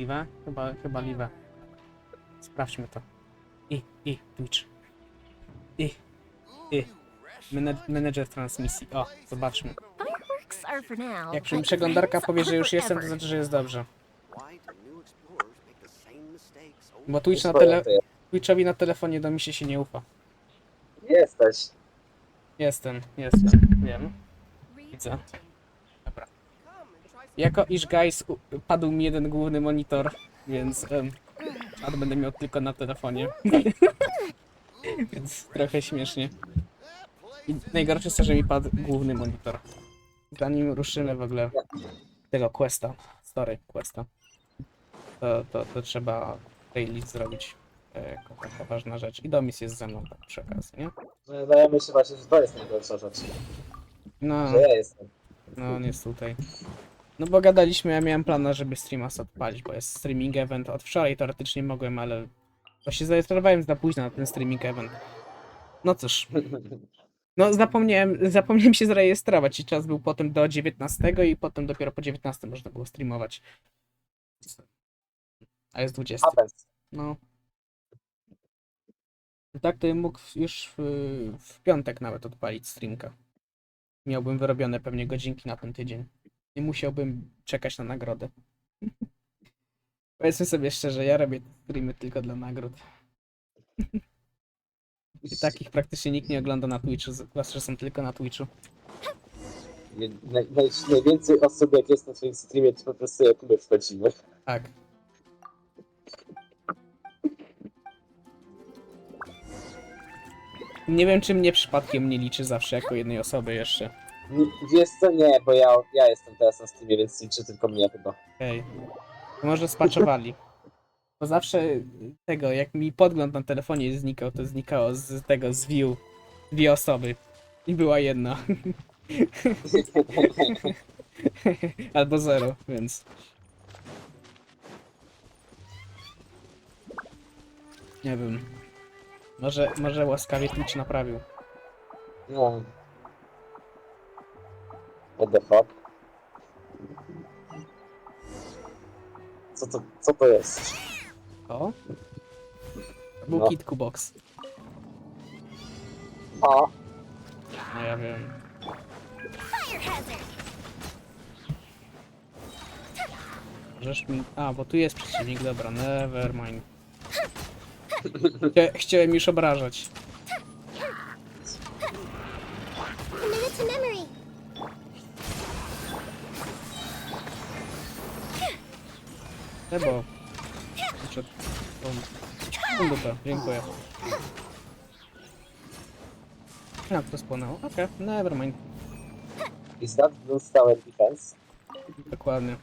możliwe? Chyba live. Sprawdźmy to. Twitch. Menedżer transmisji. O, zobaczmy. Jak mi przeglądarka powie, że już jestem, to znaczy, że jest dobrze. Bo Twitchowi na telefonie do mi się nie ufa. Jesteś. Jestem, wiem. Widzę. Dobra. Jako iż guys padł mi jeden główny monitor, więc czat będę miał tylko na telefonie. Więc trochę śmiesznie. I najgorsze jest to, że mi padł główny monitor. Zanim ruszymy w ogóle tego questa, to trzeba playlist zrobić jako taka ważna rzecz. I Domis jest ze mną tak przy okazji, nie? Wydaje mi się właśnie, że to jest najgorsza rzecz. No, Że ja jestem. no on jest tutaj. No bo gadaliśmy, ja miałem plan, żeby streama odpalić, bo jest streaming event. Od wczoraj teoretycznie mogłem, ale właśnie zarejestrowałem za późno na ten streaming event. No cóż. No zapomniałem się zarejestrować i czas był potem do 19 i potem dopiero po 19 można było streamować. A jest 20. No. Tak to bym mógł już w piątek nawet odpalić streamka. Miałbym wyrobione pewnie godzinki na ten tydzień. Nie musiałbym czekać na nagrodę. Powiedzmy sobie szczerze, ja robię streamy tylko dla nagród. I takich praktycznie nikt nie ogląda na Twitchu, zwłaszcza, że są tylko na Twitchu. Najwięcej osób, jak jest na swoim streamie, to po prostu jak my wchodzimy. Tak. Nie wiem, czy mnie przypadkiem nie liczy zawsze jako jednej osoby jeszcze. Wiesz co? Nie, bo ja jestem teraz na streamie, więc liczę tylko mnie chyba. Okej. Może spaczowali. Bo zawsze tego, jak mi podgląd na telefonie znikał, to znikało z tego, z view. Dwie osoby. I była jedna. Albo zero, więc... Nie wiem. Może łaskawie Twitch naprawił. No. What the fuck? Co to jest? O? Był No. Kitku Box. O! No ja wiem. Możesz mi... A, bo tu jest przeciwnik, dobra, never mind. Chciałem już obrażać. Bo... Dupę, dziękuję. Jak to spłonęło? Okej, never mind. Is that blue tower defense? Dokładnie.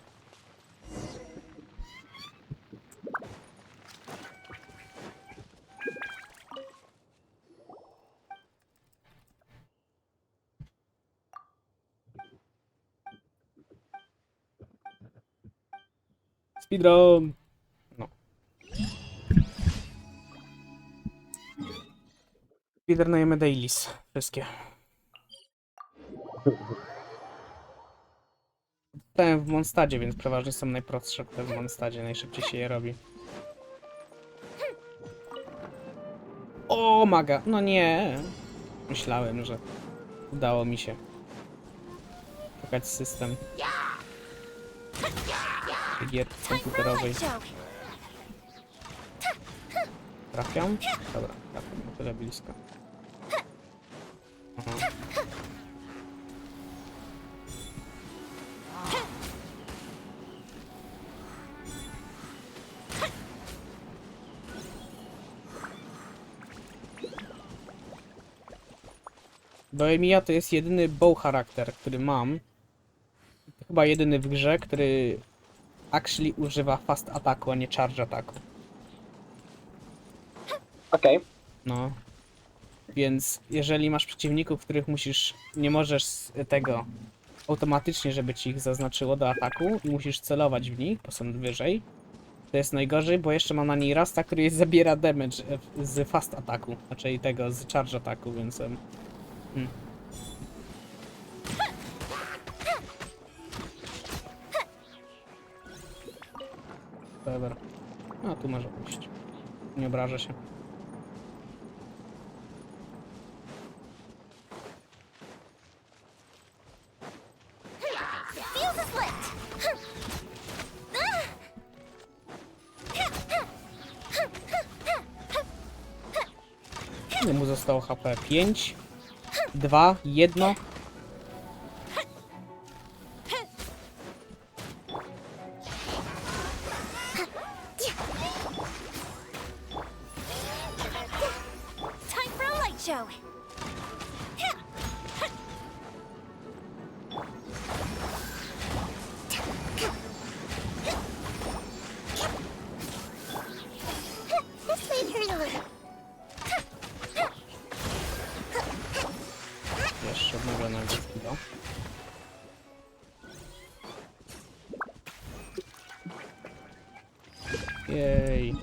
Speedrun! No. Speedrunujemy dailies. Wszystkie. Dostałem w Mondstadzie, więc przeważnie są najprostsze w Mondstadzie. Najszybciej się je robi. O, maga! No nie! Myślałem, że udało mi się szukać system gier komputerowej. Trafiam? Dobra, trafiam, na tyle blisko. Aha. Bohemia to jest jedyny bow charakter, który mam. Chyba jedyny w grze, który actually używa fast ataku, a nie charge ataku. Okej. No. Więc jeżeli masz przeciwników, których nie możesz tego automatycznie, żeby ci ich zaznaczyło do ataku i musisz celować w nich, bo są wyżej, to jest najgorzej, bo jeszcze mam na niej rasta, który zabiera damage z fast ataku, znaczy tego z charge ataku, więc... whatever. No, tu może pójść. Nie obrażę się. Fuse is lit. Ile mu zostało HP? 5, 2, 1. Time for a light show. This may hurt a little. Jeszcze odnowionego skilla. Jej.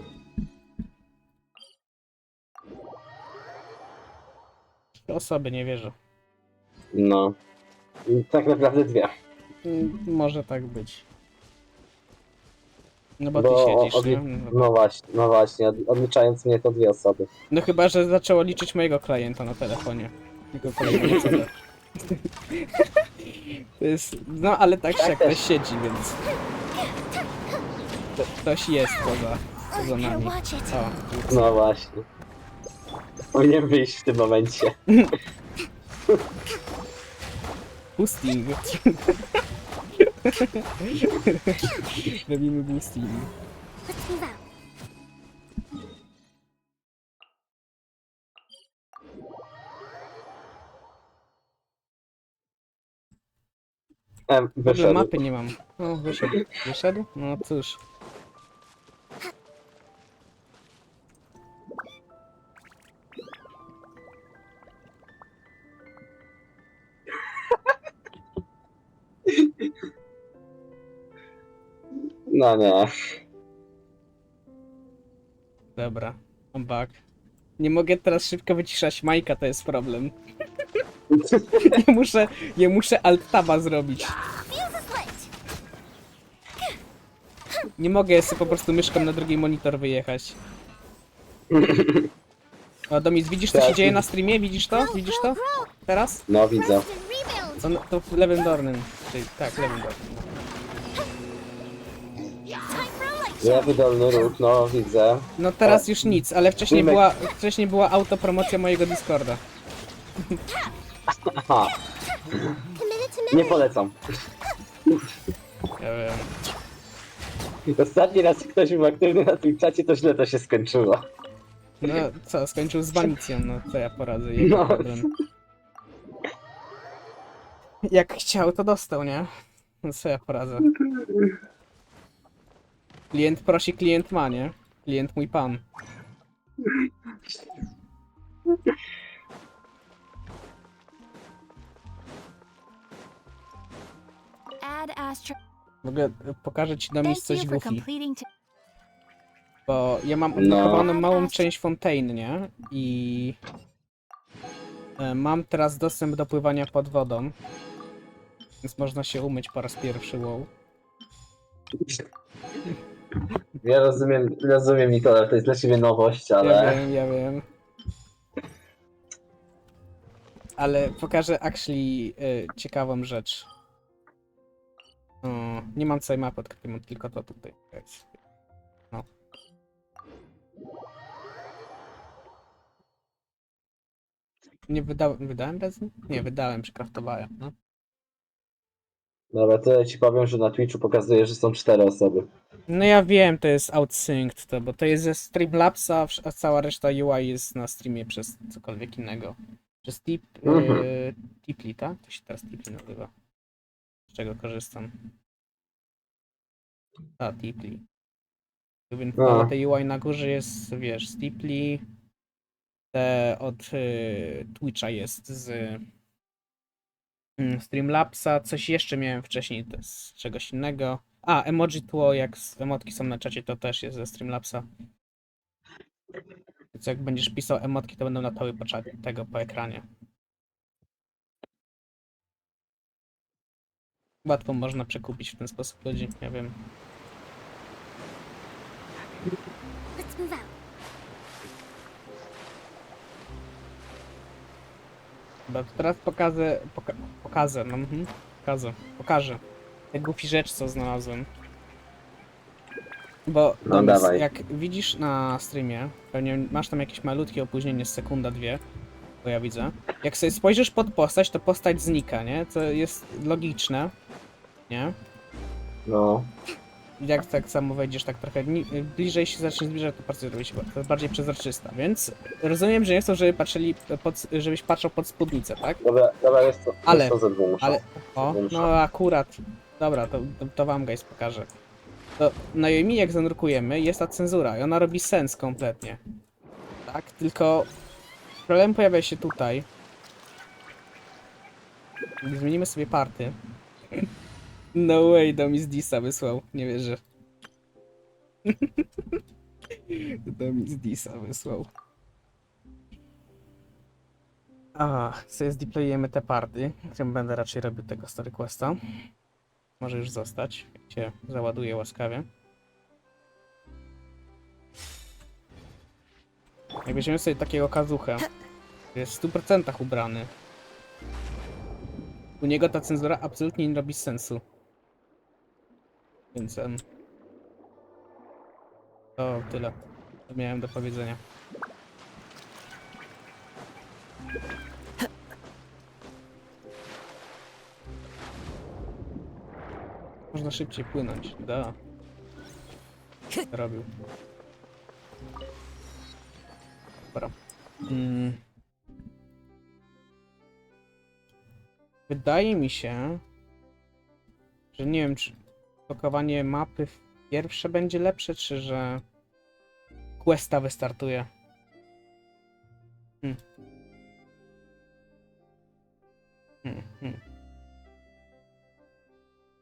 Trzy osoby, nie wierzę. No. Tak naprawdę 2. Może tak być. No bo ty Bo siedzisz, nie? no właśnie, odliczając mnie to 2 osoby. No chyba, że zaczęło liczyć mojego klienta na telefonie. Tylko kolejną osobę. To jest... No ale tak się jak ktoś siedzi, więc... Ktoś jest poza nami. Watch it. O, No właśnie. Powinien wyjść w tym momencie. boosting. Robimy boosting. Let's move out. W ogóle Wyszedł. mapy nie mam. O, wyszedł. Wyszedł? No cóż. No nie. Dobra. I'm back. Nie mogę teraz szybko wyciszać Majka, to jest problem. Nie muszę alt-taba zrobić. Fuse is lit. Nie mogę sobie po prostu myszką na drugi monitor wyjechać. O, Domis, widzisz co się dzieje na streamie? Widzisz to? Widzisz to? Teraz? No widzę. Rest and rebound. To w lewym dolnym. Czyli, tak, lewym dolnym. Time for a light show. Lewy dolny róg, no widzę. No teraz już nic, ale Filmek. wcześniej była autopromocja mojego Discorda. Aha, Committed to nie memory. polecam. Ja wiem. Ostatni raz jak ktoś był aktywny na tym czacie, to źle to się skończyło. No co, skończył z banicją, no co ja poradzę, jego No. problem. Jak chciał, to dostał, nie? No co ja poradzę. Klient prosi, klient ma, nie? Klient mój pan. Add astro. W ogóle pokażę ci Domis Thank coś you for goofy. completing. Bo ja mam No. odblokowaną małą część Fontaine, nie? I... mam teraz dostęp do pływania pod wodą. Więc można się umyć po raz pierwszy, wow. Ja rozumiem Nitolar, to jest dla ciebie nowość, ale... Ja wiem. Ale pokażę actually ciekawą rzecz. O, nie mam całej mapy odkrytej, mam tylko to tutaj. No. Nie wydałem rezy? Nie, wydałem, przekraftowałem, no. Dobra, to ja ci powiem, że na Twitchu pokazuje, że są 4 osoby. No ja wiem, to jest outsynced to, bo to jest ze Streamlabsa, a cała reszta UI jest na streamie przez cokolwiek innego. Przez Tipli, tak? To się teraz Tipli nazywa. Z czego korzystam? A, Tipli. Więc A. te UI na górze jest, wiesz, z Tipli. Te od Twitcha jest z Streamlabsa. Coś jeszcze miałem wcześniej to z czegoś innego. A, emoji tło, jak emotki są na czacie, to też jest ze Streamlabsa. Więc jak będziesz pisał emotki, to będą latały po ekranie. Łatwo można przekupić w ten sposób ludzi, ja wiem. Let's move out. Bo teraz pokażę te głupi rzeczy, co znalazłem. Bo No Domis, dawaj. jak widzisz na streamie, pewnie masz tam jakieś malutkie opóźnienie, sekunda, dwie, bo ja widzę. Jak sobie spojrzysz pod postać, to postać znika, nie? To jest logiczne, nie? No. Jak tak samo wejdziesz tak trochę bliżej się zacznie zbliżać, to bardziej robi się bardziej przezroczysta, więc rozumiem, że nie chcą, żeby patrzyli żebyś patrzył pod spódnicę, tak? Dobra, jest to. Ale- Jest to ze dwóch muszą. Ale, o, no akurat, dobra, to wam guys pokażę. To na Yomi jak zanurkujemy jest ta cenzura i ona robi sens kompletnie. Tak, tylko problem pojawia się tutaj. Gdy zmienimy sobie party. No way, Domis Disa wysłał, nie wierzę. Domis Disa wysłał. Sobie zdeployujemy te party. Tym będę raczej robił tego story questa. Może już zostać. Jak cię załaduję łaskawie. Jak weźmiemy sobie takiego kazuchę, który jest w 100% ubrany. U niego ta cenzura absolutnie nie robi sensu. Więc to tyle, co miałem do powiedzenia. Można szybciej płynąć, da. Robił. Dobra. Wydaje mi się, że nie wiem, czy blokowanie mapy pierwsze będzie lepsze, czy że questa wystartuje.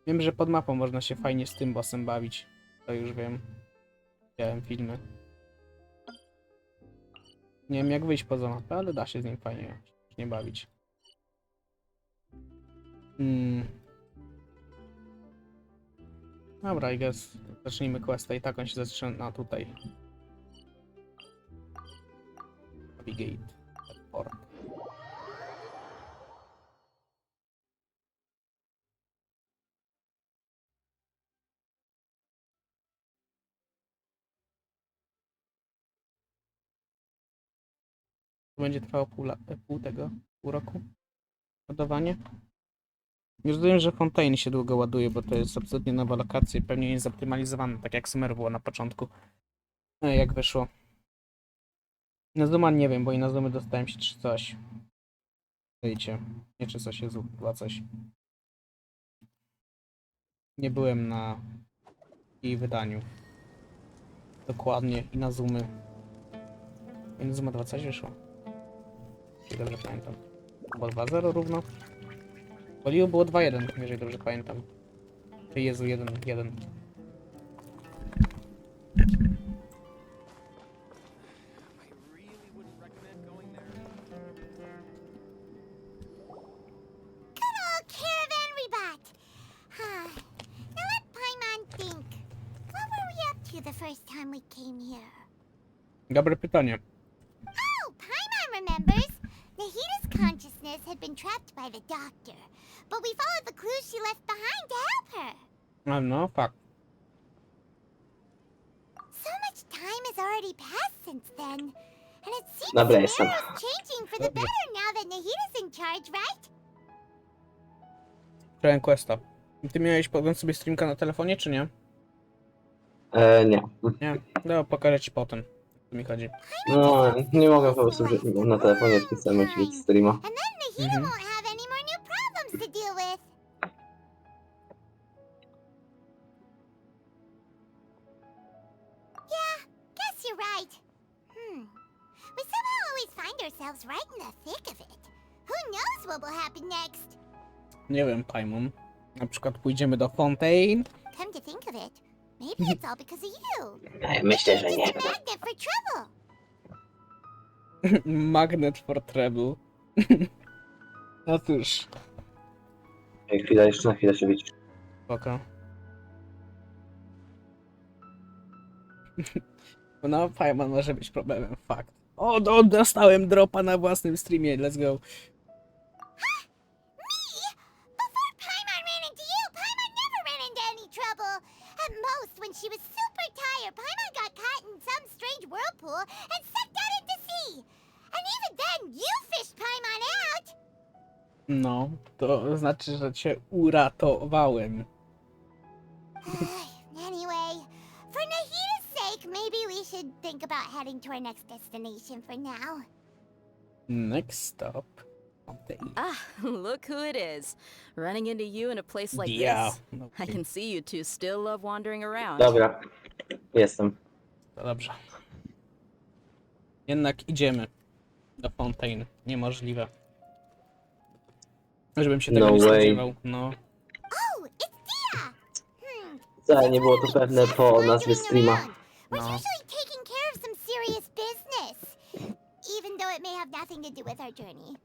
Wiem, że pod mapą można się fajnie z tym bossem bawić. To już wiem. Widziałem filmy. Nie wiem jak wyjść poza mapę, ale da się z nim fajnie nie bawić. Dobra, I guess zacznijmy questa i tak on się zaczyna tutaj. Navigate. Port. To będzie trwało pół roku. Ładowanie. Już rozumiem, że Fontaine się długo ładuje, bo to jest absolutnie nowa lokacja i pewnie nie jest zoptymalizowana, tak jak Summer było na początku. Jak wyszło. Na Zuma nie wiem, bo i na Zoomy dostałem się czy coś. Wiecie, nie czy coś jest chyba coś. Nie byłem na jej wydaniu. Dokładnie i na Zoomy. I na Zuma 2 coś wyszło. Jeżeli dobrze pamiętam. Było 2-0 równo. Woliło było 2-1, jeżeli dobrze pamiętam. Jezu, 1-1. Good old caravan rebut. Now let Paimon think. What were we up to the first time we came here? Dobre pytanie. Oh, Paimon remembers. Nahita's consciousness had been trapped by the doctor, but we followed the clues she left behind to help her. No, fakt. So much time has already passed since then, and it seems Dobra, jestem. Sumera's changing for the better now that Nahita's in charge, right? Chciałem questa. Ty miałeś podgląd sobie streamka na telefonie, czy nie? Nie. Nie. No, pokażę ci potem. O co mi chodzi. No, nie mogę po prostu na telefonie w tym samym momencie mieć streama. And then Nahita won't have any more new problems to deal with. Yeah, guess you're right. We somehow always find ourselves right in the thick of it. Who knows what will happen next? Nie wiem, Paimon. Na przykład pójdziemy do Fontaine. Come to think of it, maybe it's all because of you. Myślę, że Just nie. a magnet for trouble. Magnet for Treble. No cóż. Chwila, jeszcze na chwilę się widzisz. Spoko. No, Paimon może być problemem, fakt. O, dostałem dropa na własnym streamie, let's go. Before Paimon ran into you, Paimon never ran into any trouble. At most, when she was super tired, Paimon got caught in some strange whirlpool and sucked out into sea. And even then, you fished Paimon out. No, to znaczy, że cię uratowałem. Anyway, for Nahita's sake, maybe we should think about heading to our next destination for now. Next stop. Fontaine. Ah, look who it is. Running into you in a place like Yeah. this. I can see you two still love wandering around. Dobra, jestem. To dobrze. Jednak idziemy do Fontaine. Niemożliwe. Żebym się tego No nie way. spodziewał. No. Oh, it's Dia! Wcale nie było to pewne po nazwie streama. We're No. usually taking care of some serious business, even though it may have nothing to do with our journey.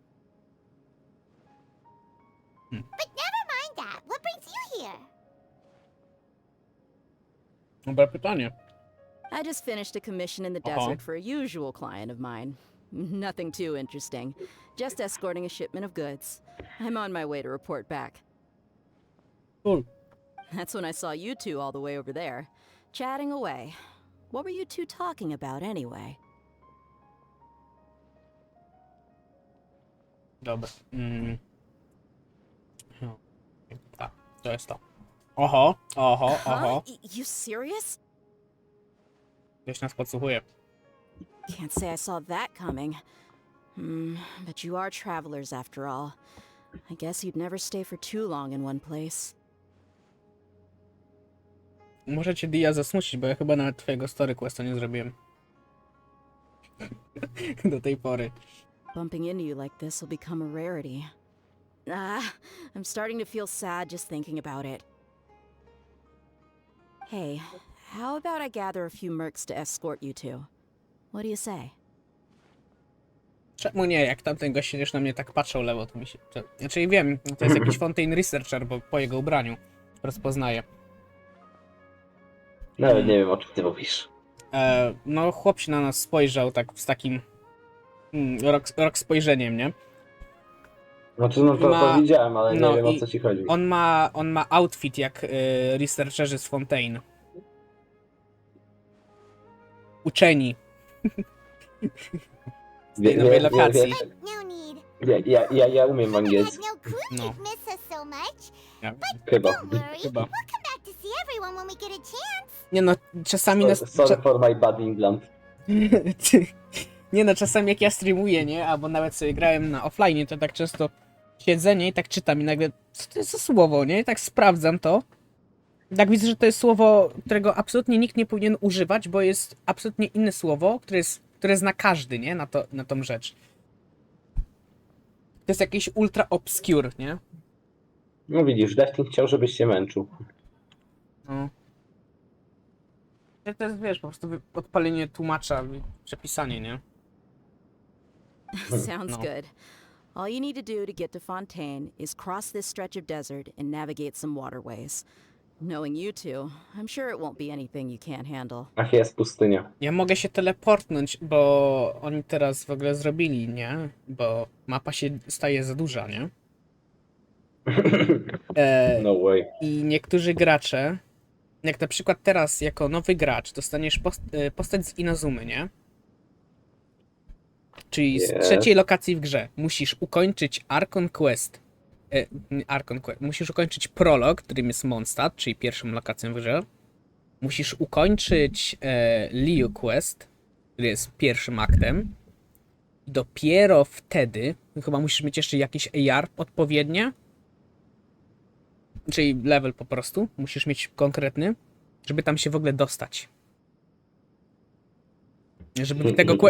But never mind that. What brings you here? Dobre pytanie. I just finished a commission in the Uh-huh. desert for a usual client of mine. Nothing too interesting. Just escorting a shipment of goods. I'm on my way to report back. Cool. That's when I saw you two all the way over there, chatting away. What were you two talking about anyway? Dobra. A, to jest to. Oho. Huh? You serious? Ktoś nas podsłuchuje. Can't say I saw that coming. But you are travelers after all. I guess you'd never stay for too long in one place. Muszę cię Dia zasmucić, bo ja chyba nawet twojego story questa nie zrobiłem. Do tej pory. Bumping into you like this will become a rarity. I'm starting to feel sad just thinking about it. Hey, how about I gather a few mercs to escort you two? What do you say? Czemu nie? Jak tamten gość już na mnie tak patrzał lewo, to mi się... Znaczy wiem, to jest jakiś Fontaine Researcher, bo po jego ubraniu rozpoznaję. Nawet nie wiem, o czym ty mówisz. No, chłop się na nas spojrzał tak z takim... rok spojrzeniem, nie? Znaczy, no to Ma- powiedziałem, ale no nie wiem, o i co ci chodzi. On ma outfit jak researcherzy z Fontaine. Uczeni. Z tej nowej lokacji. No need. Ja umiem I had angielski. no clue No. you'd miss us so much. Ja, Chyba. Don't worry. Chyba. We'll come back to see everyone when we get a chance. nie no, czasami nas... Sorry for my bad England. Nie no, czasami jak ja streamuję, nie? Albo nawet sobie grałem na offline, to tak często siedzę, nie? I tak czytam i nagle, co to jest za słowo, nie? I tak sprawdzam to. I tak widzę, że to jest słowo, którego absolutnie nikt nie powinien używać, bo jest absolutnie inne słowo, które zna każdy, nie? Na tą rzecz. To jest jakieś ultra obscure, nie? No widzisz, Deftin chciał, żebyś się męczył. No. To jest, wiesz, po prostu odpalenie tłumacza, przepisanie, nie? Sounds No. good. All you need to do to get to Fontaine is cross this stretch of desert and navigate some waterways. Knowing you two, I'm sure it won't be anything you can't handle. Ach, jest pustynia. Ja mogę się teleportnąć, bo oni teraz w ogóle zrobili, nie? Bo mapa się staje za duża, nie? No way. I niektórzy gracze, jak na przykład teraz jako nowy gracz dostaniesz postać z Inazumy, nie? Czyli z Yes. trzeciej lokacji w grze. Musisz ukończyć Archon Quest. Musisz ukończyć prolog, którym jest Mondstadt, czyli pierwszą lokacją w grze. Musisz ukończyć Liu Quest, który jest pierwszym aktem. I dopiero wtedy, chyba musisz mieć jeszcze jakiś AR odpowiednie, czyli level po prostu, musisz mieć konkretny, żeby tam się w ogóle dostać.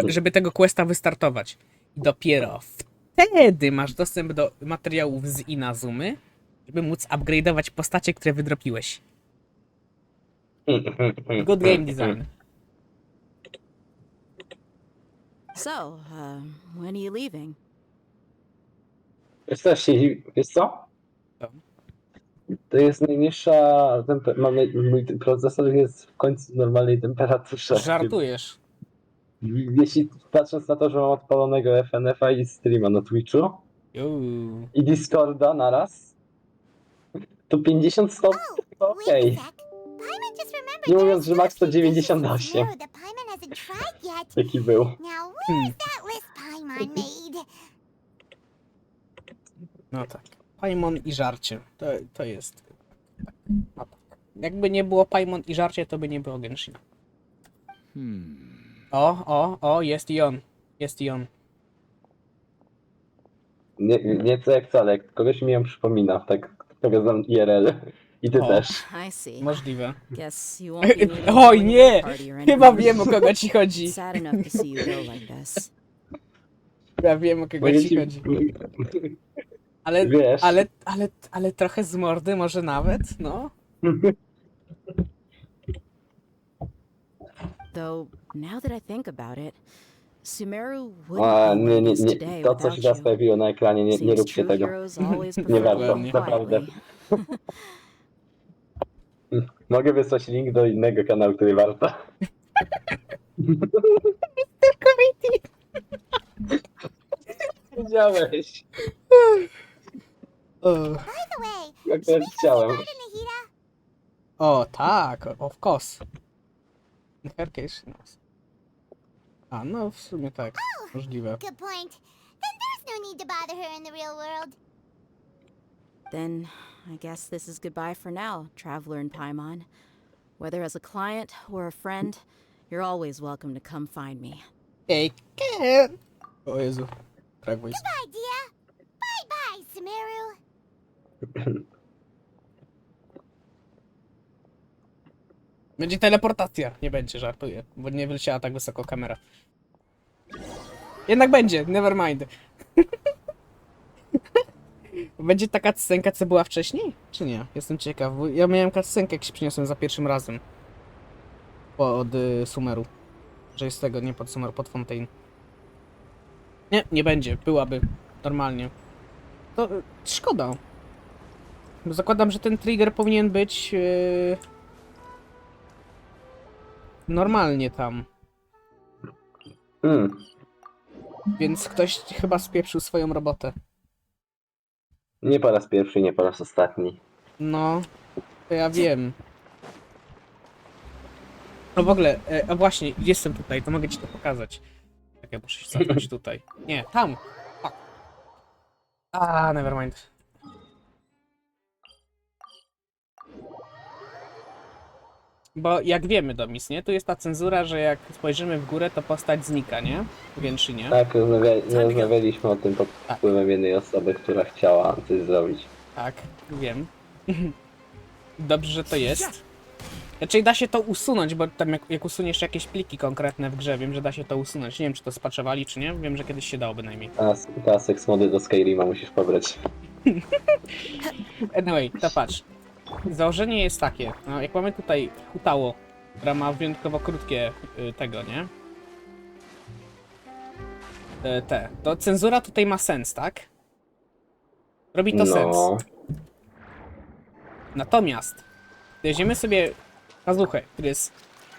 Żeby tego questa wystartować. I dopiero wtedy masz dostęp do materiałów z Inazumy, żeby móc upgrade'ować postacie, które wydropiłeś. Good game design. So, when are you leaving? Wiesz co? To jest najniższa mój procesor jest w końcu w normalnej temperaturze. Żartujesz. Jeśli patrząc na to, że mam odpalonego FNF-a i streama na Twitchu Uuu. i Discorda naraz, to 50 stopni to chyba Wait a okej. sec. Paimon just remembered Nie there mówiąc, are że max to still a few dishes in 98. Sumeru that Paimon hasn't tried yet. Jaki był. Now, where's that list Paimon made? No tak. Paimon i żarcie. To jest. No tak. Jakby nie było Paimon i żarcie, to by nie było Genshina. O, jest i on. Jest i on. Nie co jak wcale, jak kogoś mi ją przypomina, tak kogo znam IRL. I ty O. też. I see. Możliwe. Guess you won't be needing to Oj join a nie! party or Chyba anything. wiem, o kogo ci chodzi. Sad enough to see you go like this. Chyba wiem, o kogo Mogę ci ci... chodzi. Ale, Wiesz. ale trochę z mordy może nawet, no. Though, now that I think about it, Sumeru wouldn't A, be where nie, it is nie. today To, co się without teraz you. pojawiło na ekranie, nie Seems róbcie true tego. heroes always Nie prefer warto, to live naprawdę. quietly. Mogę wysłać link do innego kanału, który warto. Wiedziałeś. O, By the way, Jak should ja we go chciałem. see Nahida? o tak, of course. In her case, no. A, no w sumie tak, możliwe. Good point. Then there's no need to bother her in the real world. Then, I guess this is goodbye for now, Traveler in Paimon. Whether as a client or a friend, you're always welcome to come find me. Ej, Ken! O Jezu, brak wojsk. Bye, dear. Bye-bye, Sumeru. Będzie teleportacja. Nie będzie, żartuję, bo nie wyleciała tak wysoko kamera. Jednak będzie, never mind. Będzie taka cutscenka, co była wcześniej? Czy nie? Jestem ciekaw, bo ja miałem cutscenkę, jak się przyniosłem za pierwszym razem. Od Sumeru. Że jest tego, nie pod Sumeru, pod Fontaine. Nie będzie, byłaby. Normalnie. To szkoda. Bo zakładam, że ten trigger powinien być normalnie tam. Więc ktoś chyba spieprzył swoją robotę. Nie po raz pierwszy, nie po raz ostatni. No, to ja wiem. No w ogóle, a właśnie, jestem tutaj, to mogę ci to pokazać. Tak, ja muszę się cofnąć tutaj. Nie, tam! Fuck. A, nevermind. Bo jak wiemy, Domis, nie? Tu jest ta cenzura, że jak spojrzymy w górę, to postać znika, nie? W Genshinie. Tak, rozmawialiśmy o tym pod wpływem jednej osoby, która chciała coś zrobić. Tak, wiem. Dobrze, że to jest. Znaczy da się to usunąć, bo tam jak usuniesz jakieś pliki konkretne w grze, wiem, że da się to usunąć. Nie wiem, czy to spaczowali, czy nie. Wiem, że kiedyś się dało bynajmniej. Teraz seks mody do Skyrima musisz pobrać. Anyway, to patrz. Założenie jest takie, no, jak mamy tutaj hutało, która ma wyjątkowo krótkie tego, nie? To cenzura tutaj ma sens, tak? Robi to sens. Natomiast weźmiemy sobie Kazuchę, który jest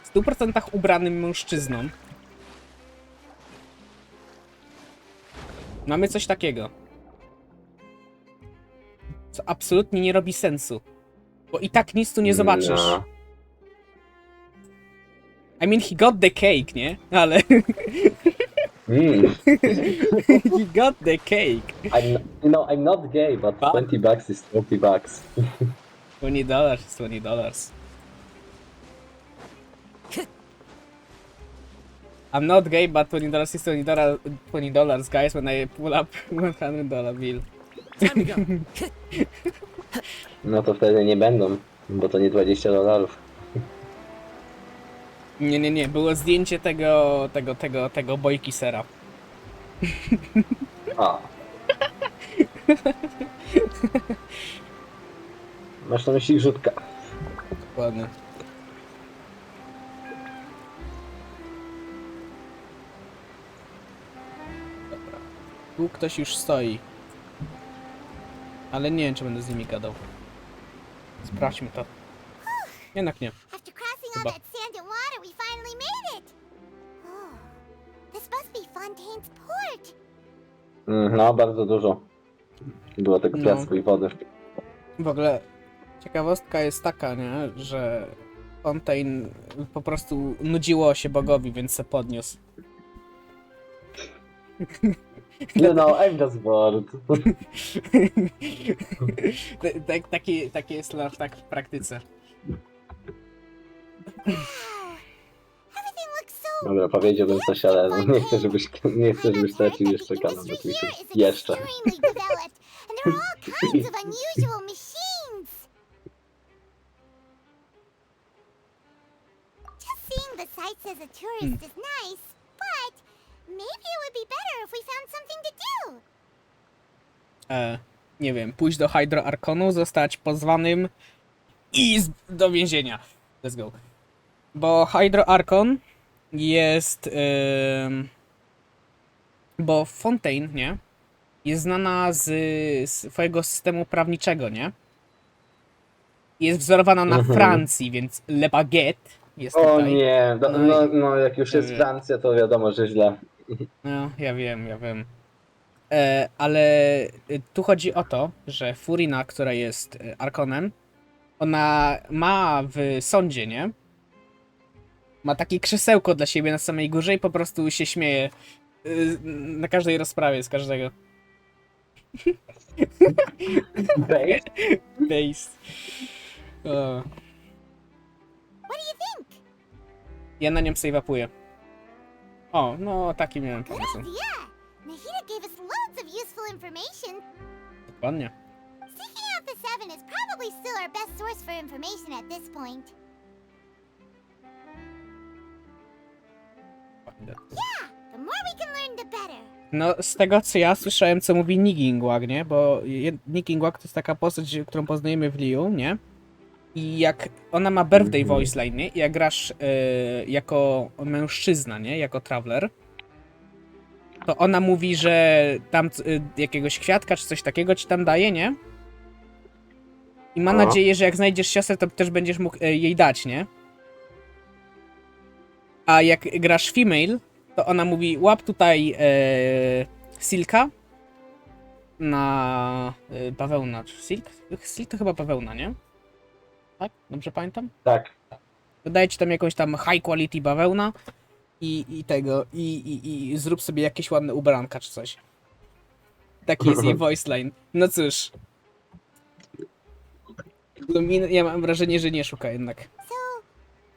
w 100% ubranym mężczyzną. Mamy coś takiego, co absolutnie nie robi sensu. Bo i tak nic tu nie zobaczysz. No. I mean, he got the cake, nie? Ale... he got the cake. I'm not gay, but But- 20 bucks is 20 bucks. $20 is $20. I'm not gay, but $20 is $20, guys, when I pull up $100 bill. No to wtedy nie będą, bo to nie $20. Nie, było zdjęcie tego bojki sera. A. Masz na myśli rzutka. Ładnie. Dobra. Tu ktoś już stoi. Ale nie wiem, czy będę z nimi gadał. Sprawdźmy to. Jednak nie. After crossing all Chyba. that sand and water, we finally made it. Oh, this must be Fontaine's port. No, bardzo dużo. Było tego No. piasku i wody. W ogóle ciekawostka jest taka, nie, że Fontaine po prostu nudziło się bogowi, więc se podniósł. Nie no, I'm just bored. Taki jest lore tak w praktyce. Everything looks so. Dobra, powiedziałbym coś, ale nie chcę, żebyś stracił jeszcze kanał do Twitchu. Jeszcze. Extremely developed, and there are all kinds of unusual machines. Just seeing the sights as a tourist is nice, but maybe it would be better if we found something to do. Nie wiem, pójść do Hydro Archonu, zostać pozwanym i do więzienia. Let's go. Bo Hydro Archon jest... bo Fontaine, nie? Jest znana z swojego systemu prawniczego, nie? Jest wzorowana na Francji, więc Le Baguette jest O tutaj. nie, No i- jak już jest wiem. Francja, to wiadomo, że źle. No, ja wiem. Ale tu chodzi o to, że Furina, która jest Arkonem, ona ma w sądzie, nie? Ma takie krzesełko dla siebie na samej górze i po prostu się śmieje na każdej rozprawie z każdego. Base. O. What do you think? Ja na nią save-upuję. O, no taki miałem Good pomysł. idea. Nahida gave us loads of useful information. Dokładnie. Seeking out the Seven is probably still our best source for information at this point. The more we can learn, the better. No, z tego co ja słyszałem, co mówi Nigingwag, nie? Bo Nigingwag to jest taka postać, którą poznajemy w Liu, nie? I jak ona ma birthday voice line, nie? I jak grasz jako mężczyzna, nie? Jako traveler, to ona mówi, że tam jakiegoś kwiatka czy coś takiego ci tam daje, nie? I ma nadzieję, że jak znajdziesz siostrę, to też będziesz mógł jej dać, nie? A jak grasz female, to ona mówi, łap tutaj silka na bawełna. Czy silk? Silk to chyba bawełna, nie? Tak? Dobrze pamiętam? Tak. Dodaję ci tam jakąś tam high quality bawełna i zrób sobie jakieś ładne ubranka czy coś. Taki jest jej voice line. No cóż. Ja mam wrażenie, że nie szuka jednak. So,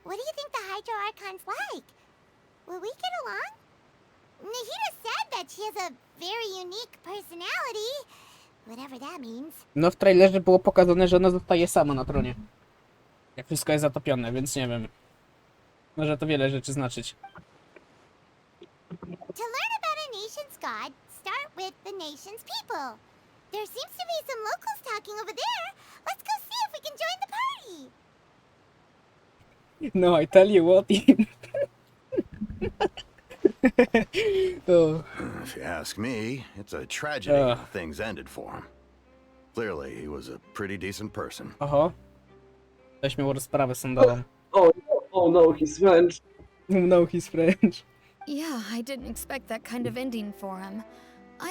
what do you think the Hydro Archon's like? Will we get along? Nahida said that she has a very unique personality, whatever that means. No w trailerze było pokazane, że ona zostaje sama na tronie. Jak wszystko jest zatopione, więc nie wiem. Może to wiele rzeczy znaczyć. To learn about a nation's god, start with the nation's people. There seems to be some locals talking over there. Let's go see if we can join the party. No, I tell you what. Oh. If you ask me, it's a tragedy Ugh. how things ended for him. Clearly, he was a pretty decent person. Oho. Weź miał rozprawę sądową. Oh no, he's French. No, he's French. Yeah, I didn't expect that kind of ending for him.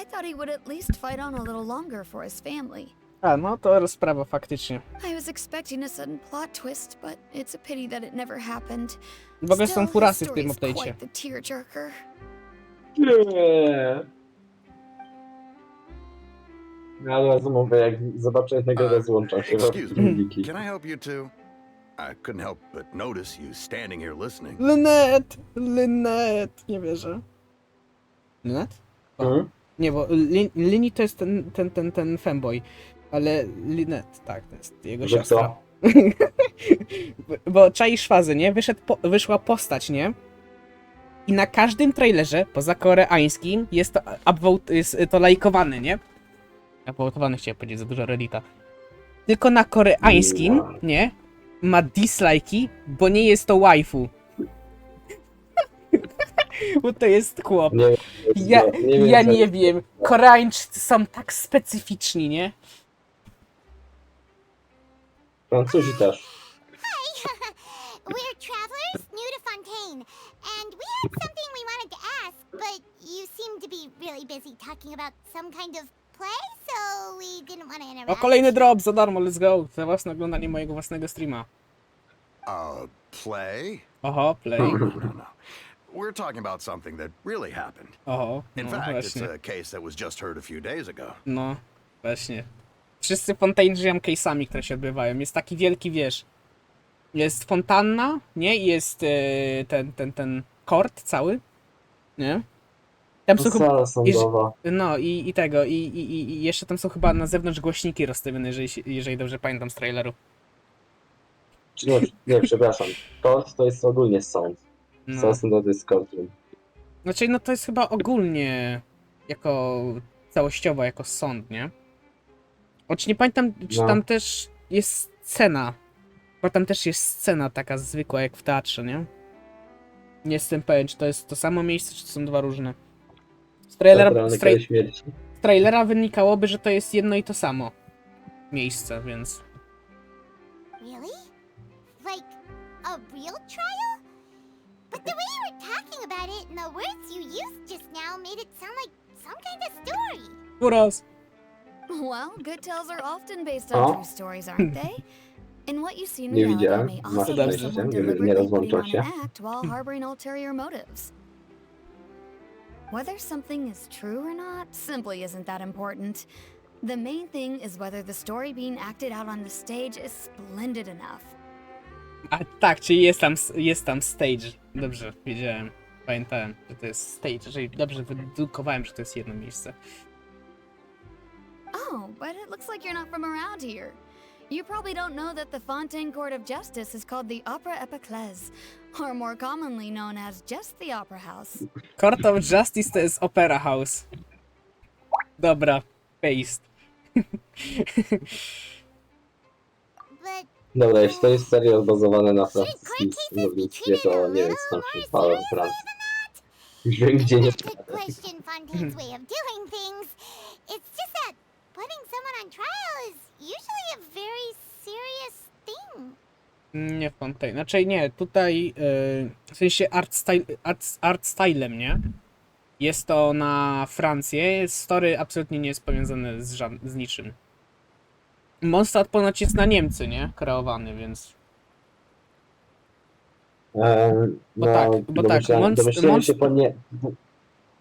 I thought he would at least fight on a little longer for his family. A, no to rozprawa faktycznie. I was expecting a sudden plot twist, but it's a pity that it never happened. W ogóle Still, są his furasy w story tym is update'cie. quite the tearjerker. Nie. Ja od razu mówię, jak zobaczę jednego razu łączą się Excuse w me, wiki. can I help you too? I couldn't help but notice you standing here listening. Lynette! Nie wierzę. Lynette? O. Mhm. Nie, bo Lini to jest ten femboy. Ale Lynette, tak, to jest jego Że siostra. kto? Bo czaisz fazę, nie? Wyszła postać, nie? I na każdym trailerze, poza koreańskim, jest to lajkowane, nie? Upvotowane chciałem powiedzieć, za dużo Reddita. Tylko na koreańskim, nie? Ma dislike'i, bo nie jest to waifu. Bo to jest chłop. Nie, Ja nie wiem. Koreańczycy są tak specyficzni, nie? Francuzi też. Hi! We're travelers new to Fontaine, and we had something we wanted to ask, but you seem to be really busy talking about some kind of play, so we didn't want to O, interrupt. kolejny drop za darmo, let's go. Za własne oglądanie mojego własnego streama. Play? Oho, play. No. We're talking about something that really happened. Oho, In no fact, it's właśnie. a case that was just heard a few days ago. No, właśnie. Wszyscy Fontaine żyją case'ami, które się odbywają. Jest taki wielki, wiesz... Jest fontanna, nie? I jest ten kort cały, nie? Tam są chyba... Sala sądowa. No i tego, i jeszcze tam są chyba na zewnątrz głośniki rozstawione, jeżeli dobrze pamiętam z traileru. Nie, przepraszam. Kort to jest ogólnie sąd. No. Sala sądowa to jest courtroom. Znaczy, no to jest chyba ogólnie jako całościowo, jako sąd, nie? Choć nie pamiętam, czy No. tam też jest scena. Bo tam też jest scena taka zwykła, jak w teatrze, nie? Nie jestem pewien, czy to jest to samo miejsce, czy to są dwa różne. Z Teatralny z kraj śmierci. trailera wynikałoby, że to jest jedno i to samo miejsce, więc... Really? Like a real trial? But the way you were talking about it and the words you used just now made it sound like some kind of story. Uraz! Well, good tales are often based Oh. on true stories, aren't they? And what you see in Nie reality widziałem. may Masz also be szczęście, someone nie deliberately putting on rozłączacie. an act while harboring ulterior motives. Whether something is true or not simply isn't that important. The main thing is whether the story being acted out on the stage is splendid enough. A tak, czyli jest tam stage. Dobrze, wiedziałem. Pamiętałem, że to jest stage, czyli dobrze wydrukowałem, że to jest jedno miejsce. Oh, but it looks like you're not from around here. You probably don't know that the Fontaine Court of Justice is called the Opera Epiclese, or more commonly known as just the Opera House. Court of Justice to jest Opera House. Dobra, paste. But Dobra, jeśli to jest serial bazowany na shouldn't court francuskim cases be słownictwie, treated a to nie little jest tam more chwała seriously Francji. than that? Nigdzie I'm nie not to question Fontaine's way of doing things. It's just that putting someone on trial is usually a very serious thing. Nie Fontaine. Znaczy nie, tutaj w sensie art stylem, nie? Jest to na Francję. Story absolutnie nie jest powiązane z niczym. Mondstadt ponoć jest na Niemcy, nie? Kreowany, więc... Bo tak, bo tak,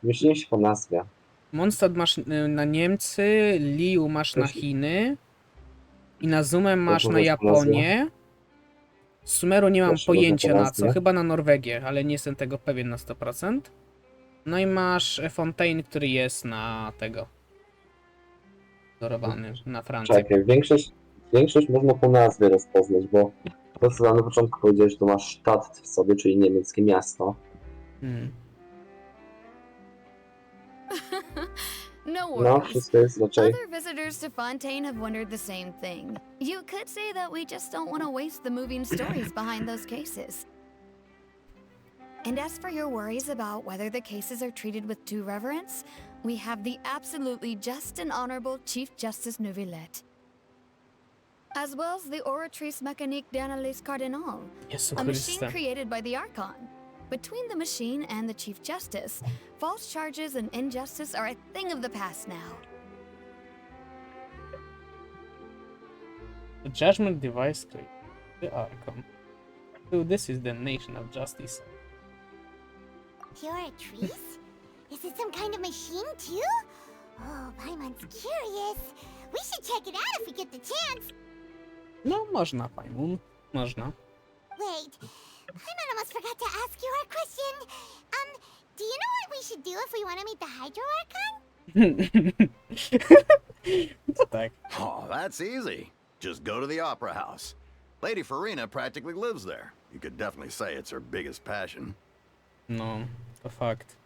Domyśliłem się po nazwie. Mondstadt masz na Niemcy, Liu masz na Chiny, Inazumę masz na powiedz po Japonię. Sumeru nie mam Proszę, pojęcia można po na co, nazwie? chyba na Norwegię, ale nie jestem tego pewien na 100%. No i masz Fontaine, który jest na tego. Dorowany na Francję. Czekaj, większość można po nazwie rozpoznać, bo to co na początku powiedziałeś, że to masz Stadt w sobie, czyli niemieckie miasto. Hmm. No No, worries. wszystko jest raczej... Other visitors to Fontaine have wondered the same thing. You could say that we just don't want to waste the moving stories behind those cases. And as for your worries about whether the cases are treated with due reverence, we have the absolutely just and honorable Chief Justice Neuvillette. As well as the Oratrice Mécanique d'Analyse Cardinal, Jezu a machine Chryste. created by the Archon. Between the machine and the Chief Justice, false charges and injustice are a thing of the past now. The judgment device created the Archon. So this is the nation of justice. Oratrice? Is it some kind of machine too? Oh, Paimon's curious. We should check it out if we get the chance. No, można, Paimon. Można. Wait, Paimon almost forgot to ask you our question. Do you know what we should do if we want to meet the Hydro Archon? To tak. Oh, that's easy. Just go to the Opera House. Lady Farina practically lives there. You could definitely say it's her biggest passion. No, to fakt.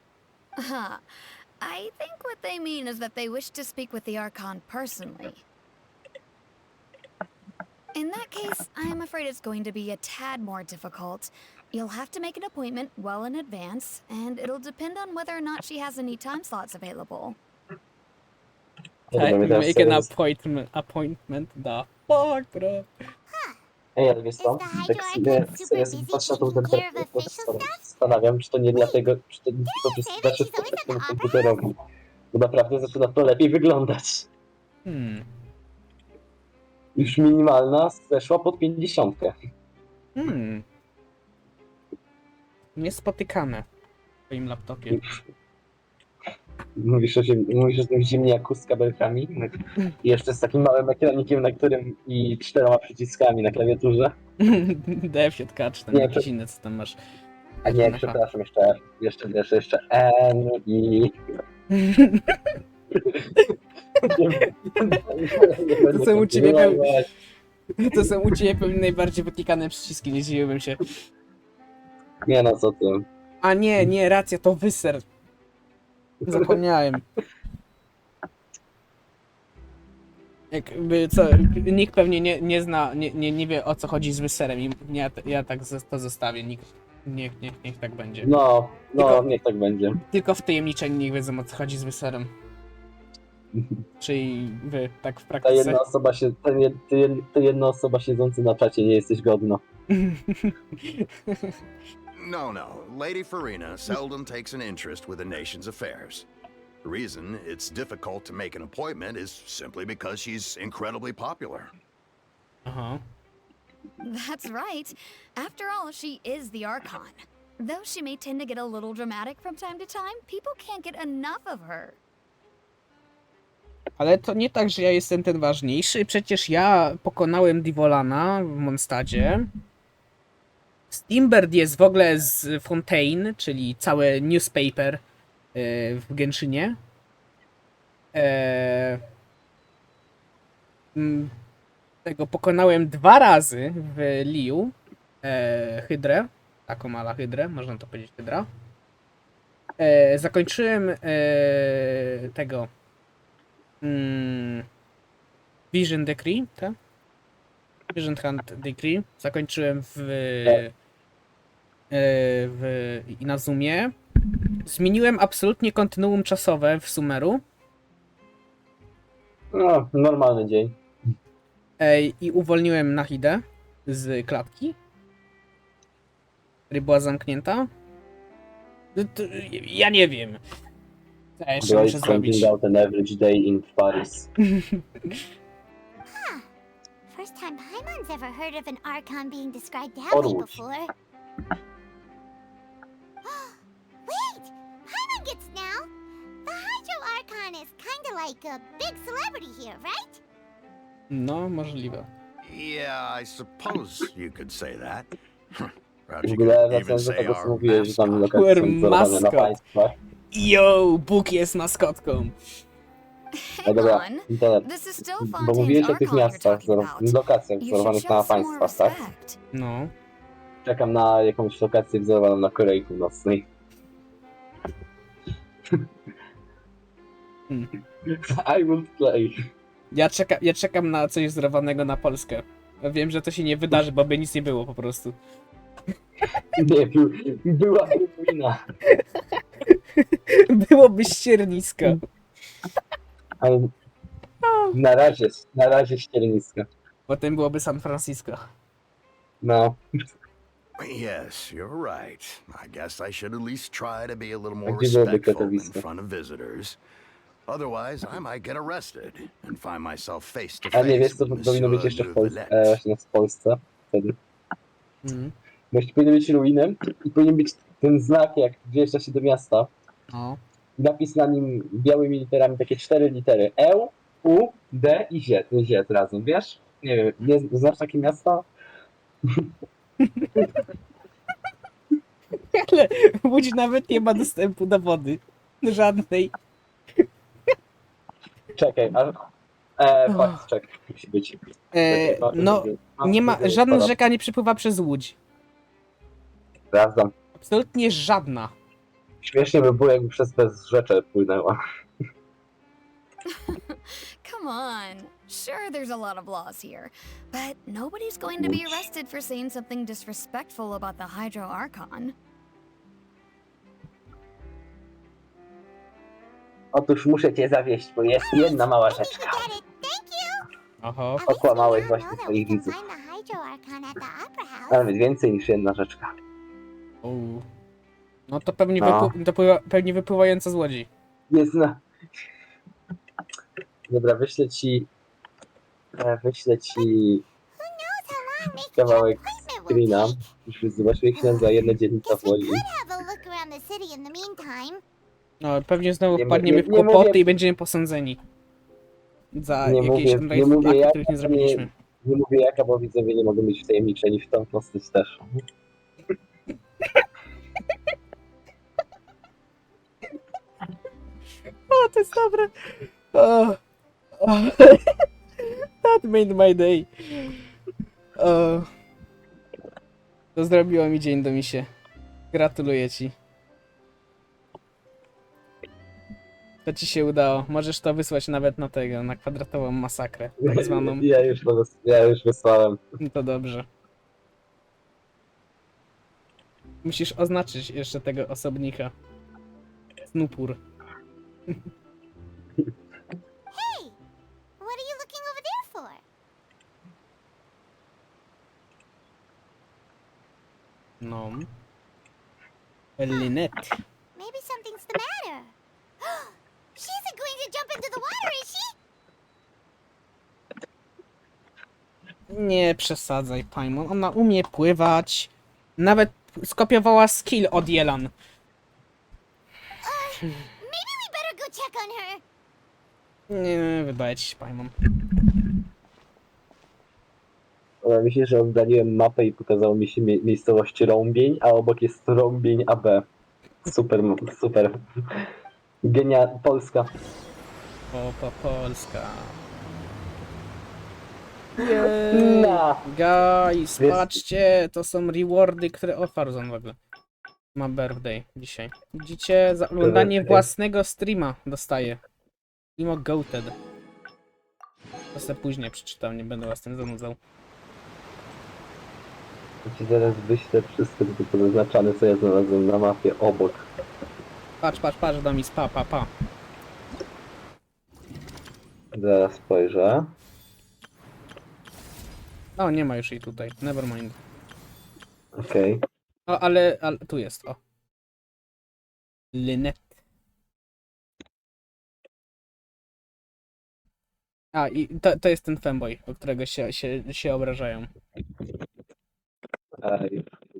Huh. I think what they mean is that they wish to speak with the Archon personally. In that case, I am afraid it's going to be a tad more difficult. You'll have to make an appointment well in advance, and it'll depend on whether or not she has any time slots available. Make an appointment. The fuck, bro. Huh. Ej, ale wiesz co? Is the Tak Hydro sobie, Archon super sobie busy patrzę na tą taking care of temperaturę, to official stuff? zastanawiam, czy to nie dlatego, czy to I przez say that znaczy she's always at the temu opera komputerowi. Bo naprawdę zaczyna to lepiej wyglądać. Hmm. Już minimalna zeszła pod 50. Hmm. Niespotykane w twoim laptopie. Mówisz o tym ziemniaku z kabelkami i jeszcze z takim małym ekranikiem, na którym i 4 przyciskami na klawiaturze. DF7K, czy tam Nie, jakieś inne, co tam masz. A nie, Aha. przepraszam, jeszcze N i... To są u ciebie To są u ciebie pewnie najbardziej wytykane przyciski, nie zdziwiłbym się. Nie no, co ty. A nie, racja, to wyser. Zapomniałem. Jakby co, nikt pewnie nie zna, nie wie o co chodzi z wyserem i ja tak to zostawię, niech tak będzie. No, Tylko- niech tak będzie. Tylko wtajemniczeni niech wiedzą o co chodzi z wyserem. Czyli wy, tak w Ta praktyce. jedna osoba ta jedna osoba siedząca na czacie nie jesteś godna. No, Lady Farina seldom takes an interest with the nation's affairs. The reason it's difficult to make an appointment is simply because she's incredibly popular. Aha. That's right. After all, she is the Archon. Though she may tend to get a little dramatic from time to time, people can't get enough of her. Ale to nie tak, że ja jestem ten ważniejszy. Przecież ja pokonałem Divolana w Mondstadzie. Steambird jest w ogóle z Fontaine, czyli cały newspaper w Genshinie. Tego pokonałem 2 razy w Liu. Hydrę. Taką mala hydrę, można to powiedzieć hydra. Zakończyłem tego Vision Decree, tak? Vision Hand Decree. Zakończyłem w Inazumie. Zmieniłem absolutnie kontynuum czasowe w Sumeru. No, normalny dzień. I uwolniłem Nahidę z klatki, która była zamknięta. Ja nie wiem. Co ja jeszcze muszę zrobić? Out an average day in Paris. First time Paimon's ever heard of an Archon being described that way Onward. before. Wait! Paimon gets now! The Hydro Archon is kinda like a big celebrity here, right? No, możliwe. Yeah, I suppose you could say that. Perhaps W you ogóle could even wracając do say tego, co our mówiłeś, że tam mascot. lokacje są wzorowane na Maskot. państwach. Yo, Bóg jest maskotką. No dobra, Hang to, on. This is still bo Fontaine's mówiłeś o tych Archon you're miastach, talking about. lokacjach You should wzorowanych show na some more państwach, tak? respect. No. Czekam na jakąś lokację wzorowaną na Korei Północnej. I will play. Ja czekam na coś wzorowanego na Polskę. Wiem, że to się nie wydarzy, bo by nic nie było po prostu. Nie, była ruina. Byłoby ściernisko. Ale na razie ścierniska. Potem byłoby San Francisco. No, Yes, you're right. I guess I should at least try to be a little more Gdzie byłoby respectful in Katowice? front of visitors. Otherwise, I might get arrested and find myself face to a nie face wiesz, co with powinno być Monsieur jeszcze w Polsce, Neuvillette. właśnie w Polsce wtedy. Mm. Właśnie powinien być ruinem i powinien być ten znak, jak wjeżdża się do miasta. No. Napis na nim białymi literami, takie 4 litery. E, U, D i Z. Z razem, wiesz? Nie wiem, nie znasz takie miasta? Ale Łódź nawet nie ma dostępu do wody. Żadnej. Czekaj, fakt check musi być. No, nie ma, żadna rzeka nie przepływa przez Łódź. Sprawdzam. Absolutnie żadna. Śmiesznie by było, jakby przez Bezrzecze płynęła. Come on. Sure, there's a lot of laws here, but nobody's going to be arrested for saying something disrespectful about the Hydro Archon. Otóż muszę cię zawieść, bo jest jedna mała I need to rzeczka. get it. Thank you! Oho. At least we Okłamałeś now właśnie know that we swoich can widzów. find the Hydro Archon at Ale house. mieć więcej niż jedna rzeczka. Uuu. No to pewnie, No. pewnie wypływająca z łodzi. Jest na... Dobra, wyślę ci Who knows how long making an kawałek appointment will screena. take? Już zobaczył, jak się nazywa jedna dzielnica Guess w we Łodzi. could have a look around the city in the meantime. No, pewnie znowu Nie mu- wpadniemy nie- w nie kłopoty mówię- i będziemy posądzeni. Za Nie jakieś mówię, nie mówię akty, jak, których nie zrobiliśmy. nie mówię jaka, bo widzowie nie mogą być wtajemniczeni w tą postać też. O, to jest dobre. O, o. That made my day. O. To zrobiło mi dzień, Domisie. Gratuluję ci. To ci się udało. Możesz to wysłać nawet na tego, na kwadratową masakrę, tak zwaną. Ja już wysłałem. No to dobrze. Musisz oznaczyć jeszcze tego osobnika. Snupur. Hey, what are you looking over there for? No. Lynette. Maybe something's the matter. She isn't going to jump into the water, is she? Nie przesadzaj, Paimon. Ona umie pływać. Nawet skopiowała skill od Jelan. Maybe we better go check on her. Nie, wydaje ci się, Paimon. Ale myślę, że oddaliłem mapę i pokazało mi się miejscowość Rąbień, a obok jest Rąbień AB. Super, super. Polska. Polska. Jej! Na. Guys, Wiesz- patrzcie, to są rewardy, które... O, Farzan w ogóle. Ma birthday dzisiaj. Widzicie? Za oglądanie Birthday. własnego streama dostaję. Mimo goated. To sobie później przeczytam, nie będę was tym zanudzał. Ja ci zaraz wyślę wszystko tylko zaznaczane, co ja znalazłem na mapie obok. Patrz, Domis, pa. Zaraz spojrzę. O, nie ma już jej tutaj, never mind. Okej. O, ale tu jest, o. Lynette. A, i to jest ten femboy, o którego się obrażają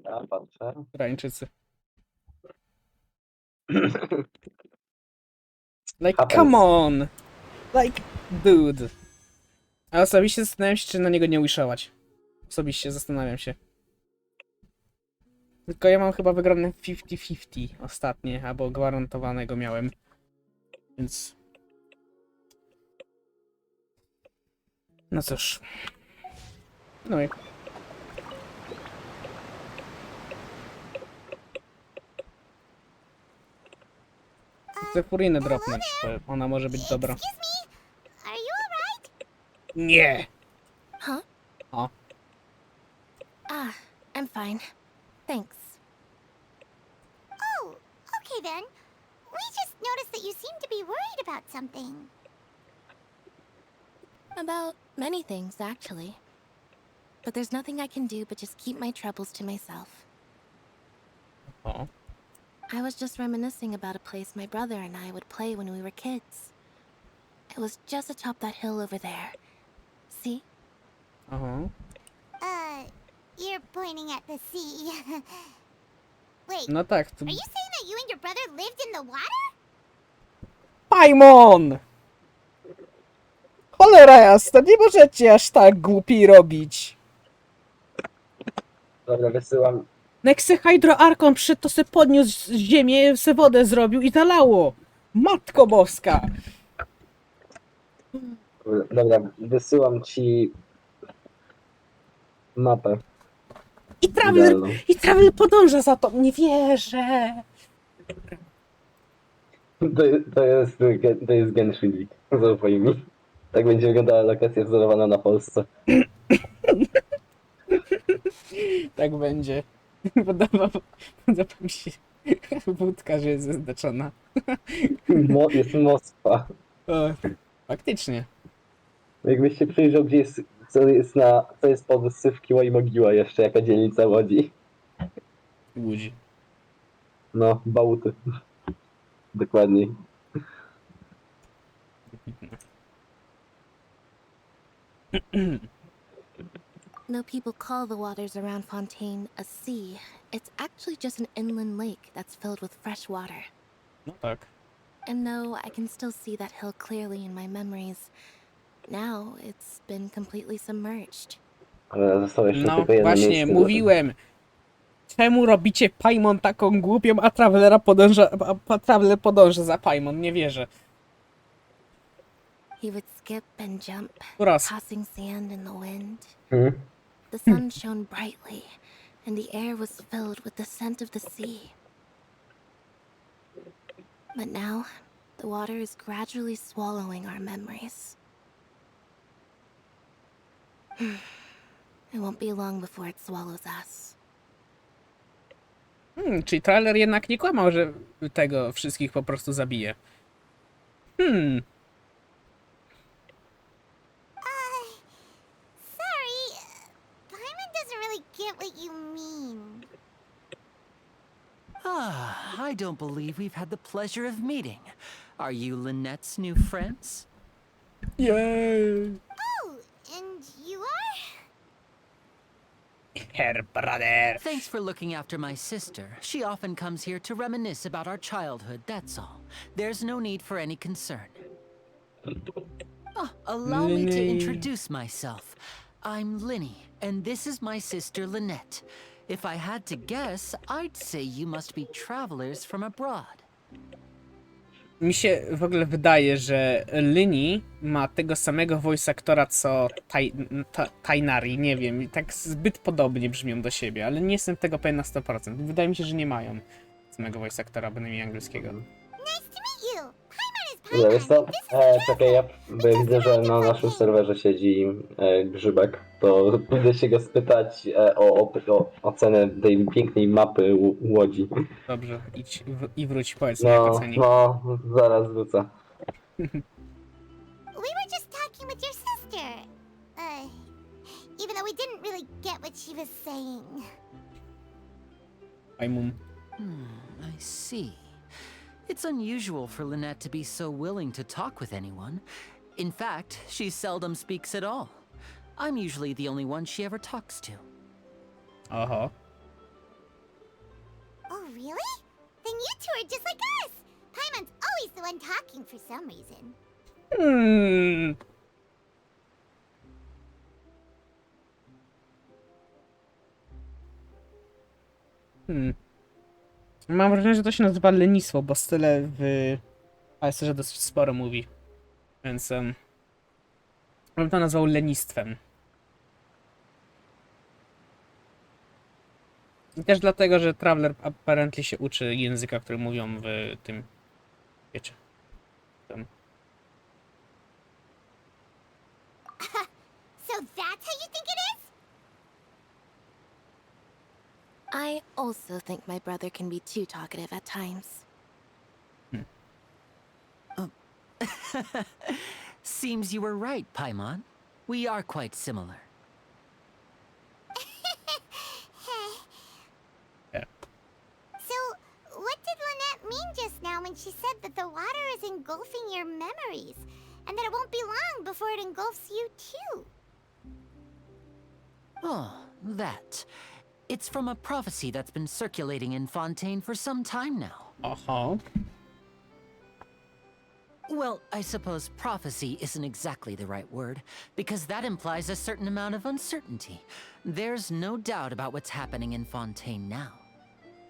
Ja patrzę. Irańczycy. Like, Happens. come on! Like, dude. A osobiście zastanawiam się, czy na niego nie wishować. Osobiście zastanawiam się. Tylko ja mam chyba wygrane 50-50 ostatnie, albo gwarantowanego miałem. Więc... No cóż. No i... Chcę Furinę dropnąć, to ona może być dobra. Excuse me? Are you alright? Nie! Huh? O. Ah, I'm fine. Thanks. Oh, okay then. We just noticed that you seem to be worried about something. About many things, actually. But there's nothing I can do but just keep my troubles to myself. O. I was just reminiscing about a place my brother and I would play when we were kids. It was just atop that hill over there. See? Aha. You're pointing at the sea. Wait, No tak, tu... are you saying that you and your brother lived in the water? Paimon! Cholera jasna, nie możecie aż tak głupi robić. Dobra, wysyłam. Nexe Hydro Archon przyszedł, to se podniósł z ziemię, se wodę zrobił i zalało. Matko boska! Dobra, wysyłam ci mapę. Idealną. I Travel podąża za to. Nie wierzę. To jest Genshin. Zaufaj mi. Tak będzie wyglądała lokacja wzorowana na Polsce. Tak będzie. Podoba mi się wódka, że jest zaznaczona. Jest Moskwa. O, faktycznie. Jakbyś się przyjrzał, gdzie jest Co jest po wysypki i mogiła jeszcze, jaka dzielnica Łodzi. Łódź. No, Bałuty. Dokładniej. Though people call the waters around Fontaine a sea, it's actually just an inland lake that's filled with fresh water. No tak. And though I can still see that hill clearly in my memories, now it's been completely submerged. Ale zostało jeszcze No tylko jedno właśnie, miejsce. mówiłem. Czemu robicie Paimon taką głupią, a Traveler podąża za Paimon? Nie wierzę. He would skip and jump, Raz. tossing sand in the wind. Hmm? The sun shone brightly, and the air was filled with the scent of the sea. But now, the water is gradually swallowing our memories. It won't be long before it swallows us. Czyli trailer jednak nie kłamał, że tego wszystkich po prostu zabije. Sorry, Paimon doesn't really get what you mean. Ah, I don't believe we've had the pleasure of meeting. Are you Lynette's new friends? Jej! Oh, and you are? Her brother. Thanks for looking after my sister. She often comes here to reminisce about our childhood, that's all. There's no need for any concern. Oh, allow me to Linny. introduce myself. I'm Linny, and this is my sister Lynette. If I had to guess, I'd say you must be travelers from abroad. Mi się w ogóle wydaje, że Linny ma tego samego voice aktora co Tainari, nie wiem, i tak zbyt podobnie brzmią do siebie, ale nie jestem tego pewien na 100%. Wydaje mi się, że nie mają samego voice aktora, bynajmniej angielskiego. Nice to meet you. Paimon is Dobra, wiesz co? Paimon. This is Czekaj, bo ja widzę, że na naszym serwerze siedzi Grzybek, to pójdę się go spytać o ocenę tej pięknej mapy Łodzi. Dobrze, idź i wróć, powiedz mi jak No, oceni. no, zaraz wrócę. We were just talking with your sister. Even though we didn't really get what she was saying. Paimon. I see. It's unusual for Lynette to be so willing to talk with anyone. In fact, she seldom speaks at all. I'm usually the only one she ever talks to. Oho. Oh, really? Then you two are just like us. Paimon's always the one talking for some reason. Mam wrażenie, że to się nazywa lenistwo, bo style w ASR dosyć sporo mówi. Więc bym to nazwał lenistwem. I też dlatego, że Traveler apparently się uczy języka, który mówią w tym, wiecie, tam. So that's how you think it is? I also think my brother can be too talkative at times. Seems you were right, Paimon. We are quite similar. Yeah. So, what did Lynette mean just now when she said that the water is engulfing your memories? And that it won't be long before it engulfs you too? Oh, that. It's from a prophecy that's been circulating in Fontaine for some time now. Oho. Well, I suppose prophecy isn't exactly the right word, because that implies a certain amount of uncertainty. There's no doubt about what's happening in Fontaine now.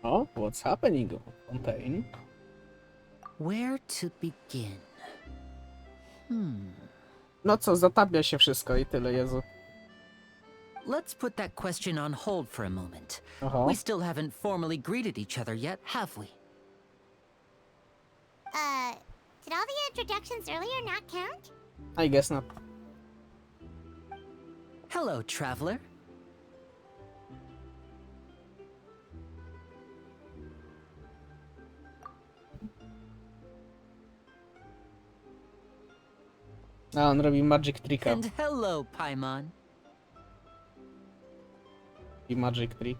Oh, what's happening, Fontaine? Where to begin? No co, zatapia się wszystko i tyle, Jezu. Let's put that question on hold for a moment. Aha. We still haven't formally greeted each other yet, have we? Did all the introductions earlier not count? I guess not. Hello, traveler. A, on robi magic tricka. And hello, Paimon. I magic trick.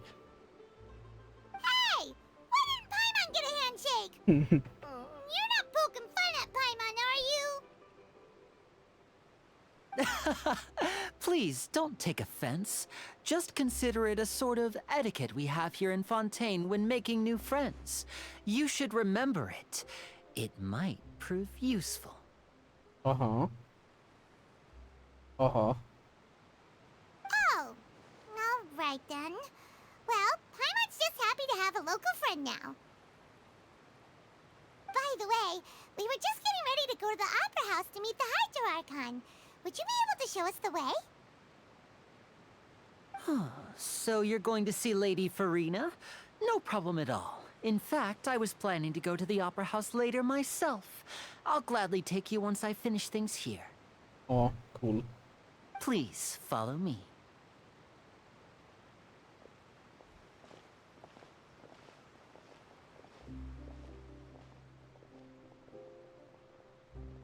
Hey! Why didn't Paimon get a handshake? You're not poking fun at Paimon, are you? Please, don't take offense. Just consider it a sort of etiquette we have here in Fontaine when making new friends. You should remember it. It might prove useful. Aha. Aha. Oh, alright then. Well, Paimon's just happy to have a local friend now. By the way, we were just getting ready to go to the Opera House to meet the Hydro Archon. Would you be able to show us the way? So you're going to see Lady Farina? No problem at all. In fact, I was planning to go to the Opera House later myself. I'll gladly take you once I finish things here. O, cool. Please, follow me.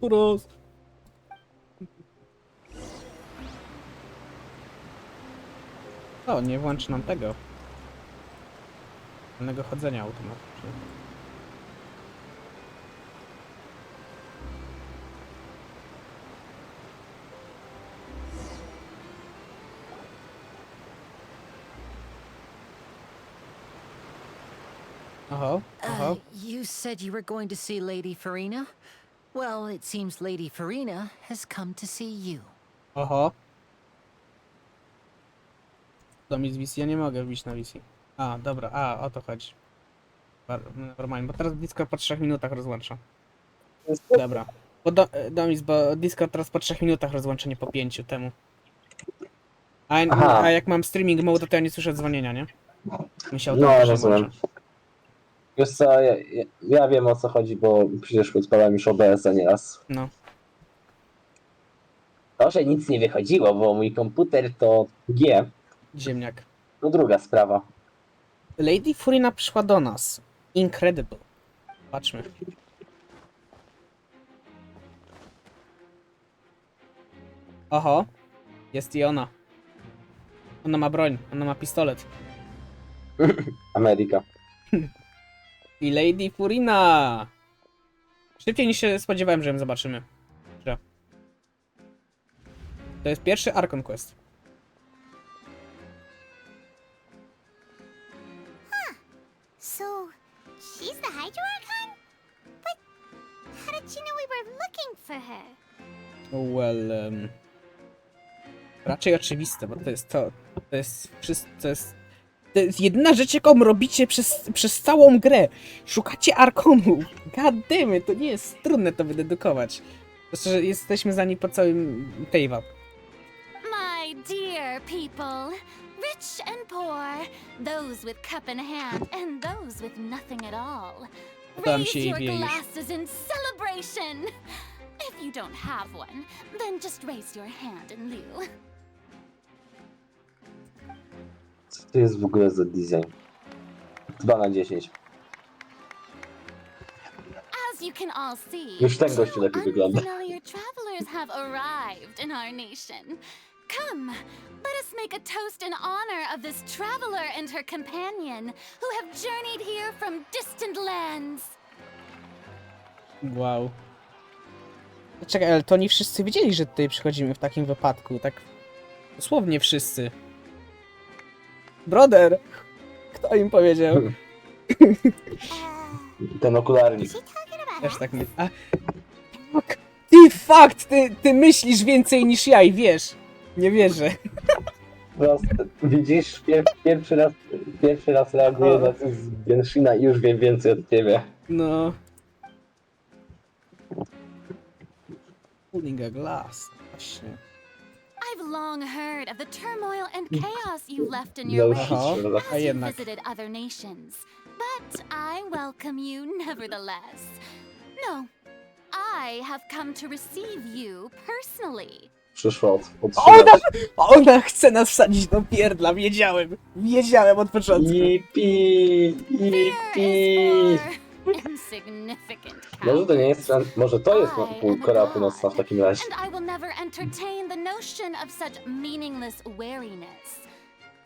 Uros! O, nie włączy nam tego. Wolnego chodzenia automatycznie. Aha, aha. You said you were going to see Lady Farina? Well, it seems Lady Farina has come to see you. Oho. To mi z wizji, ja nie mogę wbić na wizji. A, dobra, o to chodzi. Normalnie, bo teraz Discord po 3 minutach rozłącza. Dobra. Bo Discord teraz po 3 minutach rozłącza, nie po 5 temu. A jak mam streaming mode, to ja nie słyszę dzwonienia, nie? Mi się automatycznie rozumiem. włącza. Wiesz co, ja wiem o co chodzi, bo przecież odpalałem już OBS-a nieraz. No. To, że nic nie wychodziło, bo mój komputer to G, Ziemniak. to druga sprawa. Lady Furina przyszła do nas. Incredible. Patrzmy. Oho. Jest i ona. Ona ma broń. Ona ma pistolet. Ameryka. I Lady Furina! Szybciej niż się spodziewałem, że ją zobaczymy. Że. To jest pierwszy Archon Quest. So, she's the Hydro Archon? But how did she know we were looking for her? Well, raczej oczywiste, bo to jest jedyna rzecz, jaką robicie przez całą grę. Szukacie Archonów. God damn it, to nie jest trudne to wydedukować. Zresztą, że jesteśmy za nim po całym Tejwa. My dear people, rich and poor, those with cup in hand and those with nothing at all. Tam się Raise jej your wieje. glasses in celebration. If you don't have one, then just raise your hand in lieu. Co to jest w ogóle za design? 2 na 10. As you can all see, Już ten gościu two lepiej wygląda. unfamiliar travelers have arrived in our nation. Come, let us make a toast in honor of this traveler and her companion who have journeyed here from distant lands. Wow. Czekaj, ale to nie wszyscy wiedzieli, że tutaj przychodzimy w takim wypadku, tak dosłownie wszyscy. Brother! Kto im powiedział? Ten okularnik. Is she talking about Też us? tak myślę. Fuck! Ty fakt! Ty myślisz więcej niż ja i wiesz. Nie wierzę. Widzisz, pierwszy raz reaguję na coś z Genshina i już wiem więcej od ciebie. No. Pulling a glass. Właśnie. I've long heard of the turmoil and chaos you left in your No, wake Aha, a as you jednak. visited other nations. But I welcome you nevertheless. No, I have come to receive you personally. Przyszła Ona chce nas wsadzić do pierdla, wiedziałem. Wiedziałem od początku. Yippee! Fear is for insignificant Może to nie jest, cowards. może to jest I am a Korea god, Północna w takim razie. And I will never entertain the notion of such meaningless wariness.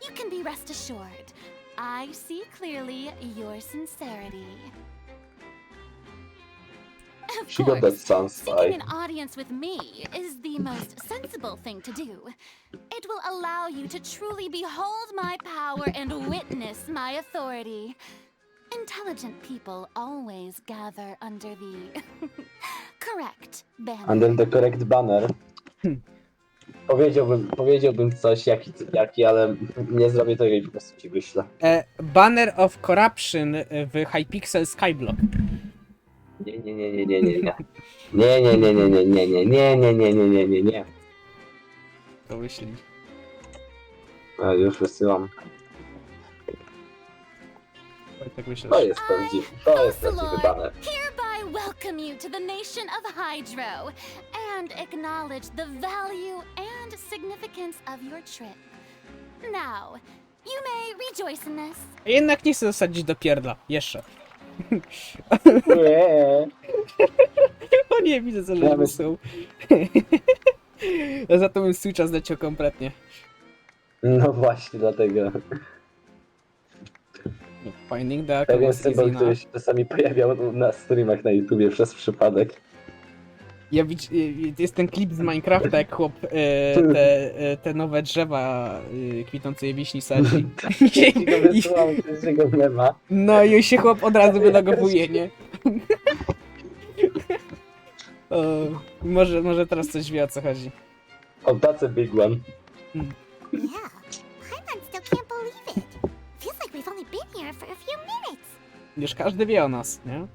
You can be rest assured. I see clearly your sincerity. Of She got that course, sound seeking spy. an audience with me is the most sensible thing to do. It will allow you to truly behold my power and witness my authority. Intelligent people always gather under the correct banner. Under the correct banner. Powiedziałbym coś jaki, ale nie zrobię tego i po prostu ci wyślę. Banner of Corruption w Hypixel Skyblock. Nie. Nie. To wyślij. Już wysyłam. Tak wyślesz. To jest prawdziwy banner. Hereby welcome you to the nation of Hydro and acknowledge the value and significance of your trip. Now, you may rejoice in this. Jednak nie chcę zasadzić do pierdla. Jeszcze. O nie, widzę co że są. Za to bym Switcha zleciał kompletnie. No właśnie, dlatego. Finding the Pewien was symbol, easy który enough. się czasami pojawiał na streamach na YouTubie przez przypadek. Jest ten klip z Minecrafta, jak chłop te nowe drzewa kwitnącej wiśni sadzi. No i się chłop od razu wylogowuje, nie? O, może teraz coś wie, o co chodzi. Oh, that's a big one. Yeah, Paimon still can't believe it. Feels like we've only been here for a few minutes. Już każdy wie o nas, nie?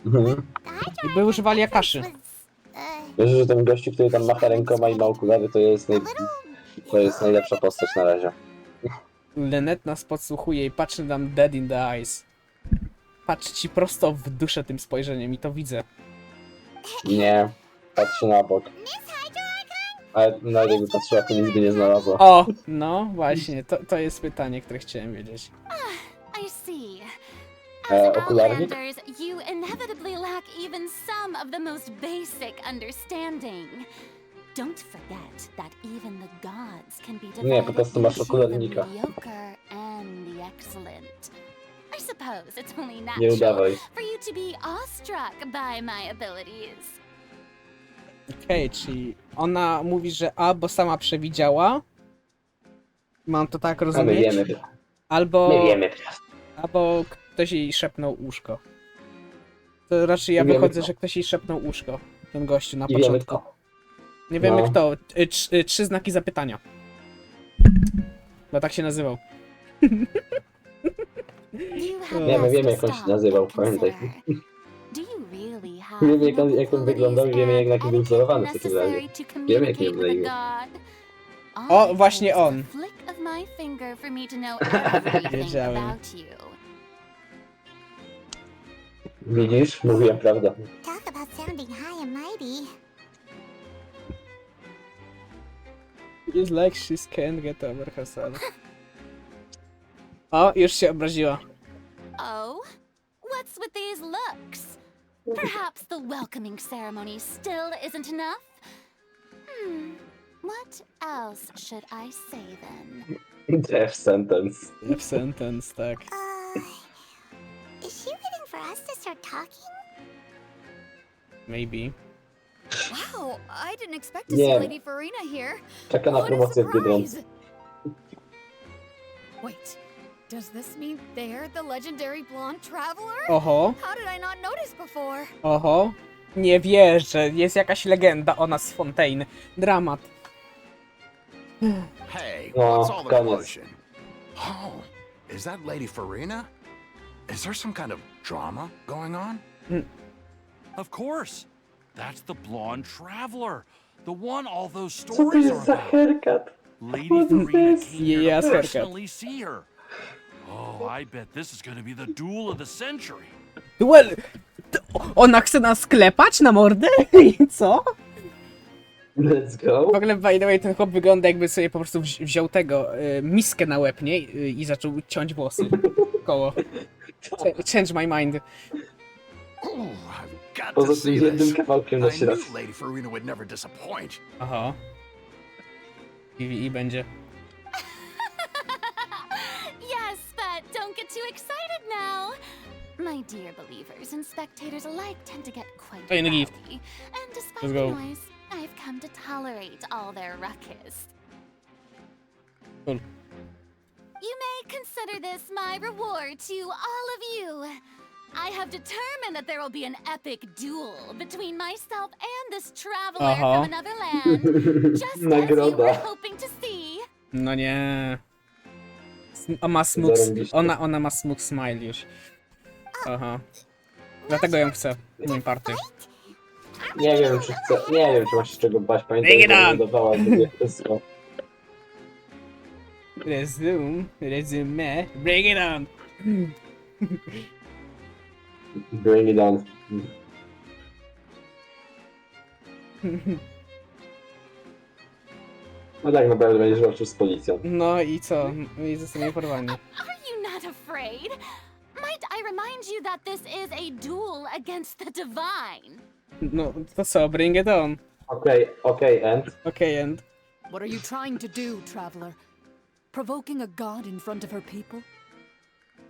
Mhm. The Hydro I by używali Akaszy. was, Wiesz, że ten gościu, który tam macha rękoma i ma okulary, to jest najlepsza postać na razie. Lynette nas podsłuchuje i patrzy nam dead in the eyes. Patrzy ci prosto w duszę tym spojrzeniem i to widzę. Nie, patrzy na bok. Miss Hydro Archon? Ale nawet jakby patrzyła, to nic by nie znalazła. O! No właśnie, to jest pytanie, które chciałem wiedzieć. I see. Okularnik? Outlanders, you inevitably lack even some of the most basic understanding. Don't forget that even the gods can be Nie, divided po prostu masz into the okularnika. mediocre and the excellent. I suppose it's only Nie natural udawaj. for you to be awestruck by my abilities. Okej, czyli ona mówi, że albo sama przewidziała. Mam to tak A my rozumieć? wiemy. Albo, My wiemy. albo ktoś jej szepnął uszko. To raczej ja Nie wiemy wychodzę, kto. że ktoś jej szepnął uszko. Ten gościu na I wiemy początku. kto. Nie wiemy No. kto. 3 znaki zapytania. Bo tak się nazywał. You have Wiemy, asked jak on się stop nazywał, and pamiętaj. consider. Do you really have Wiemy, the jak on wyglądał i wiemy, jak na kim był abilities wzorowany and w takim razie. etiquette necessary to Wiemy, jak miał communicate na with imię. a god? All O, it właśnie takes is a on. flick of my finger for me to know everything Wiedziałem. about you. Widzisz? Mówiłem prawdę. Talk about sounding high and mighty. It's like she can't get over herself. O, już się obraziła. Oh, what's with these looks? Perhaps the welcoming ceremony still isn't enough? What else should I say then? Death sentence. Death sentence, tak. Is she waiting for us to start talking? Maybe. Wow, I didn't expect to Nie. see Lady Farina here. Czeka na What a promocję w Biedronce. surprise! Wait, does this mean they're the legendary blonde traveler? Oho, How did I not notice before? oho. Nie wierzę, jest jakaś legenda o nas z Fontaine. Dramat. Hey, No, what's all the koniec. commotion? Oh, is that Lady Farina? Is there some kind of drama going on? Of course. That's the blonde traveler. The one all those Co to stories are jest za about. haircut? Lady What is Farina this? came here Yes, to haircut. personally see her. Oh, I bet this is going to be the duel of the century. Duel! Ona chce nas sklepać na mordę? I co? Let's go. W ogóle, by the way, ten chłop wygląda jakby sobie po prostu wziął tego, miskę na łeb, nie? I zaczął ciąć włosy. Koło. Change my mind. Oh, I've got to Poza see tym jednym this. kawałkiem na I środku. knew Lady Farina would never disappoint. Aha. I będzie. now. My dear believers and spectators alike tend to get quite Fajny rowdy, gift. and despite Let's the go. noise, I've come to tolerate all their ruckus. Cool. You may consider this my reward to all of you. I have determined that there will be an epic duel between myself and this traveler from another land, just as you were Nagroda. hoping to see. No nie. On ma smooth, Zarąbiście. ona ma smooth smile już. Aha. Dlatego ją chcę w moim party. Nie wiem, czy chcę. Nie wiem, czy masz się czego bać. Bring Pamiętaj, it że on! dodawała sobie wszystko. Resume, bring it on! Bring it on. No tak naprawdę będziesz walczył z policją. No i co? I zostanie porwani. Are you not afraid? Might I remind you that this is a duel against the divine? No to co, bring it on. Okej, and? Okej, and? What are you trying to do, traveler? Provoking a god in front of her people?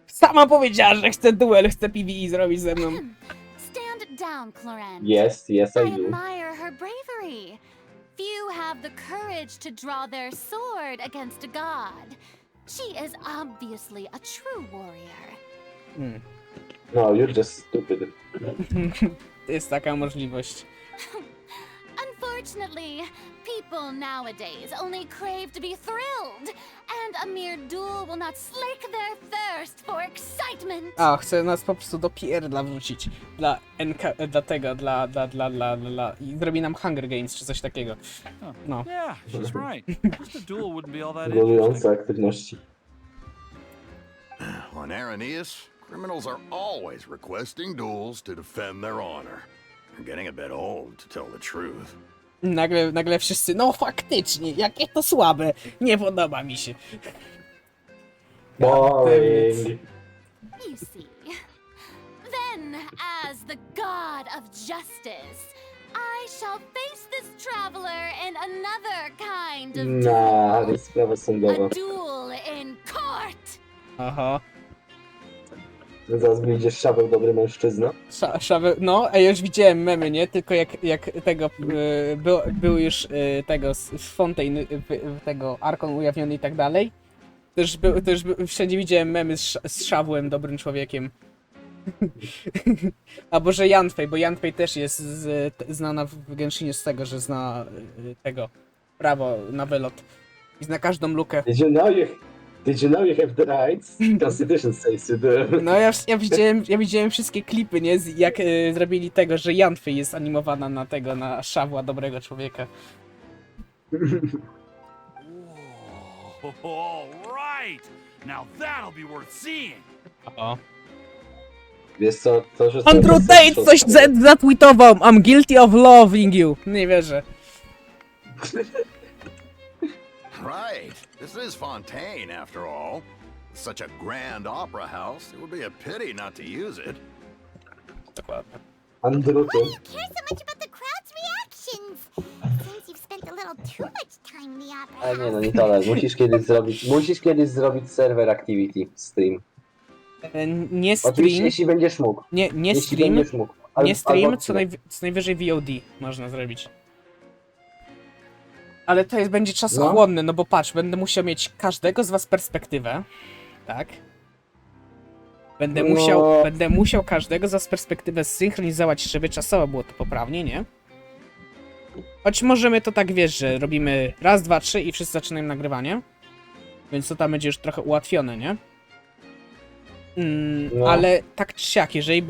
Sama powiedziała, że chce duel, chce PvE zrobić ze mną. Stand down, Clorent. Yes, I I do. admire her bravery. Few have the courage to draw their sword against a god. She is obviously a true warrior. No, you're just stupid. Jest taka możliwość. Unfortunately, people nowadays only crave to be thrilled, and a mere duel will not slake their thirst for excitement. A, chce nas po prostu do pierdla wrzucić. Dla tego, i zrobi nam Hunger Games czy coś takiego. No. Yeah, she's right. Just a duel wouldn't be all that Głodujące interesting. aktywności. On Aranias, criminals are always requesting duels to defend their honor. They're getting a bit old, to tell the truth. Nagle wszyscy, no faktycznie, jakie to słabe, nie podoba mi się. Boring. You see, then, as the god of justice, I shall face this traveler in another kind of Na, duel. sprawa sądowa. A duel in court. Aha. Zaraz wyjdzie Szaweł, dobry mężczyzna. No, a ja już widziałem memy, nie? Tylko jak tego, był już tego z Fontaine, tego archon ujawniony i tak dalej. Wszędzie widziałem memy z Szawłem, dobrym człowiekiem. Albo że Janfej, bo Janfej też jest znana w Genshinie z tego, że zna tego prawo na wylot. I zna każdą lukę. Did you know you have the rights? Constitution says you do. No ja widziałem wszystkie klipy, nie? Jak zrobili tego, że Janfej jest animowana na tego, na Szawła, dobrego człowieka. Whoa, all right. Now that'll be worth seeing. O. Wiesz co, to że... Andrew Tate coś zatweetował! I'm guilty of loving you! Nie wierzę. Right. This is Fontaine, after all. Such a grand opera house, it would be a pity not to use it. Dokładnie. Andrew Why do you care so much about the crowd's reactions? Seems you've spent a little too much time in the opera Ale nie no, house. nitolar, musisz kiedyś zrobić server activity, stream. Nie Oczywiście, stream, jeśli będziesz mógł. nie Jeśli stream, będziesz mógł. nie stream, Albo- co najwyżej VOD można zrobić. Ale to będzie czasochłonne, no bo patrz, będę musiał mieć każdego z was perspektywę, tak? Będę musiał każdego z was perspektywę zsynchronizować, żeby czasowo było to poprawnie, nie? Choć możemy to tak, wiesz, że robimy raz, dwa, trzy i wszyscy zaczynają nagrywanie. Więc to tam będzie już trochę ułatwione, nie? No. Ale tak czy siak, jeżeli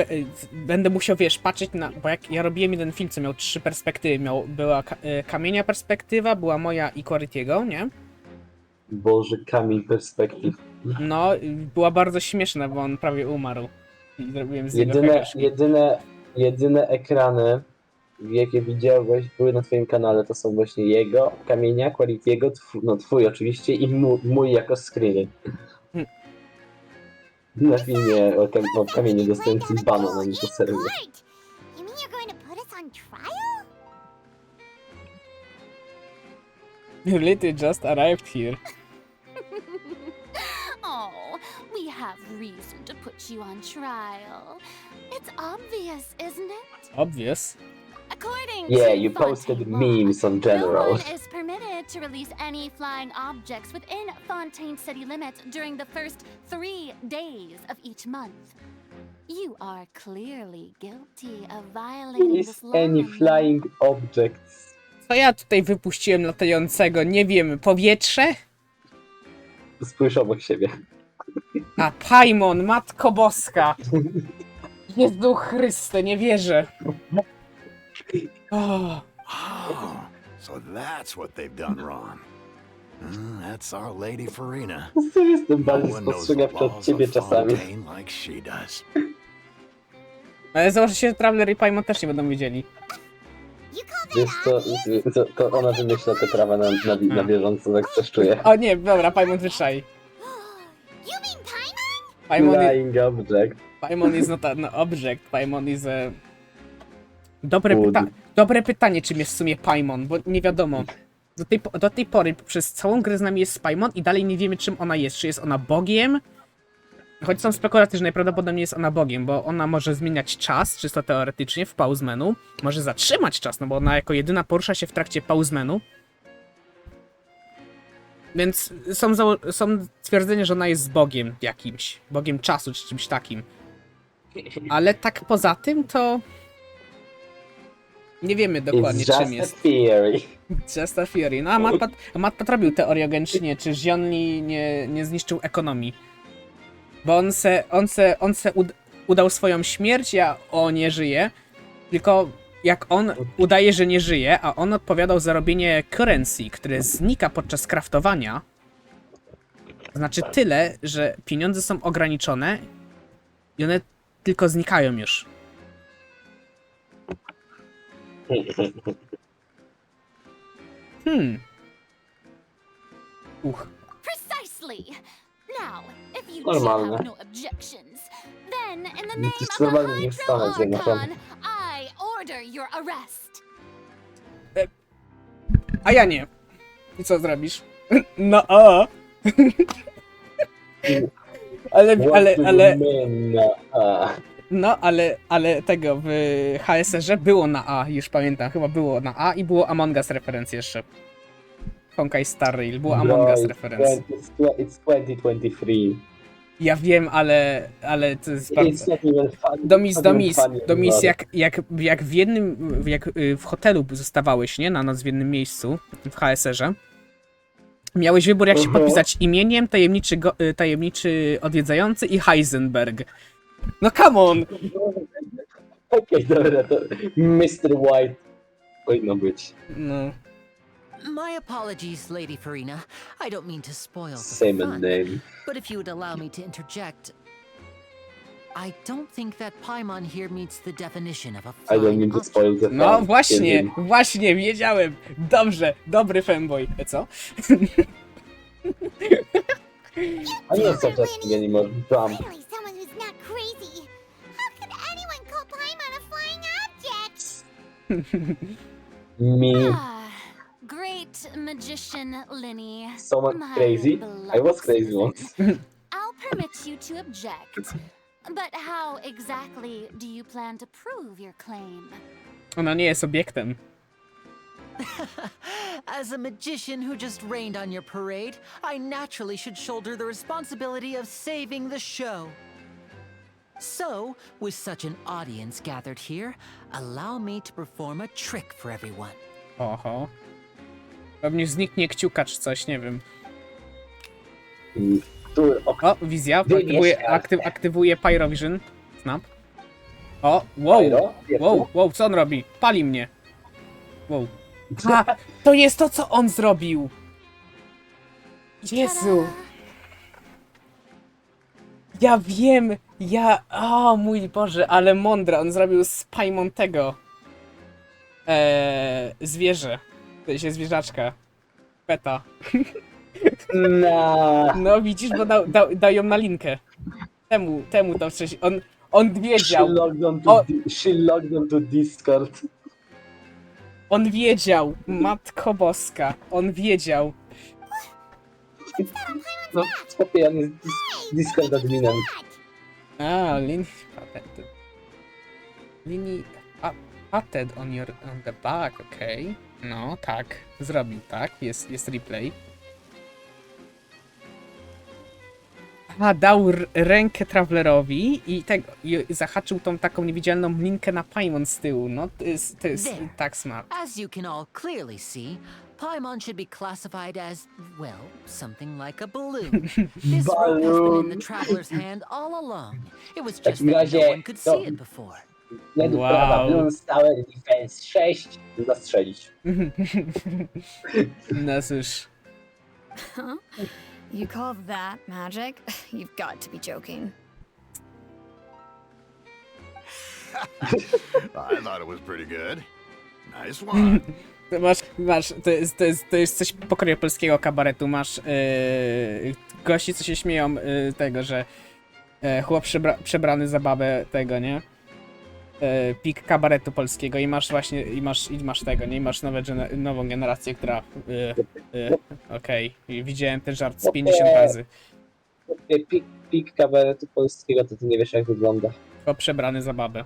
będę musiał, wiesz, patrzeć na... Bo jak ja robiłem jeden film, co miał 3 perspektywy. Była kamienia perspektywa, była moja i Quarity'ego, nie? Boże, kamień perspektyw. No, była bardzo śmieszna, bo on prawie umarł. I zrobiłem z niego heheszki. Jedyne ekrany, jakie widziałeś, były na twoim kanale, to są właśnie jego, kamienia, Quality'ego, twój oczywiście i mój jako screeny. Na filmie o kamieniu dostałem ci bana na niego serwer. Court! You mean you're going to put us on trial? You literally just arrived here. Oh, we have reason to put you on trial. It's obvious, isn't it? Obvious. According Yeah, to you posted Fontaine law, memes on no general. one is permitted to release any flying objects within Fontaine city limits during the first 3 days of each month. You are clearly guilty of violating Is this law. any flying objects? Co ja tutaj wypuściłem latającego? Nie wiem, powietrze? Spójrz obok siebie. A, Paimon, Matko Boska! Jezu Chryste, nie wierzę. Oh. Oh, so that's what they've done wrong. That's our Lady Farina. Co jestem No bardziej one knows the spostrzegawczy od laws ciebie of czasami. Fontaine like she does. Ale założę się, że Traveler i Paimon też nie będą wiedzieli. You call Wiesz that co, to ona wymyśla te prawa na bieżąco, tak coś czuję. O nie, dobra, Paimon wyszaj. You mean Paimon? Paimon, Flying object. Paimon is not an object, Paimon is a... Food. Dobre pytanie, czym jest w sumie Paimon, bo nie wiadomo. Do tej pory przez całą grę z nami jest Paimon i dalej nie wiemy, czym ona jest. Czy jest ona Bogiem? Choć są spekulacje, że najprawdopodobniej jest ona Bogiem, bo ona może zmieniać czas, czysto teoretycznie, w pause menu. Może zatrzymać czas, no bo ona jako jedyna porusza się w trakcie pause menu. Więc są twierdzenia, że ona jest Bogiem jakimś. Bogiem czasu, czy czymś takim. Ale tak poza tym, to... Nie wiemy dokładnie, It's czym just jest. a theory. Just a theory. No a Matpat robił teorię o Genshinie, czy Zionli nie zniszczył ekonomii. Bo on se udał swoją śmierć, a nie żyje. Tylko jak on udaje, że nie żyje, a on odpowiadał za robienie currency, które znika podczas craftowania. To znaczy tyle, że pieniądze są ograniczone i one tylko znikają już. Precisely. Now, if you Normalne. have no objections, then in the name To jest of the normalnie nie w Hydro Stanach Zjednoczonych. Archon, I order your arrest. A ja nie. I co zrobisz? No a. ale. No, ale tego w HSR-ze było na A, już pamiętam, chyba było na A i było Among Us referencji jeszcze. Honkai Star Rail, było Among Us referencji. It's 2023. Ja wiem, ale to jest bardzo... It's not even funny. Domis, jak w jednym, w hotelu zostawałeś, nie, na noc w jednym miejscu, w HSR-ze, miałeś wybór, jak się podpisać imieniem, tajemniczy odwiedzający i Heisenberg. No come on! Okej, dobra, to Mr. White powinno być. No. My apologies, Lady Farina. I don't mean to spoil the Same fun. name. But if you would allow me to interject, I don't think that Paimon here meets the definition of a I don't flying mean to object. spoil the No fun. właśnie, wiedziałem. Dobrze, dobry fanboy. Co? I'm not suggesting anymore. Jump. Finally, someone who's not crazy. How could anyone call Paimon a flying object? Me. Ah, great magician Linny. Someone My crazy? I beloved was crazy citizen. once. I'll permit you to object. But how exactly do you plan to prove your claim? Ona nie jest obiektem. As a magician who just rained on your parade, I naturally should shoulder the responsibility of saving the show. So, with such an audience gathered here, allow me to perform a trick for everyone. Oho. Pewnie zniknie kciuka czy coś, nie wiem. O, wizja. Aktywuje Pyrovision. Snap. O, wow, co on robi? Pali mnie. Wow. A, to jest to, co on zrobił! Jezu! Ja wiem! O mój Boże, ale mądre, on zrobił z Paimon tego. Zwierzę. To jest zwierzaczka. Peta. No widzisz, bo dał ją na linkę. Temu to wcześniej. On wiedział. She logged onto Discord. On wiedział, Matko Boska, on wiedział. No, spokojnie, on jest Discord adminem. A, Lini patented. Lini patent on the back, okej. No, tak, zrobił tak, jest replay. A, dał rękę Travelerowi i zahaczył tą taką niewidzialną linkę na Paimon z tyłu. No, to jest There. tak smart. As you can all clearly see, Paimon should be classified as, well, something like a balloon. This rope has been in the traveler's hand all along. It was just that no one could see it before. Według Wow. prawa Bloons Tower Defense 6 zastrzelić. No cóż. Huh? You call that magic? You've got to be joking. I thought it was pretty good. Nice one. To jest coś pokroju polskiego kabaretu. Masz gości, co się śmieją tego, że chłop przebrany za babę tego, nie? Pik kabaretu polskiego i masz właśnie, i masz tego, nie? I masz nową generację, która okej, widziałem ten żart z 50 razy. Pik kabaretu polskiego, to ty nie wiesz jak wygląda. Chłop przebrany za babę.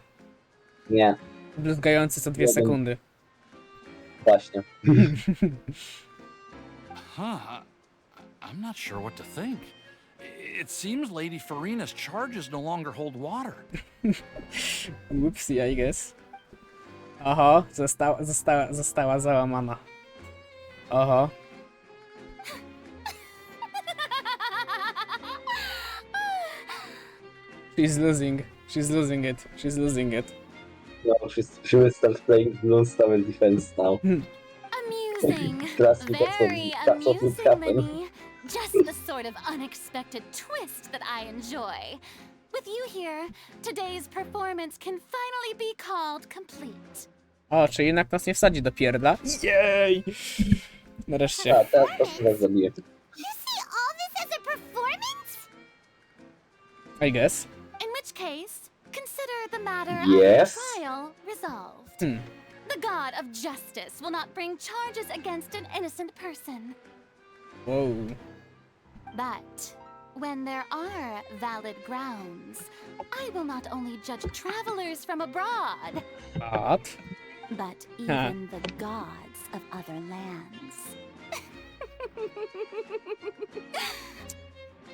Nie, Bluzgający co 2 sekundy. właśnie. I'm not sure what to think. It seems Lady Farina's charges no longer hold water. Whoopsie, I guess. Oho, została załamana. Oho. She's losing it. No, she will start playing Bloons Tower Defense now. Amusing. Trust me, Very that's what would amusing, happen. Linny. Just the sort of unexpected twist that I enjoy. With you here, today's performance can finally be called complete. O, czy jednak nas nie wsadzi do pierdla? Jej! Nareszcie. A, teraz to się zabiję. You see all this as a performance? I guess. In which case, consider the matter Yes. of the trial resolved. Hmm. The god of justice will not bring charges against an innocent person. Wow. But when there are valid grounds, I will not only judge travelers from abroad, but even the gods of other lands.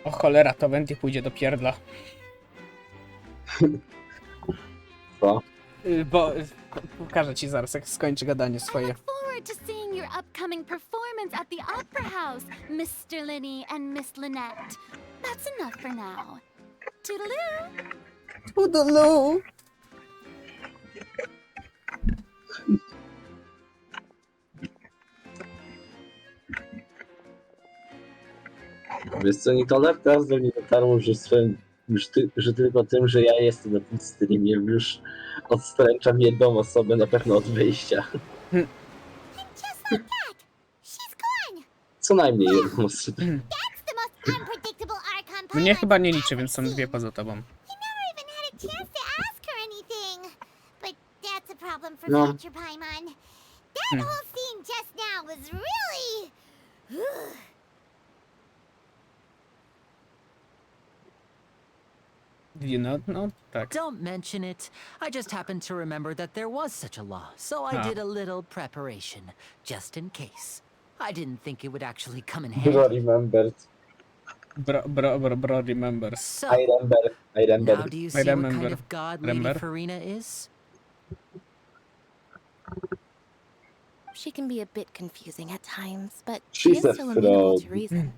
O cholera, to będzie pójdzie do pierdla. Co? Bo pokażę ci zaraz, jak skończy gadanie I swoje. look forward to seeing your upcoming performance at the Opera House, Mr. Linny and Miss Lynette. That's enough for now. Toodaloo! Toodaloo! Wiesz co, nitolar teraz do mnie dotarło, że tylko tym, że ja jestem na tym streamie, już odstręczam jedną osobę na pewno od wyjścia. And just like that, she's gone. Co najmniej jedną osobę. That's the most unpredictable archon Mnie Paimon chyba nie liczy, ever więc są seen. dwie poza tobą. You never even had a chance to ask her anything. But that's a problem for No. future Paimon. That whole scene just now was really... You know, no, tak. Don't mention it. I just happened to remember that there was such a law, so I did a little preparation, just in case. I didn't think it would actually come in handy. Bro remembered. Bro remembers. So, I remember. now do you see what remember. kind of god Lady Remember. Farina is? She can be a bit confusing at times, but She's she is a still amenable to fraud. reason.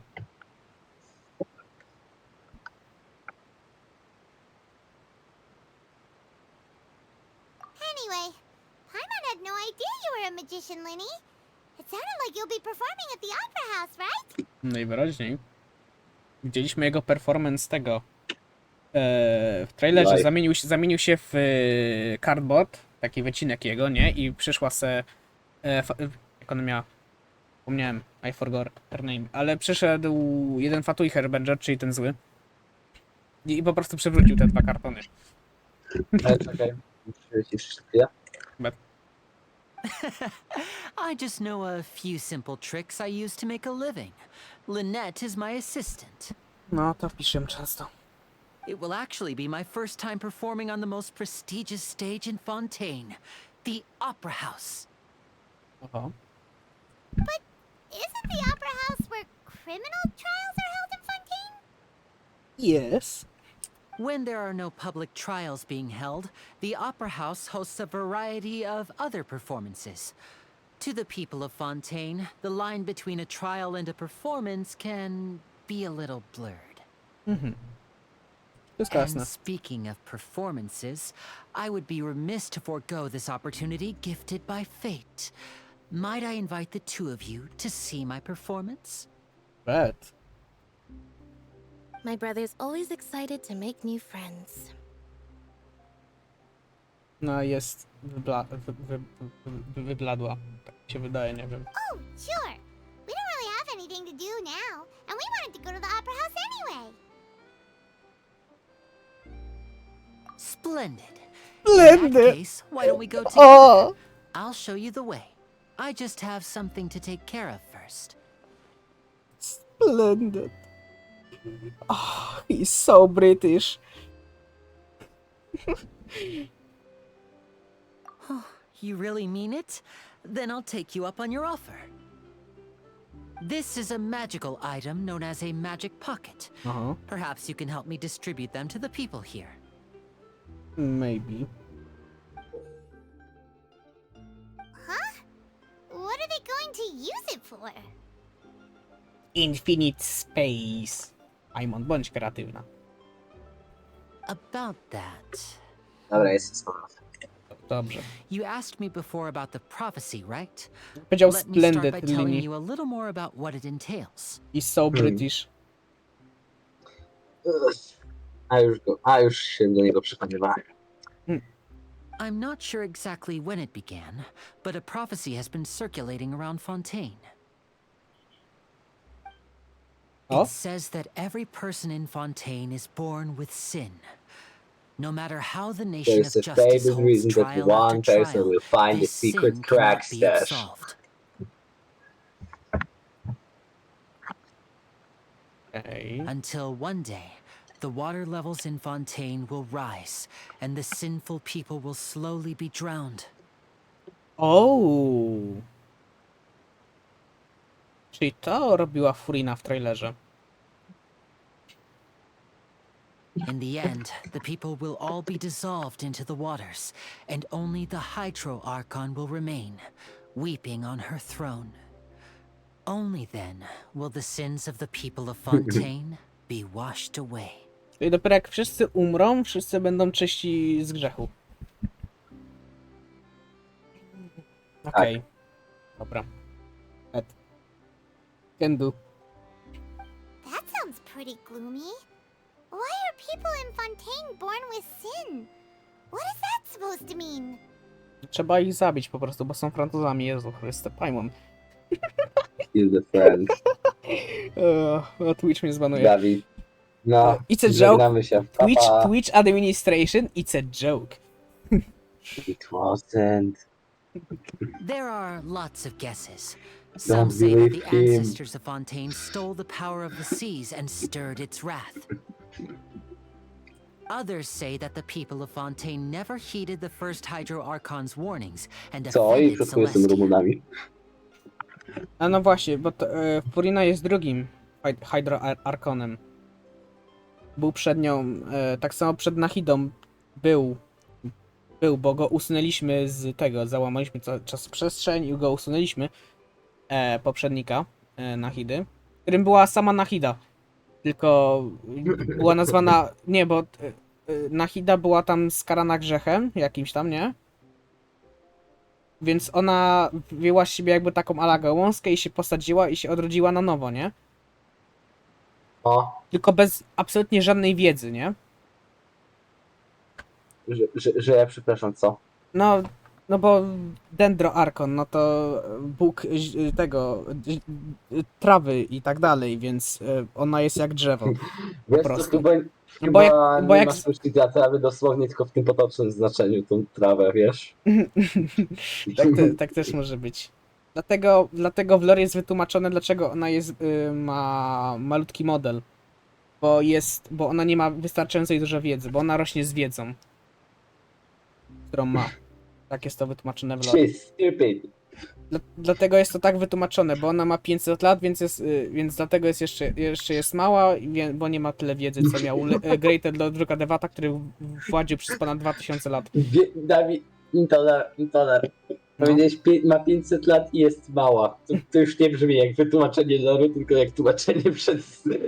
Anyway, Paimon had no idea you were a magician, Linny. It sounded like you'll be performing at the Opera House, right? Najwyraźniej. Widzieliśmy jego performance tego. W trailerze Live. zamienił się w cardboard, taki wycinek jego, nie? I przyszła se... jak ona miała? Wspomniałem, I forgot her name. Ale przyszedł jeden Fatui Herbenger, czyli ten zły. I po prostu przewrócił te dwa kartony. Ale czekaj, muszę jeszcze chwilę. I just know a few simple tricks I use to make a living. Lynette is my assistant. No, to wpiszę często. It will actually be my first time performing on the most prestigious stage in Fontaine, the Opera House. Oho. But isn't the opera house where criminal trials are held in Fontaine? Yes. When there are no public trials being held, the Opera House hosts a variety of other performances. To the people of Fontaine, the line between a trial and a performance can be a little blurred. Wszystko And jasne. speaking of performances, I would be remiss to forego this opportunity gifted by fate. Might I invite the two of you to see my performance? Bet. My brother's always excited to make new friends. No, jest wybladła. Tak mi się wydaje, nie wiem. Oh, sure. We don't really have anything to do now, and we wanted to go to the opera house anyway. Splendid. Splendid. In that case, why don't we go together? Oh. I'll show you the way. I just have something to take care of first. Splendid. Oh, he's so British. You really mean it? Then I'll take you up on your offer. This is a magical item known as a magic pocket. Perhaps you can help me distribute them to the people here. Maybe. Huh? What are they going to use it for? Infinite space. Ajmon, bądź kreatywna. About that. Dobra, jest z powrotem. Dobrze. You asked me before about the prophecy, right? Powiedział Let me start by splendid telling linii. you a little more about what it entails. He's so British. A już się do niego przekonywałem. I'm not sure exactly when it began, but a prophecy has been circulating around Fontaine. Oh? It says that every person in Fontaine is born with sin. No matter how the nation There's of a justice favored holds reason that trial one after person trial, will find the this secret sin crack cannot be stash. absolved. Okay. Until one day, the water levels in Fontaine will rise, and the sinful people will slowly be drowned. Oh. Czyli to robiła Furina w trailerze. In the end, the people will all be dissolved into the waters, and only the Hydro Archon will remain, weeping on her throne. Only then will the sins of the people of Fontaine be washed away. Czyli dopiero jak wszyscy umrą, wszyscy będą czyści z grzechu. Okej. Dobra. Ed. Can do. That sounds pretty gloomy. Why are people in Fontaine born with sin? What is that supposed to mean? Trzeba ich zabić po prostu, bo są Francuzami. Jezu Chryste, pajmon. He's a friend. No, Twitch mnie zbanuje. Dawid. No, It's a joke. żegnamy się. Pa, pa. Twitch administration, it's a joke. It wasn't. There are lots of guesses. Don't Some say that the believe him. ancestors of Fontaine stole the power of the seas and stirred its wrath. Others say that the people of Fontaine never heeded the first Hydro Archon's warnings and Co? I offended wszystko jestem Celestia. Rumunami. A no właśnie, bo to, Furina jest drugim Hydro Archonem. Był przed nią, tak samo przed Nahidą był, bo go usunęliśmy z tego, załamaliśmy czas przestrzeń i go usunęliśmy, poprzednika Nahidy, którym była sama Nahida. Tylko była nazwana, nie, bo Nahida była tam skarana grzechem jakimś tam, nie? Więc ona wyjęła z siebie jakby taką ala gałązkę i się posadziła i się odrodziła na nowo, nie? O, Tylko bez absolutnie żadnej wiedzy, nie? że ja przepraszam, co? No bo Dendro Archon, no to bóg tego trawy i tak dalej, więc ona jest jak drzewo. Wiesz prostu. co, Chyba bo nie jak masz myśli dla trawy dosłownie, tylko w tym potocznym znaczeniu tą trawę, wiesz? tak też może być. Dlatego w lore jest wytłumaczone, dlaczego ona ma malutki model. Bo ona nie ma wystarczającej dużo wiedzy, bo ona rośnie z wiedzą, którą ma. Tak jest to wytłumaczone w lore. She's stupid. Dlatego jest to tak wytłumaczone, bo ona ma 500 lat, więc dlatego jest jeszcze jest mała, bo nie ma tyle wiedzy, co miał Greater Lord Druka Devata, który władził przez ponad 2000 lat. Dawid, nitolar. No. Powiedziałeś, ma 500 lat i jest mała. To już nie brzmi jak wytłumaczenie loru, tylko jak tłumaczenie przed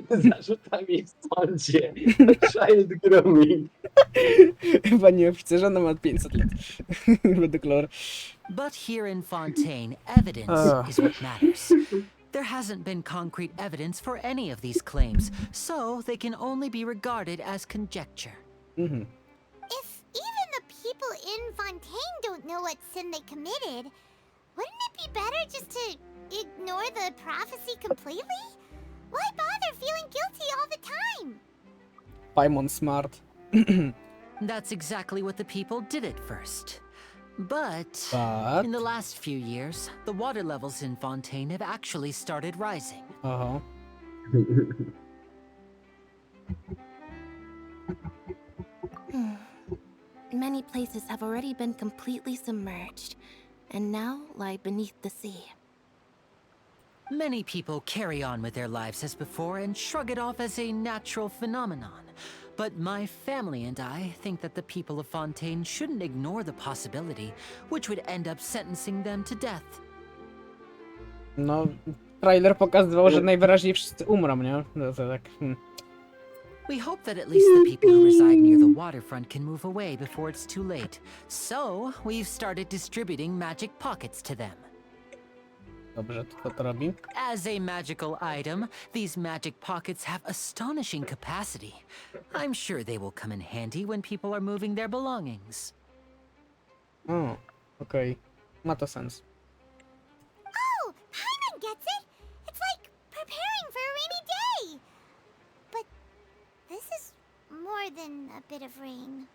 zarzutami w sądzie. Child grooming. Chyba nie oficerze, ona ma 500 lat. Według lore. But here in Fontaine, evidence is what matters. There hasn't been concrete evidence for any of these claims, so they can only be regarded as conjecture. Mhm. If even the people in Fontaine don't know what sin they committed, wouldn't it be better just to ignore the prophecy completely? Why bother feeling guilty all the time? Paimon smart. That's exactly what the people did at first. But in the last few years, the water levels in Fontaine have actually started rising. Aha. Many places have already been completely submerged, and now lie beneath the sea. Many people carry on with their lives as before and shrug it off as a natural phenomenon. But my family and I think that the people of Fontaine shouldn't ignore the possibility, which would end up sentencing them to death. No, trailer pokazywał, że najwyraźniej wszyscy umrą, nie? No to tak. We hope that at least the people who reside near the waterfront can move away before it's too late. So, we've started distributing magic pockets to them. Dobrze, to robi. As a magical item, these magic pockets have astonishing capacity. I'm sure they will come in handy when people are moving their belongings. O, okej. Ma to sens. Oh, Paimon gets it! It's like preparing for a rainy day! But this is more than a bit of rain.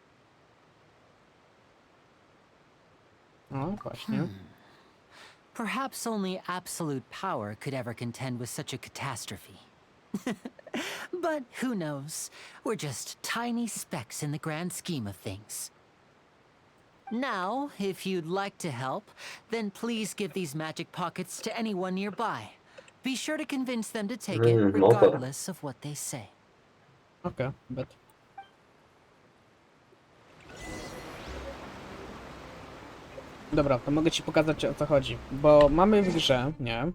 O, właśnie. Perhaps only absolute power could ever contend with such a catastrophe. But who knows? We're just tiny specks in the grand scheme of things. Now, if you'd like to help, then please give these magic pockets to anyone nearby. Be sure to convince them to take it, regardless of what they say. Okej, bet. Dobra, to mogę ci pokazać, o co chodzi. Bo mamy w grze, nie?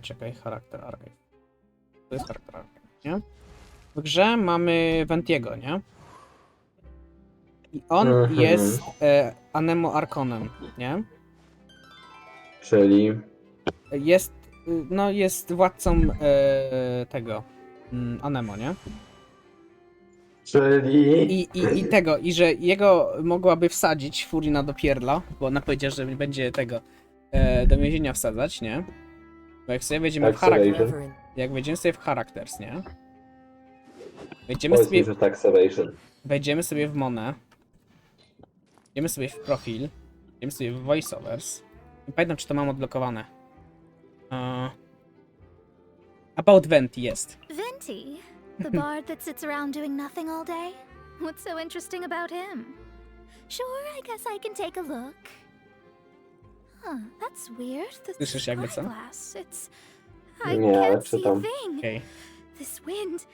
Czekaj, charakter archive. To jest charakter archive, nie? W grze mamy Ventiego, nie? I on jest Anemo Archonem, nie? Czyli... Jest władcą tego Anemo, nie? Czyli... I że jego mogłaby wsadzić Furina do pierdla, bo ona powiedziała, że będzie tego do więzienia wsadzać, nie? Bo jak sobie wejdziemy w charakter, jak wejdziemy sobie w Characters, nie? Wejdziemy sobie w Monę, wejdziemy sobie w profil, wejdziemy sobie w voiceovers. Nie pamiętam, czy to mam odblokowane. About Venti jest. Venti? The bard that sits around doing nothing all day? What's so interesting about him? Sure, I guess I can take a look. Huh, that's weird. The Słyszysz jakby co? glass. I can't see a thing. Okay. This wind.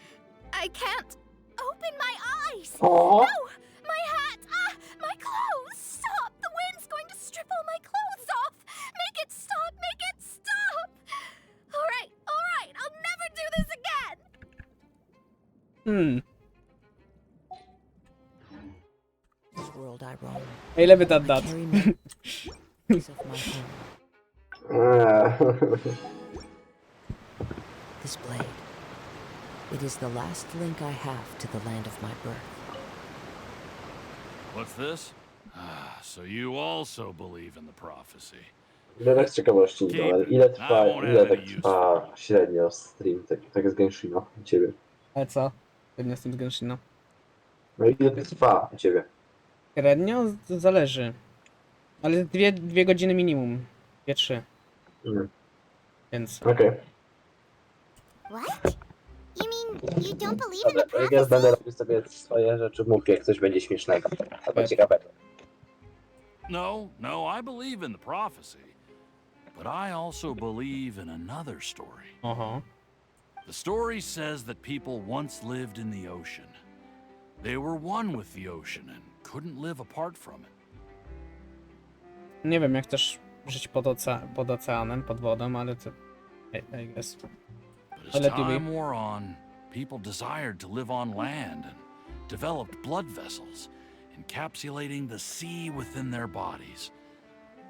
I can't open my eyes. Oh. No! My hat! My clothes! Stop! The wind's going to strip all my clothes off! Make it stop! Make it stop! Alright, I'll never do this again! This world I roam. I love it at that. Carry memories of my home. This blade. It is the last link I have to the land of my birth. What's this? So you also believe in the prophecy. Tak z ciekawości, ale ile trwa średnio stream, tak z Genshina u ciebie? Ale co? Średnio z tym z Genshina. No i ile to trwa u ciebie? Średnio? Zależy. Ale 2 godziny minimum. 2-3. Więc... Okej. What? You mean you don't believe in Dobra, the to jak ja prophecy? będę robił sobie swoje rzeczy, mów jak coś będzie śmiesznego. Albo Tak. ciekawego. No, I believe in the prophecy. But I also believe in another story. Oho. The story says that people once lived in the ocean. They were one with the ocean and couldn't live apart from it. Nie wiem, jak też żyć pod oceanem, pod wodą, ale to... I guess. But as I'll let you be. time wore on, people desired to live on land and developed blood vessels, encapsulating the sea within their bodies.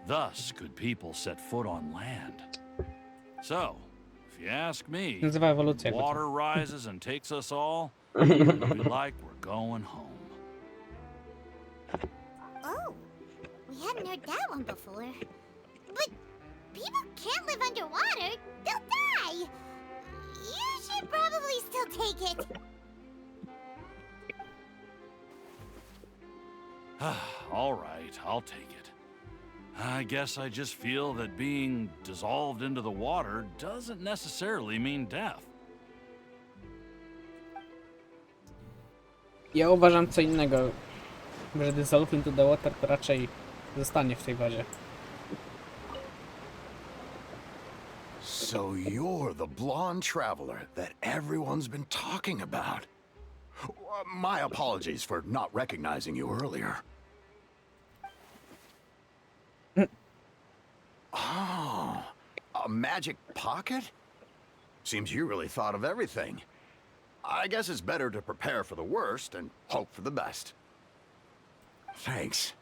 Thus could people set foot on land. So, if you ask me, Nazywa ewolucja. jakby to. water rises and takes us all, it'll be like we're going home. Oh, we hadn't heard that one before. But people can't live underwater. They'll die. You should probably still take it. All right, I'll take it. I guess I just feel that being dissolved into the water doesn't necessarily mean death. Ja uważam co innego. Że dissolve into the water to raczej zostanie w tej wodzie. So you're the blonde traveler that everyone's been talking about. My apologies for not recognizing you earlier. Oh, a magic pocket? Seems you really thought of everything. I guess it's better to prepare for the worst and hope for the best. Thanks.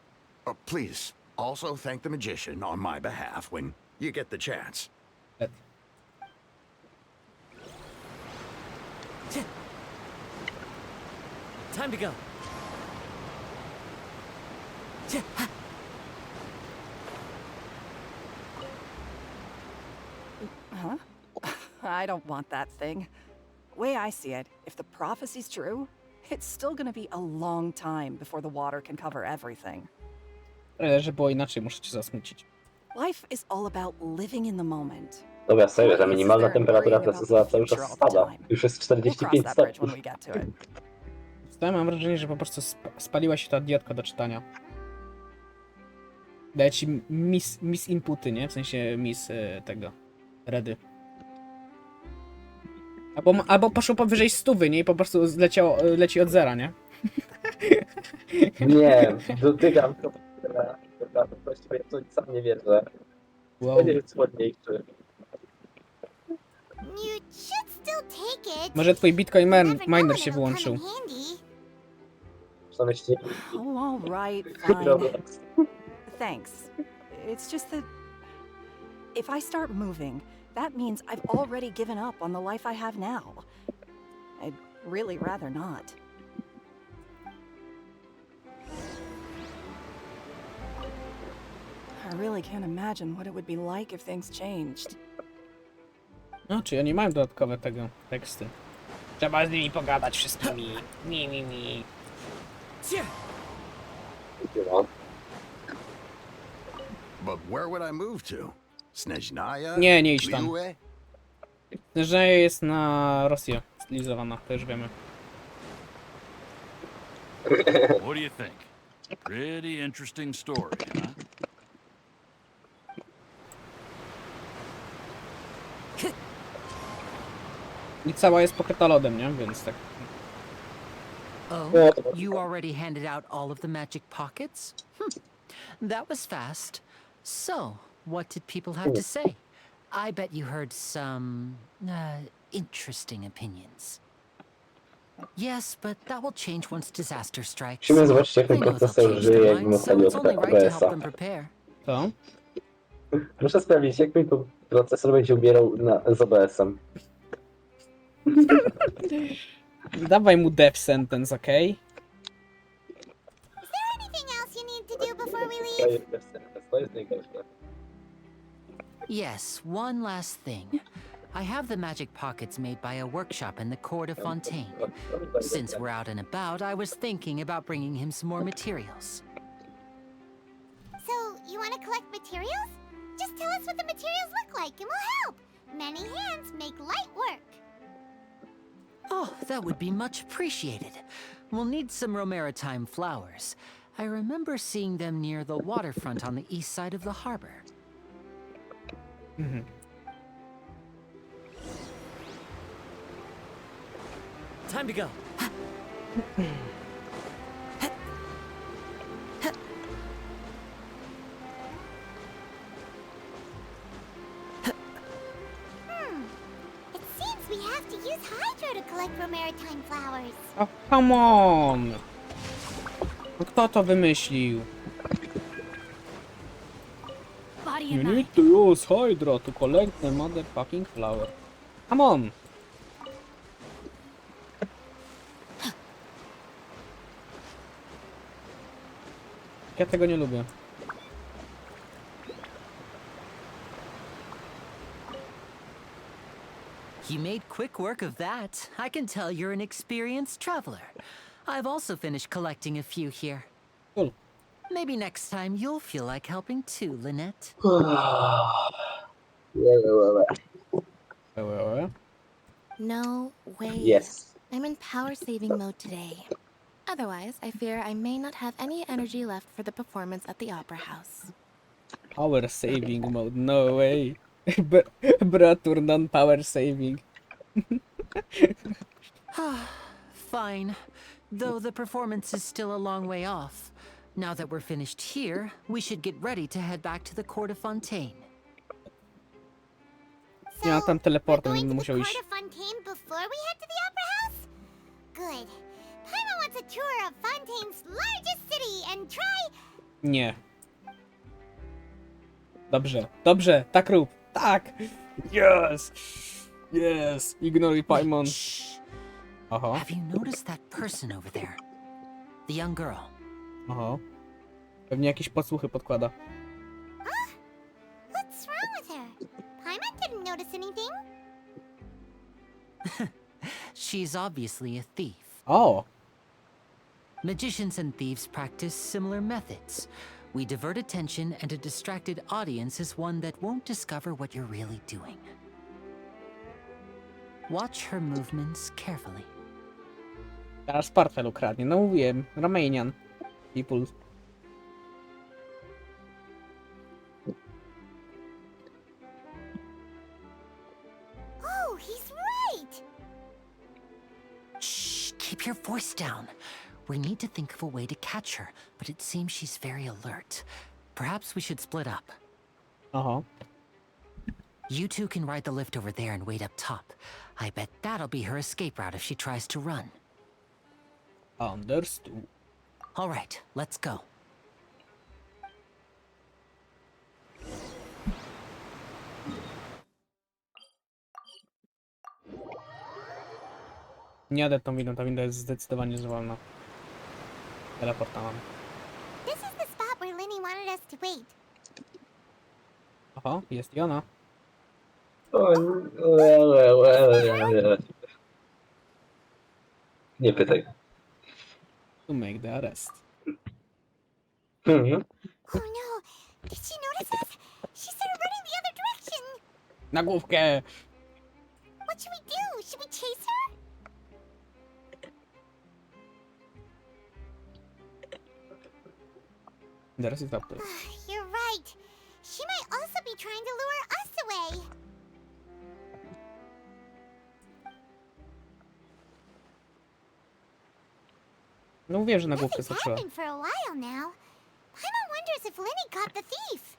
Please, also thank the magician on my behalf when you get the chance. Time to go. Huh? I don't want that thing. Way I see it, if the prophecy's true, it's still gonna be a long time before the water can cover everything. Ale że było inaczej, muszę cię zasmucić. Life is all about living in the moment. Dobra, serio, ta minimalna temperatura za cały czas spada. Już jest We'll cross 45 that bridge when stopni. we get to it. Ja mam wrażenie, że po prostu spaliła się ta diotka do czytania. Daje ci miss inputy, nie? W sensie miss tego. Redy. Albo poszło powyżej 100, nie? I po prostu leci od zera, nie? Nie, dotykam komputera. Właściwie to sam nie wierzę. Wow. To nie jest ładniejszy. You should still take it. Może twój Bitcoin Never know miner when się it'll wyłączył. come in handy. Co myślisz? Oh, all right, fine. Thanks. It's just that if I start moving, that means I've already given up on the life I have now. I'd really rather not. I really can't imagine what it would be like if things changed. No, czyli oni mają dodatkowe tego teksty. Trzeba z nimi pogadać wszystkimi. Mi. But where would I move to? Snezhnaya? Nie idź tam. Liyue? Że jest na Rosję stylizowana, to już wiemy. What do you think? Pretty interesting story, huh? I cała jest pokryta lodem, nie? Więc tak. Oh, you already handed out all of the magic pockets? That was fast. So, what did people have to say? I bet you heard some interesting opinions. Yes, but that will change once disaster strikes. Musimy zobaczyć, jak I ten know they'll profesor change żyje, their jak mu minds, so chodzi o it's only right to help OBS-a. them prepare. Co? Muszę sprawdzić, jak mi procesor będzie ubierał z OBS-em. Dawaj mu death sentence, okej? Is there anything else you need to do before we To leave? jest najgorsze. Yes, one last thing. I have the magic pockets made by a workshop in the court of Fontaine. Since we're out and about, I was thinking about bringing him some more materials. So, you want to collect materials? Just tell us what the materials look like and we'll help. Many hands make light work. Oh, that would be much appreciated. We'll need some Romaritime flowers. I remember seeing them near the waterfront on the east side of the harbor. Time to go. It seems we have to use Hydro to collect Romaritime flowers. Oh, come on! No kto to wymyślił? Body You and need mind. to use Hydra to collect the motherfucking flower. Come on! Ja tego nie lubię. You made quick work of that. I can tell you're an experienced traveler. I've also finished collecting a few here. Cool. Maybe next time you'll feel like helping too, Lynette. No way. Yes. I'm in power saving mode today. Otherwise, I fear I may not have any energy left for the performance at the Opera House. Power saving mode, no way. Bratur non-power saving. Fine. Though the performance is still a long way off. Now that we're finished here, we should get ready to head back to the court of Fontaine. Nie mam tam teleportem, We're będę going to musiał the iść. court of Fontaine before we head to the Opera House? Good. Paimon wants a tour of Fontaine's largest city and try... Nie. Dobrze, dobrze, tak rób, tak! Yes! Yes! Ignoruj Paimon. Oho, Have you noticed that person over there? The young girl. oho. Pewnie jakieś podsłuchy podkłada. What's wrong with her? Paimon didn't notice anything. She's obviously a thief. O! Magicians and thieves practice similar methods. We divert attention, and a distracted audience is one that won't discover what you're really doing. Watch her movements carefully. Teraz portfel ukradnie, no mówiłem. Romanian. People. Oh, he's right! Shh, keep your voice down. We need to think of a way to catch her, but it seems she's very alert. Perhaps we should split up. Oho. You two can ride the lift over there and wait up top. I bet that'll be her escape route if she tries to run. Understood. All right, let's go. Nie jadę tą windą, ta winda jest zdecydowanie za wolna. Teleporta mam. This is the spot where Linny wanted us to wait. Oho, jest i ona. Nie pytaj. To make the arrest. Mhm. Oh no! Did she notice us? She started running the other direction! Na główkę! What should we do? Should we chase her? Teraz jest up to. You're right. She might also be trying to lure us away. No mówię, że na główkę Nothing's skoczyła. happened for a while now. Paimon wonders if Linny caught the thief.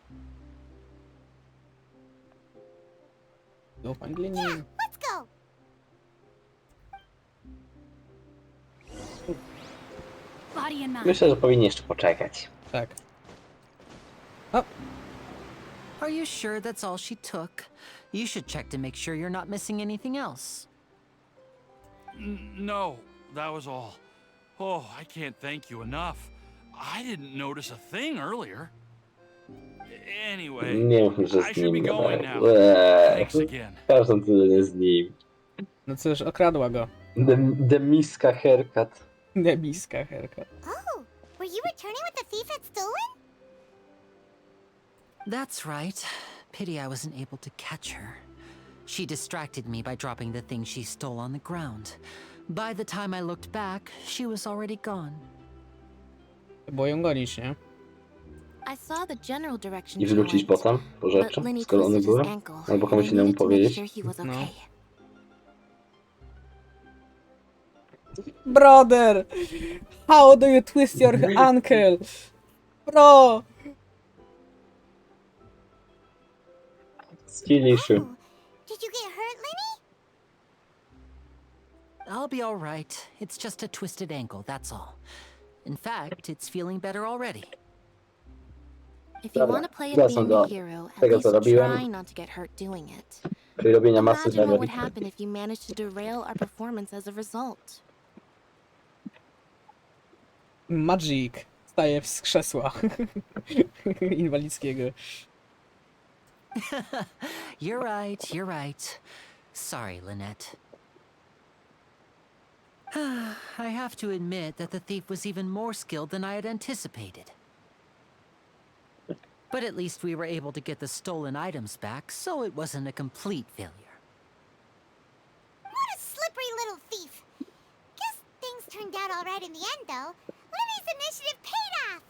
Go find Lenny. Yeah, let's go. Body and mind. Myślę, że powinien jeszcze poczekać. Tak. Are you sure that's all she took? You should check to make sure you're not missing anything else. No, that was all. Oh, I can't thank you enough. I didn't notice a thing earlier. Anyway, Nie mów, że I z should be nim. going now. Thanks again. Każdą tyle nie z nim. No cóż, okradła go. The Miska haircut. Nebiska herka. Oh, were you returning what the thief had stolen? That's right. Pity I wasn't able to catch her. She distracted me by dropping the thing she stole on the ground. By the time I looked back, she was already gone. Było ją gonić, nie? I saw the general direction I she wrócić went, potem, po but rzeczy, Lenny skoro one twisted his były? ankle, Albo and komuś I innemu needed to make powiedzieć. sure he was No. okay. Brother! How do you twist your ankle? Bro! Skill issue. Oh, did you get hurt, Lenny? I'll be alright. It's just a twisted ankle, that's all. In fact, it's feeling better already. If you Dobra, want to play at wracam being do a hero, at tego, least co robiłem. try not to get hurt doing it. Czyli robienia masy Imagine what would level. happen if you managed to derail our performance as a result. Magic. Staje z krzesła. Inwalidzkiego. You're right. Sorry, Lynette. I have to admit that the thief was even more skilled than I had anticipated. But at least we were able to get the stolen items back, so it wasn't a complete failure. What a slippery little thief. Guess things turned out all right in the end, though. Lenny's initiative paid off.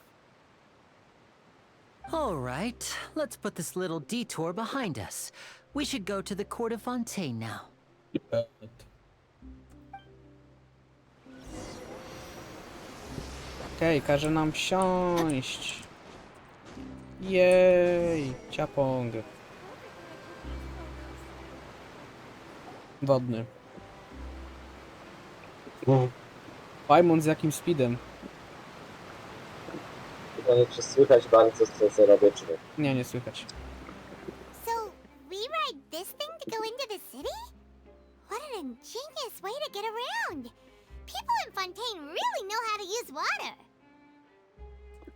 All right, let's put this little detour behind us. We should go to the court of Fontaine now. Okej, każe nam siąść. Jej, ciapong. Wodny. Paimon z jakim speedem? Pytanie, czy słychać bardzo, co robię, czy nie. Nie, nie słychać. So, we ride this thing to go into the city? What an ingenious way to get around. People in Fontaine really know how to use water.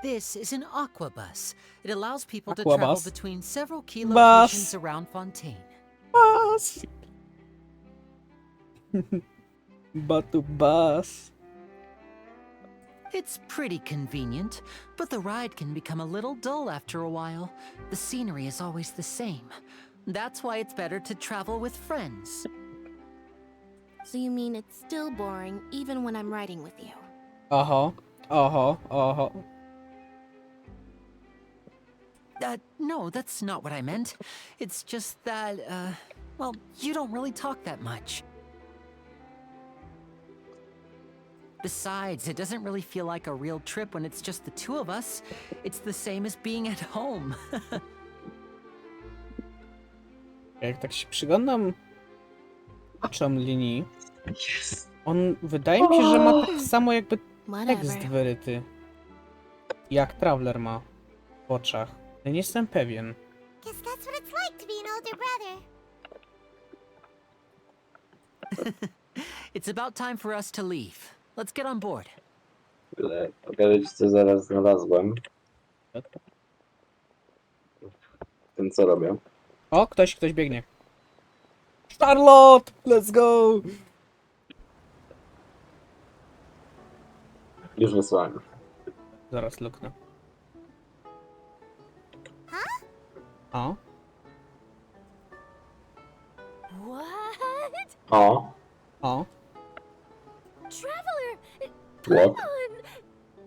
This is an aquabus. It allows people to Aquabus? travel between several key Bus. locations around Fontaine. Bus! Batu bus. It's pretty convenient, but the ride can become a little dull after a while. The scenery is always the same. That's why it's better to travel with friends. So you mean it's still boring even when I'm riding with you? Oho, oho, oho. No, that's not what I meant. It's just that, well, you don't really talk that much. Besides, it doesn't really feel like a real trip when it's just the two of us. It's the same as being at home. Jak tak się przyglądam oczom linii, on wydaje mi się, że ma tak samo jakby tekst Whatever. wyryty. Jak Traveler ma w oczach. Ja nie jestem pewien. Guess that's what it's like to be an older brother. It's about time for us to leave. Let's get on board. Pokażę ci, co zaraz znalazłem. Tym, co robię. O, ktoś biegnie. Charlotte! Let's go! Już wysłałem. Zaraz luknę. Huh? O, What? O, o. Traveler! what?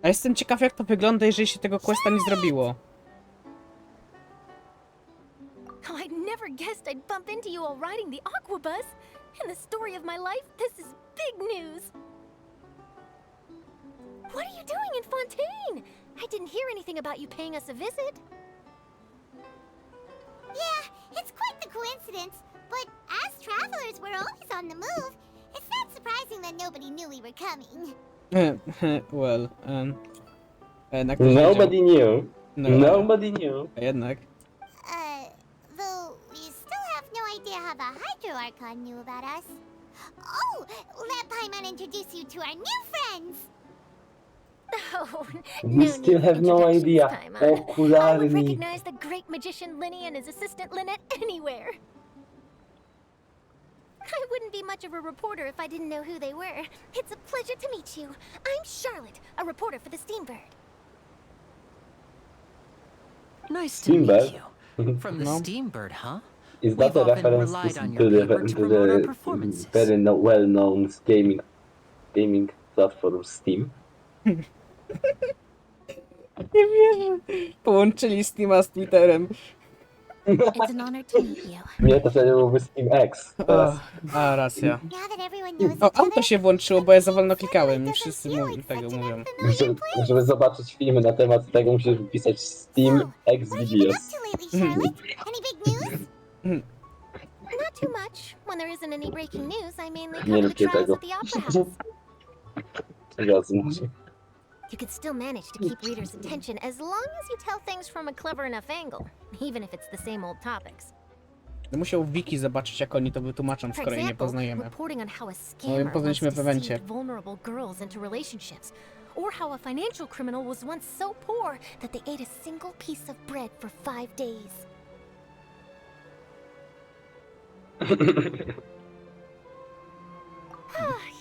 A jestem ciekaw, jak to wygląda, jeżeli się tego questa nie zrobiło. Oh, I never guessed I'd bump into you while riding the aquabus. In the story of my life, this is big news. What are you doing in Fontaine? I didn't hear anything about you paying us a visit. Yeah, it's quite the coincidence. But as travelers, we're always on the move. It's not surprising that nobody knew we were coming. Well, jednak ktoś Nobody knew. No, Nobody knew. a jednak. Though we still have no idea how the Hydro Archon knew about us. Oh, let Paimon introduce you to our new friends. Oh, We still have no idea. I would Okularni. recognize the great magician Linny and his assistant Lynette anywhere. I wouldn't be much of a reporter if I didn't know who they were. It's a pleasure to meet you. I'm Charlotte, a reporter for the Steambird. Nice to meet Steambird? you. From the No. Steambird, huh? Is We've that a often reference relied to, on to your the, paper to to promote our the performances. very well-known gaming platform Steam? Nie wierzę. Połączyli Steama z Twitterem. It's an honor to meet you. Nie, to wtedy byłby Steam X. O, Teraz a racja. Now that everyone knows O, each auto other, się włączyło, bo ja za wolno klikałem i doesn't wszyscy feel like tego such an mówią. unfamiliar place. żeby zobaczyć filmy na temat tego, musisz wpisać Steam X What have you been up Videos. to lately, Charlotte? Any big news? Not too much. When there isn't any breaking news, I mainly Nie cover the róbcie trials tego. at the Opera House. Rozumiem. You can still manage to keep readers' attention as long as you tell things from a clever enough angle, even if it's the same old topics. Musiał wiki zobaczyć, jak oni to wytłumaczą, For skoro jej nie example, poznajemy. reporting on how a No, scammer once poznaliśmy w evencie. deceived vulnerable girls into relationships, or how a financial criminal was once so poor that they ate a single piece of bread for 5 days.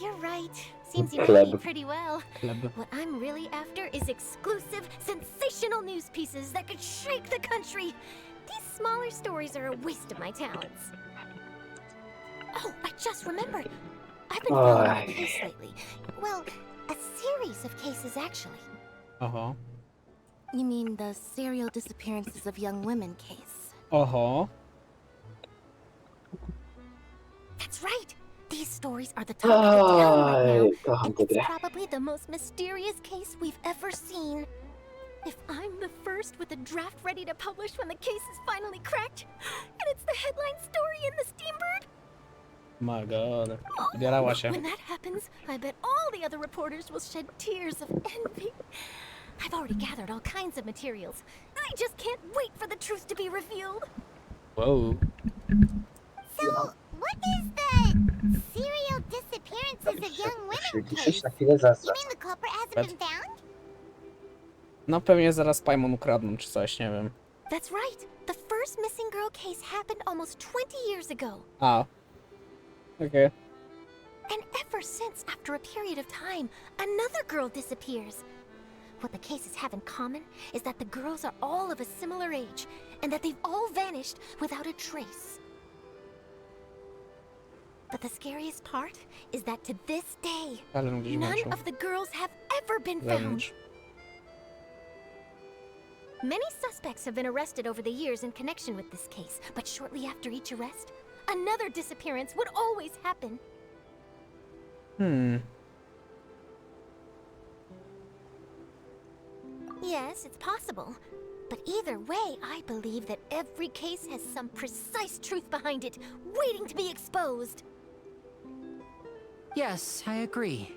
You're right. Seems you know me pretty well. What I'm really after is exclusive, sensational news pieces that could shake the country. These smaller stories are a waste of my talents. Oh, I just remembered. I've been following a case lately. Well, a series of cases, actually. Oho. You mean the serial disappearances of young women case? Oho. That's right. These stories are the talk of the town right now, and it's Aj, probably the most mysterious case we've ever seen. If I'm the first with a draft ready to publish when the case is finally cracked, and it's the headline story in the Steambird, My god. Zjarała się. when that happens, I bet all the other reporters will shed tears of envy. I've already gathered all kinds of materials. I just can't wait for the truth to be revealed. Wow. So, what is the serial disappearances of young women case? na chwilę You zastrach. mean the culprit hasn't been found? No pewnie zaraz Paimon ukradną czy coś, nie wiem. That's right. The first missing girl case happened almost 20 years ago. A. Okej. And ever since, after a period of time, another girl disappears. What the cases have in common is that the girls are all of a similar age, and that they've all vanished without a trace. But the scariest part is that to this day, Ale gdzieś none włączył. of the girls have ever been found. Wewnątrz. Many suspects have been arrested over the years in connection with this case, but shortly after each arrest, another disappearance would always happen. Yes, it's possible. But either way, I believe that every case has some precise truth behind it, waiting to be exposed. Yes, I agree.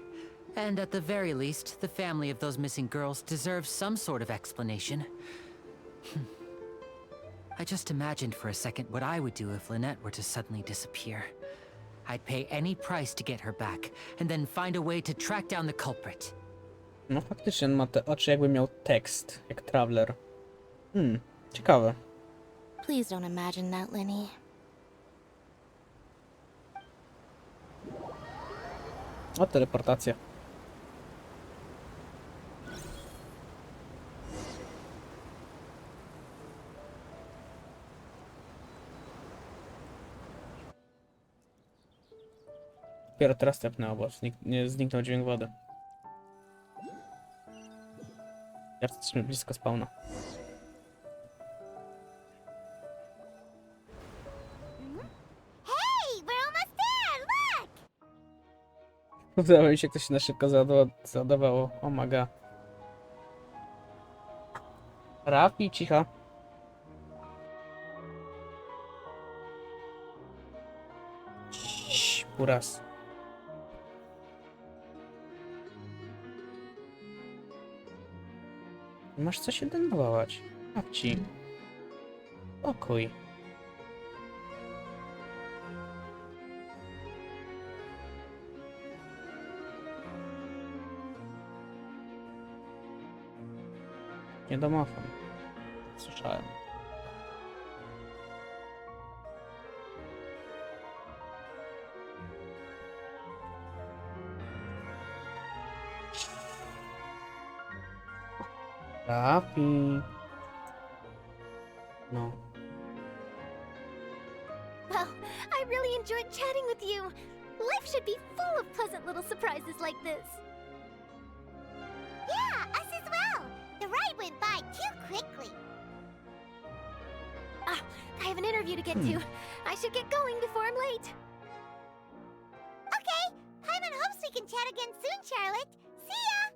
And at the very least, the family of those missing girls deserves some sort of explanation. I just imagined for a second what I would do if Lynette were to suddenly disappear. I'd pay any price to get her back, and then find a way to track down the culprit. No faktycznie, on ma te oczy jakby miał tekst, jak Traveler. Ciekawe. Please don't imagine that, Lenny. O, teleportacja. Dopiero teraz tepnęło, bo nie zniknął dźwięk wody. Jesteśmy blisko spawna. Hey, we're almost there! Look! Wydawało mi się, ktoś się na szybko załadowało. O maga. Rafi, cicha. Uraz. Masz co się denerwować. Babci. Spokój. Nie domofon. Słyszałem. Trafi. No. Well, I really enjoyed chatting with you. Life should be full of pleasant little surprises like this. Yeah, us as well. The ride went by too quickly. Ah, I have an interview to get to. I should get going before I'm late. Okay, Paimon hopes we can chat again soon, Charlotte. See ya!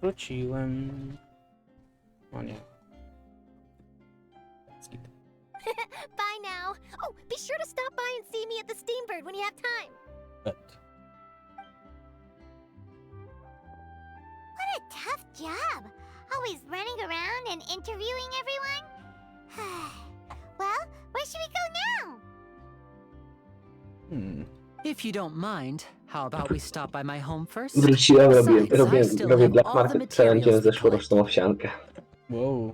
Wróciłem. O nie. Skit. Bye now. Oh, be sure to stop by and see me at the Steambird when you have time. Bet. What a tough job. Always running around and interviewing everyone. Well, where should we go now? If you don't mind, how about we stop by my home first? Wróciłem, Besides, I robię still Black have all the Market challenge materials we zeszłoroczną owsiankę. Wow.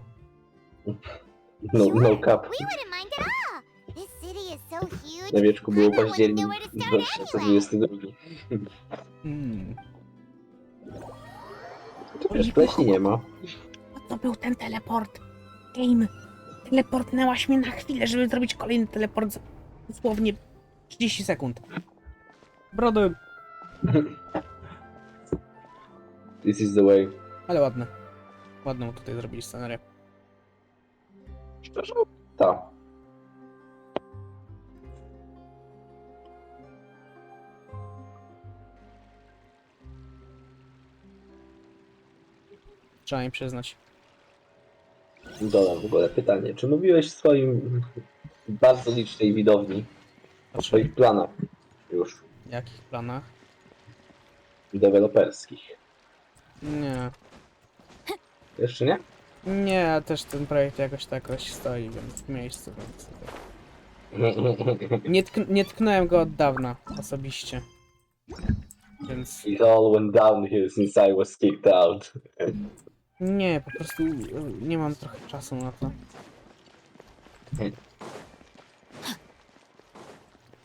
No cap. We wouldn't mind at all. This city is so huge. Na wieczku było Paimon wouldn't październik know where to start anyway. 2022. To wiesz, pleśni nie ma. To był ten teleport. Game. Teleportnęłaś mnie na chwilę, żeby zrobić kolejny teleport za dosłownie 30 sekund. Brody. This is the way. Ale ładne. Ładną tutaj zrobili scenerię. Szczerze? Tak. Trzeba im przyznać. Dodam w ogóle pytanie. Czy mówiłeś w swoim bardzo licznej widowni o swoich planach już Jakich planach? deweloperskich? Nie. Jeszcze nie? Nie, też ten projekt jakoś stoi, więc w miejscu, więc... Nie tknąłem go od dawna, osobiście. Więc... It all went downhill since I was kicked out. Nie, po prostu nie mam trochę czasu na to.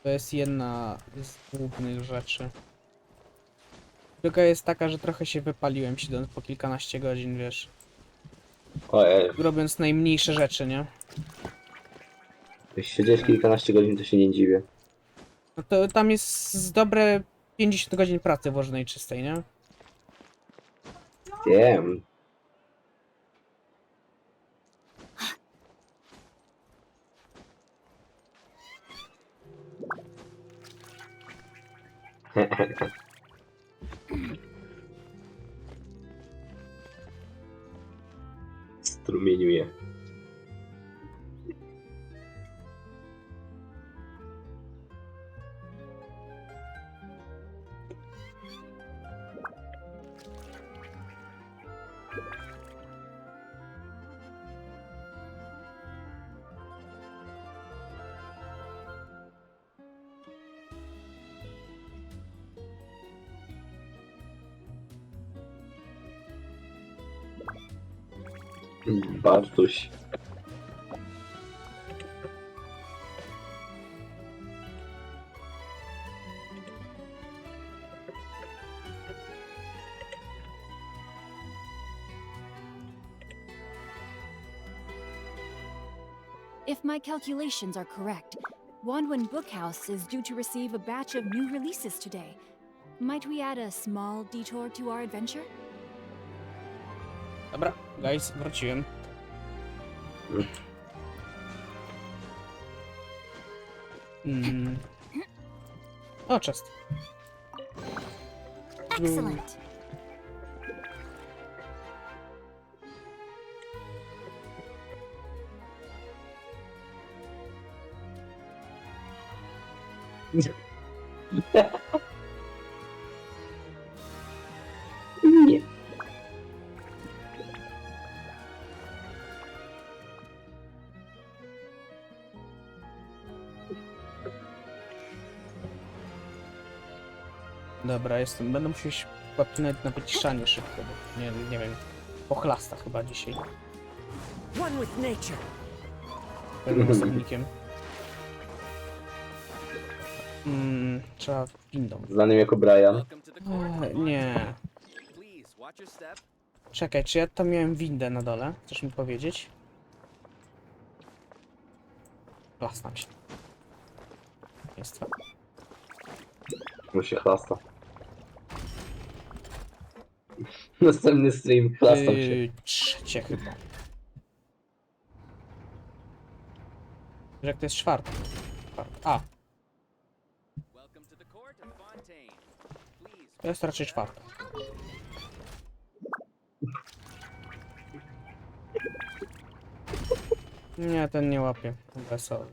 To jest jedna z głównych rzeczy. Druga jest taka, że trochę się wypaliłem, siedząc po kilkanaście godzin, wiesz. Ojej. Robiąc najmniejsze rzeczy, nie? Jeśli siedziałeś kilkanaście godzin, to się nie dziwię. No to tam jest z dobre 50 godzin pracy włożonej czystej, nie? Wiem. Strumieniuje. Bartuś. If my calculations are correct, Wanwan Bookhouse is due to receive a batch of new releases today. Might we add a small detour to our adventure? Dobra, guys, wróciłem. O, chest. Excellent. Nie. Dobra, jestem. Będę musiał się popchnąć na wyciszanie szybko, bo nie wiem. Pochlasta chyba dzisiaj. One with nature. Pewnym osobnikiem. Trzeba windą. Znanym jako Brian. Nie. Czekaj, czy ja tam miałem windę na dole? Chcesz mi powiedzieć? Chlastam się. Jest to. Bo się chlasta. Następny stream, chlastam się. Trzecie chyba. Jak to jest czwarty? A. To jest raczej czwarty. Nie, ten nie łapie. Wesoły.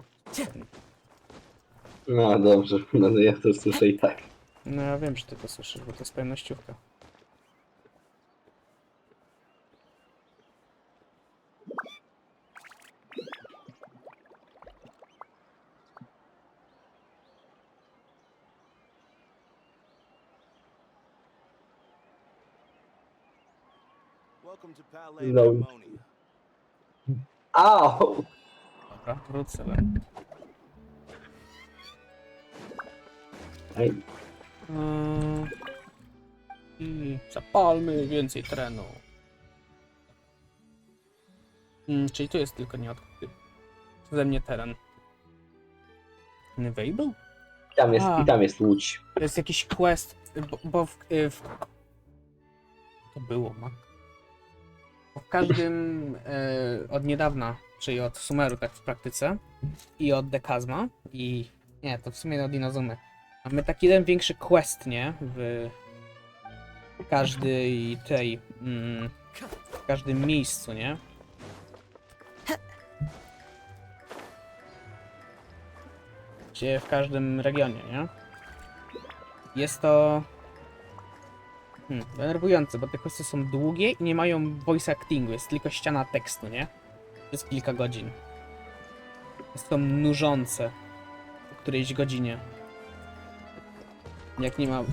No dobrze, no ja to słyszę i tak. No ja wiem, że ty to słyszysz, bo to jest pojemnościówka. No. Au! Dobra, wrócę. Ej. I zapalmy więcej terenu. Czyli tu jest tylko nieodkryty przeze mnie teren. Invailable? I tam jest łódź. To jest jakiś quest, bo to było, ma. Bo w każdym od niedawna, czyli od Sumeru tak w praktyce i od Dekazma i nie, to w sumie od Inazumy. Mamy taki jeden większy quest, nie? W każdej tej w każdym miejscu, nie? Gdzie w każdym regionie, nie? Jest to denerwujące, bo te questy są długie i nie mają voice actingu, jest tylko ściana tekstu, nie? Przez kilka godzin. Jest to nużące po którejś godzinie. Jak nie ma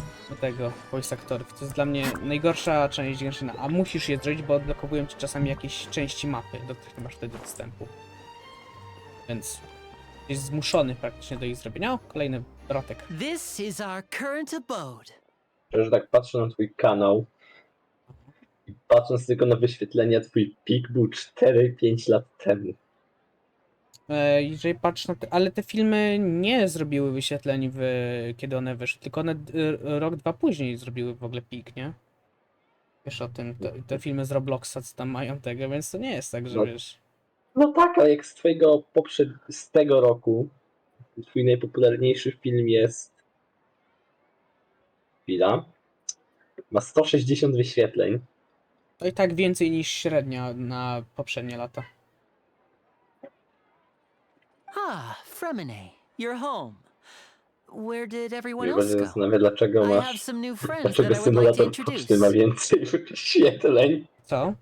tego voice aktorów. To jest dla mnie najgorsza część Genshina, a musisz je zrobić, bo odblokowują ci czasami jakieś części mapy, do których nie masz wtedy dostępu. Więc jest zmuszony praktycznie do ich zrobienia. O, kolejny rotek. This is our current abode. Że tak patrzę na twój kanał i patrząc tylko na wyświetlenia, twój pik był 4-5 lat temu. Jeżeli patrz na te, ale te filmy nie zrobiły wyświetleń kiedy one wyszły, tylko one rok, dwa później zrobiły w ogóle pik, nie? Wiesz o tym, te filmy z Robloxa, co tam mają tego, więc to nie jest tak, że wiesz... No tak, ale jak z twojego z tego roku twój najpopularniejszy film jest... Chwila. Ma 160 wyświetleń. To i tak więcej niż średnia na poprzednie lata. Ah, Fremine, you're home. Where did everyone Nie else będę go? zastanawiać, dlaczego I have masz... some new friends Dlaczego that I would like to symulator poczty introduce. ma więcej wyświetleń? Co?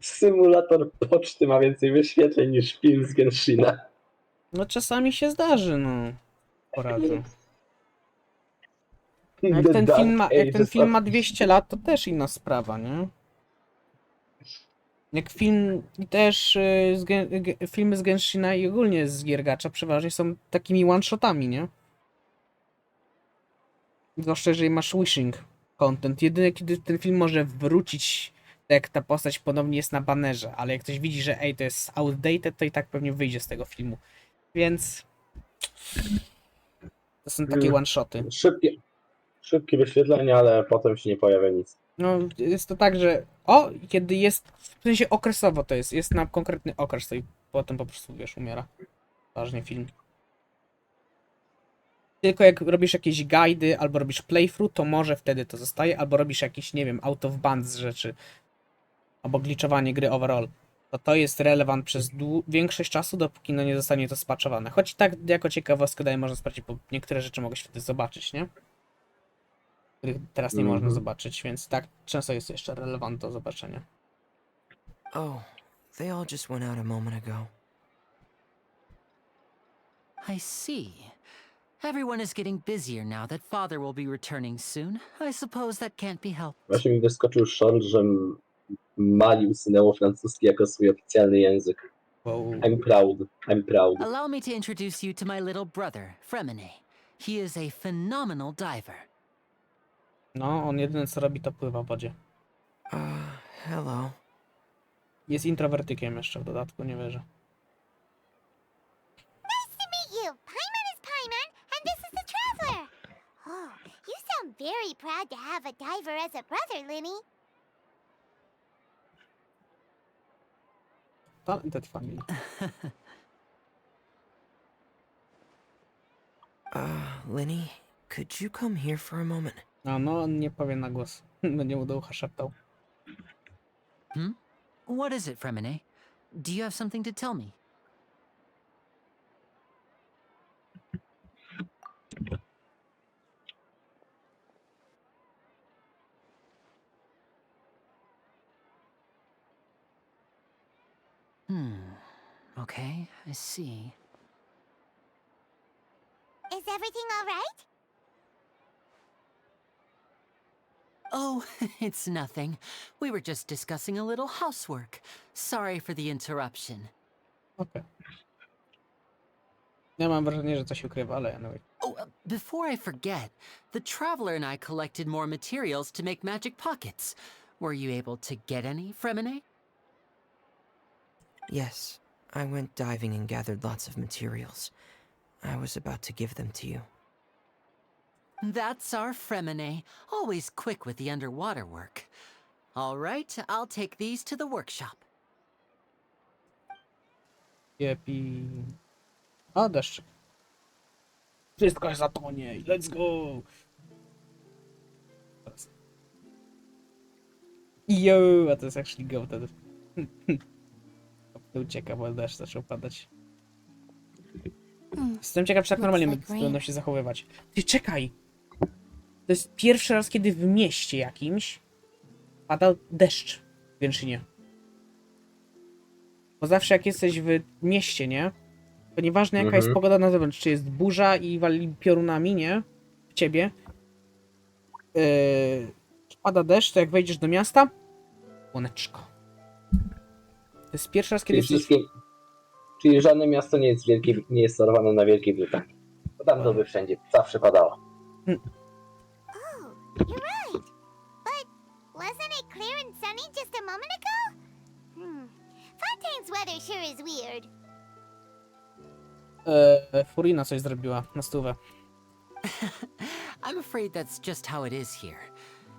Symulator poczty ma więcej wyświetleń niż film z Genshina. No czasami się zdarzy, no. Poradzę. Jak ten film ma 200 lat, to też inna sprawa, nie? Jak film i też filmy z Genshina i ogólnie z Giergacza przeważnie są takimi one-shotami, nie? Zwłaszcza jeżeli masz wishing content. Jedyne kiedy ten film może wrócić, jak ta postać ponownie jest na banerze, ale jak ktoś widzi, że ej, to jest outdated, to i tak pewnie wyjdzie z tego filmu. Więc to są takie one-shoty. Szybkie wyświetlenia, ale potem się nie pojawia nic. No, jest to tak, że kiedy jest, w sensie okresowo to jest na konkretny okres, to i potem po prostu, wiesz, umiera. Ważnie film. Tylko jak robisz jakieś guidy, albo robisz playthrough, to może wtedy to zostaje, albo robisz jakieś, nie wiem, out of bounds rzeczy. Albo glitchowanie gry overall. to jest relevant przez większość czasu, dopóki no nie zostanie to spaczowane. Choć i tak jako ciekawostkę daje, można sprawdzić, bo niektóre rzeczy mogę się wtedy zobaczyć, nie? Których teraz nie można zobaczyć, więc tak często jest jeszcze relevant do zobaczenia. Oh, they all just went out a moment ago. I see. Everyone is getting busier now that father will be returning soon. I suppose that can't be helped. Właśnie mi wyskoczył short, że Mali usunęło francuski jako swój oficjalny język. Wow. I'm proud. I'm proud. Allow me to introduce you to my little brother, Fremine. He is a phenomenal diver. No, on jedyne co robi to pływa w wodzie. Hello. Jest introwertykiem jeszcze w dodatku, nie wierzę. Nice to meet you. Paimon is Paimon, and this is the Traveler. Oh, you sound very proud to have a diver as a brother, Linny. Talented family. Linny, could you come here for a moment? No, on nie powie na głos. Będzie mu do ucha szeptał. What is it, Fremine? Do you have something to tell me? Okay, I see. Is everything all right? Oh, it's nothing. We were just discussing a little housework. Sorry for the interruption. Okej. Ja mam wrażenie, że coś ukrywa, ale anyway. Oh, before I forget, the Traveler and I collected more materials to make magic pockets. Were you able to get any, Fremine? Yes, I went diving and gathered lots of materials. I was about to give them to you. That's our Fremine, always quick with the underwater work. All right, I'll take these to the workshop. Jepi. O, deszczyk. Wszystko zatonie. Let's go! Yo, a to jest actually go wtedy. Ucieka, bo deszcz zaczął padać. Jestem ciekaw, czy tak normalnie będą się zachowywać. Ty, czekaj! To jest pierwszy raz, kiedy w mieście jakimś pada deszcz w Genshinie. Bo zawsze jak jesteś w mieście, nie? To nieważne jaka jest pogoda na zewnątrz, czy jest burza i wali piorunami, nie? W ciebie. Czy pada deszcz, to jak wejdziesz do miasta, słoneczko. To jest pierwszy raz, kiedy Czyli żadne miasto nie jest nie jest sterowane na Wielkiej Brytanii. Bo tam to by wszędzie zawsze padało. Oh, you're right. But wasn't it clear and sunny just a moment ago? Fontaine's weather sure is weird. Furina coś zrobiła na stówę. I'm afraid that's just how it is here.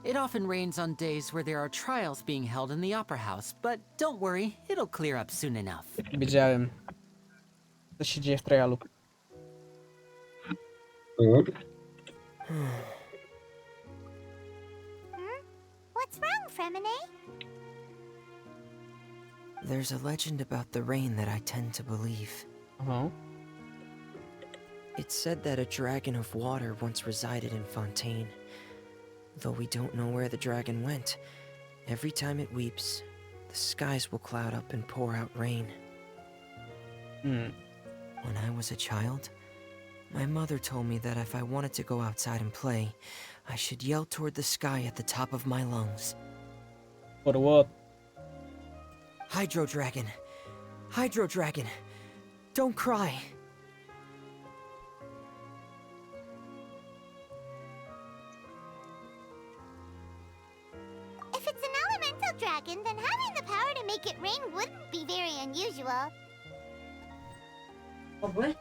It often rains on days where there are trials being held in the Opera House, but don't worry, it'll clear up soon enough. Wiedziałem. Co się dzieje w trialu. What's wrong, Fremine? There's a legend about the rain that I tend to believe. It's said that a dragon of water once resided in Fontaine. Though we don't know where the dragon went, every time it weeps, the skies will cloud up and pour out rain. When I was a child, my mother told me that if I wanted to go outside and play, I should yell toward the sky at the top of my lungs. For what? Hydro Dragon! Hydro Dragon! Don't cry! If it's an elemental dragon, then having the power to make it rain wouldn't be very unusual. Oh, what?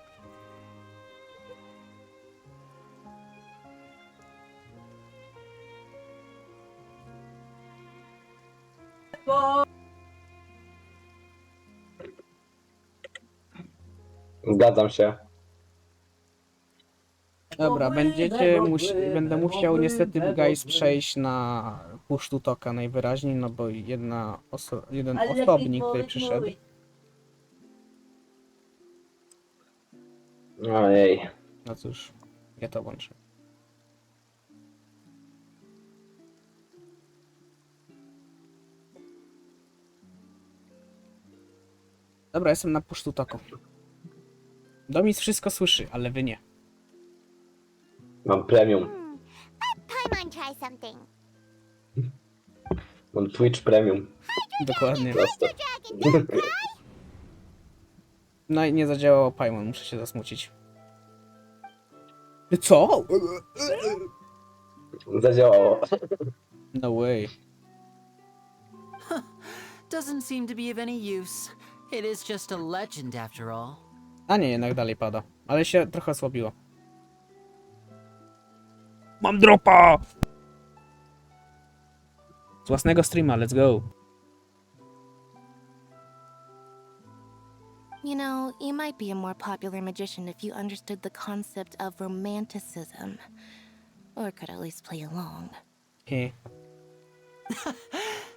Zgadzam się. Dobra, będę musiał niestety guys przejść na push to talka najwyraźniej, no bo jeden osobnik tutaj przyszedł. Ojej. No cóż, ja to włączę. Dobra, jestem na push to talku. Domis wszystko słyszy, ale wy nie. Mam premium. Let Paimon try something. Mam Twitch premium. Dokładnie. Proste. Dragon, don't cry! No i nie zadziałało Paimon, muszę się zasmucić. Co? Zadziałało. No way. Doesn't seem to be of any use. It is just a legend after all. A nie, jednak dalej pada. Ale się trochę osłabiło. Mam dropa! Z własnego streama, let's go. You know, you might be a more popular magician if you understood the concept of romanticism. Or could at least play along. He.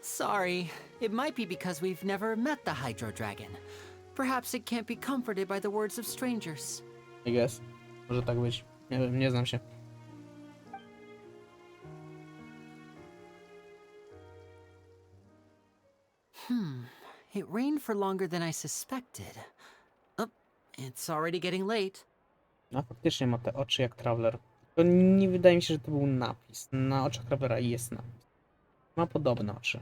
Sorry, it might be because we've never met the Hydro Dragon. Perhaps it can't be comforted by the words of strangers. I guess. Może tak być. Nie wiem, nie znam się. It rained for longer than I suspected. Oh, it's already getting late. No faktycznie ma te oczy jak Traveler. To nie wydaje mi się, że to był napis. Na oczach Travelera jest napis. Ma podobne oczy.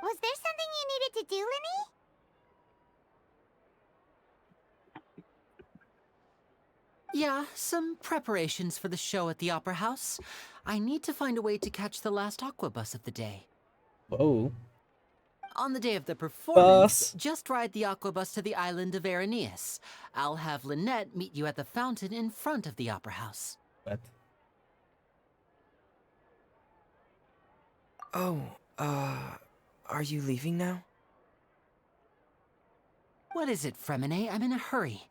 Was there something you needed to do, Linny? Yeah, some preparations for the show at the Opera House. I need to find a way to catch the last aqua bus of the day. Whoa. On the day of the performance, Bus. just ride the aqua bus to the island of Aeneas. I'll have Lynette meet you at the fountain in front of the Opera House. But Oh, are you leaving now? What is it, Fremine? I'm in a hurry.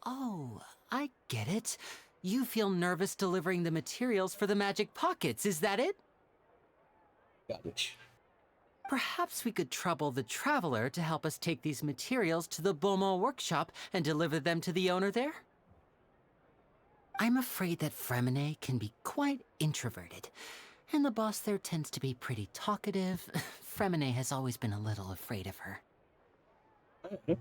Oh, I get it. You feel nervous delivering the materials for the magic pockets, is that it? got it. Perhaps we could trouble the traveler to help us take these materials to the Beaumont workshop and deliver them to the owner there? I'm afraid that Fremine can be quite introverted, and the boss there tends to be pretty talkative. Fremine has always been a little afraid of her. No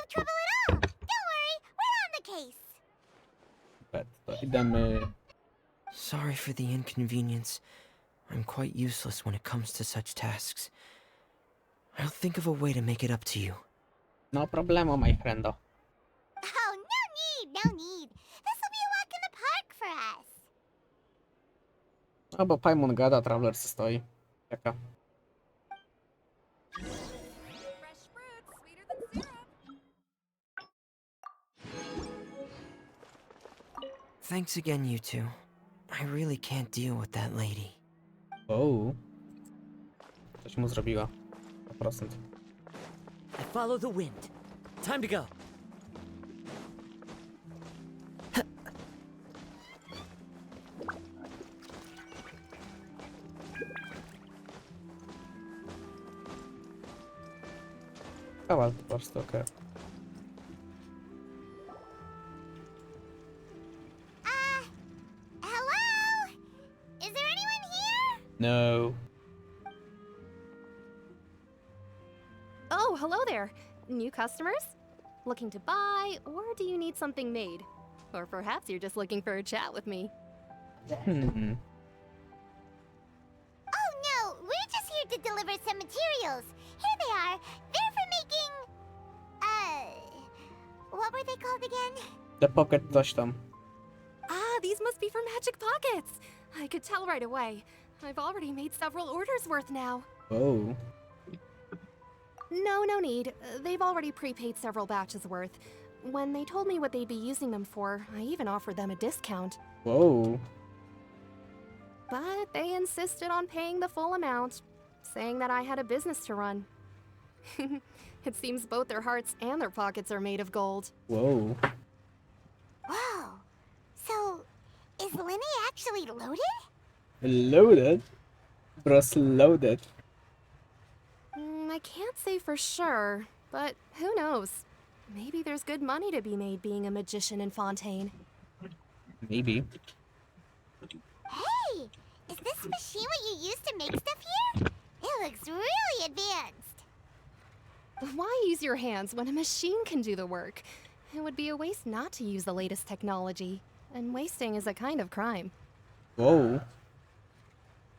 trouble at all. Don't worry, we're on the case. Bet, to idemy. Sorry for the inconvenience. I'm quite useless when it comes to such tasks. I'll think of a way to make it up to you. No problemo, my friendo. Oh, no need, no need. This will be a walk in the park for us. No bo Paimon gada, Traveler se stoi. Jaka. Thanks again, you two. I really can't deal with that lady. Oh. Coś mu zrobiła. 100%. I follow the wind. Time to go. Kawal po prostu, okej. Hello? Is there anyone here? No. Oh, hello there. New customers? Looking to buy, or do you need something made? Or perhaps you're just looking for a chat with me. Hmm. Oh no, we're just here to deliver some materials. Here they are. They're for making... what were they called again? The pocket coś tam. Ah, these must be for Magic Pockets. I could tell right away. I've already made several orders worth now. Oh. No need. They've already prepaid several batches worth. When they told me what they'd be using them for, I even offered them a discount. Whoa. But they insisted on paying the full amount, saying that I had a business to run. It seems both their hearts and their pockets are made of gold. Wow. Whoa. So, is Linny actually loaded? Loaded? Bros loaded. I can't say for sure, but who knows? Maybe there's good money to be made being a magician in Fontaine. Maybe. Hey, is this machine what you use to make stuff here? It looks really advanced. Why use your hands when a machine can do the work? It would be a waste not to use the latest technology, and wasting is a kind of crime. Wow.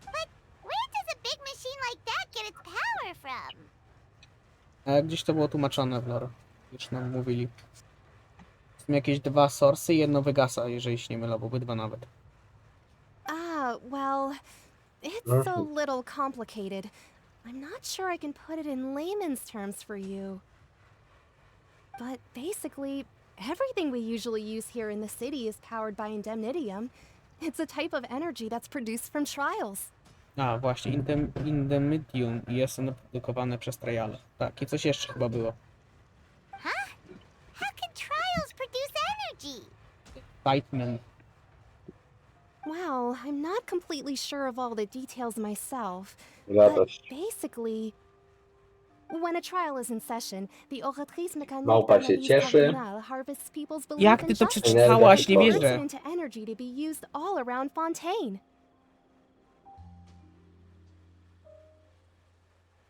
But where does a big machine like that get its power from? A gdzieś to było tłumaczone w lore. Już nam mówili. Są jakieś 2 source'y i jedno wygasa, jeżeli się nie mylę, bo obydwa nawet. Well, it's a little complicated. I'm not sure I can put it in layman's terms for you. But basically, everything we usually use here in the city is powered by indemnitium. It's a type of energy that's produced from trials. A, właśnie, indemnitium jest ono produkowane przez triale. Tak, i coś jeszcze chyba było. Huh? How can trials produce energy? Excitement. Well, I'm not completely sure of all the details myself. But Radość. basically, when a trial is in session, the oratrice mécanique Małpa się d'analyse cieszy. cardinale harvests people's belief Jak in ty to justice przeczytałaś? Nie and turns wierzę. it into energy to be used all around Fontaine.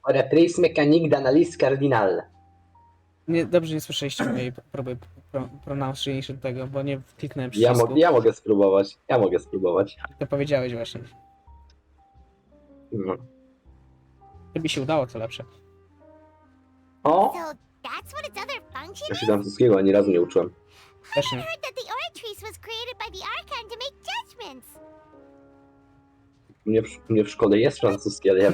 Oratrice mécanique d'analyse cardinale. Nie, dobrze nie słyszeliście mojej próby pronunciation tego, bo nie kliknąłem przycisku. Ja mogę spróbować. Ja mogę spróbować. To powiedziałeś właśnie. No. Gdyby się udało, co lepsze. O! So that's what its other function Ja is? się francuskiego ani razu nie uczyłem. Też nie. I heard that the oratrice was created by the archon to make judgments. U mnie w szkole jest francuski, ale ja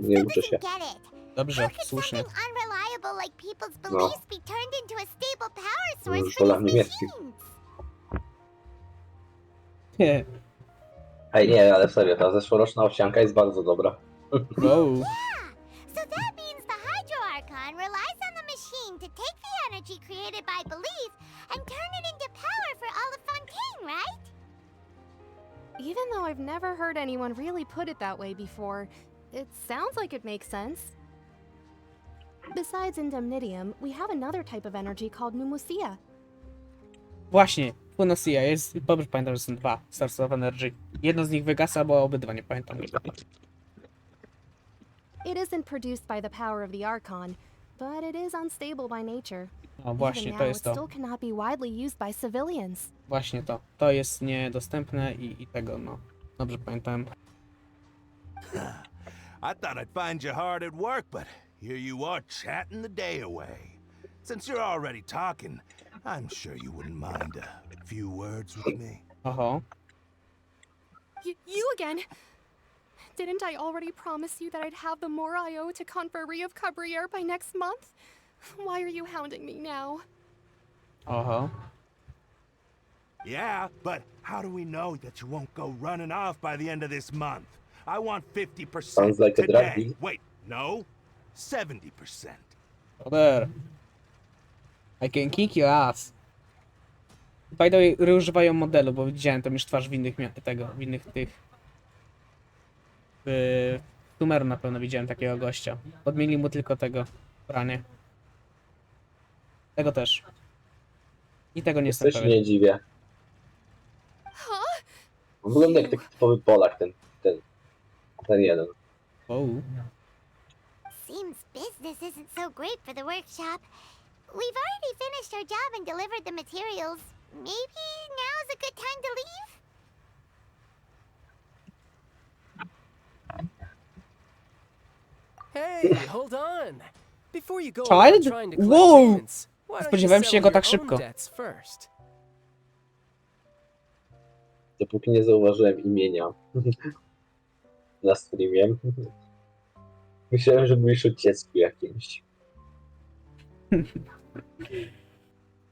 nie uczę się. Get it? Dobrze, słusznie. Something unreliable like people's beliefs be turned into a stable power source W for szkołach these niemieckich. machines. Nie. Ej, nie, ale serio, ta zeszłoroczna owsianka jest bardzo dobra. Wow. So that means the Hydro Archon relies on the machine to take the energy created by belief and turn it into power for all of Fontaine, right? Even though I've never heard anyone really put it that way before, it sounds like it makes sense. Besides indemnitium, we have another type of energy called pneumosia. Właśnie, Funosia jest, dobrze pamiętam, że są 2 Source of Energy. Jedno z nich wygasa, bo obydwa nie pamiętam. It isn't produced by the power of the Archon, but it is unstable by nature. O, właśnie, Even to now, jest it to. still cannot be widely used by civilians. Właśnie to. To jest niedostępne i tego, no. Dobrze pamiętam. I thought I'd find you hard at work, but here you are chatting the day away. Since you're already talking, I'm sure you wouldn't mind a few words with me. Oho. You again? Didn't I already promise you that I'd have the more I owe to Confrérie of Cabriere by next month? Why are you hounding me now? Oho. Yeah, but how do we know that you won't go running off by the end of this month? I want 50% Sounds like a drug today. deal. Wait, no, 70%. Dobra. I can kick your ass. By the way, używają modelu, bo widziałem tam już twarz w innych w innych tych. W numeru na pewno widziałem takiego gościa. Odmienili mu tylko tego pranie. Tego też. I tego nie jestem Też się pewien. nie dziwię. Wygląda jak taki typowy Polak, ten jeden. Oh. Seems business isn't so great for the workshop. We've already finished our job and delivered the materials. Maybe now's a good time to leave? Hey, hold on. Before you go Child? around trying to collect Wow! payments, why don't you Spodziewałem się settle go your tak own szybko. debts first? Dopóki nie zauważyłem imienia na streamie. Myślałem, że mówisz o dziecku jakimś.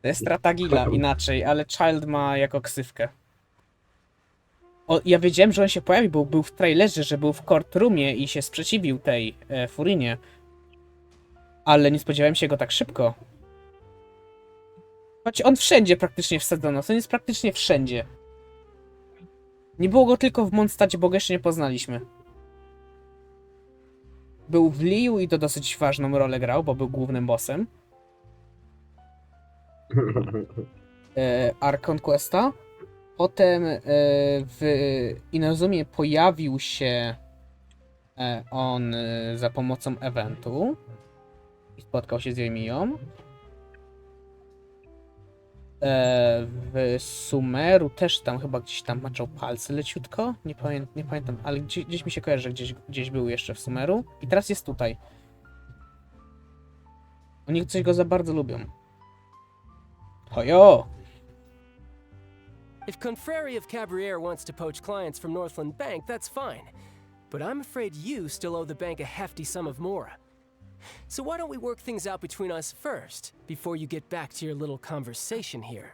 To jest Stratagila inaczej, ale Child ma jako ksywkę. O, ja wiedziałem, że on się pojawił, bo był w trailerze, że był w courtroomie i się sprzeciwił tej Furinie. Ale nie spodziewałem się go tak szybko. Choć on wszędzie praktycznie wsadzono. On jest praktycznie wszędzie. Nie było go tylko w Mondstadzie, bo go jeszcze nie poznaliśmy. Był w Liu i to dosyć ważną rolę grał, bo był głównym bossem. Archon Questa. Potem w Inazumie pojawił się on za pomocą eventu. I spotkał się z Yoimiją. W Sumeru też tam chyba gdzieś tam maczał palce leciutko. Nie pamiętam, ale gdzieś mi się kojarzy, że gdzieś był jeszcze w Sumeru. I teraz jest tutaj. Oni coś go za bardzo lubią. Hojo! If Confrérie of Cabriere wants to poach clients from Northland Bank, that's fine. But I'm afraid you still owe the bank a hefty sum of mora. So why don't we work things out between us first, before you get back to your little conversation here?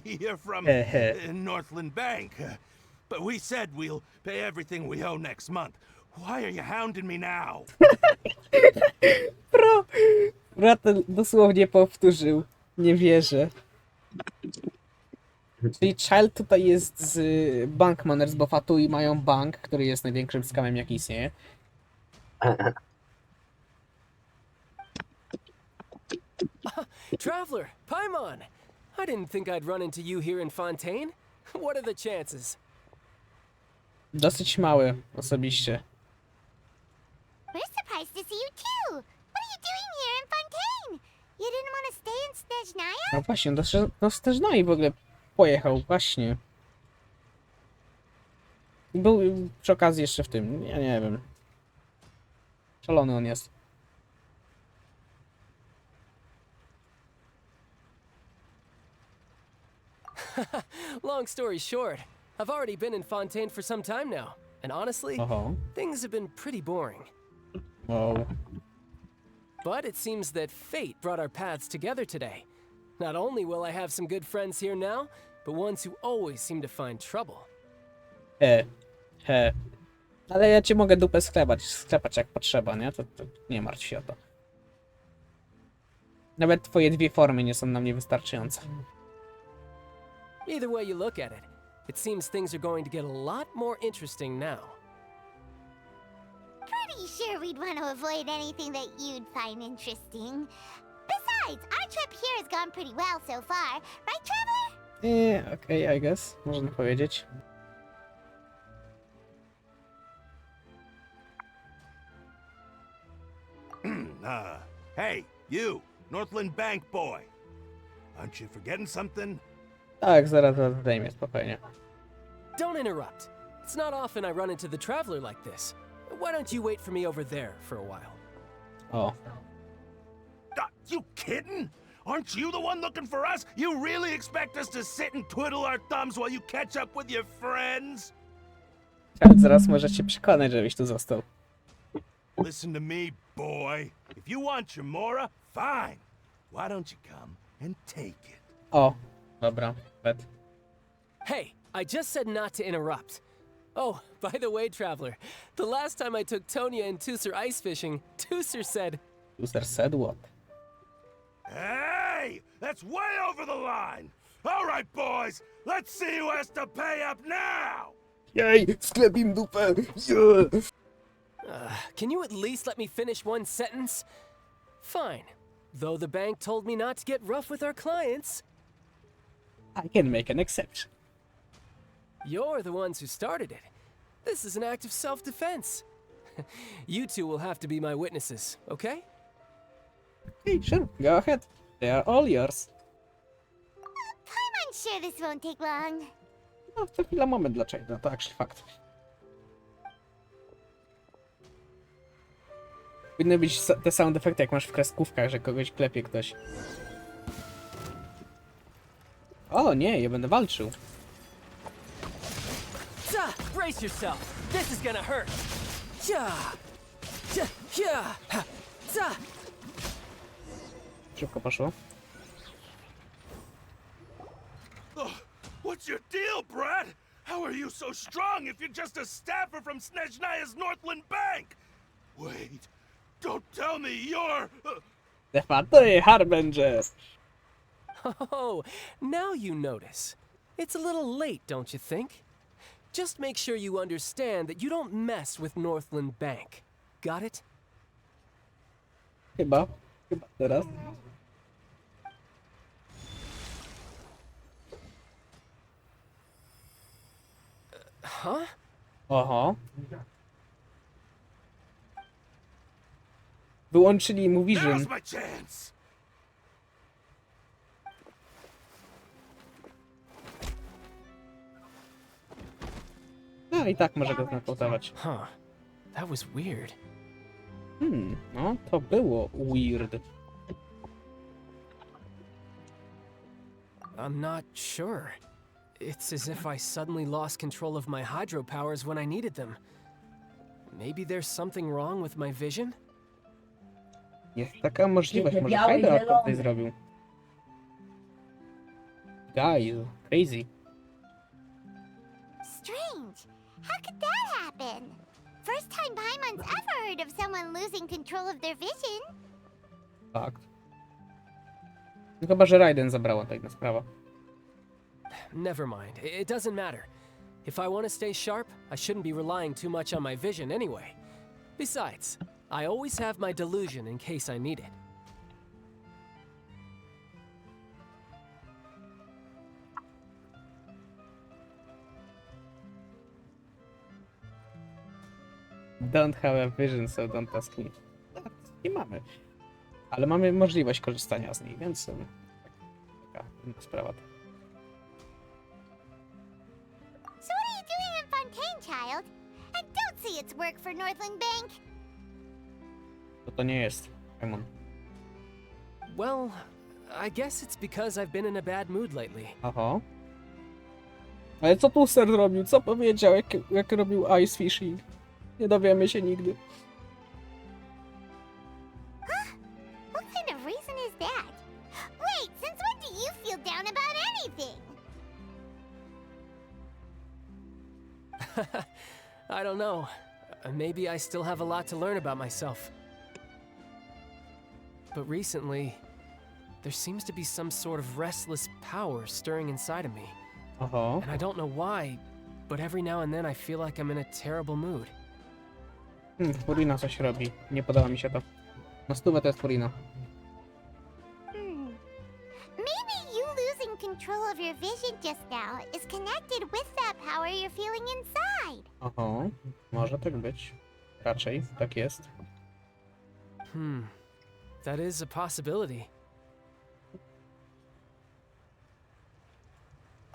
You're from Northland Bank. But we said we'll pay everything we owe next month. Why are you hounding me now? Brat dosłownie powtórzył. Nie wierzę. Czyli Child tutaj jest z Bank Manners, bo Fatui mają bank, który jest największym skamem, jaki istnieje. Traveler, Paimon! I didn't think I'd run into you here in Fontaine. What are the chances? Dosyć mały, osobiście. We're surprised to see you too. What are you doing here in Fontaine? You didn't want to stay in Snezhnaya? No właśnie, do Steżnai w ogóle pojechał, właśnie. Był przy okazji jeszcze w tym, ja nie wiem. Szalony on jest. Long story short, I've already been in Fontaine for some time now, and honestly, things have been pretty boring. Wow. But it seems that fate brought our paths together today. Not only will I have some good friends here now, but ones who always seem to find trouble. Ale ja cię mogę dupę sklepać jak potrzeba, nie? To nie martw się o to. Nawet twoje dwie formy nie są na mnie wystarczające. Either way you look at it, it seems things are going to get a lot more interesting now. Pretty sure we'd want to avoid anything that you'd find interesting. Besides, our trip here has gone pretty well so far, right, Traveler? Okay, I guess, można powiedzieć. Hey, you, Northland Bank boy. Aren't you forgetting something? Tak, zaraz zdejmie, spokojnie. Don't interrupt. It's not often I run into the Traveler like this. Why don't you wait for me over there for a while? O. You kidding? Aren't you the one looking for us? You really expect us to sit and twiddle our thumbs while you catch up with your friends? Zaraz możecie przekonać, żebyś tu został. Listen to me, boy. If you want your mora, fine. Why don't you come and take it? O, dobra, bet. Hey, I just said not to interrupt. Oh, by the way, Traveler, the last time I took Tonya and Tusser ice fishing, Tusser said... Tusser said what? Hey! That's way over the line! All right, boys, let's see who has to pay up now! Jej, sklep im dupę! Yeah. Can you at least let me finish one sentence? Fine. Though the bank told me not to get rough with our clients. I can make an exception. You're the ones who started it. This is an act of self-defense. You two will have to be my witnesses, okay? Okay, sure, go ahead. They are all yours. I'm sure this won't take long. No, to chwila, moment dlaczego, no to actually fakt. Powinny być te sound efekty, jak masz w kreskówkach, że kogoś klepie ktoś. O nie, ja będę walczył. Brace yourself. This is gonna hurt. Szybko poszło. What's your deal, brat? How are you so strong if you're just a staffer from Snezhnaya's Northland Bank? Wait, don't tell me you're... Defatuj, Harbinger! Oh, now you notice. It's a little late, don't you think? Just make sure you understand that you don't mess with Northland Bank. Got it? Chyba teraz. Huh? Oho. Wyłączyli mu vision. Now's my chance. No i tak może go znakautować. Huh. That was weird. No to było weird. I'm not sure. It's as if I suddenly lost control of my hydro powers when I needed them. Maybe there's something wrong with my vision? Jest taka możliwość, może Hydra to tutaj zrobił. Guys, crazy. Strange. How could that happen? First time Paimon's ever heard of someone losing control of their vision. Fakt. No chyba, że Raiden zabrała ta inna sprawa. Never mind. It doesn't matter. If I want to stay sharp, I shouldn't be relying too much on my vision anyway. Besides, I always have my delusion in case I need it. Don't have a vision, so don't ask me. Nie mamy. Ale mamy możliwość korzystania z niej, więc taka inna sprawa. So what are you doing in Fontaine, child? I don't see its work for Northland Bank. To nie jest, Simon. Well, I guess it's because I've been in a bad mood lately. Aha. Ale co Twister zrobił? Co powiedział? Jak robił ice fishing? Nie dowiemy się nigdy. What kind of reason is that? Wait, since when do you feel down about anything? I don't know. Maybe I still have a lot to learn about myself. But recently, there seems to be some sort of restless power stirring inside of me. Aha. And I don't know why, but every now and then I feel like I'm in a terrible mood. Furina coś robi. Nie podoba mi się to. Na stówę to jest Furina. Maybe you losing control of your vision just now is connected with that power you're feeling inside. Aha. Może tak być. Raczej tak jest. That is a possibility.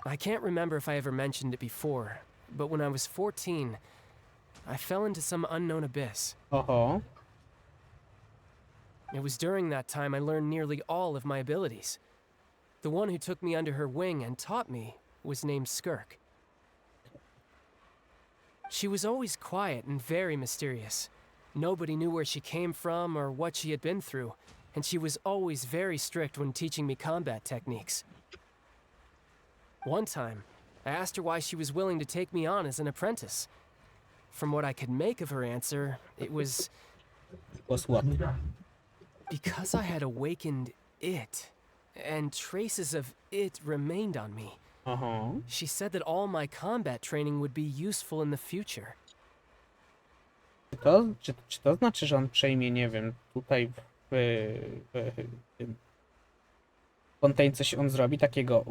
I can't remember if I ever mentioned it before, but when I was 14, I fell into some unknown abyss. Oho. It was during that time I learned nearly all of my abilities. The one who took me under her wing and taught me was named Skirk. She was always quiet and very mysterious. Nobody knew where she came from or what she had been through, and she was always very strict when teaching me combat techniques. One time, I asked her why she was willing to take me on as an apprentice. From what I could make of her answer, it was... Was what? Because I had awakened it, and traces of it remained on me. Aha. She said that all my combat training would be useful in the future. Czy to znaczy, że on przejmie, nie wiem, tutaj w tym Fontaine coś on zrobi takiego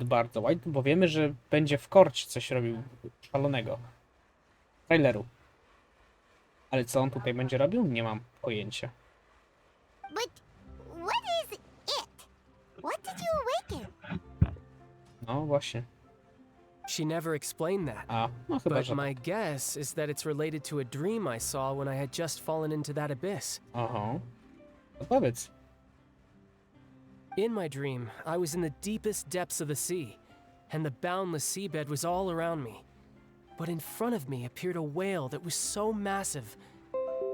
bardzo wild, bo wiemy, że będzie w Korcie coś robił szalonego. W traileru. Ale co on tutaj będzie robił? Nie mam pojęcia. But what is it? What did you awaken? No właśnie. She never explained that. No chyba, but że... my guess is that it's related to a dream I saw when I had just fallen into that abyss. Aha. To powiedz. In my dream, I was in the deepest depths of the sea, and the boundless seabed was all around me. But in front of me appeared a whale that was so massive,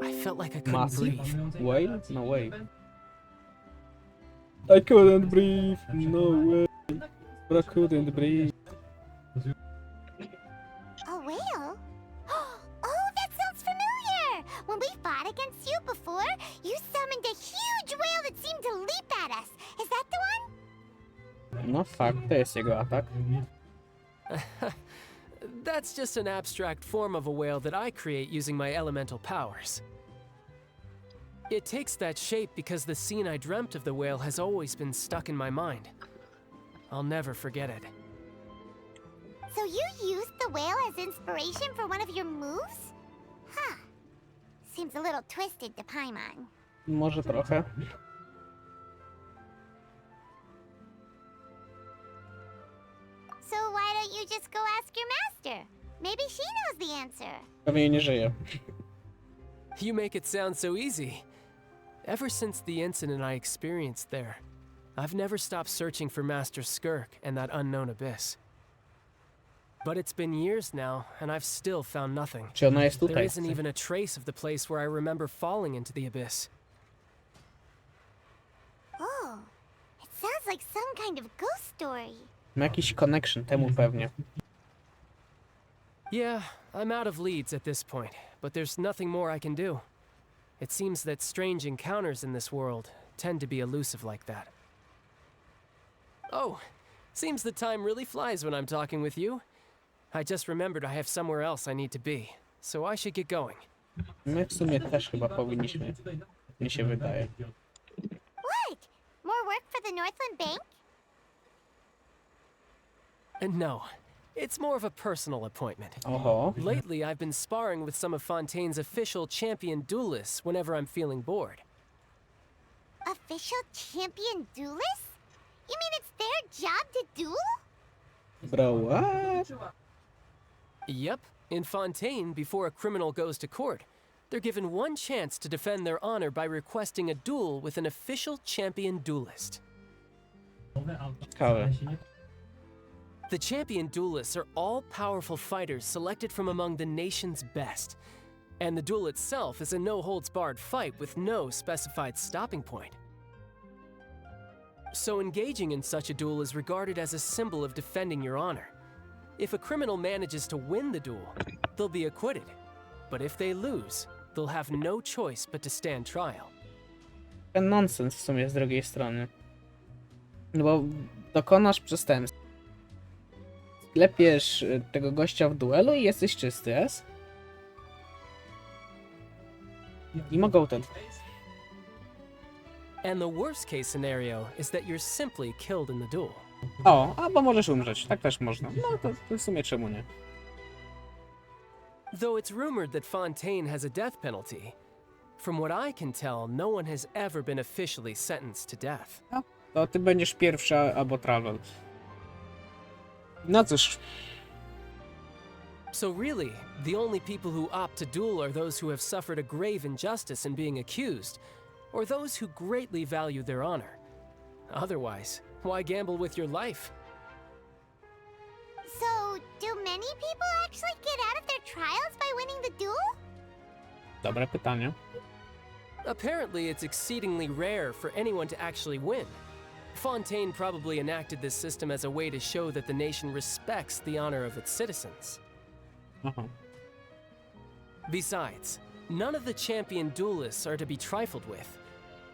I felt like I couldn't breathe. Whale? No way. I couldn't breathe. No way. I couldn't breathe. A whale? Oh, that sounds familiar! When we fought against you before, you summoned a huge whale that seemed to leap at us. Is that the one? No fakt, to jest jego atak. That's just an abstract form of a whale that I create using my elemental powers. It takes that shape because the scene I dreamt of the whale has always been stuck in my mind. I'll never forget it. So you used the whale as inspiration for one of your moves? Huh. Seems a little twisted to Paimon. Może trochę. So why don't you just go ask your master? Maybe she knows the answer. Pewnie nie żyje. You make it sound so easy. Ever since the incident I experienced there, I've never stopped searching for Master Skirk and that unknown abyss. But it's been years now, and I've still found nothing. Czy ona jest There tutaj? isn't even a trace of the place where I remember falling into the abyss. Oh, it sounds like some kind of ghost story. Ma jakiś connection temu pewnie. Yeah, I'm out of leads at this point, but there's nothing more I can do. It seems that strange encounters in this world tend to be elusive like that. Oh, seems the time really flies when I'm talking with you. I just remembered I have somewhere else I need to be, so I should get going. My w sumie też chyba powinniśmy. Mi się wydaje. What? More work for the Northland Bank? No, it's more of a personal appointment. Oho. Lately, I've been sparring with some of Fontaine's official champion duelists whenever I'm feeling bored. Official champion duelists? You mean it's their job to duel? Bro, what? Yep. In Fontaine, before a criminal goes to court, they're given one chance to defend their honor by requesting a duel with an official champion duelist. Ciekawe. The champion duelists are all powerful fighters selected from among the nation's best. And the duel itself is a no-holds-barred fight with no specified stopping point. So engaging in such a duel is regarded as a symbol of defending your honor. If a criminal manages to win the duel, they'll be acquitted. But if they lose, they'll have no choice but to stand trial. Ten nonsens w sumie z drugiej strony. No bo dokonasz przestępstwa. Klepiesz tego gościa w duelu i jesteś czysty, jest? I mogą ten. And the worst case scenario is that you're simply killed in the duel. O, albo możesz umrzeć. Tak też można. No to w sumie czemu nie? Though it's rumored that Fontaine has a death penalty, from what I can tell, no one has ever been officially sentenced to death. No, to ty będziesz pierwsza albo travel. No cóż. So really, the only people who opt to duel are those who have suffered a grave injustice in being accused, or those who greatly value their honor. Otherwise, why gamble with your life? So, do many people actually get out of their trials by winning the duel? Dobre pytanie. Apparently, it's exceedingly rare for anyone to actually win. Fontaine probably enacted this system as a way to show that the nation respects the honor of its citizens. Besides, none of the champion duelists are to be trifled with,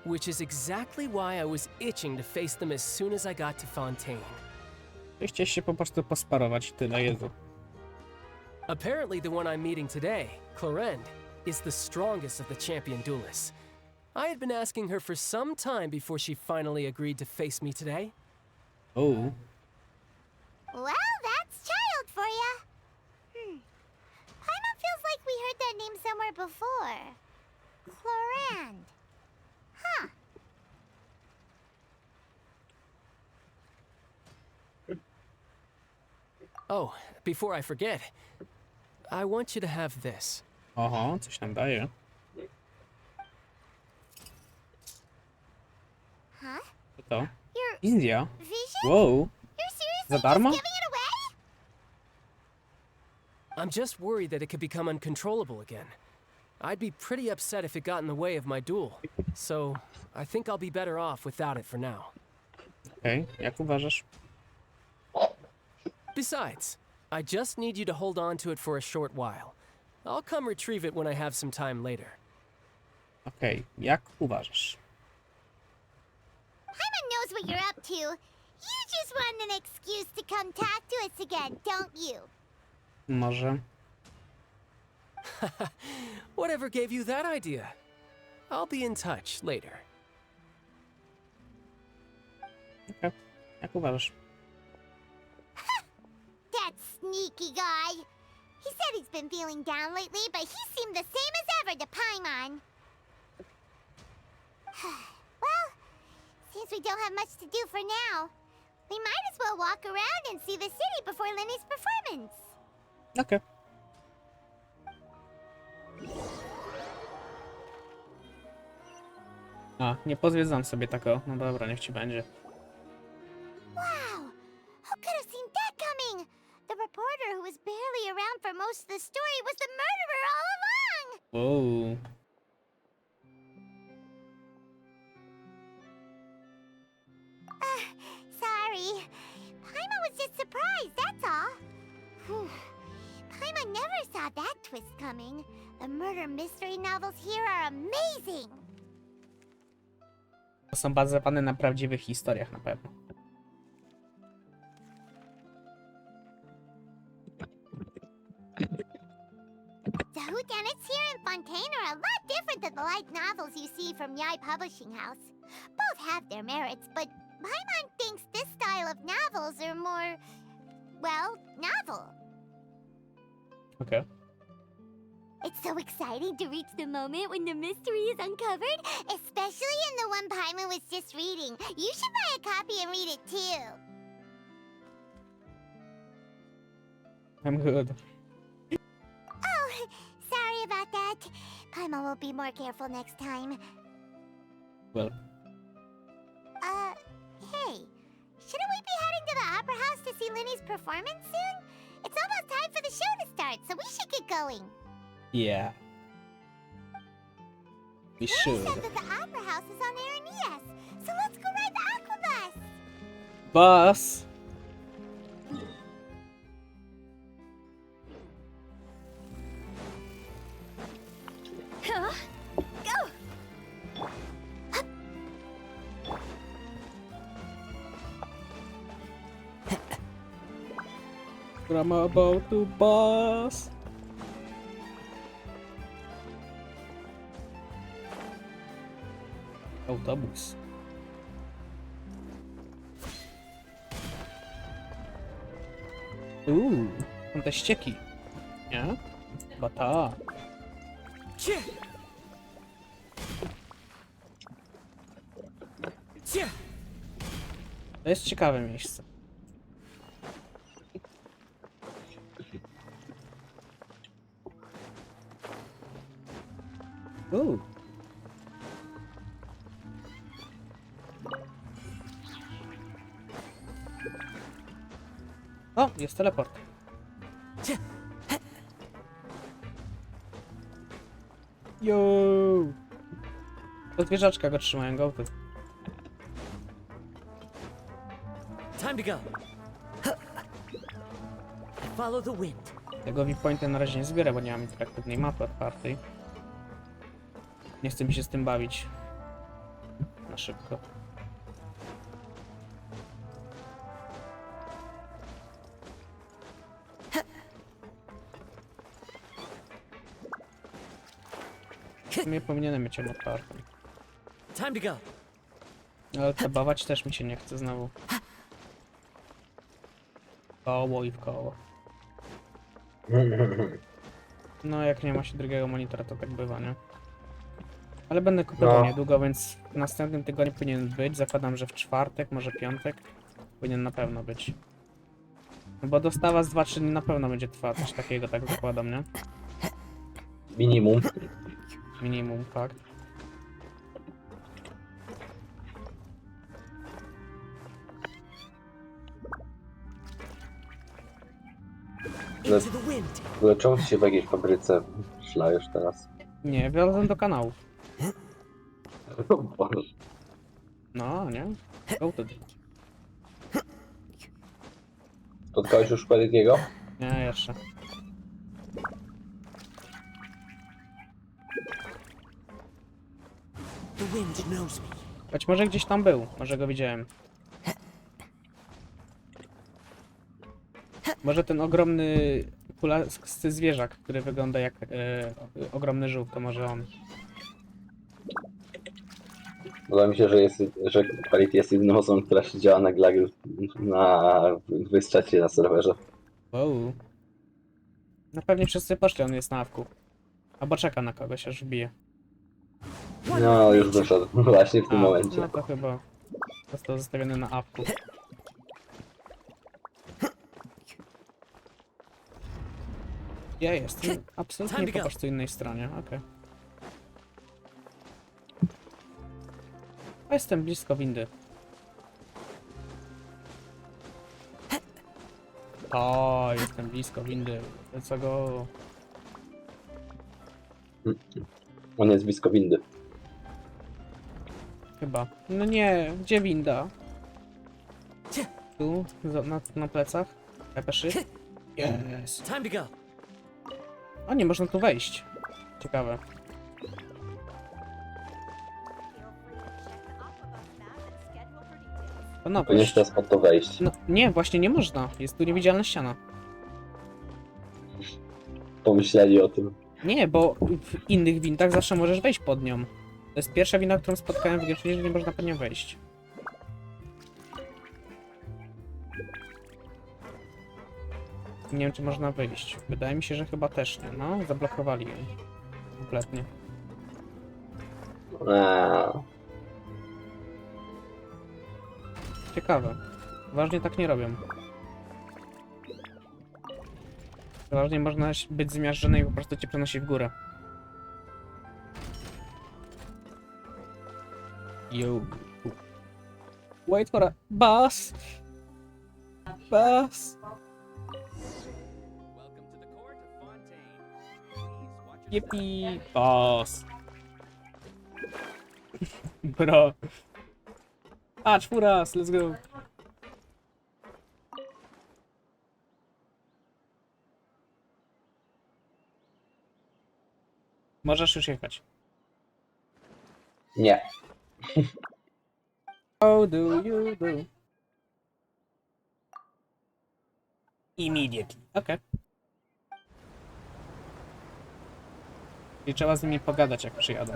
which is exactly why I was itching to face them as soon as I got to Fontaine. Chciałeś się po prostu posparować, tyle, Jezu. Apparently the one I'm meeting today, Clorend, is the strongest of the champion duelists. I had been asking her for some time before she finally agreed to face me today. Oh. Well, that's child for ya. Paimon feels like we heard that name somewhere before. Clorand. Huh. Oh, before I forget, I want you to have this. Oho, coś nam daje. Huh? Co to? Your India? vision? Wow. You're seriously Za darmo? just giving it away? I'm just worried that it could become uncontrollable again. I'd be pretty upset if it got in the way of my duel, so I think I'll be better off without it for now. Okej, jak uważasz? Besides, I just need you to hold on to it for a short while. I'll come retrieve it when I have some time later. Okej, jak uważasz? Paimon knows what you're up to. You just want an excuse to come talk to us again, don't you? Może. Whatever gave you that idea? I'll be in touch later. Okej, jak uważasz? That sneaky guy. He said he's been feeling down lately, but he seemed the same as ever to Paimon. Well, since we don't have much to do for now, we might as well walk around and see the city before Lenny's performance. Okej. A, nie pozwiedzam sobie tako. No dobra, niech ci będzie. Wow! Who could have seen that coming? The reporter who was barely around for most of the story was the murderer all along! Wow. Sorry. Paimon was just surprised, that's all. Whew. Paimon never saw that twist coming. The murder mystery novels here are amazing! To są bazowane na prawdziwych historiach na pewno. The whodunits here in Fontaine are a lot different than the light novels you see from Yai Publishing House. Both have their merits, but Paimon thinks this style of novels are more, well, novel. Okej. It's so exciting to reach the moment when the mystery is uncovered, especially in the one Paimon was just reading. You should buy a copy and read it too. I'm good. Oh, sorry about that. Paimon will be more careful next time. Well. Hey, shouldn't we be heading to the Opera House to see Linny's performance soon? It's almost time for the show to start, so we should get going. Yeah. We should. Said that the Opera House is on Aranias, so let's go ride the Aqua Bus. Bus. Huh? Go! I'm about to bus. Autobus. Są te ścieki. Nie? Chyba ta. To jest ciekawe miejsce. O, jest teleport. Yo! To zwierzaczka go trzymają, go tu. Time to go. Follow the wind. Tego viewpointa na razie nie zbiorę, bo nie mam interaktywnej mapy otwartej. Nie chcę mi się z tym bawić. Na szybko. W sumie powinienem mieć ją otwartą. Time to go. Ale tabować też mi się nie chce znowu. Koło i w koło. No jak nie ma się drugiego monitora, to tak bywa, nie? Ale będę kupował niedługo, więc w następnym tygodniu powinien być. Zakładam, że w czwartek, może piątek. Powinien na pewno być. No bo dostawa z 2-3 dni na pewno będzie trwała, coś takiego, tak zakładam, nie? Minimum. Minimum, fakt. Ale czemu ty się w jakiejś fabryce szlajesz teraz? Nie, wlazłem do kanału. O Boże. No, nie? Go wtedy. Spotkałeś już Szpediego? Nie, jeszcze. The wind knows me. Choć może gdzieś tam był, może go widziałem. Może ten ogromny kulasty zwierzak, który wygląda jak ogromny żółw, to może on. Wydaje mi się, że Quality jest jedyną osobą, która siedziała na Glagru na wystrzecie na serwerze. Wow. No pewnie wszyscy poszli, on jest na awku. Albo czeka na kogoś, aż wbije. No, już wyszedł właśnie w tym momencie. No to chyba został zostawiony na awku. Ja jestem absolutnie po prostu innej stronie, okej. A jestem blisko windy. O, jestem blisko windy. Co go? On jest blisko windy. Chyba. No nie, gdzie winda? Tu, na plecach? Pepeszy? Yes. Time to go. O, nie można tu wejść. Ciekawe. To no, Powinieneś teraz pod to wejść. no, nie, właśnie nie można. Jest tu niewidzialna ściana. Pomyśleli o tym. Nie, bo w innych windach zawsze możesz wejść pod nią. To jest pierwsza winda, którą spotkałem w grze, że nie można pod nią wejść. Nie wiem, czy można wyjść. Wydaje mi się, że chyba też nie. No, zablokowali ją. Kompletnie. Ciekawe. Ważnie tak nie robią. Ważnie można być zmiażdżony i po prostu cię przenosi w górę. Yo. Wait for a bus. Bus. Yippee. Bus. Bro. Patrz, furas, let's go. Możesz już jechać. Nie. How do you do? Immediately. Okej. I trzeba z nimi pogadać, jak przyjadą.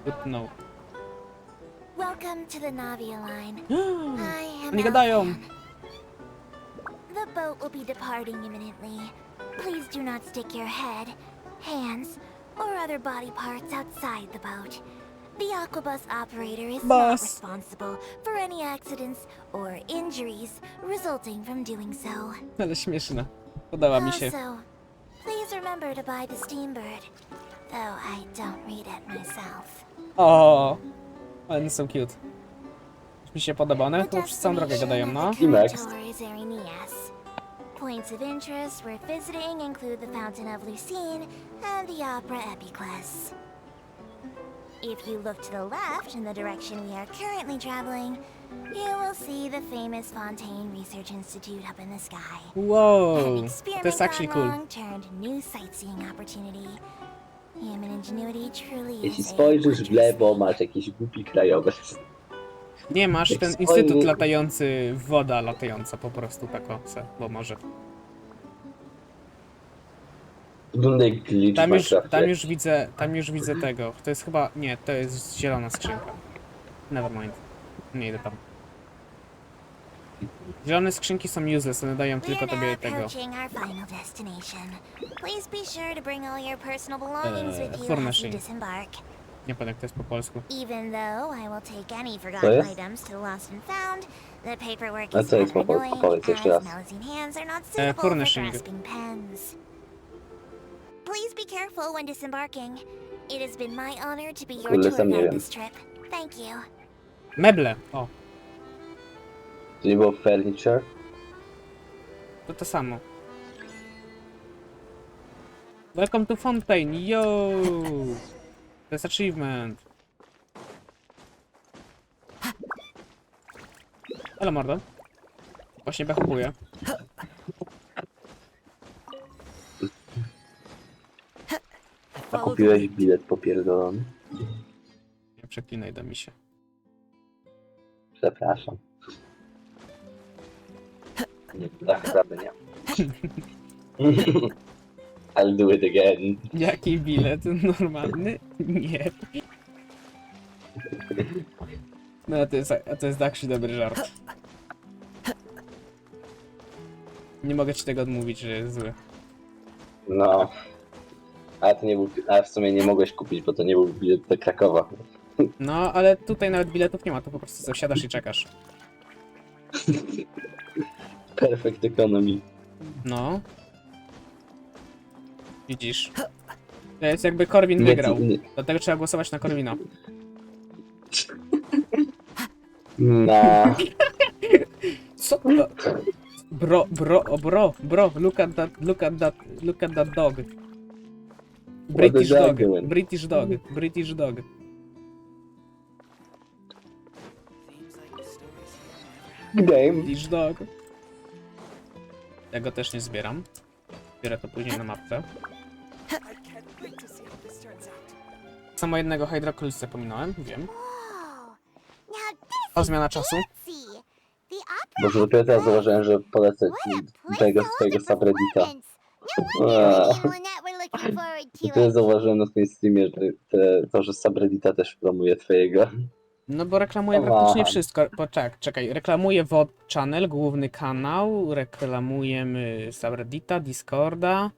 Good to know. Welcome to the Navia line. I am Oni gadają. The boat will be departing imminently. Please do not stick your head, hands, or other body parts outside the boat. The aquabus operator is not responsible for any accidents or injuries resulting from doing so. Ale śmieszne. Podoba mi się. Also, please remember to buy the steambird, though I don't read it myself. O, one są cute. Już mi się podoba. One tu przez całą drogę gadają, no. I next. Points of interest worth visiting include the Fountain of Lucine and the Opera Epiclese. If you look to the left in the direction we are currently traveling, you will see the famous Fontaine Research Institute up in the sky. Wow, An to experiment jest actually gone cool. wrong turned new sightseeing opportunity. Human ingenuity truly Jeśli is a spojrzysz w lewo, masz jakiś głupi krajobraz. Nie masz ten instytut latający, woda latająca po prostu tak o, bo może. Tam już widzę tego. To jest chyba, nie, to jest zielona skrzynka. Nevermind. Nie idę tam. Zielone skrzynki są useless, one dają tylko tobie tego. Furnishing. Nie pamiętam jak to jest po polsku. Even though I will take any Co forgotten jest? items to lost and found, the paperwork A is co jest rather po polsku? annoying Powiedz jeszcze as raz. Malazine hands are not suitable for furnishing. grasping pens. Please be careful when disembarking. It has been my honor to be your Kurde, tour sam nie guide wiem. this trip. Thank you. Meble, o, To nie było furniture? to samo. Welcome to Fontaine, yo! To jest achievement. Halo mordo. Właśnie bechupuję. Kupiłeś bilet popierdolony? Nie przeklinaj do misie. Przepraszam. Nie, naprawdę nie. I'll do it again. Jaki bilet? Normalny? Nie. No to jest actually dobry żart. Nie mogę ci tego odmówić, że jest zły. No. Ale to nie był... A w sumie nie mogłeś kupić, bo to nie był bilet do Krakowa. No, ale tutaj nawet biletów nie ma, to po prostu sobie siadasz i czekasz. Perfect economy. No. Widzisz. To jest jakby Korwin Nie, wygrał. nie. Dlatego trzeba głosować na Korwina. Na... Co to? Bro, look at that dog. British dog, British dog. British dog. Tego też nie zbieram. Zbierę to później na mapce. Samo jednego hydrokolista pominąłem, wiem. O, zmiana czasu. Boże, dopiero teraz zauważyłem, że polecę tego swojego subreddita. Dopiero zauważyłem na swoim streamie, że to, że subreddita też promuje twojego. No bo reklamuję praktycznie wszystko. Czekaj, reklamuję VOD channel, główny kanał, reklamujemy subreddita, Discorda.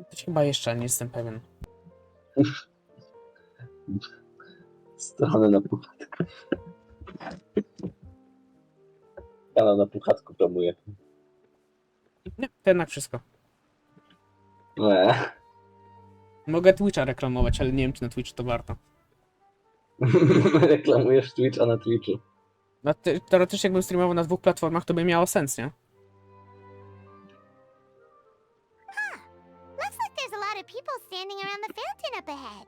Coś chyba jeszcze, nie jestem pewien. Stronę na puchatku. Kanał na puchatku promuje. Nie, to jednak wszystko. Nie. Mogę Twitcha reklamować, ale nie wiem, czy na Twitchu to warto. Reklamujesz Twitcha na Twitchu. No, teoretycznie jakbym streamował na 2 platformach, to by miało sens, nie? Looks like there's a lot of people standing around the fountain up ahead.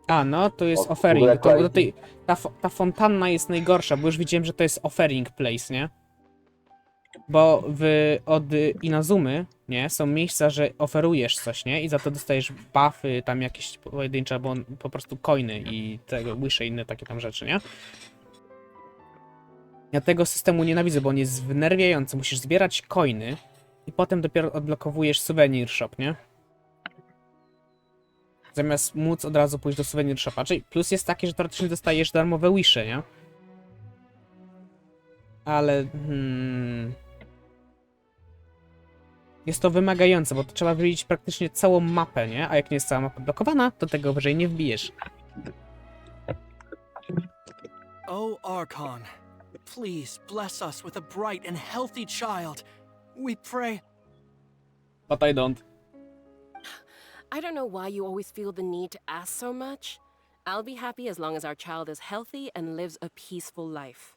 A, no, to jest offering. Ta fontanna jest najgorsza, bo już widziałem, że to jest offering place, nie? Bo od Inazumy, nie, są miejsca, że oferujesz coś, nie? I za to dostajesz buffy, tam jakieś pojedyncze, albo po prostu coiny i tego, wisze, inne takie tam rzeczy, nie? Ja tego systemu nienawidzę, bo on jest wnerwiający. Musisz zbierać coiny i potem dopiero odblokowujesz souvenir shop, nie? Zamiast móc od razu pójść do souvenir shopa. Czyli plus jest taki, że teoretycznie dostajesz darmowe wisze, nie? Ale... Jest to wymagające, bo to trzeba wyliczyć praktycznie całą mapę, nie? A jak nie jest cała mapa blokowana, to tego wyżej nie wbijesz. Oh, Archon, please bless us with a bright and healthy child. We pray. But I don't. I don't know why you always feel the need to ask so much. I'll be happy as long as our child is healthy and lives a peaceful life.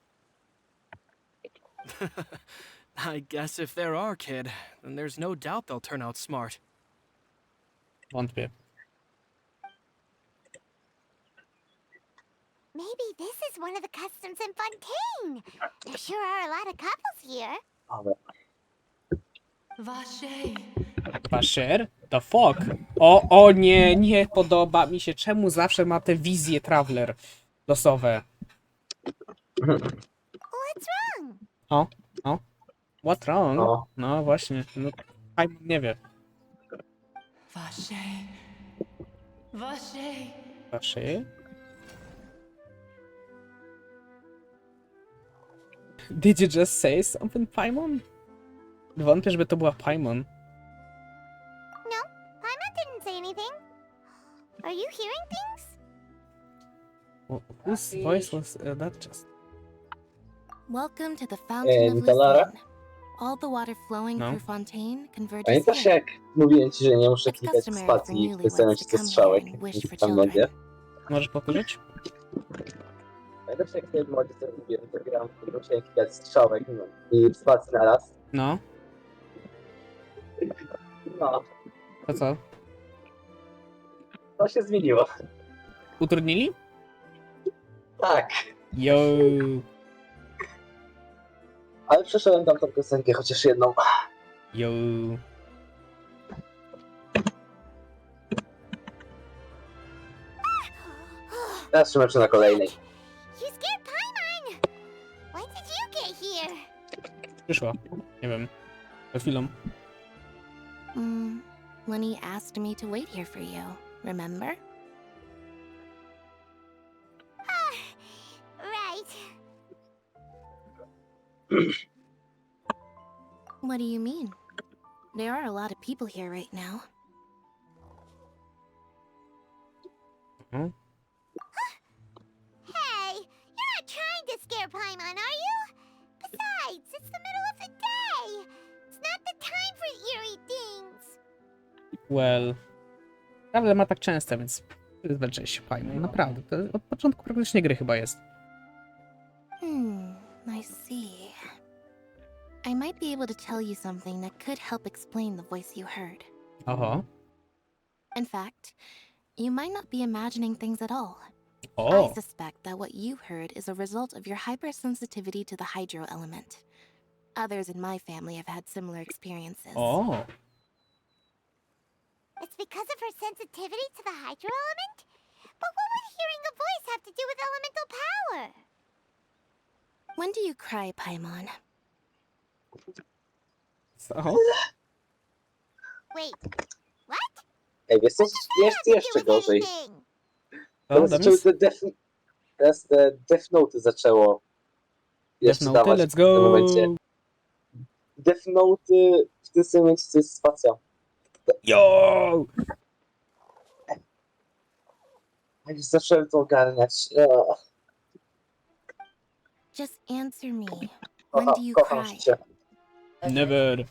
I guess if they're our kid, then there's no doubt they'll turn out smart. Wątpię. Maybe this is one of the customs in Fontaine. There sure are a lot of couples here. Washer? The fuck? O nie, nie podoba mi się. Czemu zawsze ma te wizje Traveler losowe? What's wrong? O. What wrong? No. No właśnie. No, nie wie. Washer? Did you just say something, Paimon? Wątpię, żeby to była Paimon. No, Paimon didn't say anything. Are you hearing things? Whose voice was that just? Welcome to the Fountain of nitolara? Lucerne. All the water flowing through Fontaine converges Pamiętasz here. jak mówiłem ci, że nie muszę klikać spacji w wysyłaniu ci strzałek w tam lodzie? Możesz powtórzyć? Pamiętasz jak w tym modzie co mówiłem, że gram, że musiałem klikać strzałek i spacji naraz? No. No. To co? To się zmieniło. Utrudnili? Tak. Yo. Ale przeszedłem tam tą piosenkę chociaż jedną. Yo. Teraz trzymam na kolejnej. You scared Paimon! When did you get here? Przyszła. Nie wiem. Przed chwilą. Lenny asked me to wait here for you, remember? Right. What do you mean? There are a lot of people here right now. Mhm. Hey, you're not trying to scare Paimon, are you? Besides, it's the middle of the day. It's not the time for eerie things. Well. Naprawdę ma tak często, więc zwyczaj się fajnie. Naprawdę. To od początku praktycznie gry chyba jest. I see. I might be able to tell you something that could help explain the voice you heard. Oho. In fact, you might not be imagining things at all. Oh. I suspect that what you heard is a result of your hypersensitivity to the hydro element. Others in my family have had similar experiences. Oh. It's because of her sensitivity to the hydro element? But what would hearing a voice have to do with elemental power? When do you cry, Paimon? So? Wait, what? Ej, wiesz co? Jest jeszcze gorzej. No, Teraz te Death Note zaczęło jeszcze Death Note, dawać let's w tym go! momencie. Death Note w tym samym momencie to jest spacja. Yo! Ja już zacząłem to ogarniać. Just answer me. When do you Kocham cry? cię. Never.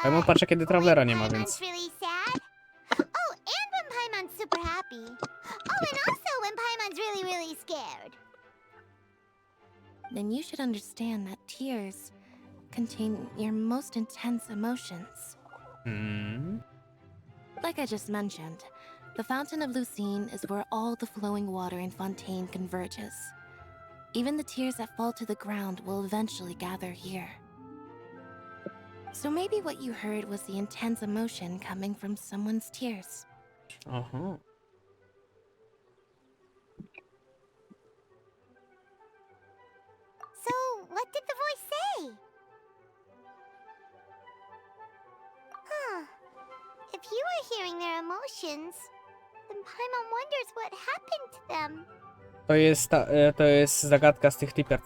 Paimon patrzę, kiedy Travelera nie ma, więc... Really sad? Oh, and when Paimon's super happy. Oh, and also when Paimon's really scared. Then you should understand that tears contain your most intense emotions. Like I just mentioned, the Fountain of Lucine is where all the flowing water in Fontaine converges. Even the tears that fall to the ground will eventually gather here. So maybe what you heard was the intense emotion coming from someone's tears. Aha. So, what did the voice say? Huh. If you were hearing their emotions, then Paimon wonders what happened to them. To jest zagadka z tych typiar,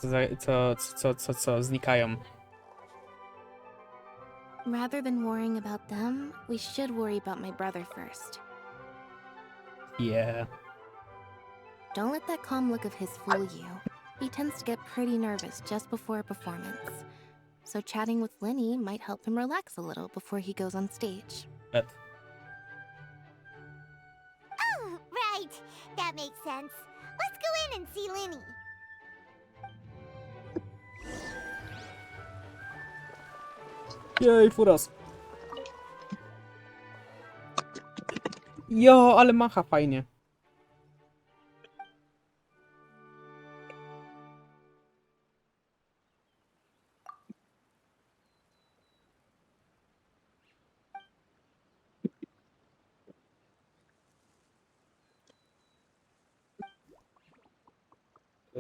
co znikają. Rather than worrying about them, we should worry about my brother first. Yeah. Don't let that calm look of his fool you. He tends to get pretty nervous just before a performance. So chatting with Lenny might help him relax a little before he goes on stage. Bet. Oh, right. That makes sense. Let's go in and see Lenny. Jej, furas. Jo, ale macha fajnie.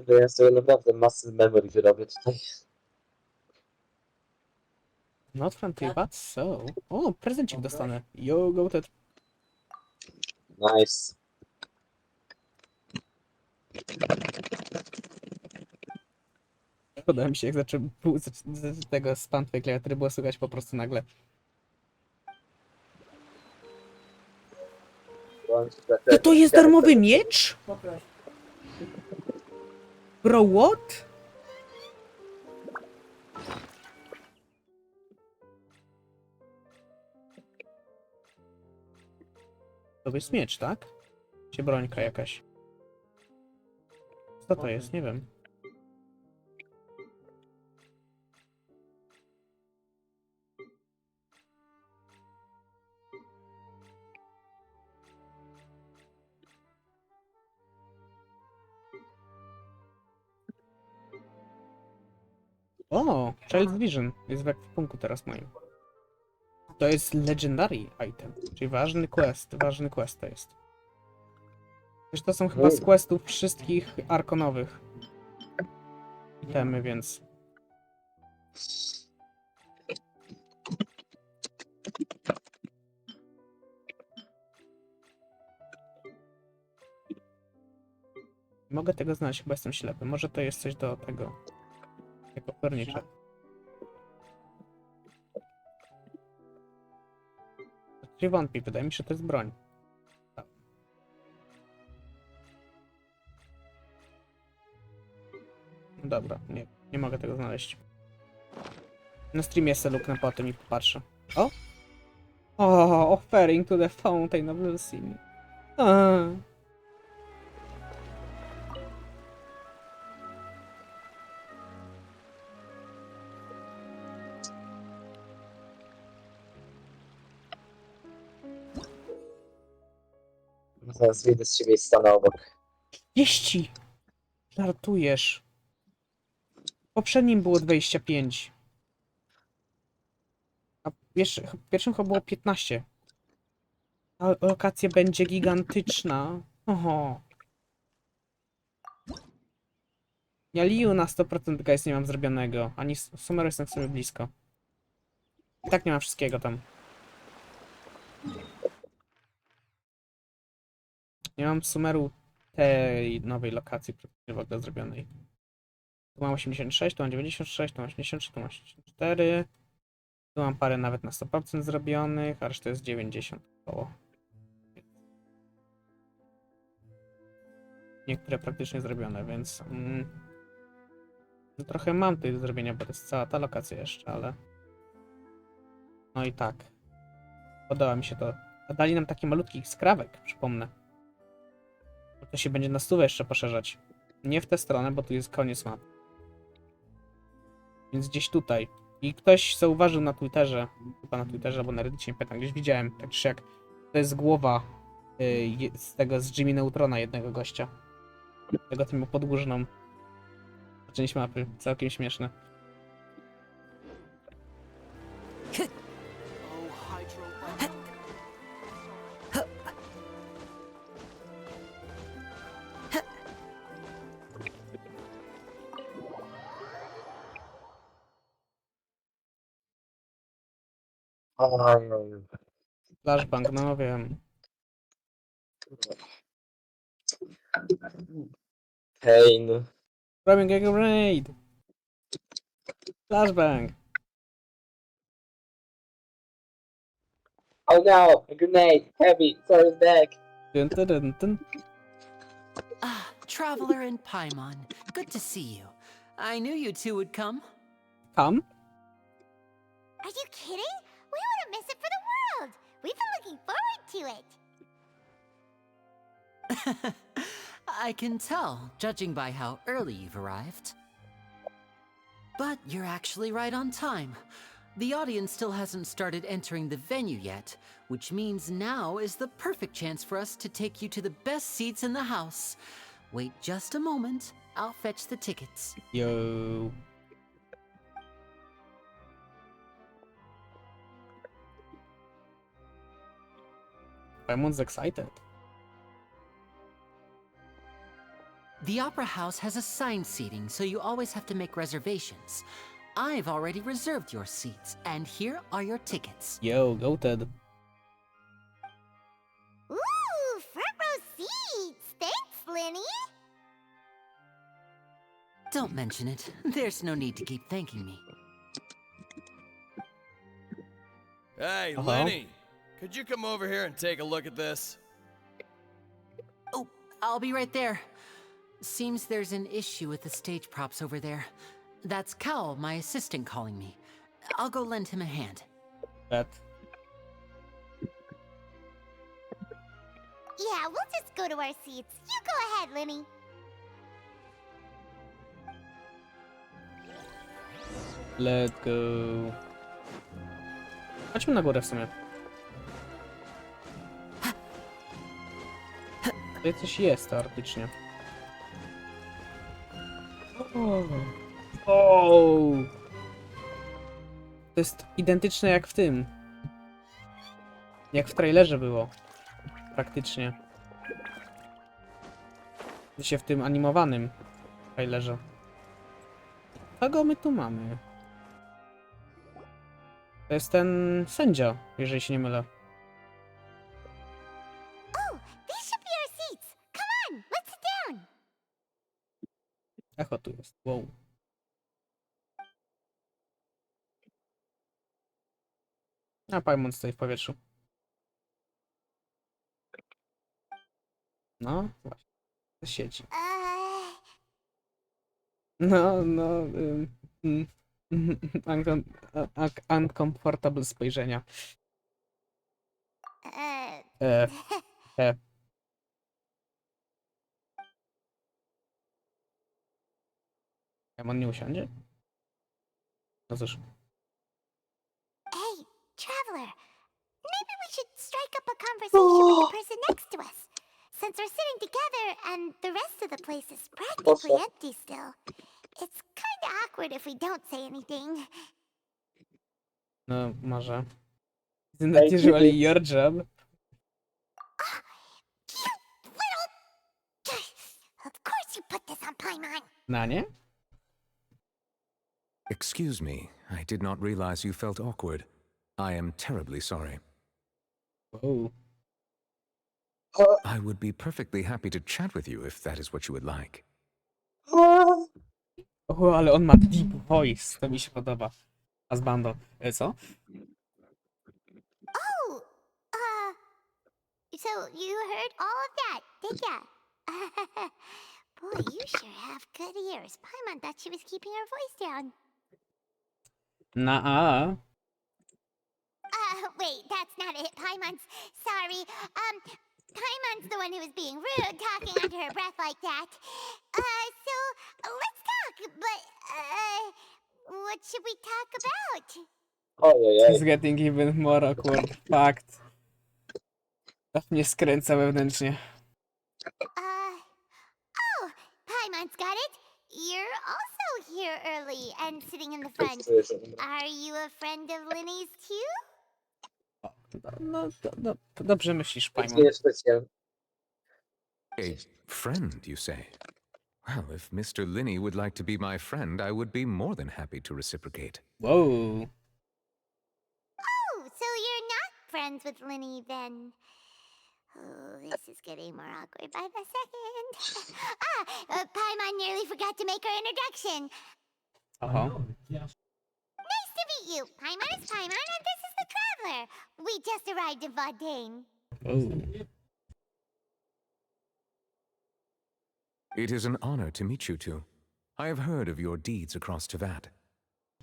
Ja sobie naprawdę masy memory wyrobię tutaj. Not frontier, but so. O, prezencik dostanę. Yo, go Ted. Nice. Podoba mi się, jak zaczął z tego spam twojej klawiatury było słychać po prostu nagle. To jest darmowy miecz? Bro, what? To jest miecz, tak? Czy brońka jakaś? Co to jest? Nie wiem. O, Child's Vision jest w ekwipunku teraz moim. To jest legendary item, czyli ważny quest to jest. Wiesz, to są chyba z questów wszystkich arkonowych itemy, więc... Nie mogę tego znaleźć, chyba jestem ślepy. Może to jest coś do tego... jako furniture. Nie wątpię, wydaje mi się, że to jest broń. Tak. Dobra, nie mogę tego znaleźć. Na streamie se luknę po tym i popatrzę. O! O, offering to the Fontaine of Lucine. Zaraz wyjdę z ciebie i stanę obok. Wieści! Żartujesz. W poprzednim było 25. A pierwszym chyba było 15. A lokacja będzie gigantyczna. Oho. Ja Liu na 100% guys nie mam zrobionego. Ani Sumeru jestem sobie blisko. I tak nie mam wszystkiego tam. Nie mam Sumeru tej nowej lokacji w ogóle zrobionej. Tu mam 86, tu mam 96, tu mam 83, tu mam 84. Tu mam parę nawet na 100% zrobionych, a reszta jest 90 około. Niektóre praktycznie zrobione, więc... no trochę mam tutaj do zrobienia, bo to jest cała ta lokacja jeszcze, ale... no i tak. Podoba mi się to. A dali nam taki malutki skrawek, przypomnę. To się będzie na 100 jeszcze poszerzać. Nie w tę stronę, bo tu jest koniec mapy. Więc gdzieś tutaj. I ktoś zauważył na Twitterze, chyba na Twitterze albo na Reddicie, nie pamiętam, gdzieś widziałem, tak czy jak to jest głowa z Jimmy Neutrona, jednego gościa. Tego tymu podgórną. Część mapy, całkiem śmieszne. Flashbang, no wiem. Pain. Throwing a grenade! Flashbang! Oh no, a grenade, heavy, it's on his back. Dun, dun, dun, dun. Ah, Traveler and Paimon. Good to see you. I knew you two would come. Come? Are you kidding? We wouldn't miss it for the world. We've been looking forward to it. I can tell, judging by how early you've arrived. But you're actually right on time. The audience still hasn't started entering the venue yet, which means now is the perfect chance for us to take you to the best seats in the house. Wait just a moment. I'll fetch the tickets. Yo. Paimon's excited. The Opera House has assigned seating, so you always have to make reservations. I've already reserved your seats, and here are your tickets. Yo, go Ted. Ooh, front row seats. Thanks, Lenny. Don't mention it. There's no need to keep thanking me. Hey, Lenny, could you come over here and take a look at this? Oh, I'll be right there. Seems there's an issue with the stage props over there. That's Cal, my assistant, calling me. I'll go lend him a hand. That. Yeah, we'll just go to our seats. You go ahead, Lenny. Let's go. Chodźmy na górę w sumie. Tutaj coś jest teoretycznie. Oh. To jest identyczne jak w tym. Jak w trailerze było. Praktycznie. W tym animowanym trailerze. Kogo my tu mamy? To jest ten sędzia, jeżeli się nie mylę. Oh, these should be our seats. Come on, let's sit down. Echo tu jest. Wow. A Paimon stoi w powietrzu. No, właśnie. Siedzi. No, no. Uncomfortable spojrzenia. E. Paimon nie usiądzie? No cóż. Hey, traveler. Maybe we should strike up a conversation with the person next to us. Since we're sitting together and the rest of the place is practically empty still. It's kind of awkward if we don't say anything. No, może. Isn't that usually your job? Of course you put this on Paimon. Na nie? Excuse me, I did not realize you felt awkward. I am terribly sorry. Oh. I would be perfectly happy to chat with you if that is what you would like. O, ale on ma deep voice. To mi się podoba. Asbando. Co? Oh, so you heard all of that, did ya? Boy, you sure have good ears. Paimon thought she was keeping her voice down. Na Wait, that's not it. Paimon's sorry. Paimon's the one who was being rude, talking under her breath like that. So let's talk. But what should we talk about? It's getting even more awkward. Fakt. To mnie skręca wewnętrznie. Oh, Paimon's got it. You're also here early and sitting in the front. Are you a friend of Linny's too? No, dobrze myślisz, Paimon. A friend, you say? Well, if Mr. Linney would like to be my friend, I would be more than happy to reciprocate. Whoa. Oh, so you're not friends with Linny then? Oh, this is getting more awkward by the second. Paimon nearly forgot to make her introduction. Nice to meet you. Paimon is Paimon, and this is the Traveler. We just arrived in Fontaine. Oh. It is an honor to meet you two. I have heard of your deeds across Tevat.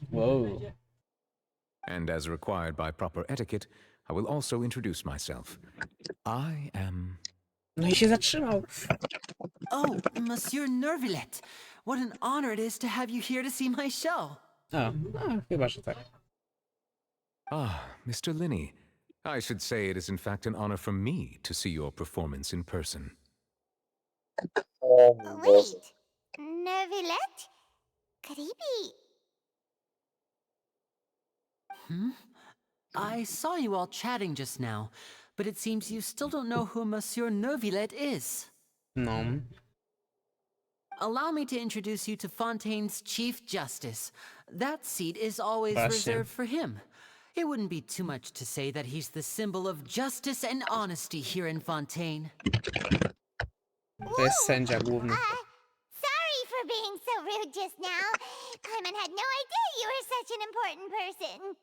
Whoa. And as required by proper etiquette, I will also introduce myself. I am... No I się zatrzymał. Oh, Monsieur Nervillet. What an honor it is to have you here to see my show. Chyba, że tak. Mr. Linney. I should say it is in fact an honor for me to see your performance in person. Wait, Nervillet? Could he be... I saw you all chatting just now, but it seems you still don't know who Monsieur Nervillet is. No. Allow me to introduce you to Fontaine's Chief Justice. That seat is always Właśnie. reserved for him. It wouldn't be too much to say that he's the symbol of justice and honesty here in Fontaine. To jest sędzia główny. Sorry for being so rude just now. Paimon had no idea you were such an important person.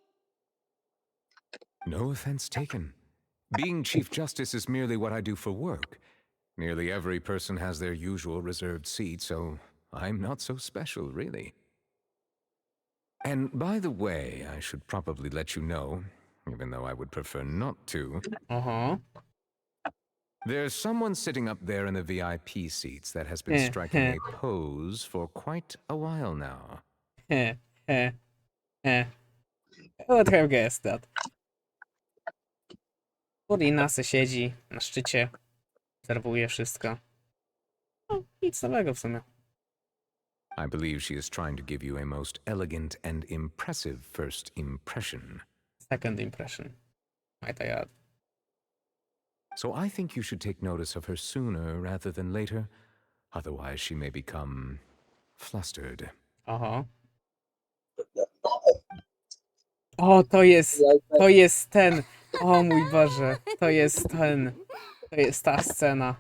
No offense taken. Being Chief Justice is merely what I do for work. Nearly every person has their usual reserved seat, so I'm not so special, really. And by the way, I should probably let you know, even though I would prefer not to. There's someone sitting up there in the VIP seats that has been striking a pose for quite a while now. What have guessed that? Purina se siedzi na szczycie. Obserwuje wszystko. No, nic nowego w sumie. I believe she is trying to give you a most elegant and impressive first impression. Second impression, might I add. So I think you should take notice of her sooner rather than later. Otherwise, she may become flustered. Aha. O, to jest ten. O mój Boże, to jest ten. To jest ta scena.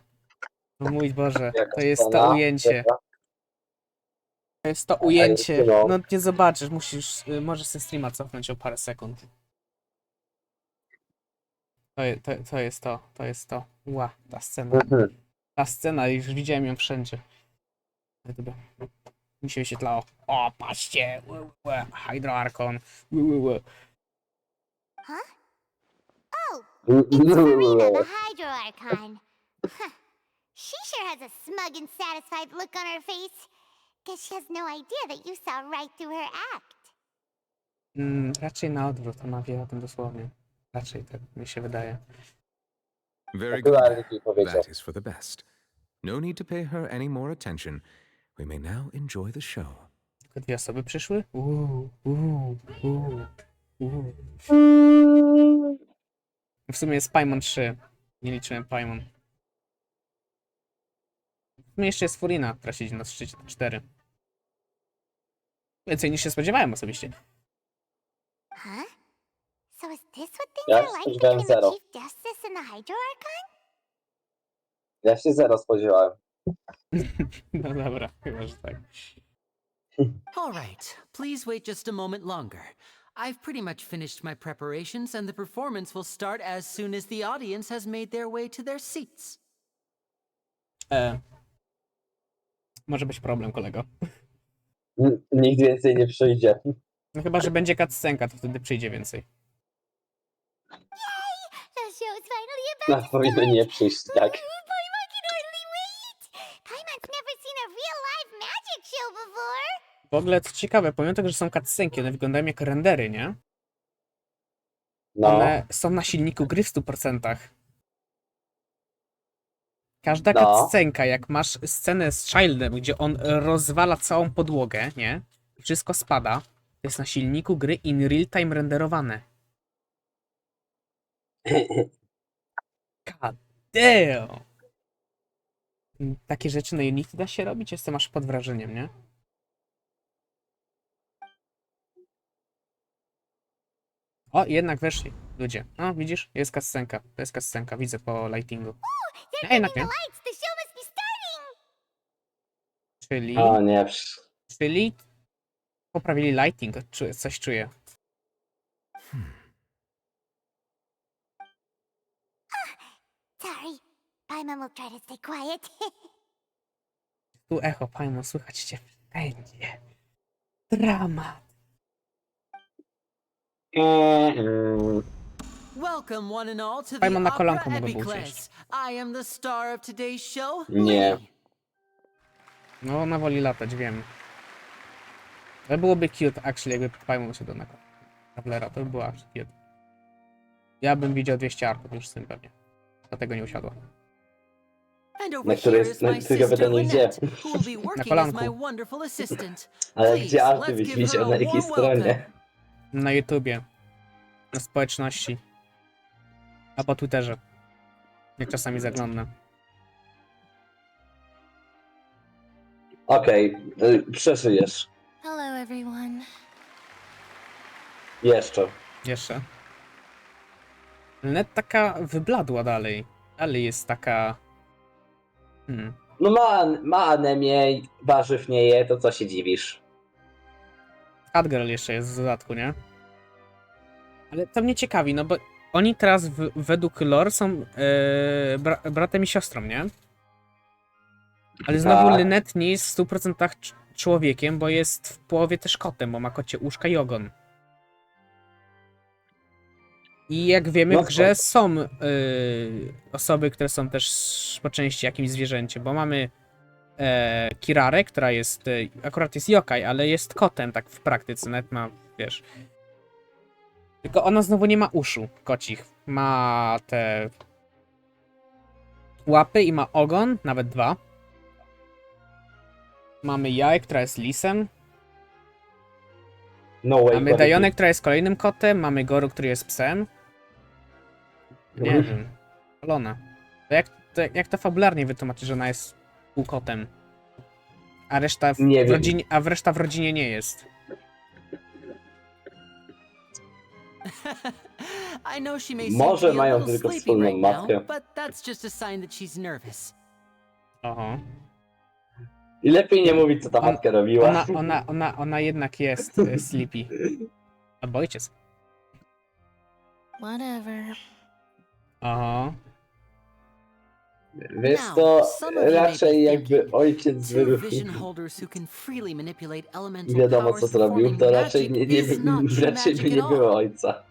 O mój Boże, to jest to ujęcie. To jest to ujęcie. No nie zobaczysz, możesz ten streama cofnąć o parę sekund. To jest to. Ła, ta scena. Ta scena, już widziałem ją wszędzie. Mi się wyświetlało. O, patrzcie! Hydro Archon. Huh? Oh, it's Farina, the Hydro Archon. Huh. She sure has a smug and satisfied look on her face. Guess she has no idea that you saw right through her act. Raczej na odwrót, ona wie o tym dosłownie. Raczej tak mi się wydaje. Very good. That is for the best. No need to pay her any more attention. We may now enjoy the show. Tylko dwie osoby przyszły? W sumie jest Paimon 3. Nie liczyłem Paimon. W sumie jeszcze jest Furina, która siedzi na szczycie 4. Więcej niż się spodziewałem osobiście. Huh? So is this what things are like between the Chief Justice and the Hydro Archon? Ja się 0 spodziewałem. No dobra, chyba, że tak. All right, please wait just a moment longer. I've pretty much finished my preparations and the performance will start as soon as the audience has made their way to their seats. Może być problem, kolego. Nikt więcej nie przyjdzie. No chyba, że będzie cutscenka, to wtedy przyjdzie więcej. The show's finally about to Powinno nie przyjść, tak. Paimon can hardly wait! Paimon's never seen a real live magic show before! W ogóle, co ciekawe, pomimo tego, że są cutscenki, one wyglądają jak rendery, nie? No. One są na silniku gry w 100%. Każda cutscenka, jak masz scenę z Childem, gdzie on rozwala całą podłogę, nie? I wszystko spada, to jest na silniku gry in real time renderowane. God damn! Takie rzeczy na Unity da się robić? Jestem aż pod wrażeniem, nie? O, jednak weszli ludzie. No, widzisz? Jest cutscenka. To jest cutscenka, widzę po lightingu. No, jednak nie. Czyli... O nie. Czyli... Poprawili lighting, coś czuję. Sorry, Paimon will try to stay quiet. Tu echo, Paimon, słychać cię wszędzie. Dramat. Welcome one and all to the Paimon na kolanko opera mogę było epiclese. usiąść. I am the star of today's show. Nie. No, ona woli latać, wiem. To byłoby cute, actually, jakby Paimon się do Travelera, to by było actually cute. Ja bym widział 200 arków już z tym pewnie. Dlatego nie usiadła. Na które jest tylko pytanie gdzie? Na kolanku. Ale gdzie arty byś widział, na jakiej stronie? Na YouTubie. Na społeczności. A po Twitterze. Jak czasami zaglądam. Okej, przeżyjesz. Hello, everyone. Jeszcze. Jeszcze. Net taka wybladła dalej. Dalej jest taka... No ma anemię, warzyw nie je, to co się dziwisz? Catgirl jeszcze jest w dodatku, nie? Ale to mnie ciekawi, no bo oni teraz według lore są bratem i siostrą, nie? Ale znowu Tak. Lynette nie jest w 100% człowiekiem, bo jest w połowie też kotem, bo ma kocie uszka i ogon. I jak wiemy, w grze są osoby, które są też po części jakimś zwierzęciem, bo mamy Kirarę, która jest, akurat jest yokai, ale jest kotem tak w praktyce, nawet ma, wiesz. Tylko ona znowu nie ma uszu kocich. Ma te łapy i ma ogon, nawet 2. Mamy Jaj, która jest lisem. No way, Mamy buddy. Dajonę, która jest kolejnym kotem. Mamy Goru, który jest psem. Nie wiem. Szalona. Jak to fabularnie wytłumaczyć, że ona jest półkotem? A reszta Nie wiem. reszta w rodzinie nie jest. I know she may Może seem to be a mają little tylko sleepy wspólną right now, matkę. but that's just a sign that she's nervous. Oho. I lepiej nie mówić, co ta matka robiła. Ona jednak jest sleepy. Albo ojciec. Whatever. Aha. Wiesz to raczej jakby ojciec wyruchł. Wiadomo co zrobił, to raczej raczej by nie było ojca.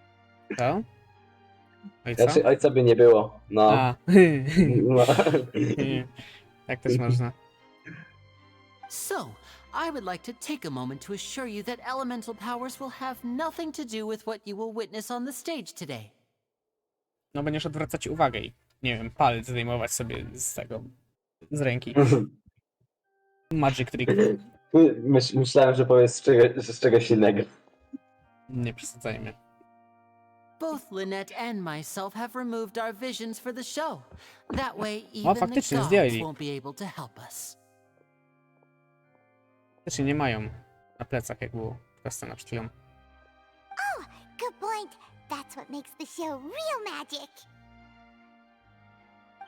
Co? Ojca? Raczej ojca by nie było, no. A. No. Tak też można. So, I would like to take a moment to assure you that elemental powers will have nothing to do with what you will witness on the stage today. No będziesz odwracać uwagę i, nie wiem, palec zdejmować sobie z tego, z ręki. Magic trick. Myślałem, że powiesz z czegoś innego. Nie przesadzajmy. Both Lynette and myself have removed our visions for the show. That way even the faktycznie, gods zdjęli. won't be able to help us. Znaczy nie mają na plecach, jak było ta scena przed chwilą. Oh, good point. That's what makes the show real magic.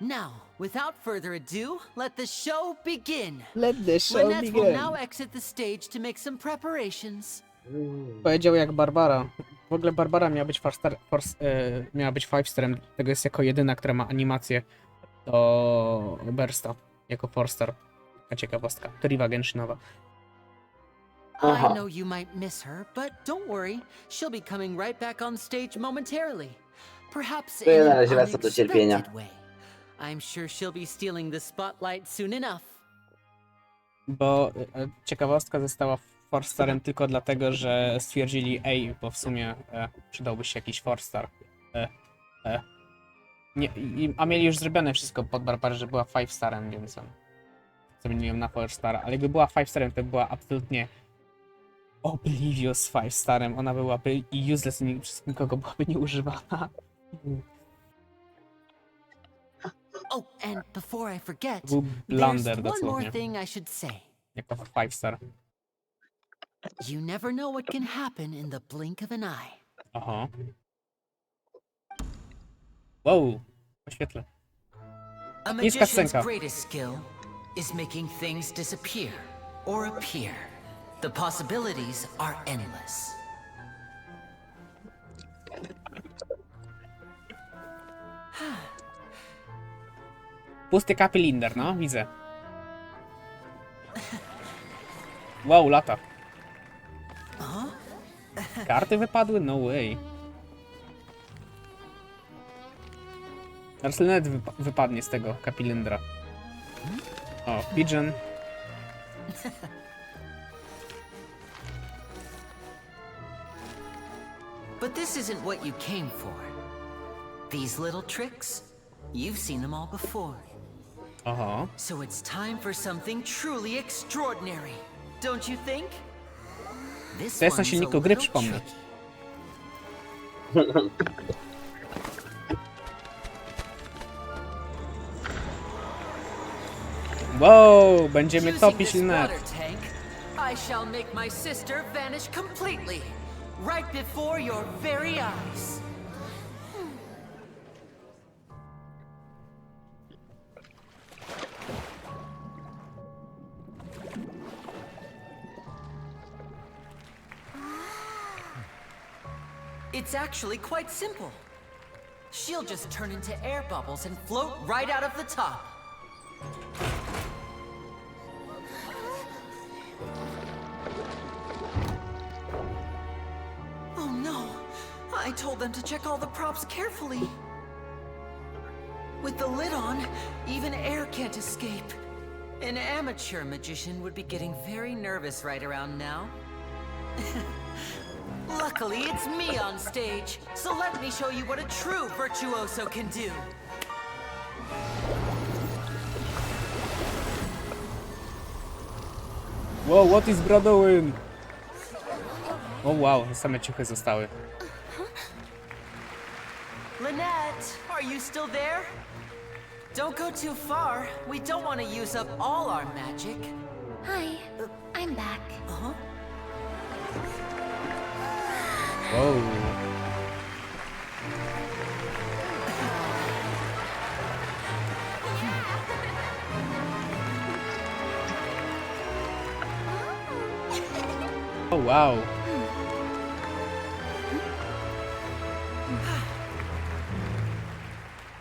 Now, without further ado, let the show begin. Let the show Lynette will begin. now exit the stage to make some preparations. Powiedział jak Barbara. W ogóle Barbara miała być miała być 5-starem, tego jest jako jedyna, która ma animację do Bursta, jako 4-star. Taka ciekawostka. To Riva Genshin'owa. I know you might miss her, but don't worry. She'll be coming right back on stage momentarily. Perhaps To ja in na an razie wracam do cierpienia. unexpected way. I'm sure she'll be stealing the spotlight soon enough. Bo ciekawostka została 4-starem tylko dlatego, że stwierdzili, ej, bo w sumie przydałby się jakiś 4-star. A mieli już zrobione wszystko pod Barbarę, że była 5-starem, więc zamieniłem ją na 4-star, ale jakby była 5-starem, to była absolutnie oblivious 5-starem. Ona byłaby useless i przez nikogo byłaby nie używana. Oh, and before I forget, Był blunder there's one more dosłownie. thing I should say. Jako 5-star. You never know what can happen in the blink of an eye. Aha. Wow, oświetlę. A Niska magician's scenka. greatest skill is making things disappear or appear. The possibilities are endless. Pusty kapilinder, no, widzę. Wow, lata. Karty wypadły? No way. Teraz Lynette wypadnie z tego kapilindra. O, Pigeon. But this isn't what you came for. These little tricks, you've seen them all before. Aha. So it's time for something truly extraordinary, don't you think? This To jest na one's a silniku gry, little przypomnę. tricky. Wow, będziemy Using topić this Lynette. water tank, I shall make my sister vanish completely, right before your very eyes. It's actually quite simple. She'll just turn into air bubbles and float right out of the top. Oh no! I told them to check all the props carefully. With the lid on, even air can't escape. An amateur magician would be getting very nervous right around now. Luckily, it's me on stage, so let me show you what a true virtuoso can do. Wow, what is bro doing? O wow, same ciuchy zostały. Lynette, are you still there? Don't go too far. We don't want to use up all our magic. Hi, I'm back. Uh-huh. Wow. Oh wow.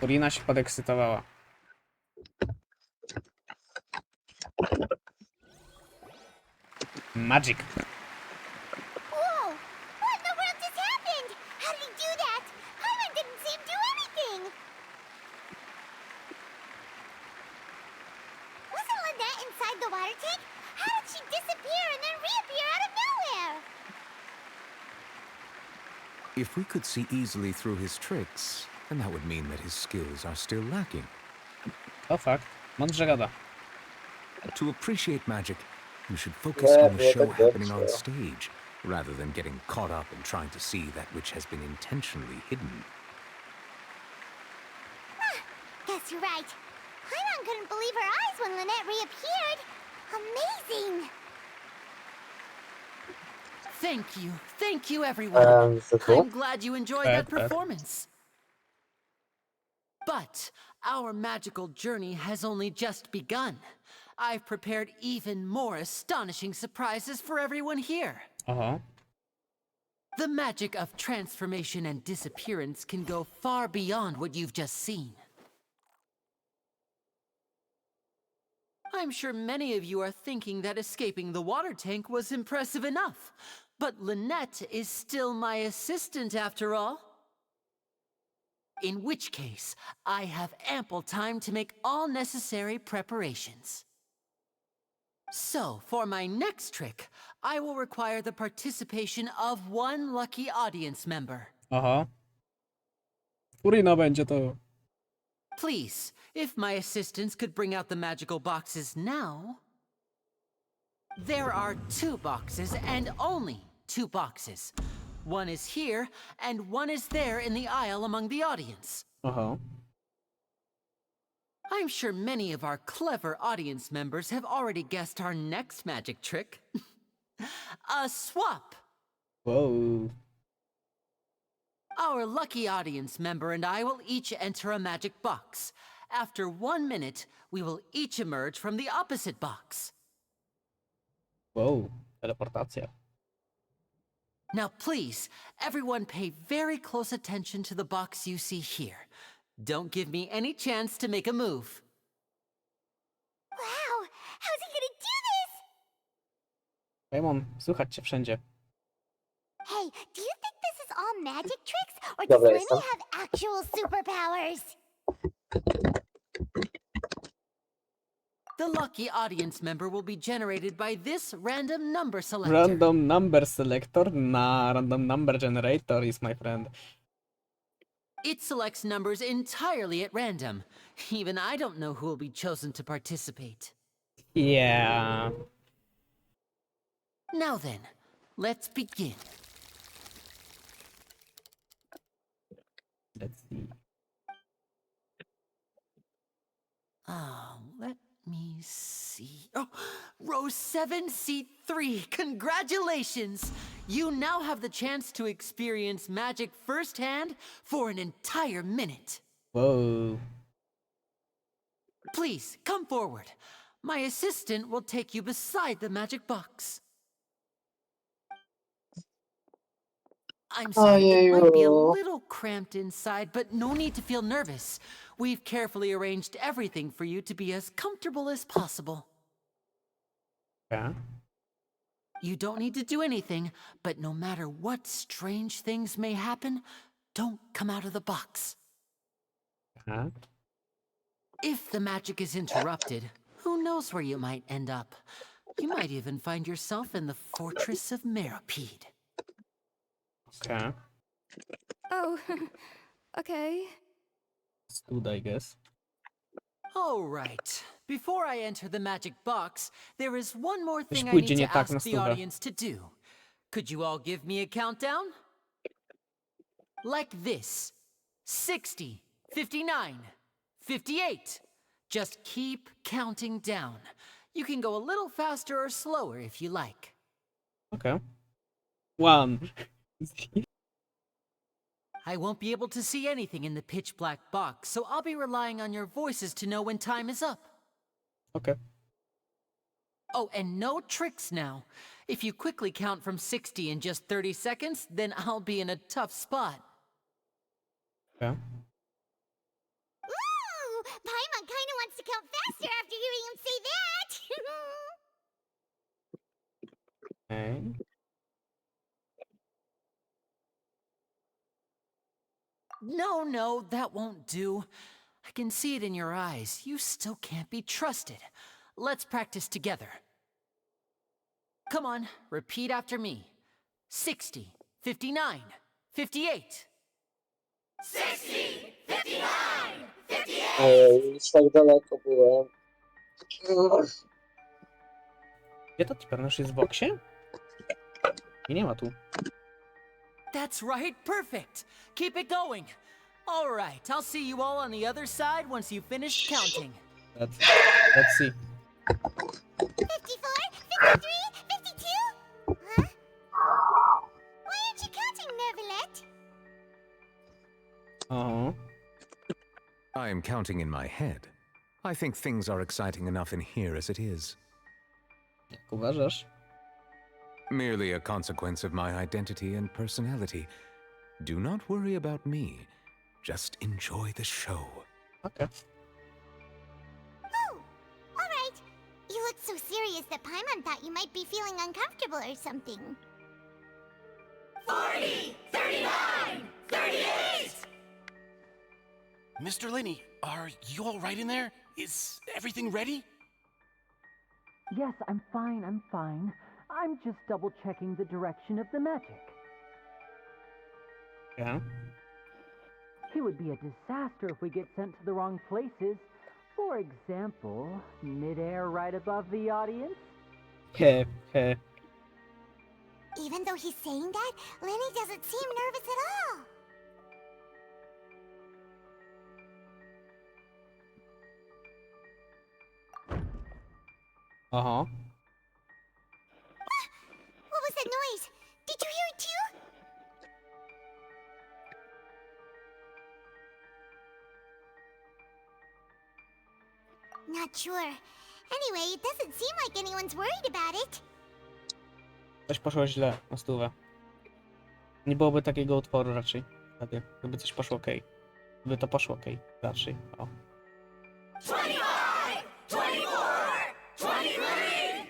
Corina się podekscytowała. Magic. Whoa! What in the world just happened? How did he do that? Paimon didn't see him do anything! Wasn't Lynette inside the water tank? How did she disappear and then reappear out of nowhere? If we could see easily through his tricks, then that would mean that his skills are still lacking. O fakt. Mądrze gada. To appreciate magic, you should focus on the show happening on stage, rather than getting caught up in trying to see that which has been intentionally hidden. Guess you're right. Paimon couldn't believe her eyes when Lynette reappeared. Amazing! Thank you, everyone. So cool. I'm glad you enjoyed that performance. But our magical journey has only just begun. I've prepared even more astonishing surprises for everyone here. Uh-huh. The magic of transformation and disappearance can go far beyond what you've just seen. I'm sure many of you are thinking that escaping the water tank was impressive enough. But Lynette is still my assistant after all. In which case, I have ample time to make all necessary preparations. So, for my next trick, I will require the participation of one lucky audience member. Aha. Urina będzie to. Please, if my assistants could bring out the magical boxes now. There are 2 boxes and only 2 boxes. One is here and one is there in the aisle among the audience. Aha. I'm sure many of our clever audience members have already guessed our next magic trick. A swap! Whoa. Our lucky audience member and I will each enter a magic box. After 1 minute, we will each emerge from the opposite box. Whoa. Teleportacja. Now please, everyone pay very close attention to the box you see here. Don't give me any chance to make a move. Wow! How's he gonna do this? Paimon, słychać cię wszędzie. Hey, do you think this is all magic tricks? Or does Lenny have actual superpowers? The lucky audience member will be generated by this random number selector. Random number selector? Nah, random number generator is my friend. It selects numbers entirely at random. Even I don't know who will be chosen to participate. Yeah. Now then, let's begin. Let's see. Oh, let me see. Oh, row 7, seat 3. Congratulations! You now have the chance to experience magic firsthand for an entire minute. Whoa. Please, come forward. My assistant will take you beside the magic box. I'm sorry, it might be a little cramped inside, but no need to feel nervous. We've carefully arranged everything for you to be as comfortable as possible. Yeah. You don't need to do anything, but no matter what strange things may happen, don't come out of the box. Huh? If the magic is interrupted, who knows where you might end up? You might even find yourself in the Fortress of Meropide. Okay. Oh, okay. Stud, I guess. All right. Before I enter the magic box, there is one more thing I pójdzie need nie to tak na ask the stówę. audience to do. Could you all give me a countdown? Like this. 60, 59, 58. Just keep counting down. You can go a little faster or slower if you like. Okay. 1. I won't be able to see anything in the pitch black box, so I'll be relying on your voices to know when time is up. Okay. Oh, and no tricks now. If you quickly count from 60 in just 30 seconds, then I'll be in a tough spot. Okay. Ooh, Paimon kinda wants to count faster after hearing him say that. Okay. No, that won't do. I can see it in your eyes. You still can't be trusted. Let's practice together. Come on, repeat after me. 60, 59, 58. 60, 59, 58. Już tak daleko byłem. Gdzie to Tipernasz jest w boksie? I nie ma tu. That's right, perfect. Keep it going. All right, I'll see you all on the other side once you finish counting. Let's see. 54, 53, 52? Huh? Why aren't you counting, Nervalet? I am counting in my head. I think things are exciting enough in here as it is. Jak uważasz? Merely a consequence of my identity and personality. Do not worry about me. Just enjoy the show. Okay. Oh, all right. You look so serious that Paimon thought you might be feeling uncomfortable or something. 40, 39, 38! Mr. Linney, are you all right in there? Is everything ready? Yes, I'm fine. I'm just double-checking the direction of the magic. Yeah. It would be a disaster if we get sent to the wrong places. For example, mid-air right above the audience. Heh. Even though he's saying that, Lenny doesn't seem nervous at all. Aha. What was that noise? Did you hear it too? Not sure. Anyway, it doesn't seem like anyone's worried about it. Coś poszło źle na stówę. Nie byłoby takiego utworu raczej. Wtedy, gdyby coś poszło okej. Gdyby to poszło okej. Raczej. O. 25, 24, 23!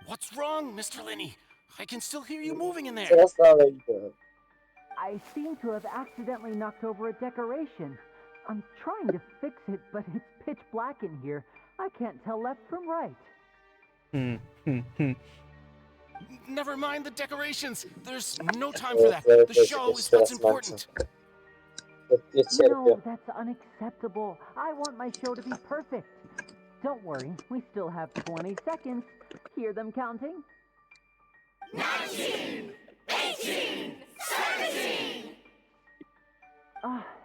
What's wrong, Mr. Linney? I can still hear you moving in there. Coraz dalej idę. I seem to have accidentally knocked over a decoration. I'm trying to fix it, but it's pitch black in here. I can't tell left from right. Never mind the decorations. There's no time for that. The show is what's important. No, that's unacceptable. I want my show to be perfect. Don't worry, we still have 20 seconds. Hear them counting? 19, 18, 17!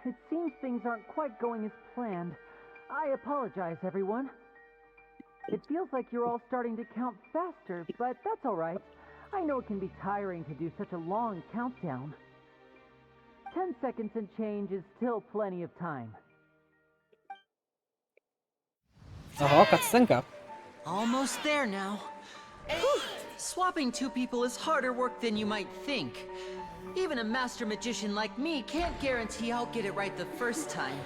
It seems things aren't quite going as planned. I apologize, everyone. It feels like you're all starting to count faster, but that's all right. I know it can be tiring to do such a long countdown. 10 seconds and change is still plenty of time. Oho, cutscenka. Almost there now. Whew. Swapping two people is harder work than you might think. Even a master magician like me can't guarantee I'll get it right the first time.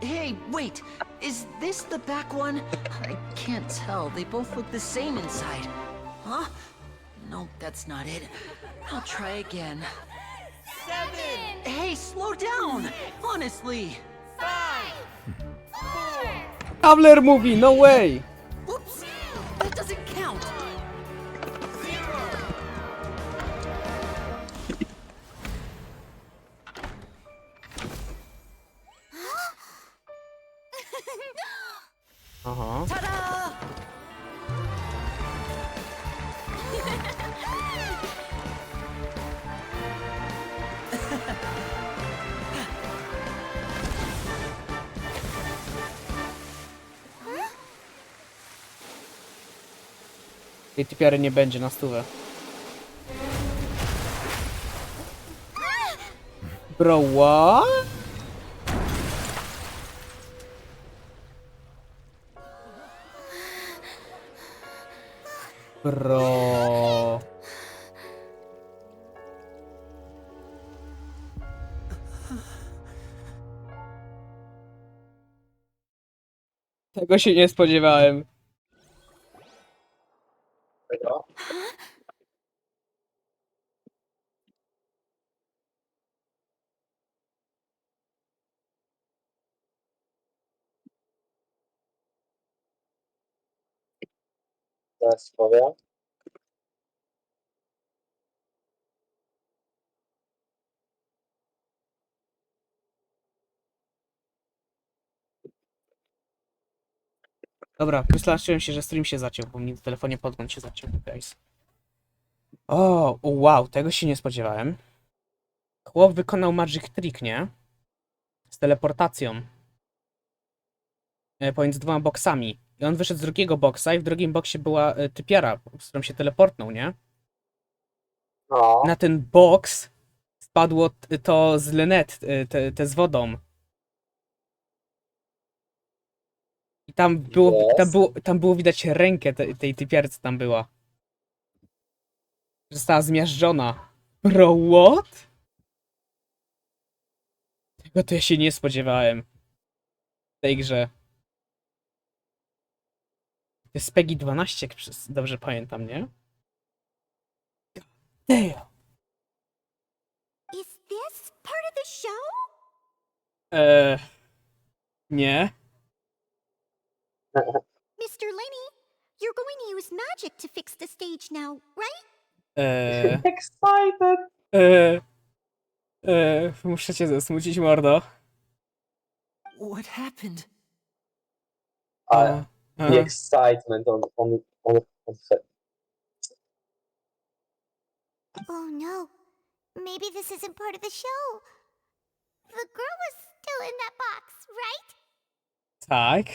Hey, wait! Is this the back one? I can't tell. They both look the same inside. Huh? No, that's not it. I'll try again. 7! Hey, slow down! Honestly! 5! 4! Tabler movie, no way! Whoops! That doesn't count! 0! Tej typiary nie będzie na stówę. Bro, what? Bro. Tego się nie spodziewałem. Teraz powiem. Dobra, wystraszyłem się, że stream się zaciął, bo mi w telefonie podgląd się zaciął, guys. O, wow, tego się nie spodziewałem. Chłop wykonał magic trick, nie? Z teleportacją. Pomiędzy dwoma boksami. I on wyszedł z drugiego boksa i w drugim boksie była typiara, z którą się teleportnął, nie? No. Na ten boks spadło to z Lynette, te z wodą. I tam było widać rękę tej typiary, co tam była. Została zmiażdżona. Bro, what? Tego to ja się nie spodziewałem. W tej grze. To jest PEGI 12, jak dobrze pamiętam, nie? Damn. Is this part of the show? Nie. Mr. Lenny, you're going to use magic to fix the stage now, right? Excited! Muszę cię zasmucić, mordo. What happened? The excitement on Oh no. Maybe this isn't part of the show. The girl was still in that box, right? Tak.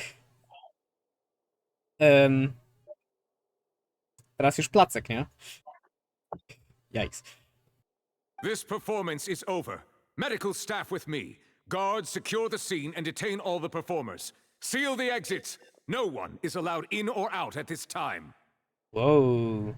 Teraz już placek, nie? Yikes. This performance is over. Medical staff with me. Guards, secure the scene and detain all the performers. Seal the exits. No one is allowed in or out at this time. Whoa.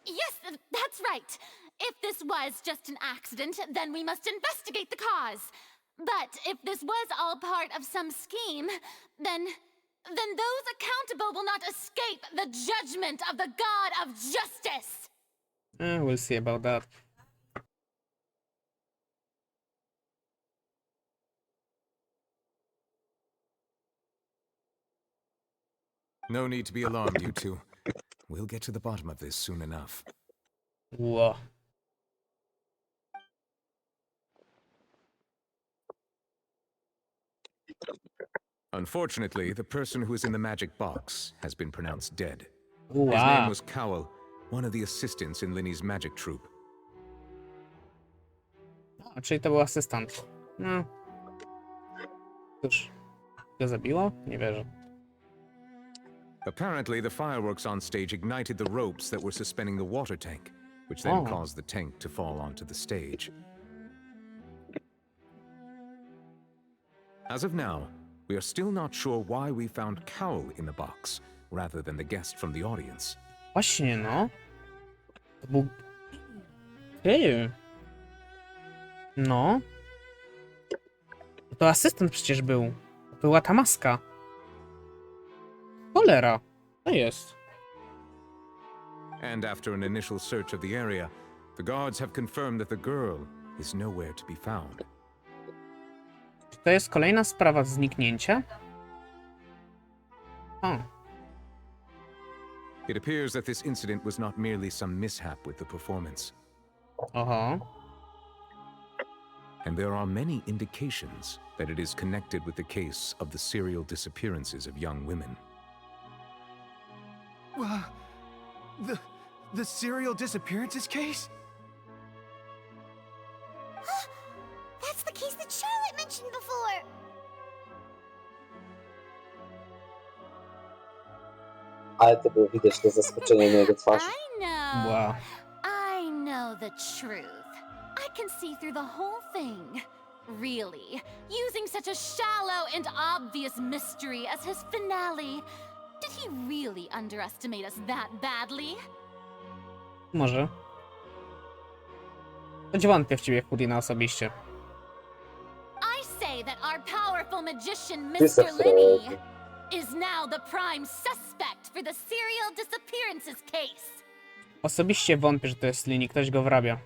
Yes, that's right. If this was just an accident, then we must investigate the cause. But if this was all part of some scheme, then those accountable will not escape the judgment of the God of justice. We'll see about that. No need to be alarmed, you two. We'll get to the bottom of this soon enough. Whoa. Unfortunately, the person who is in the magic box has been pronounced dead. Wow. His name was Cowell, one of the assistants in Linny's magic troupe. A, czyli to był asystent. No. Cóż, go zabiło? Nie wierzę. Apparently, the fireworks on stage ignited the ropes that were suspending the water tank, which then Oh. caused the tank to fall onto the stage. As of now, we are still not sure why we found Cowell in the box, rather than the guest from the audience. Właśnie, no. To był... Ty. No. To asystent przecież był. Była ta maska. Cholera. To jest. And after an initial search of the area, the guards have confirmed that the girl is nowhere to be found. Czy to jest kolejna sprawa zniknięcia? O. It appears that this incident was not merely some mishap with the performance. Oho. And there are many indications that it is connected with the case of the serial disappearances of young women. The serial disappearances case? That's the case that Charlotte mentioned before. ale to było widać to zaskoczenie na jego twarzy. Wow. I know the truth. I can see through the whole thing. Really, using such a shallow and obvious mystery as his finale. Did he really underestimate us that badly? Może. Choć wątpię w ciebie, Houdina, osobiście. I say that our powerful magician, Ty se Mr. Linney, is now the prime suspect for the serial disappearances case. Osobiście wątpię, że to jest Lini, ktoś go wrabia.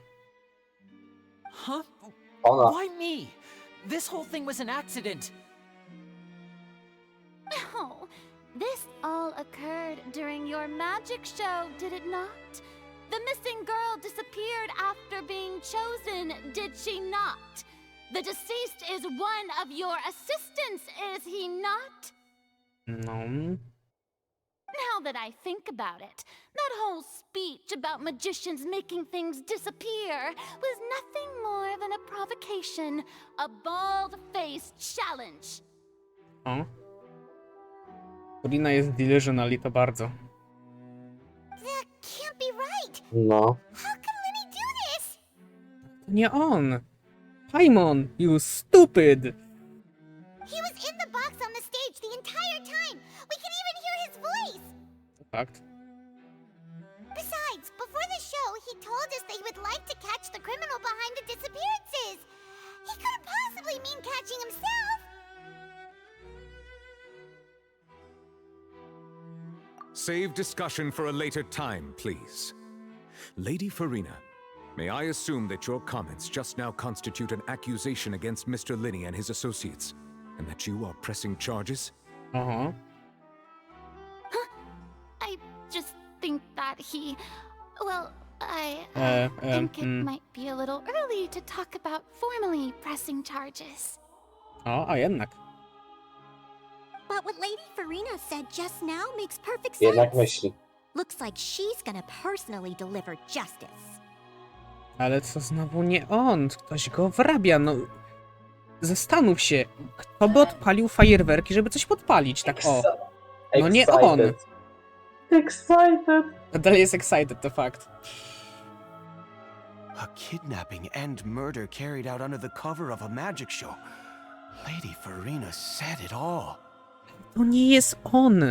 Huh? Ona. Why me? This whole thing was an accident. Oh, this all occurred during your magic show, did it not? The missing girl disappeared after being chosen, did she not? The deceased is one of your assistants, is he not? No. Now that I think about it, that whole speech about magicians making things disappear was nothing more than a provocation, a bald-faced challenge. O. Houdina jest delusional i to bardzo. That can't be right. No. How could Linny do this? To nie on! Paimon, you stupid! He was in the box on the stage the entire time. We can even hear his voice. Fakt. Besides, before the show, he told us that he would like to catch the criminal behind the disappearances. He couldn't possibly mean catching himself. Save discussion for a later time, please. Lady Farina, may I assume that your comments just now constitute an accusation against Mr. Linney and his associates, and that you are pressing charges? Uh-huh. I just think that he... Well, I think it might be a little early to talk about formally pressing charges. O, a jednak. But what Lady Farina said just now makes perfect Jednak sense. myśli. Looks like she's gonna personally deliver justice. Ale co znowu nie on? Ktoś go wrabia, no. Zastanów się, kto by odpalił fajerwerki, żeby coś podpalić, tak o. No nie on. Excited. Dalej jest excited, to fakt. A kidnapping and murder carried out under the cover of a magic show. Lady Farina said it all. To nie jest on.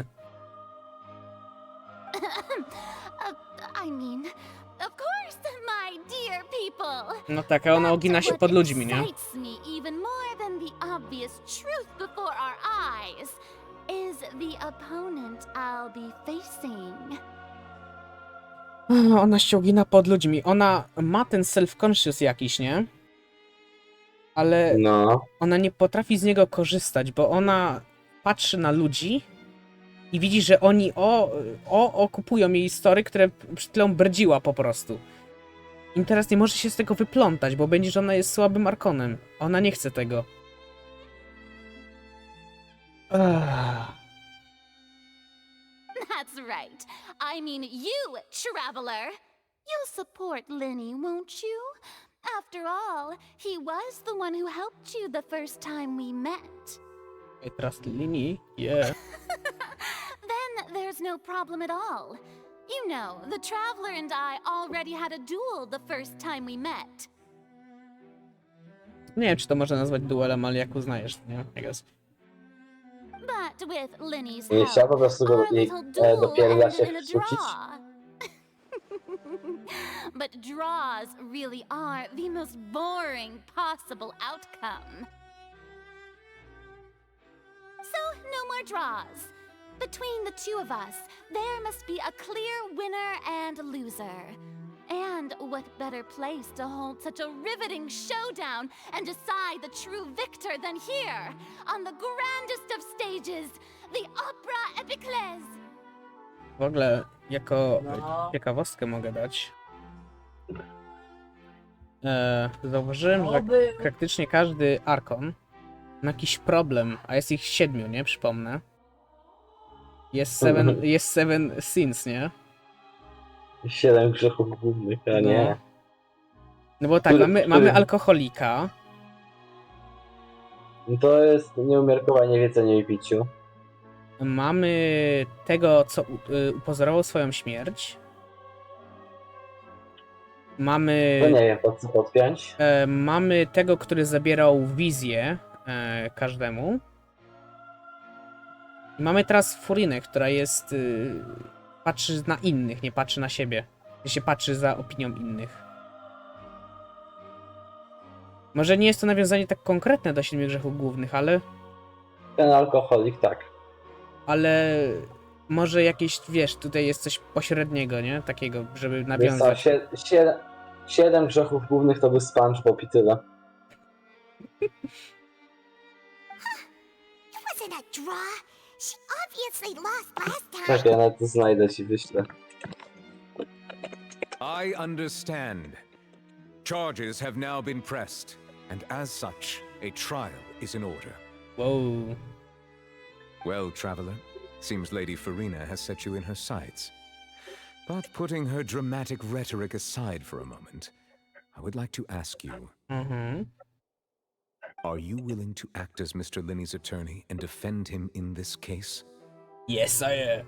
I mean, of course, my dear people. No tak, a ona ogina się pod ludźmi, nie? Excites me even more than the obvious truth before our eyes is the opponent I'll be facing. Ona się ogina pod ludźmi. Ona ma ten self-conscious jakiś, nie? Ale no. Ona nie potrafi z niego korzystać, bo ona patrzy na ludzi i widzi, że oni okupują jej story, które przed chwilą brdziła po prostu. I teraz nie może się z tego wyplątać, bo będzie, że ona jest słabym arkonem. A ona nie chce tego. That's right. I mean you, traveler. You'll support Linny, won't you? After all, he was the one who helped you the first time we met. I trust Linny? Yeah. Then there's no problem at all. You know, the traveler and I already had a duel the first time we met. Nie wiem, czy to można nazwać duelem, ale jak uznajesz, nie? I guess. But with Linny's Nie chciała po prostu go our little duel dopiero się ended in a wrzucić. draw. But draws really are the most boring possible outcome. So, no more draws. Between the two of us, there must be a clear winner and loser. And what better place to hold such a riveting showdown and decide the true victor than here, on the grandest of stages, the Opera Epiclese. W ogóle, jako ciekawostkę mogę dać. Zauważyłem, że praktycznie każdy archon ma jakiś problem, a jest ich 7, nie? Przypomnę. Jest seven sins, nie? 7 grzechów głównych, a nie. No bo tak, mamy alkoholika. To jest nieumiarkowanie w jedzeniu i piciu. Mamy tego, co upozorował swoją śmierć. Mamy... To nie wiem, po co podpiąć. Mamy tego, który zabierał wizję każdemu. I mamy teraz Furinę, która jest... patrzy na innych, nie patrzy na siebie. Się patrzy za opinią innych. Może nie jest to nawiązanie tak konkretne do 7 grzechów głównych, ale... Ten alkoholik, tak. Ale... Może jakieś, wiesz, tutaj jest coś pośredniego, nie? Takiego, żeby Wiesz co, nawiązać. 7 grzechów głównych to był SpongeBob i tyle. It wasn't a draw. She obviously lost last time. Czekaj, ja nawet to znajdę ci wyślę. I understand. Charges have now been pressed, and as such, a trial is in order. Whoa. Well, traveler, seems Lady Farina has set you in her sights. But putting her dramatic rhetoric aside for a moment, I would like to ask you, are you willing to act as Mr. Linney's attorney and defend him in this case? Yes, I am.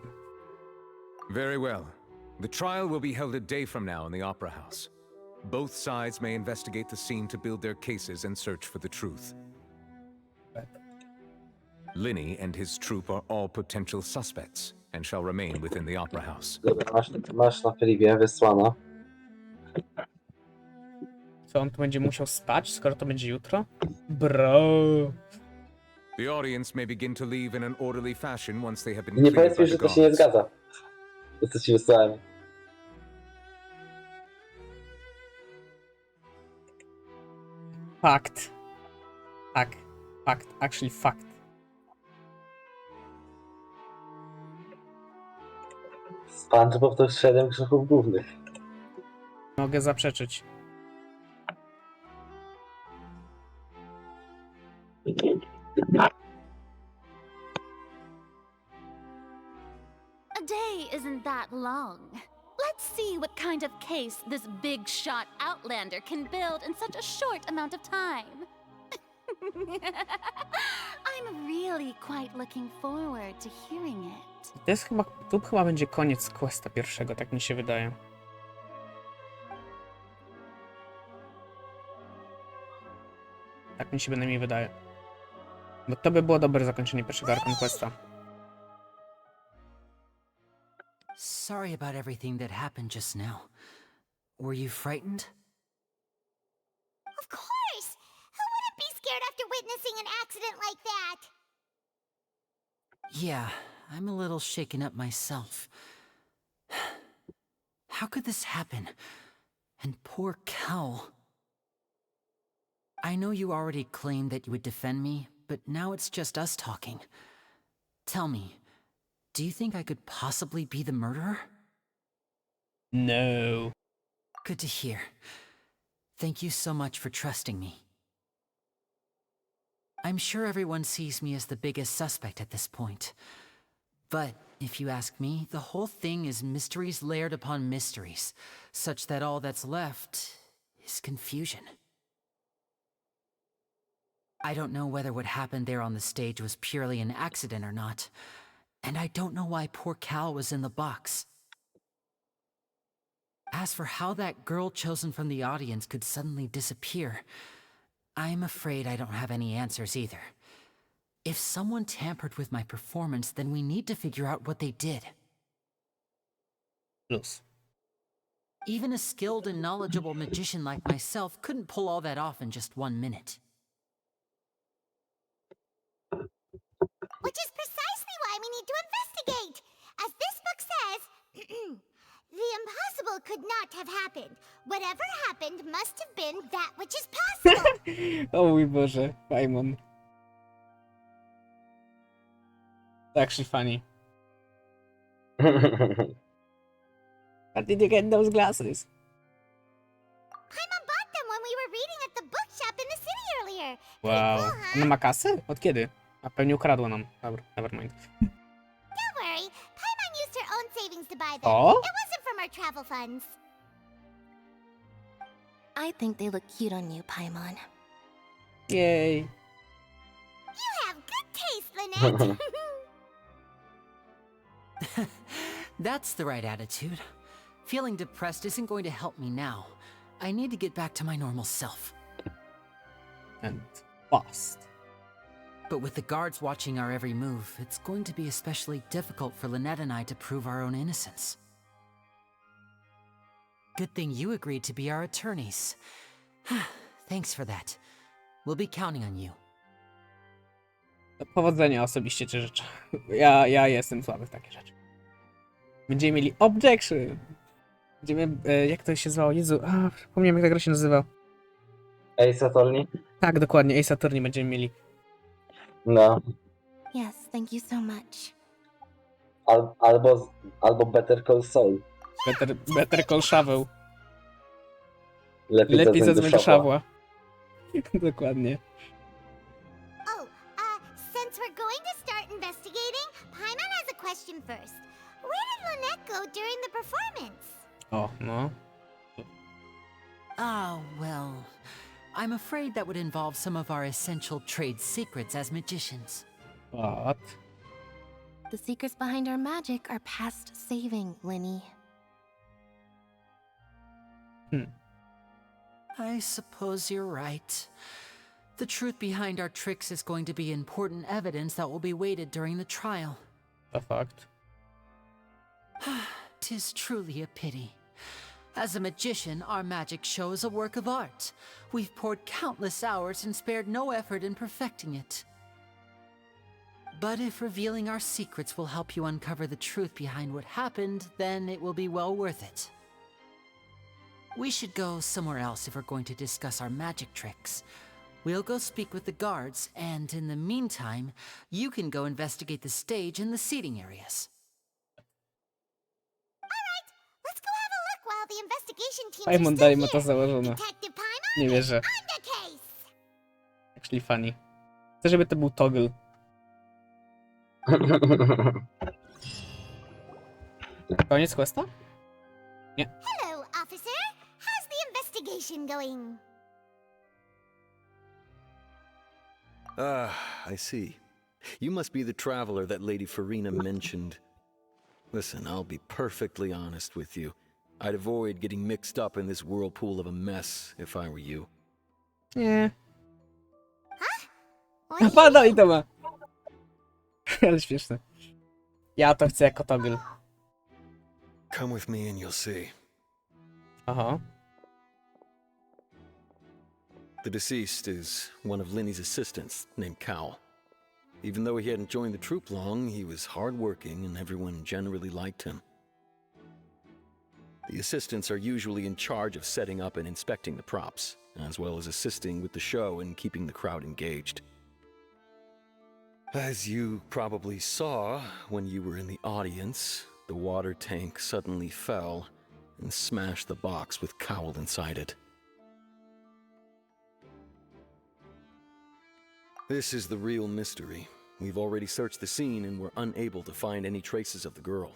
Very well. The trial will be held a day from now in the Opera House. Both sides may investigate the scene to build their cases and search for the truth. Linney and his troop are all potential suspects and shall remain within the Opera House. Dobra, masz na privie wysłana. Co, on tu będzie musiał spać, skoro to będzie jutro? Bro. The audience may begin to leave in an orderly fashion once they have been Nie cleared powiedz mi, by że the to się nie guards. zgadza. To co ci wysłałem. Fakt. Tak. Fakt. Actually fakt. SpongeBob to 7 grzechów głównych. Mogę zaprzeczyć. A day isn't that long. Let's see what kind of case this big shot outlander can build in such a short amount of time. I'm really quite looking forward to hearing it. To jest chyba, tu chyba będzie koniec questa pierwszego, tak mi się wydaje. Tak mi się bynajmniej wydaje. Bo to by było dobre zakończenie pierwszego archon questa. Sorry about everything that happened just now. Were you frightened? Of course! Who wouldn't be scared after witnessing an accident like that? Yeah, I'm a little shaken up myself. How could this happen? And poor Cal. I know you already claimed that you would defend me, but now it's just us talking. Tell me, do you think I could possibly be the murderer? No. Good to hear. Thank you so much for trusting me. I'm sure everyone sees me as the biggest suspect at this point. But if you ask me, the whole thing is mysteries layered upon mysteries, such that all that's left is confusion. I don't know whether what happened there on the stage was purely an accident or not, and I don't know why poor Cal was in the box. As for how that girl chosen from the audience could suddenly disappear, I'm afraid I don't have any answers either. If someone tampered with my performance, then we need to figure out what they did. Plus. Even a skilled and knowledgeable magician like myself couldn't pull all that off in just 1 minute. Which is precisely why we need to investigate. As this book says, the impossible could not have happened. Whatever happened must have been that which is possible. O mój Boże, Paimon. Actually funny. How did you get those glasses? Paimon bought them when we were reading at the bookshop in the city earlier. Wow. Ona ma kasę? Od kiedy? A pewnie ukradła nam. Dobra, nevermind. Don't worry, Paimon used her own savings to buy them. Oh? It wasn't from our travel funds. I think they look cute on you, Paimon. Yay. You have good taste, Lynette. That's the right attitude. Feeling depressed isn't going to help me now. I need to get back to my normal self. And fast. But with the guards watching our every move, it's going to be especially difficult for Lynette and I to prove our own innocence. Good thing you agreed to be our attorneys. Thanks for that. We'll be counting on you. Powodzenia osobiście ci życzę. Ja jestem słaby w takie rzeczy. Będziemy mieli objection. Będziemy, jak to się zwało? Jezu, zapomniałem jak ta gra się nazywa. Ace Attorney? Tak, dokładnie, Ace Attorney będziemy mieli. No. Yes, thank you so much. Albo Better Call Saul. Better Call Shovel. Lepiej zadzwoń do Szawła. Dokładnie. Since we're going to start investigating, Paimon has a question first. Where did Lynette go during the performance? O, no. Well, I'm afraid that would involve some of our essential trade secrets as magicians. What? The secrets behind our magic are past saving, Linny. I suppose you're right. The truth behind our tricks is going to be important evidence that will be weighted during the trial. A fact. 'Tis truly a pity. As a magician, our magic show is a work of art. We've poured countless hours and spared no effort in perfecting it. But if revealing our secrets will help you uncover the truth behind what happened, then it will be well worth it. We should go somewhere else if we're going to discuss our magic tricks. We'll go speak with the guards, and in the meantime, you can go investigate the stage and the seating areas. Alright, let's go have a look while the investigation team Paimon is dalej still ma to here. założone. Detective Paimon Nie wierzę. on the case. Actually funny. Chcę, żeby to był toggle. Koniec questa? Nie. Hello, officer. How's the investigation going? I see. You must be the traveler that Lady Farina mentioned. Listen, I'll be perfectly honest with you. I'd avoid getting mixed up in this whirlpool of a mess if I were you. Nie. Pada i to ma. Ale śmieszne. Ja to chcę jako toggle. Come with me and you'll see. Aha. The deceased is one of Linny's assistants named Cal. Even though he hadn't joined the troupe long, he was hardworking and everyone generally liked him. The assistants are usually in charge of setting up and inspecting the props, as well as assisting with the show and keeping the crowd engaged. As you probably saw when you were in the audience, the water tank suddenly fell and smashed the box with Cowl inside it. This is the real mystery. We've already searched the scene and were unable to find any traces of the girl.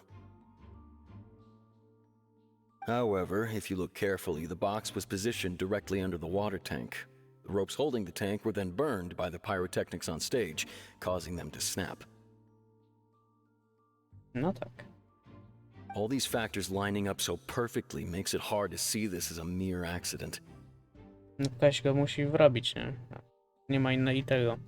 However, if you look carefully, the box was positioned directly under the water tank. The ropes holding the tank were then burned by the pyrotechnics on stage, causing them to snap. No tak. All these factors lining up so perfectly makes it hard to see this as a mere accident. No ktoś go musi wrobić, nie? Nie ma innej tego.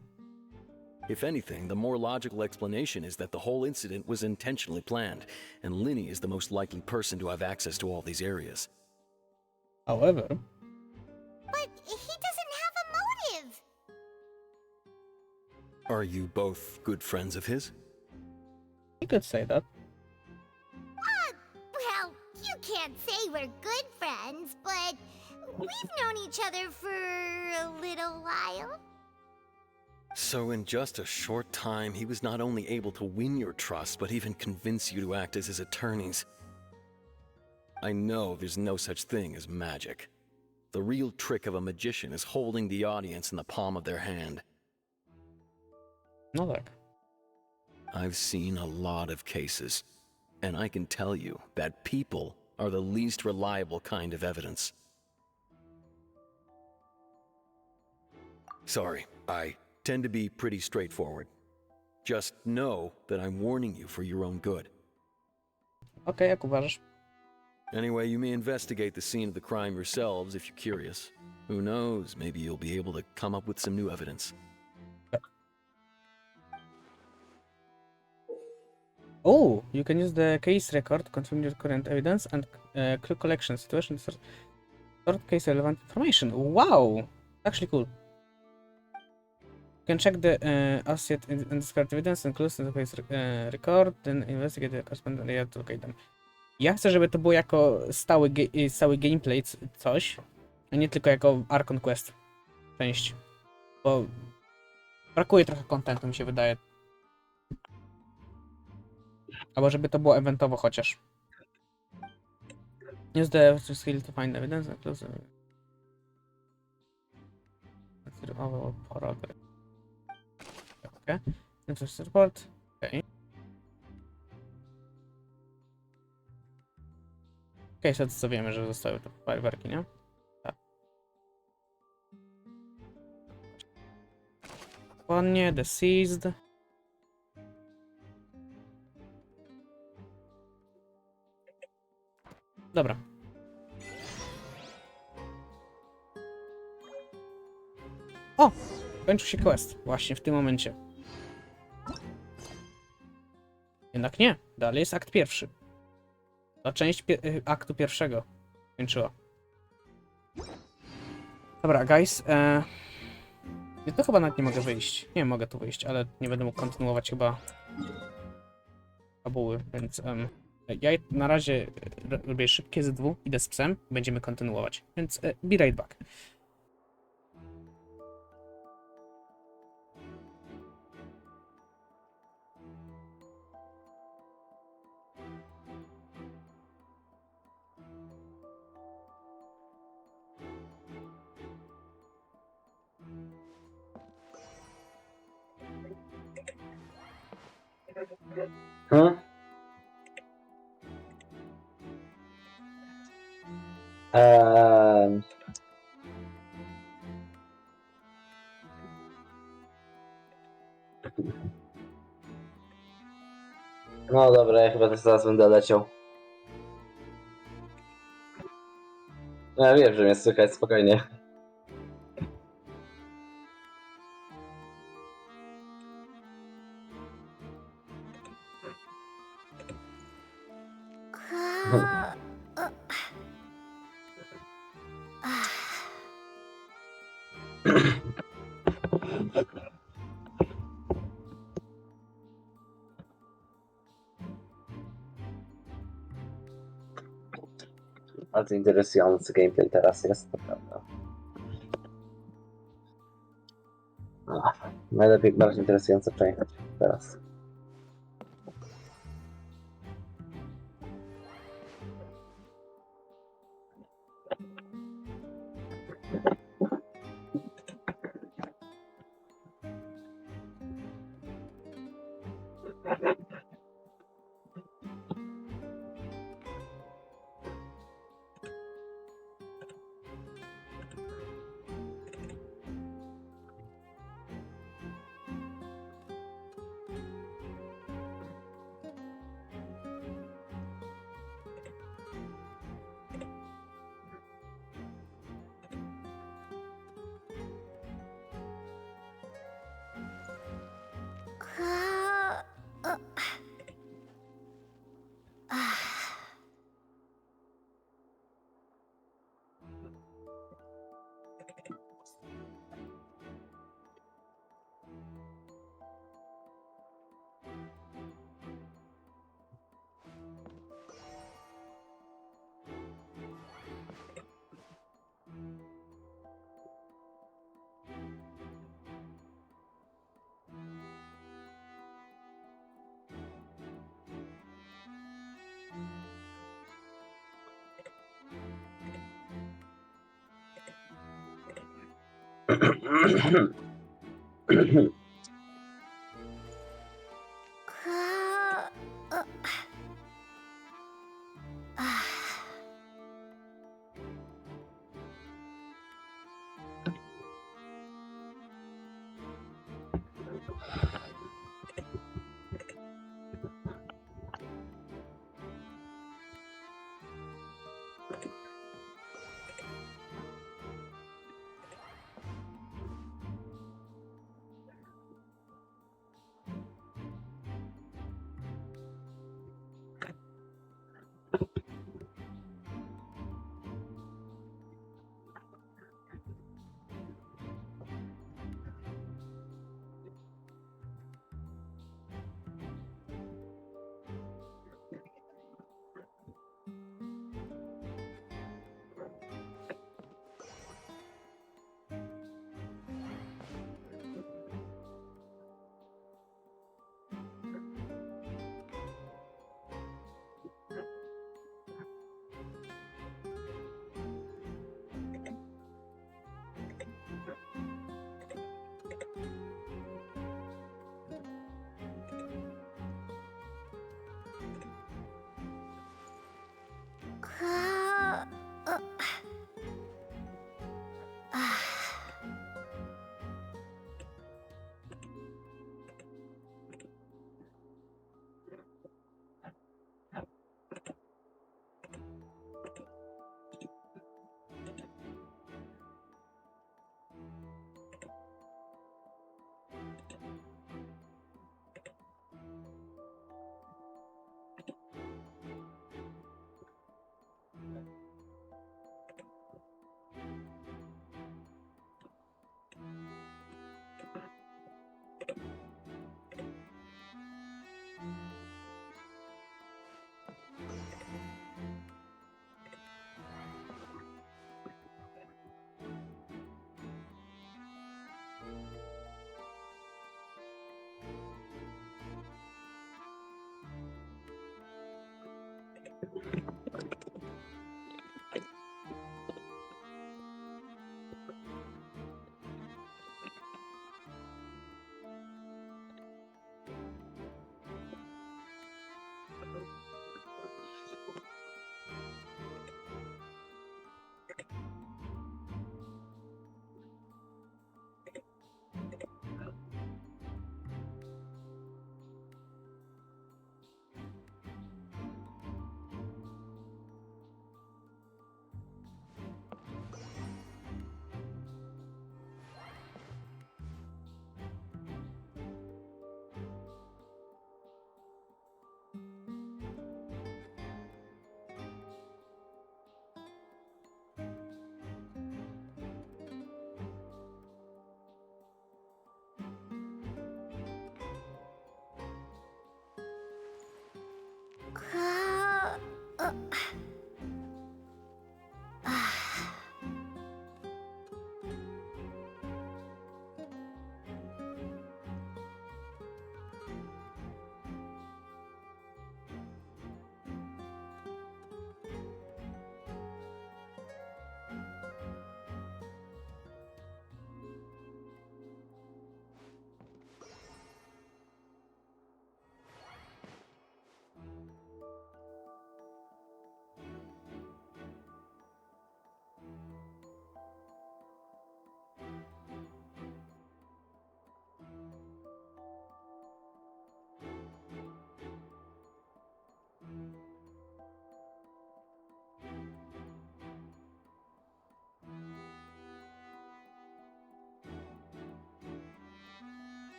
If anything, the more logical explanation is that the whole incident was intentionally planned, and Linny is the most likely person to have access to all these areas. However... But he doesn't have a motive. Are you both good friends of his? You could say that. Well, you can't say we're good friends, but we've known each other for a little while. So in just a short time, he was not only able to win your trust, but even convince you to act as his attorneys. I know there's no such thing as magic. The real trick of a magician is holding the audience in the palm of their hand. No tak. I've seen a lot of cases, and I can tell you that people are the least reliable kind of evidence. Sorry, I tend to be pretty straightforward. Just know that I'm warning you for your own good. Okej, jak uważasz? Anyway, you may investigate the scene of the crime yourselves if you're curious. Who knows, maybe you'll be able to come up with some new evidence. Oh, you can use the case record to confirm your current evidence and clue collection situation. Sort case relevant information. Wow, actually cool. You can check the associate and discard evidence and clues in the case record, then investigate the corresponding area to locate them. Ja chcę, żeby to było jako stały gameplay coś, a nie tylko jako Archon Quest część. Bo brakuje trochę kontentu, mi się wydaje. Albo żeby to było eventowo chociaż. Use the skill to find evidence and close progress. Okay. Interest report. Okay. Okej, okay, co wiemy, że zostały te fajerwerki, nie? Tak. Dokładnie, deceased. Dobra. O! Kończył się quest. Właśnie w tym momencie. Jednak nie. Dalej jest akt pierwszy. To część aktu pierwszego kończyła. Dobra, guys. Ja to chyba nawet nie mogę wyjść. Nie mogę tu wyjść, ale nie będę mógł kontynuować chyba fabuły, więc ja na razie robię szybkie Z2, idę z psem i będziemy kontynuować. Więc be right back. Hmm? No dobra, ja chyba też zaraz będę leciał. Ja wiem, że mnie słychać, spokojnie. Bardzo interesujący gameplay teraz jest, to prawda. Najlepiej, bardziej interesujące przejechać teraz.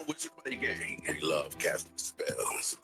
Wizard by gang. I love casting spells.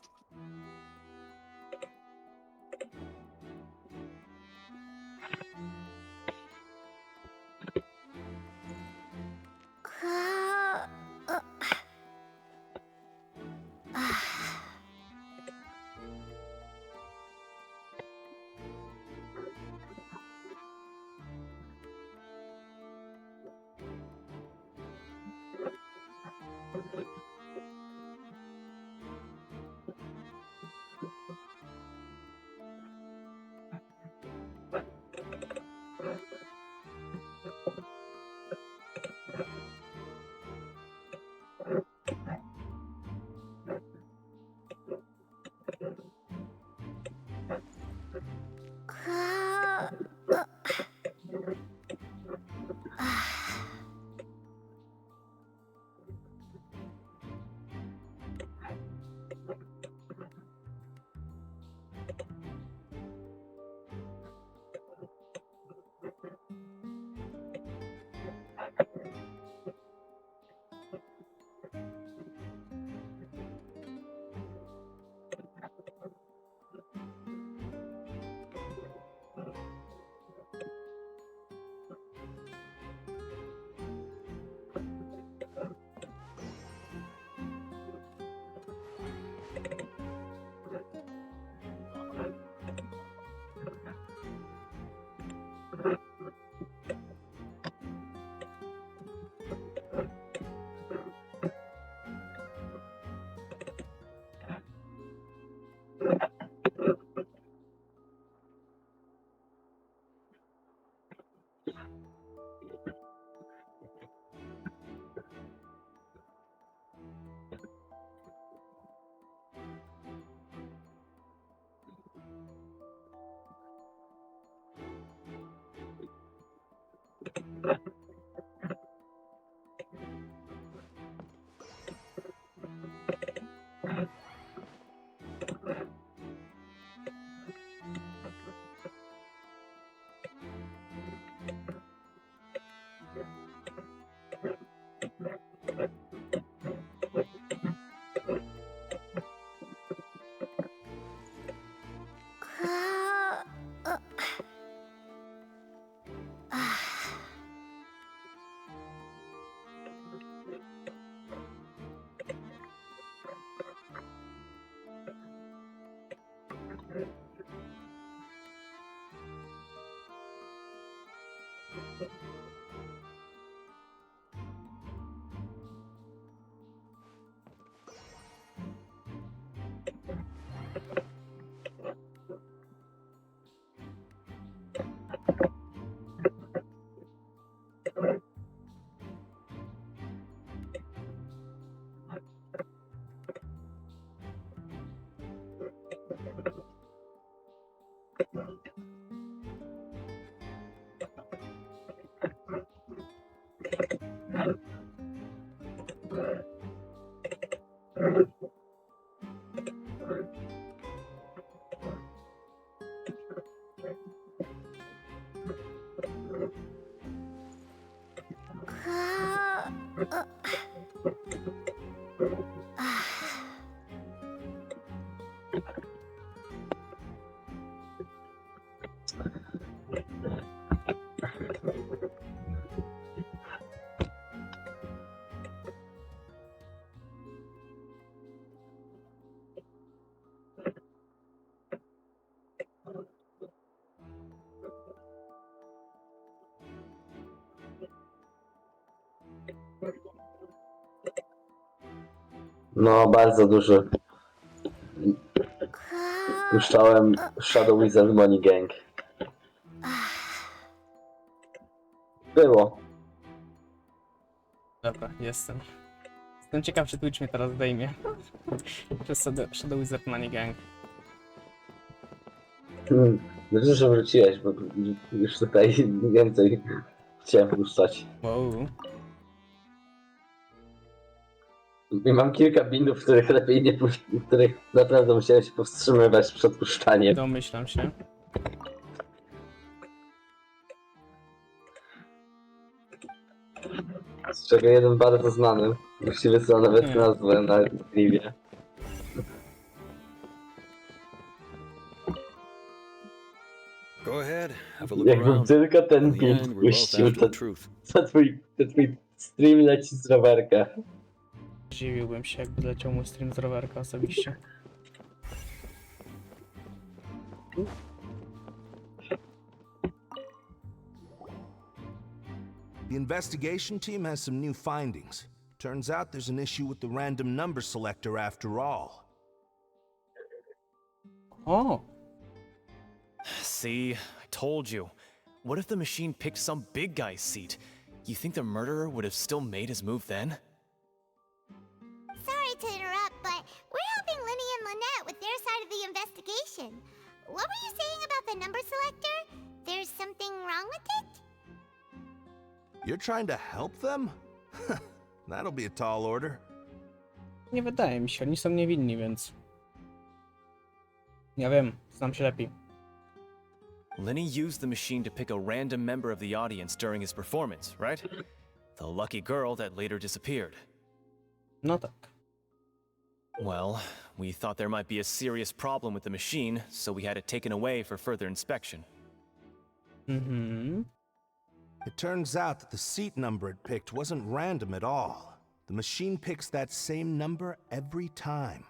No, bardzo duży. Puszczałem Shadow Wizard Money Gang. Było. Dobra, jestem. Jestem ciekaw, czy Twitch mnie teraz zdejmie. Przez Shadow Wizard Money Gang. Dobrze, że wróciłeś, bo już tutaj więcej chciałem puszczać. Wow. I mam kilka bindów, których lepiej nie których naprawdę musiałem się powstrzymywać przed puszczaniem. Domyślam się. Z czego jeden bardzo znany. Właściwie co nawet nazwę na Livie. Go ahead, have a look Jakbym around. tylko ten In the bind end, we're both puścił, after to the truth. twój stream leci z rowerka. Zdziwiłbym się, jakby leciał mój stream z rowerka osobiście. The investigation team has some new findings. Turns out there's an issue with the random number selector after all. Oh. See, I told you. What if the machine picked some big guy's seat? You think the murderer would have still made his move then? Sorry to interrupt, but we're helping Linny and Lynette with their side of the investigation. What were you saying about the number selector? There's something wrong with it? You're trying to help them? That'll be a tall order. Nie wydaje mi się, oni są niewinni, więc... Ja wiem, znam się lepiej. Lenny used the machine to pick a random member of the audience during his performance, right? The lucky girl that later disappeared. No tak. Well, we thought there might be a serious problem with the machine, so we had it taken away for further inspection. Mhm. It turns out that the seat number it picked wasn't random at all. The machine picks that same number every time.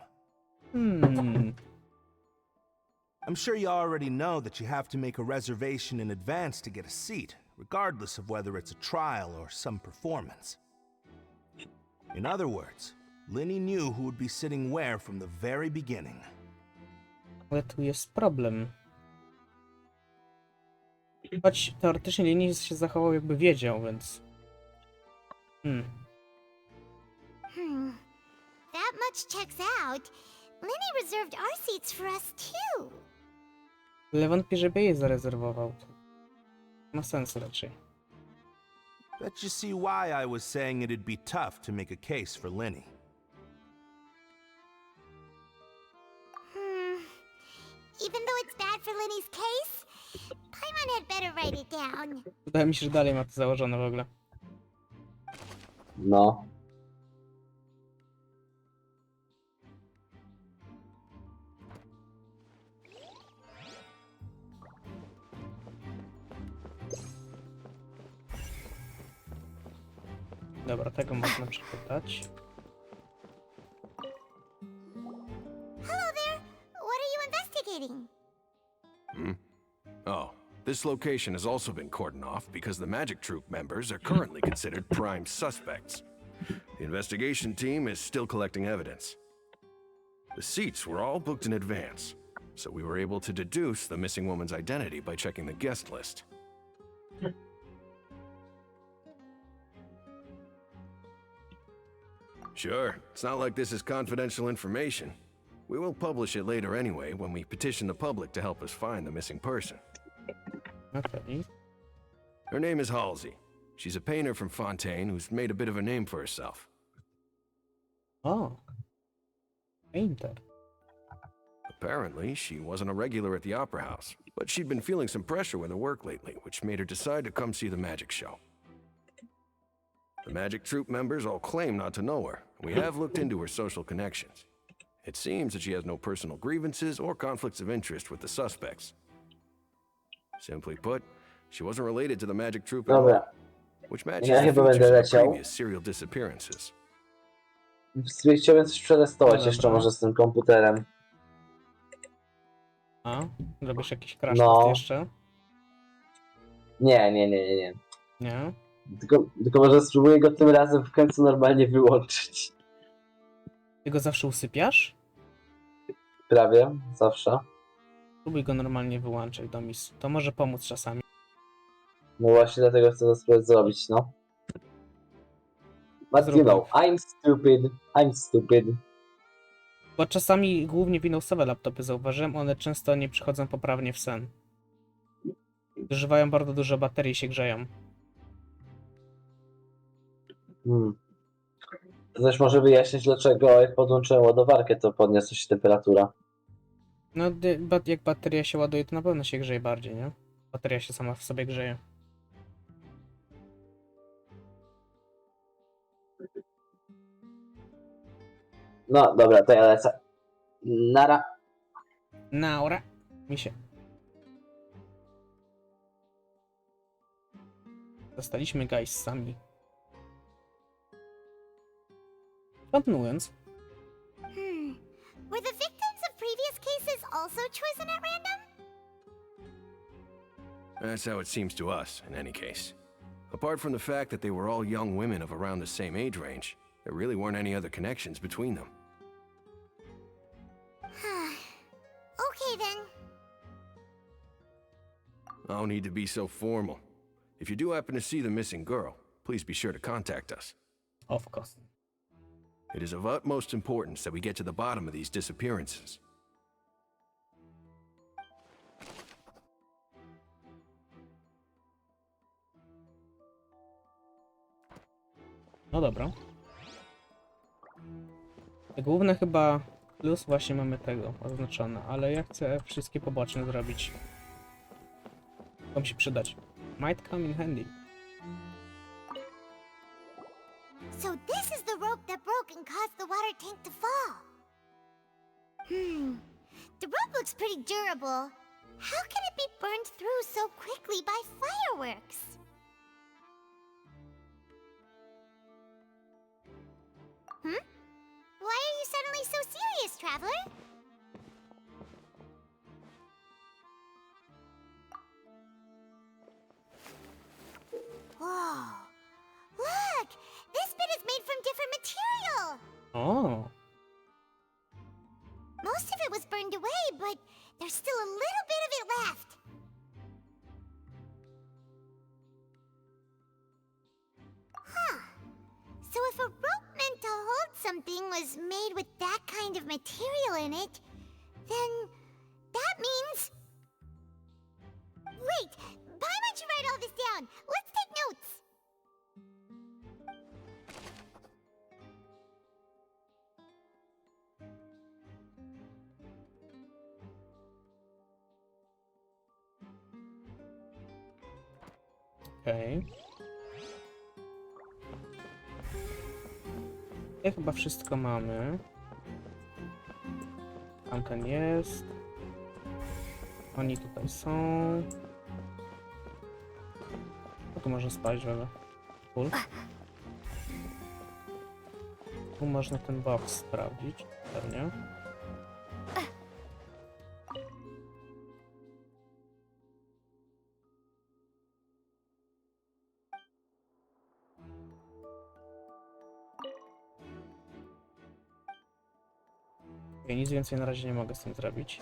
I'm sure you already know that you have to make a reservation in advance to get a seat, regardless of whether it's a trial or some performance. In other words, Linny knew who would be sitting where from the very beginning. Ale tu jest problem. Choć teoretycznie Linny się zachował, jakby wiedział, więc... That much checks out. Linny reserved our seats for us too. Ale wątpię, żeby jej zarezerwował. To ma sens raczej. Bet you see why I was saying it'd be tough to make a case for Linny. Even though it's bad for Linny's case, Paimon had better write it down. Wydaje mi się, że dalej ma to założone w ogóle. No. Dobra, tego można przeczytać. Hello there. What are you investigating? Oh, This location has also been cordoned off because the Magic Troop members are currently considered prime suspects. The investigation team is still collecting evidence. The seats were all booked in advance, so we were able to deduce the missing woman's identity by checking the guest list. Sure, it's not like this is confidential information. We will publish it later anyway when we petition the public to help us find the missing person. Okay. Her name is Halsey. She's a painter from Fontaine who's made a bit of a name for herself. Oh. Painter. Apparently, she wasn't a regular at the Opera House, but she'd been feeling some pressure with her work lately, which made her decide to come see the magic show. The Magic Troop members all claim not to know her. We have looked into her social connections. It seems that she has no personal grievances or conflicts of interest with the suspects. Simply put, she wasn't related to the Magic Troop at all, which matches the features of her previous serial disappearances. Chciałbym coś przetestować jeszcze może z tym komputerem. A? Robisz jakiś crash test jeszcze? Nie. Nie? Tylko może spróbuję go tym razem w końcu normalnie wyłączyć. Ty go zawsze usypiasz? Prawie, zawsze. Spróbuj go normalnie wyłączyć, Domis. To może pomóc czasami. No właśnie dlatego chcę to spróbować zrobić, no. But you know, I'm stupid. Bo czasami głównie Windowsowe laptopy zauważyłem, one często nie przychodzą poprawnie w sen. Zużywają bardzo dużo baterii i się grzeją. To też może wyjaśnić, dlaczego jak podłączyłem ładowarkę, to podniosła się temperatura. No, jak bateria się ładuje, to na pewno się grzeje bardziej, nie? Bateria się sama w sobie grzeje. No dobra, to ja lecę. Nara. Naura. Misie. Zostaliśmy guys sami. Kontynuując. Were the victims of previous cases also chosen at random? That's how it seems to us, in any case. Apart from the fact that they were all young women of around the same age range, there really weren't any other connections between them. Okay then. No need to be so formal. If you do happen to see the missing girl, please be sure to contact us. Of course. It is of utmost importance that we get to the bottom of these disappearances. No dobra. Te główne chyba plus właśnie mamy tego oznaczone, ale ja chcę wszystkie poboczne zrobić. To mi się przydać. Might come in handy. So this is the rope that broke and caused the water tank to fall. The rope looks pretty durable. How can it be burned through so quickly by fireworks? Why are you suddenly so serious, traveler? Whoa. Look! This bit is made from different material! Oh. Most of it was burned away, but there's still a little bit of it left. Huh. So if a rope meant to hold something was made with that kind of material in it, then that means... Wait! Why don't you write all this down? Let's take notes! Okej. Ja chyba wszystko mamy. Fontaine jest. Oni tutaj są. No tu można spać, ale... Cool. Tu można ten box sprawdzić, pewnie. Ja nic więcej na razie nie mogę z tym zrobić.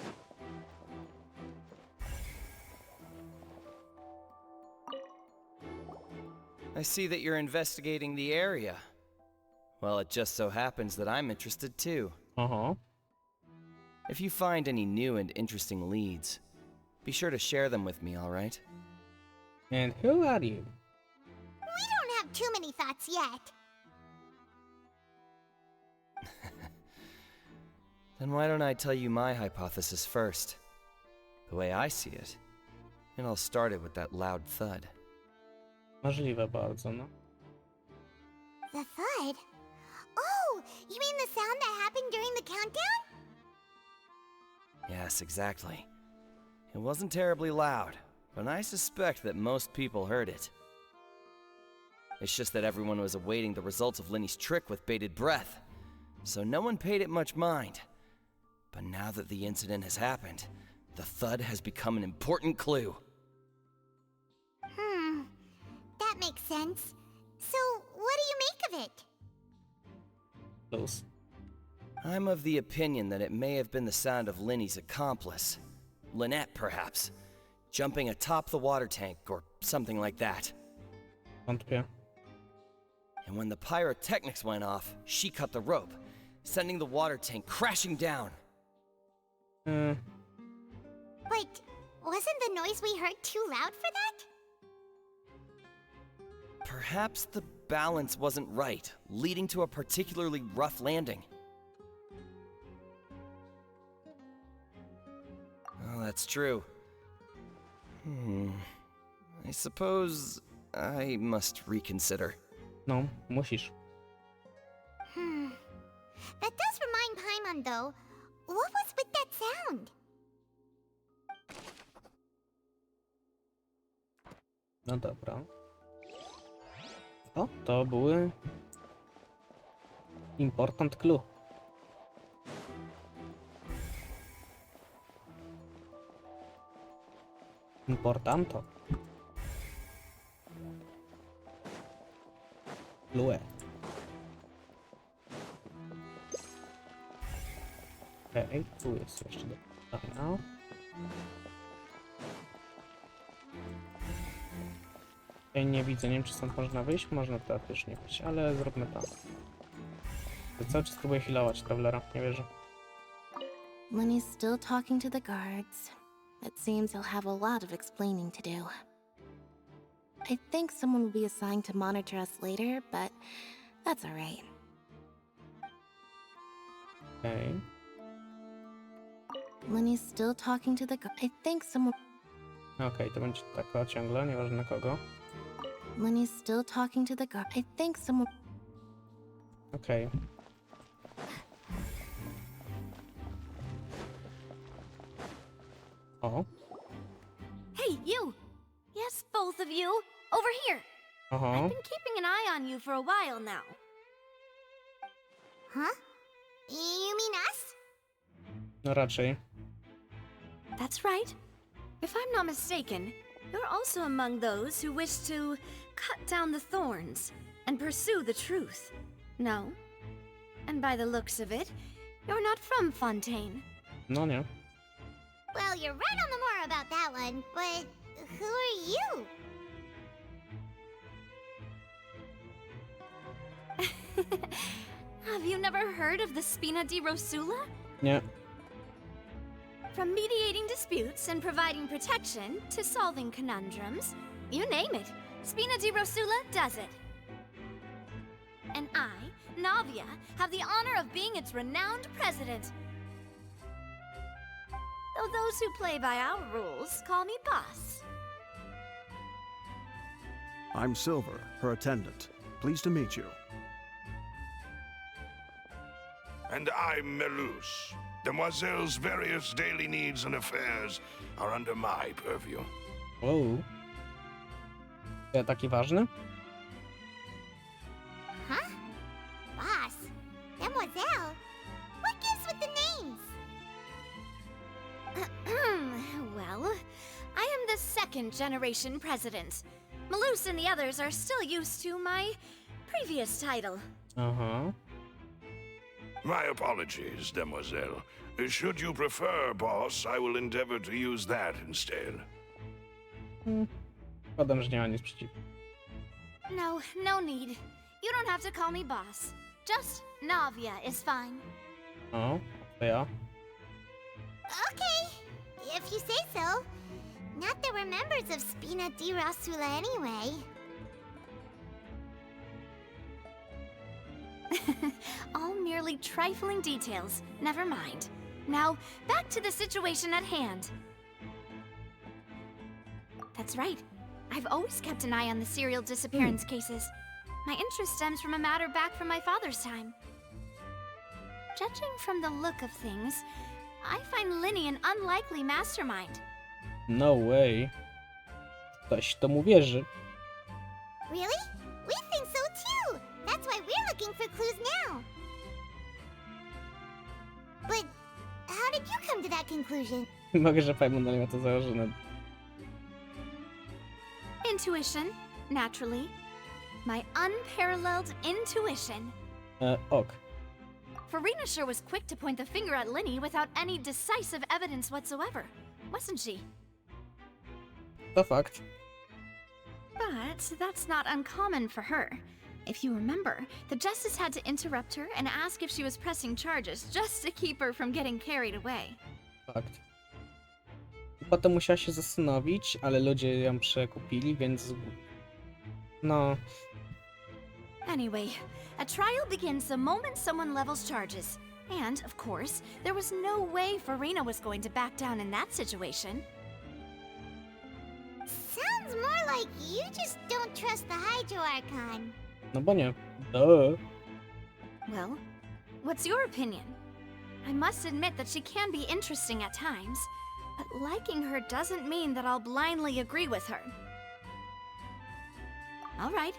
I see that you're investigating the area. Well, it just so happens that I'm interested too. If you find any new and interesting leads, be sure to share them with me, all right? And who are you? We don't have too many thoughts yet. Then why don't I tell you my hypothesis first? The way I see it. It all started with that loud thud. Możliwe bardzo, no. The thud? Oh, you mean the sound that happened during the countdown? Yes, exactly. It wasn't terribly loud, but I suspect that most people heard it. It's just that everyone was awaiting the results of Lenny's trick with bated breath, so no one paid it much mind. But now that the incident has happened, the thud has become an important clue. That makes sense. So, what do you make of it? Close. I'm of the opinion that it may have been the sound of Lenny's accomplice. Lynette, perhaps. Jumping atop the water tank, or something like that. Wątpię. And when the pyrotechnics went off, she cut the rope, sending the water tank crashing down. But wasn't the noise we heard too loud for that? Perhaps the balance wasn't right, leading to a particularly rough landing. Oh, that's true. I suppose I must reconsider. No, musisz. That does remind Paimon, though. What was with that sound? No dobra. O, to były... important clue. Importanto. Clue. Okej, tu jest jeszcze do pytania. Ja nie widzę, nie wiem czy stąd można wyjść, można teoretycznie wyjść, ale zróbmy to. Cały czas próbuję healować Travelera, nie wierzę. Lenny's still talking to the guards. It seems he'll have a lot of explaining to do. I think someone will be assigned to monitor us later, but that's alright. Okej. Lenny's still talking to the guards. I think someone... Okej, to będzie tak ciągle, nieważne kogo. Lenny's still talking to the guards. I think someone... Okej. O. Hey, you! Yes, both of you! Over here! I've been keeping an eye on you for a while now. Huh? You mean us? No raczej. That's right. If I'm not mistaken, you're also among those who wish to cut down the thorns and pursue the truth. No? And by the looks of it, you're not from Fontaine. No nie. Well, you're right on the more about that one, but who are you? Have you never heard of the Spina di Rosula? Nie. From mediating disputes and providing protection to solving conundrums, you name it, Spina di Rosula does it. And I, Navia, have the honor of being its renowned president. Though those who play by our rules call me boss. I'm Silver, her attendant. Pleased to meet you. And I'm Melus. Demoiselle's various daily needs and affairs are under my purview. Wow. To taki ważny? Huh? Boss? Demoiselle? What gives with the names? Well, I am the second generation president. Malus and the others are still used to my previous title. Aha. My apologies, demoiselle. Should you prefer, boss, I will endeavor to use that instead. Podam, że nie ma nic przeciw. No, no need. You don't have to call me boss. Just Navia is fine. O, to ja. Okay, if you say so. Not that we're members of Spina di Rasula anyway. All merely trifling details. Never mind. Now, back to the situation at hand. That's right. I've always kept an eye on the serial disappearance cases. My interest stems from a matter back from my father's time. Judging from the look of things, I find Linny an unlikely mastermind. No way. Ktoś to mu wierzy. Really? We think so too! That's why we're looking for clues now. But how did you come to that conclusion? Mogę, że Paimon ma to założone. Intuition, naturally. My unparalleled intuition. Ok. Farina sure was quick to point the finger at Linny without any decisive evidence whatsoever, wasn't she? To fakt. But that's not uncommon for her. If you remember, the justice had to interrupt her and ask if she was pressing charges just to keep her from getting carried away. Fakt. Potem musiała się zastanowić, ale ludzie ją przekupili, więc... No... Anyway, a trial begins the moment someone levels charges. And, of course, there was no way Farina was going to back down in that situation. Sounds more like you just don't trust the Hydro Archon. No bo nie. Duh. Well, what's your opinion? I must admit that she can be interesting at times, but liking her doesn't mean that I'll blindly agree with her. All right,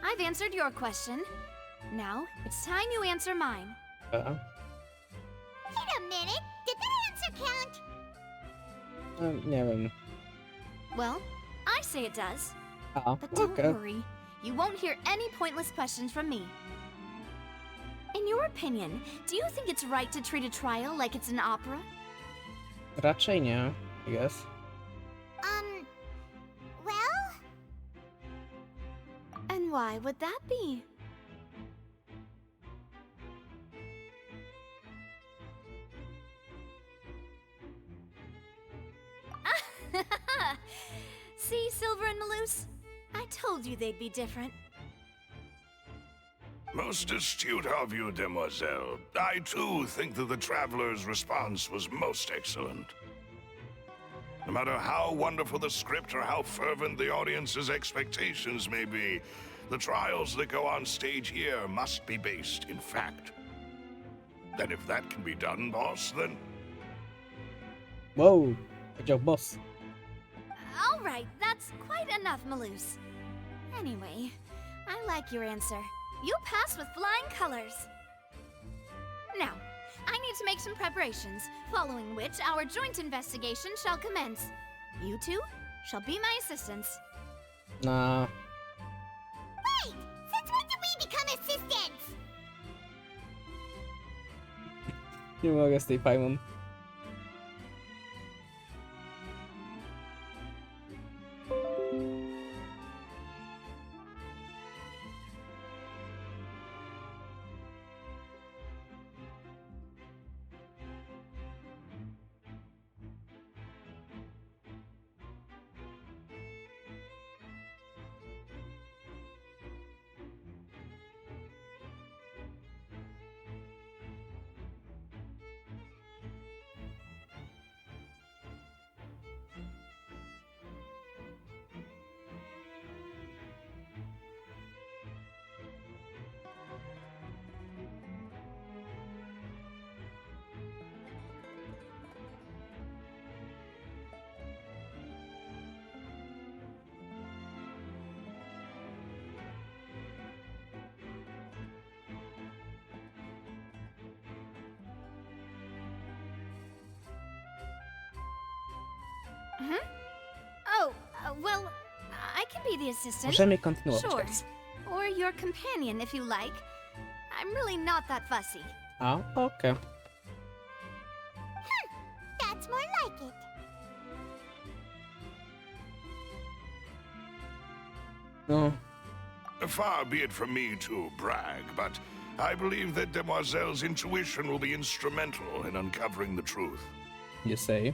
I've answered your question. Now, it's time you answer mine. Wait a minute, did that answer count? Nie wiem. Well, I say it does. A, But don't okej. worry, you won't hear any pointless questions from me. In your opinion, do you think it's right to treat a trial like it's an opera? Raczej nie. Yes. Well? And why would that be? See, Silver and Malus? I told you they'd be different. Most astute of you, demoiselle. I too think that the traveler's response was most excellent. No matter how wonderful the script or how fervent the audience's expectations may be, the trials that go on stage here must be based in fact. And if that can be done, boss, then... Wow, powiedział boss. All right, that's quite enough, Malus. Anyway, I like your answer. You passed with flying colors. Now, I need to make some preparations, following which our joint investigation shall commence. You two shall be my assistants. Na... Wait! Since when did we become assistants? Nie mogę z tej Paimon. Oh, well, I can be the assistant. Możemy kontynuować Sure. teraz. Or your companion, if you like. I'm really not that fussy. A, okej. That's more like it. No. Far be it from me to brag, but I believe that Demoiselle's intuition will be instrumental in uncovering the truth. You say?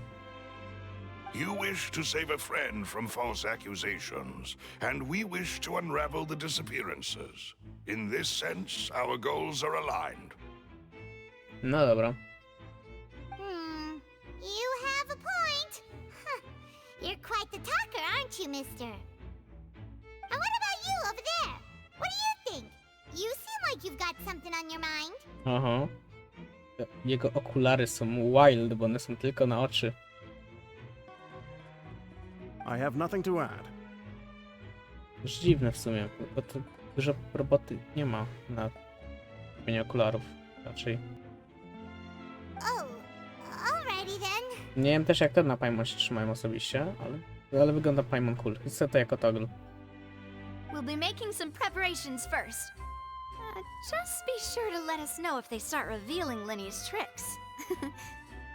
You wish to save a friend from false accusations, and we wish to unravel the disappearances. In this sense, our goals are aligned. No dobra. You have a point. Huh. You're quite the talker, aren't you, mister? And what about you over there? What do you think? You seem like you've got something on your mind. Aha. Jego okulary są wild, bo one są tylko na oczy. I have nothing to add. Już dziwne w sumie, bo to dużo roboty nie ma na kupienie okularów raczej. Oh, alrighty then. Nie wiem też jak to na Paimon się trzymają osobiście, ale wygląda Paimon cool. Chcę to jako toggle. We'll be making some preparations first. Just be sure to let us know if they start revealing Lenny's tricks.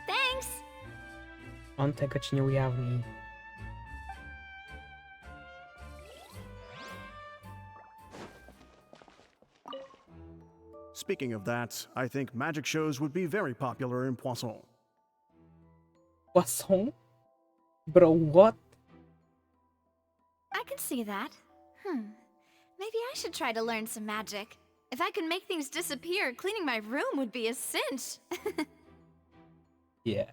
Thanks! On tego ci nie ujawni. Speaking of that, I think magic shows would be very popular in Poisson. Poisson? Bro, what? I can see that. Maybe I should try to learn some magic. If I could make things disappear, cleaning my room would be a cinch. Yeah.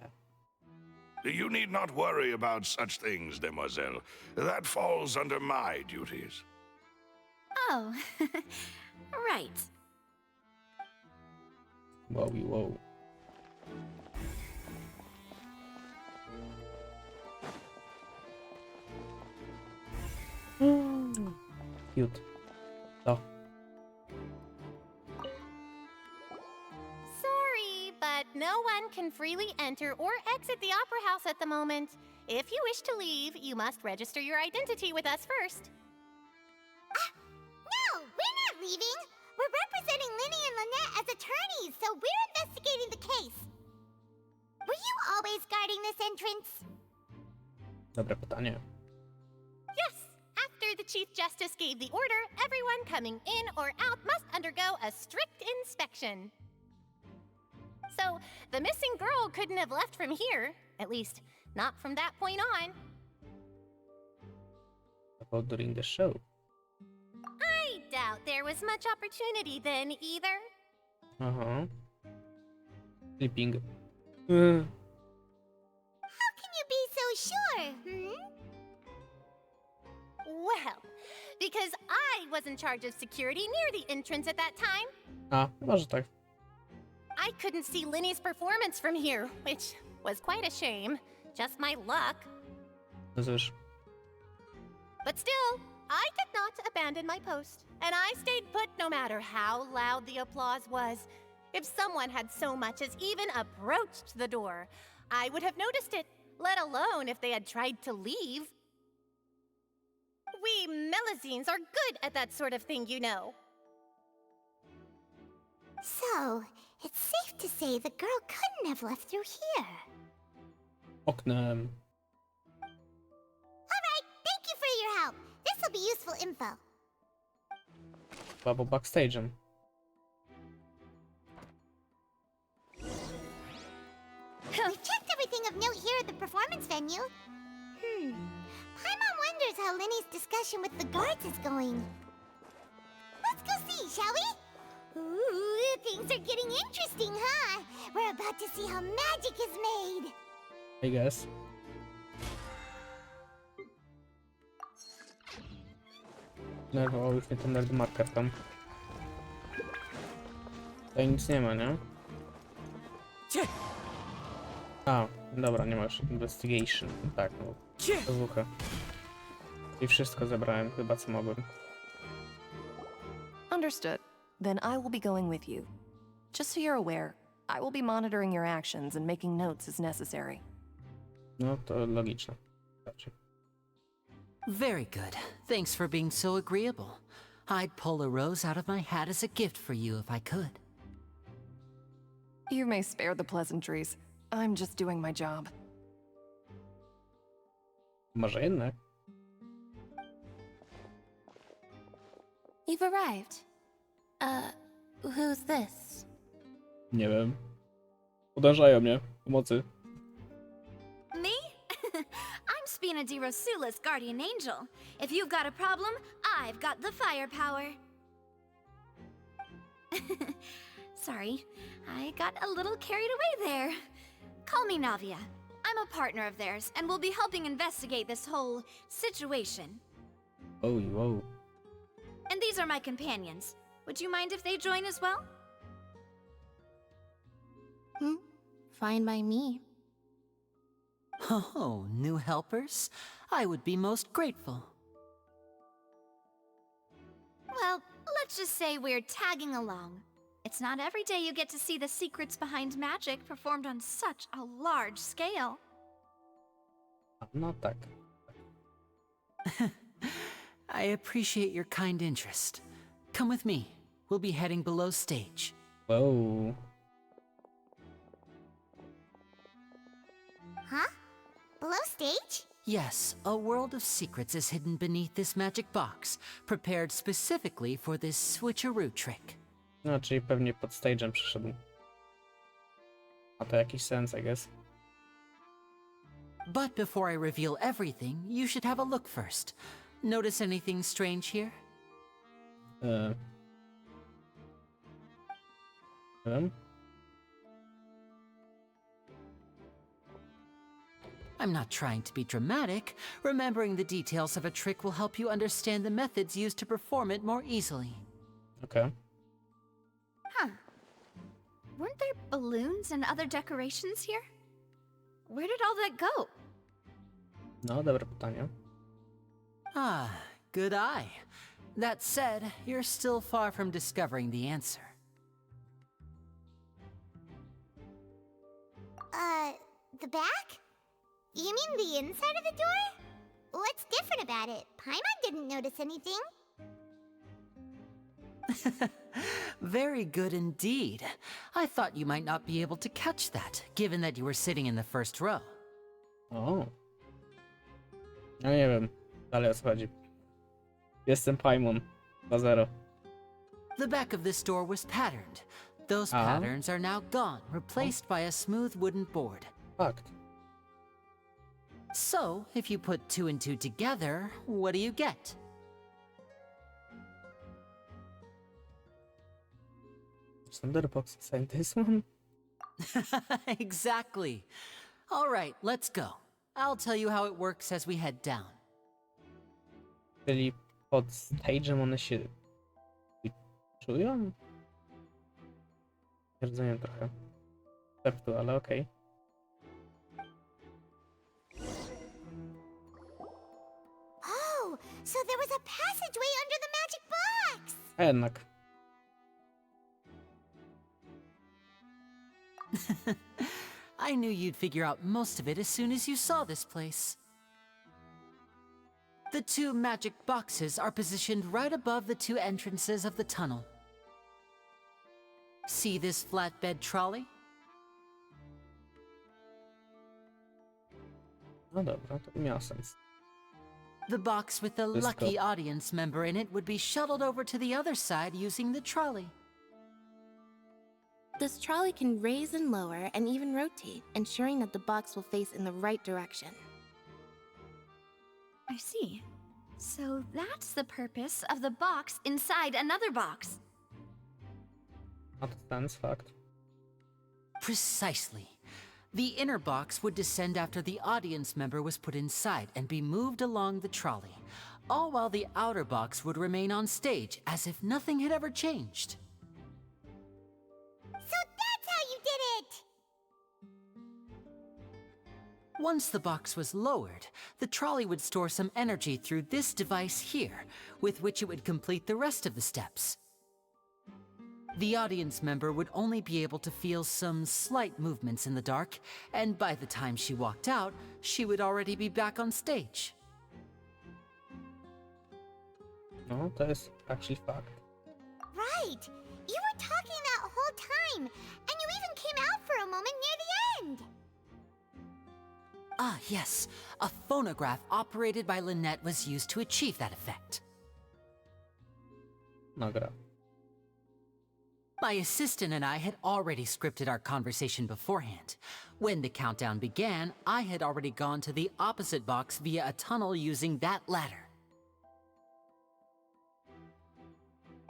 You need not worry about such things, Demoiselle. That falls under my duties. Oh, right. Whoa. Cute. Oh. Sorry, but no one can freely enter or exit the Opera House at the moment. If you wish to leave, you must register your identity with us first. No, we're not leaving. We're representing Lenny and Lynette as attorneys, so we're investigating the case. Were you always guarding this entrance? Dobre pytanie. Yes. After the Chief Justice gave the order, everyone coming in or out must undergo a strict inspection. So, the missing girl couldn't have left from here. At least, not from that point on. About during the show. I doubt there was much opportunity then, either. Uh-huh. Sleeping. How can you be so sure, Well, because I was in charge of security near the entrance at that time. A, może tak. I couldn't see Lenny's performance from here, which was quite a shame. Just my luck. No cóż. But still, I did not abandon my post, and I stayed put no matter how loud the applause was. If someone had so much as even approached the door, I would have noticed it, let alone if they had tried to leave. We Melazines are good at that sort of thing, you know. So, it's safe to say the girl couldn't have left through here. Oknem. Alright, thank you for your help. This'll be useful info. Albo backstage'em. We've checked everything of note here at the performance venue. Paimon wonders how Lenny's discussion with the guards is going. Let's go see, shall we? Ooh, things are getting interesting, huh? We're about to see how magic is made. I guess. Nerwował już mnie ten nerdmarker tam. Tutaj nic nie ma, nie? A, dobra, nie ma już investigation. Tak, no. Słuchaj. I wszystko zebrałem chyba, co mogłem. Understood. Then I will be going with you. Just so you're aware, I will be monitoring your actions and making notes as necessary. No, to logiczne. Znaczy. Very good. Thanks for being so agreeable. I'd pull a rose out of my hat as a gift for you if I could. You may spare the pleasantries. I'm just doing my job. Może jednak. You've arrived. Who's this? Nie wiem. Podążają mnie. Pomocy. Me? I'm Spina di Rosula's guardian angel. If you've got a problem, I've got the firepower. Sorry, I got a little carried away there. Call me Navia. I'm a partner of theirs, and we'll be helping investigate this whole situation. Oh, whoa. And these are my companions. Would you mind if they join as well? Fine by me. Oh, new helpers? I would be most grateful. Well, let's just say we're tagging along. It's not every day you get to see the secrets behind magic performed on such a large scale. No tak. I appreciate your kind interest. Come with me. We'll be heading below stage. Whoa. Huh? Below stage? Yes, a world of secrets is hidden beneath this magic box, prepared specifically for this switcheroo trick. No, czyli pewnie pod stage'em przyszedł. Ma to jakiś sens, I guess. But before I reveal everything, you should have a look first. Notice anything strange here? I'm not trying to be dramatic. Remembering the details of a trick will help you understand the methods used to perform it more easily. Okay. Huh. Weren't there balloons and other decorations here? Where did all that go? No, dobre pytanie. Ah, good eye. That said, you're still far from discovering the answer. The back? You mean the inside of the door? What's different about it? Paimon didn't notice anything. Very good indeed. I thought you might not be able to catch that, given that you were sitting in the first row. O. No nie wiem. Dalej o co chodzi. Jestem Paimon. 2-0. The back of this door was patterned. Those patterns are now gone, replaced by a smooth wooden board. Fakt. So, if you put 2 and 2 together, what do you get? Thunderbox inside this one? Exactly. All right, let's go. I'll tell you how it works as we head down. Czyli pod stage'em one się czują? Nie rozumiem trochę. Szeptu, ale okej. Oh, so there was a passageway under the magic box! A jednak. I knew you'd figure out most of it as soon as you saw this place. The 2 magic boxes are positioned right above the 2 entrances of the tunnel. See this flatbed trolley? No dobra, to miało sens. The box with the lucky audience member in it would be shuttled over to the other side using the trolley. This trolley can raise and lower and even rotate, ensuring that the box will face in the right direction. I see. So that's the purpose of the box inside another box. Ma to sens, fakt. Precisely. The inner box would descend after the audience member was put inside and be moved along the trolley, all while the outer box would remain on stage as if nothing had ever changed. So that's how you did it! Once the box was lowered, the trolley would store some energy through this device here, with which it would complete the rest of the steps. The audience member would only be able to feel some slight movements in the dark, and by the time she walked out, she would already be back on stage. No, to jest actually fakt. Right! You were talking that whole time, and you even came moment near the end. Ah, yes. A phonograph operated by Lynette was used to achieve that effect. Nagra. My assistant and I had already scripted our conversation beforehand. When the countdown began, I had already gone to the opposite box via a tunnel using that ladder.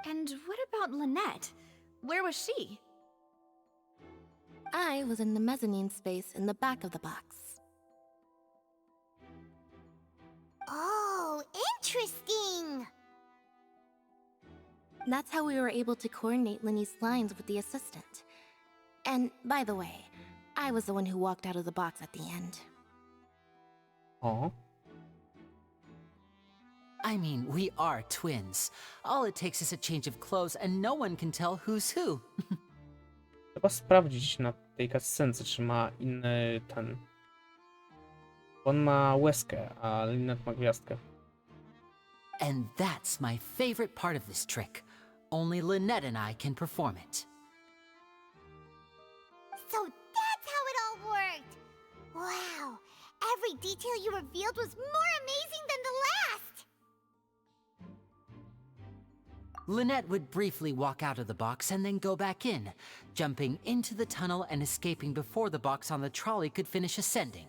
And what about Lynette? Where was she? I was in the mezzanine space in the back of the box. Oh, interesting. That's how we were able to coordinate Linny's lines with the assistant. And by the way, I was the one who walked out of the box at the end. Oh. I mean, we are twins. All it takes is a change of clothes and no one can tell who's who. Trzeba sprawdzić na tej cutscence, czy ma inny ten... On ma łezkę, a Lynette ma gwiazdkę. And that's my favorite part of this trick. Only Lynette and I can perform it. So that's how it all worked. Wow, every detail you revealed was more amazing than the last. Lynette would briefly walk out of the box and then go back in, jumping into the tunnel and escaping before the box on the trolley could finish ascending.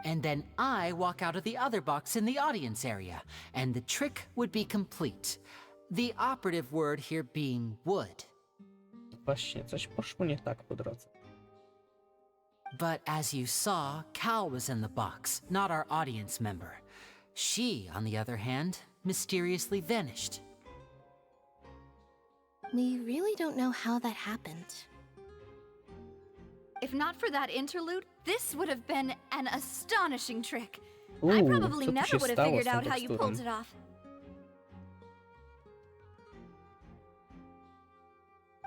And then I walk out of the other box in the audience area, and the trick would be complete. The operative word here being would. Właśnie, coś poszło nie tak po drodze. But as you saw, Cal was in the box, not our audience member. She, on the other hand, mysteriously vanished. We really don't know how that happened. If not for that interlude, this would have been an astonishing trick. I Ooh, probably co tu never się would have stało figured z tą out how you teksturą? pulled it off.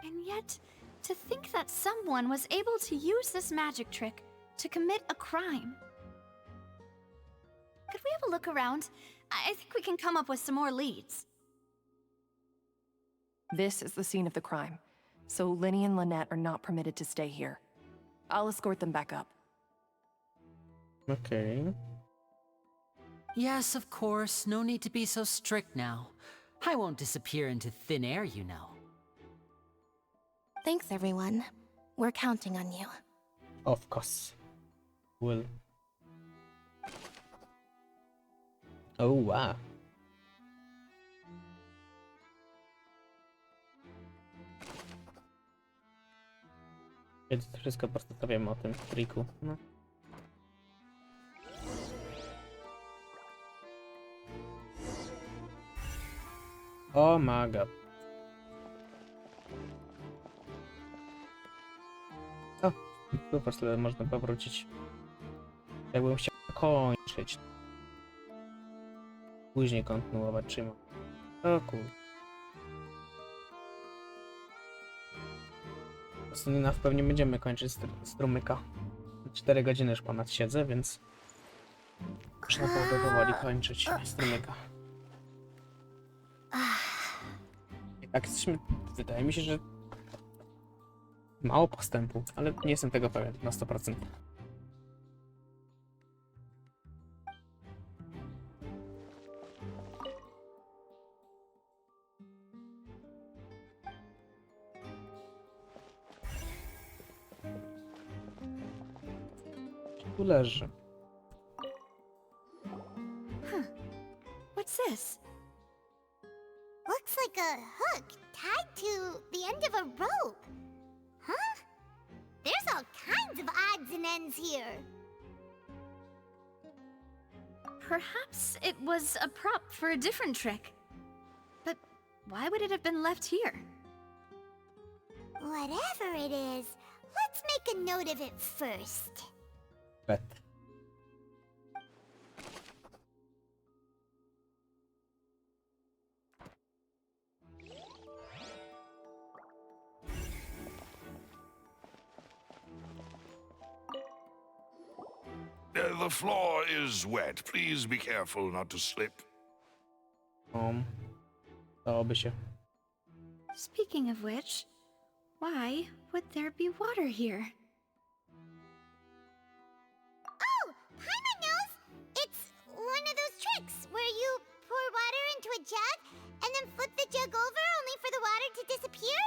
And yet, to think that someone was able to use this magic trick to commit a crime. Could we have a look around? I think we can come up with some more leads. This is the scene of the crime, so Linny and Lynette are not permitted to stay here. I'll escort them back up. Okay. Yes, of course, no need to be so strict now. I won't disappear into thin air, you know. Thanks, everyone. We're counting on you. Of course. Will. Oh, wow. Więc wszystko po prostu wiem o tym triku. No. Oh my god. O, tu po prostu można powrócić. Jakbym chciał kończyć. Później kontynuować czym. O kur... Po prostu pewnie będziemy kończyć strumyka. 4 godziny już ponad siedzę, więc już naprawdę powoli kończyć strumyka. I tak jesteśmy, wydaje mi się, że mało postępu, ale nie jestem tego pewien na 100%. Tu leży. What's this? Looks like a hook tied to the end of a rope. Huh? There's all kinds of odds and ends here. Perhaps it was a prop for a different trick. But why would it have been left here? Whatever it is, let's make a note of it first. Bet. The floor is wet. Please be careful not to slip. Dałoby się. Speaking of which, Why would there be water here? Oh, Paimon knows! It's one of those tricks where you pour water into a jug and then flip the jug over only for the water to disappear.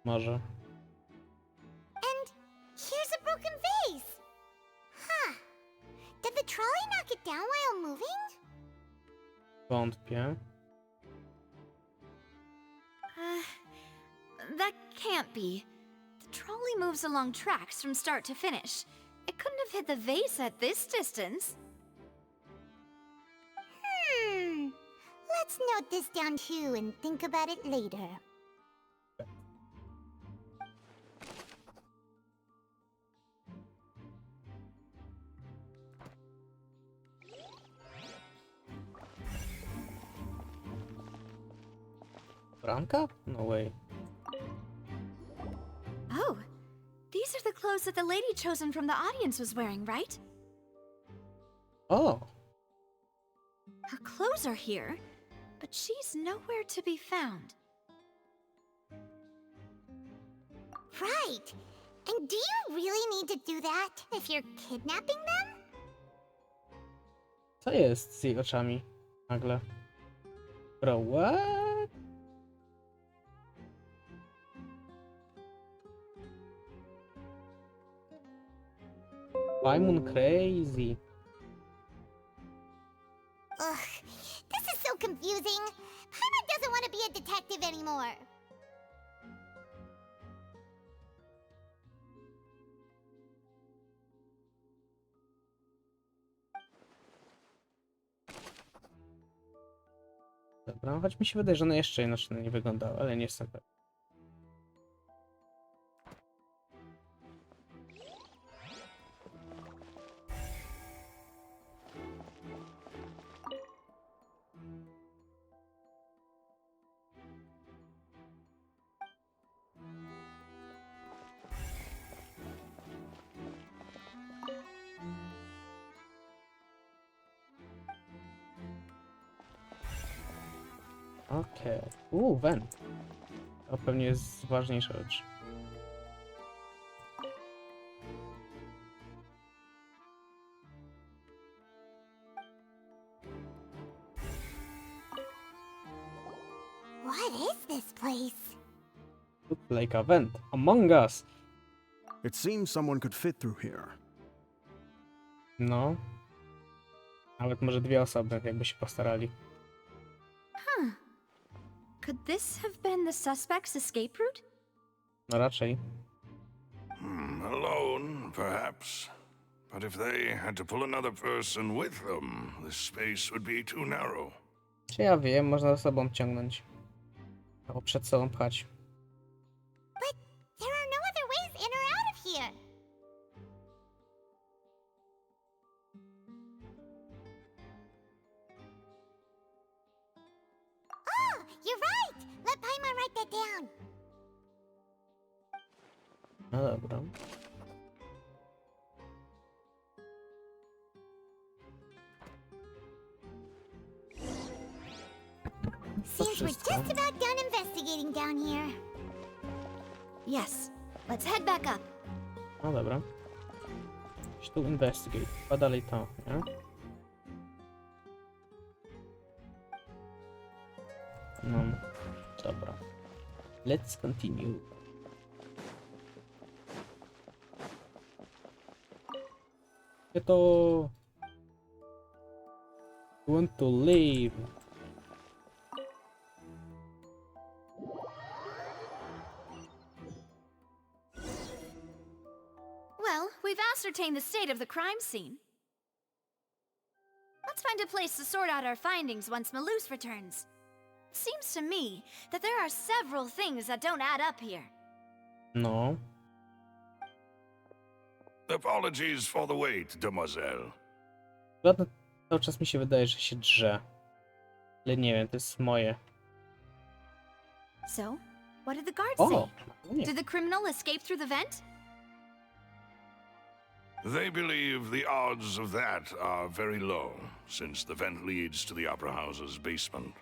Może. And here's a broken vase. Huh. Did the trolley knock it down while moving? Wątpię. That can't be. The trolley moves along tracks from start to finish. It couldn't have hit the vase at this distance. Let's note this down too and think about it later. Bramka? No way. Oh, these are the clothes that the lady chosen from the audience was wearing, right? Oh. Her clothes are here, but she's nowhere to be found. Right. And do you really need to do that if you're kidnapping them? Co jest z jej oczami? Nagle. Bro, what? I'm crazy. Ugh, this is so confusing. Paimon doesn't want to be a detective anymore. Dobra, choć mi się wydaje, że ona jeszcze inaczej nie wyglądała, ale nie jestem pewien. Okej. Vent. To pewnie jest ważniejsza rzecz. What is this place? Looks like a vent. Among Us. It seems someone could fit through here. No. Nawet może dwie osoby, jakby się postarali. Huh. Could this have been the suspect's escape route? No raczej. Alone, perhaps. But if they had to pull another person with them, the space would be too narrow. Czy ja wiem, można ze sobą ciągnąć. Albo przed sobą pchać. But there are no other ways in or out of here. Oh, you're right. Let Paimon write that down. No dobra. Seems we're just about done investigating down here. Yes, let's head back up. No dobra. Chodź tu investigate. A dalej to, nie? No. Dobra. Let's continue. Ja to... Want to leave. Well, we've ascertained the state of the crime scene. Let's find a place to sort out our findings once Malus returns. Seems to me that there are several things that don't add up here. No. Apologies for the wait, demoiselle. Ładno, cały czas mi się wydaje, że się drze. Ale nie wiem, to jest moje. So, what did the guards O! say? Did the criminal escape through the vent? They believe the odds of that are very low, since the vent leads to the Opera House's basement.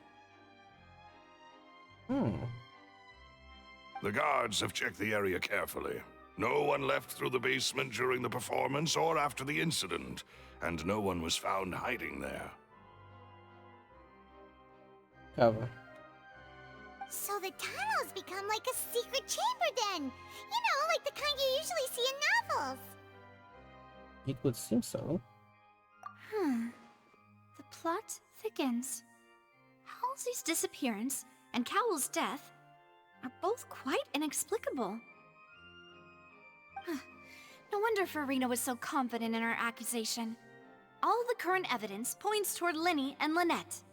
The guards have checked the area carefully. No one left through the basement during the performance or after the incident, and no one was found hiding there. Ciekawe. So the tunnels become like a secret chamber then. You know, like the kind you usually see in novels. It would seem so. The plot thickens. Halsey's disappearance and Cowell's death are both quite inexplicable. No wonder Farina was so confident in her accusation. All the current evidence points toward Linny and Lynette.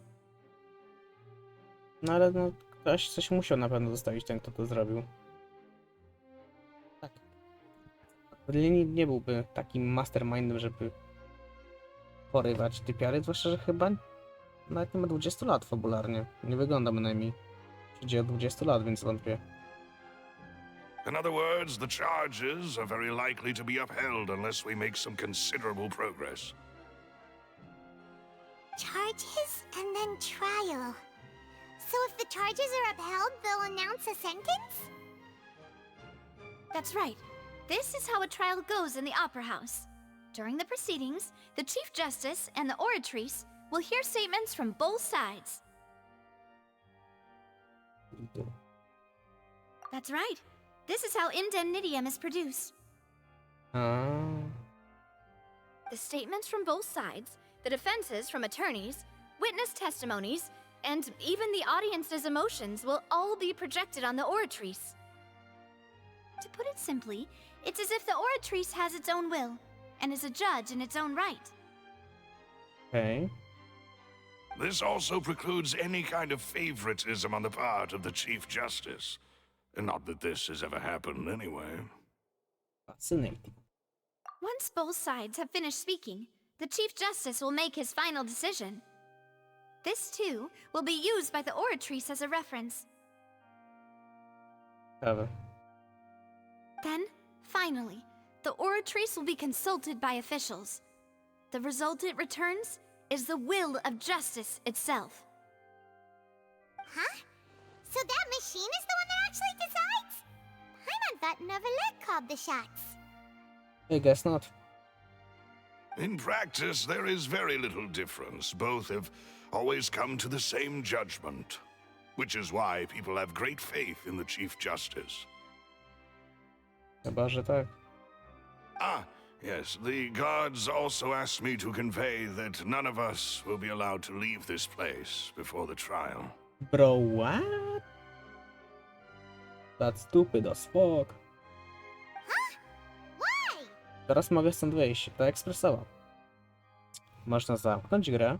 No ale no, ktoś coś musiał na pewno zostawić, ten kto to zrobił. Tak. Linii nie byłby takim mastermindem, żeby porywać typiary, zwłaszcza, że chyba nawet nie ma 20 lat fabularnie. Nie wygląda bynajmniej. Przyjdzie od 20 lat, więc wątpię. In other words, the charges are very likely to be upheld unless we make some considerable progress. Charges and then trial. So if the charges are upheld, they'll announce a sentence? That's right. This is how a trial goes in the Opera House. During the proceedings, the Chief Justice and the oratrice will hear statements from both sides. That's right. This is how indemnitium is produced. The statements from both sides, the defenses from attorneys, witness testimonies, and even the audience's emotions will all be projected on the oratrice. To put it simply, it's as if the oratrice has its own will, and is a judge in its own right. Okay. This also precludes any kind of favoritism on the part of the Chief Justice. Not that this has ever happened anyway. Fascinating. Once both sides have finished speaking, the Chief Justice will make his final decision. This, too, will be used by the oratrice as a reference. Ciekawe. Then, finally, the oratrice will be consulted by officials. The result it returns is the will of justice itself. Huh? So that machine is the one that actually decides? Paimon thought Neuvillette called the shots. I guess not. In practice, there is very little difference. Both have always come to the same judgment, which is why people have great faith in the Chief Justice. Chyba, że tak. Ah, yes, the guards also asked me to convey that none of us will be allowed to leave this place before the trial. Bro, what? That's stupid as fuck. Teraz mogę stąd wyjść, ta ekspresowa. Można zamknąć grę,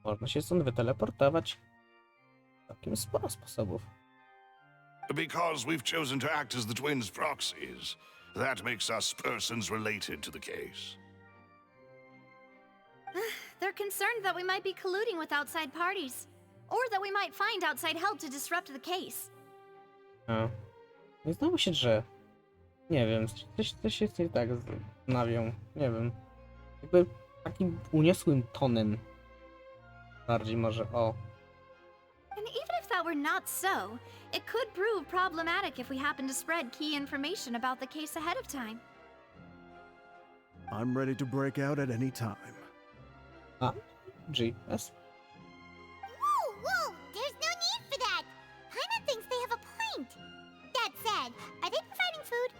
można się stąd wyteleportować. Całkiem sporo sposobów. Because we've chosen to act as the twins' proxies, that makes us persons related to the case. They're concerned that we might be colluding with outside parties, or that we might find outside help to disrupt the case. A. I znowu się drze. Nie wiem, coś jest nie tak z nawią. Nie wiem. Jakby takim uniosłym tonem. Bardziej może, o. And even if that were not so, it could prove problematic if we happen to spread key information about the case ahead of time. I'm ready to break out at any time. GS? Whoa! There's no need for that! Paimon thinks they have a point. That said, are they providing food?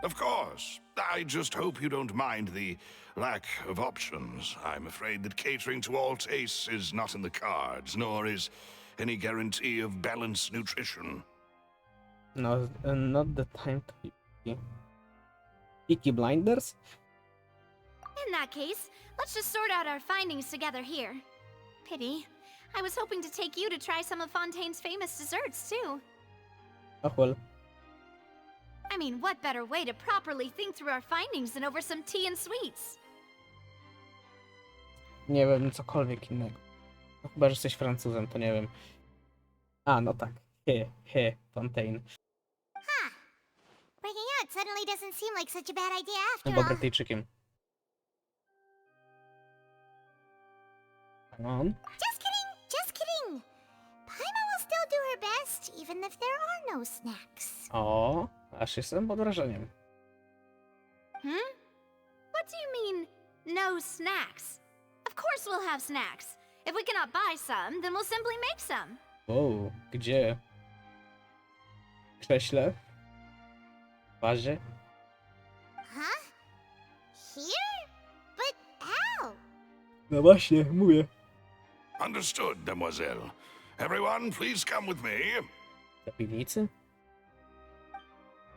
Of course. I just hope you don't mind the lack of options. I'm afraid that catering to all tastes is not in the cards, nor is any guarantee of balanced nutrition. No, not the time to be Peaky Blinders? In that case, let's just sort out our findings together here. Pity. I was hoping to take you to try some of Fontaine's famous desserts, too. Oh well. I mean, what better way to properly think through our findings than over some tea and sweets? Nie wiem, cokolwiek innego. No, chyba, że jesteś Francuzem, to nie wiem. A, no tak. Fontaine. Breaking out suddenly doesn't seem like such a bad idea after Chyba all. Brytyjczykiem. Hang on. Just kidding! Paimon will still best, even if there are no snacks. O, aż jestem pod wrażeniem. What do you mean, no snacks? Of course we'll have snacks. If we cannot buy some, then we'll simply make some. O, gdzie? W krześle? W bazie? Huh? Here? But how? No właśnie, mówię. Understood, demoiselle. Everyone, please come with me. Do piwnicy?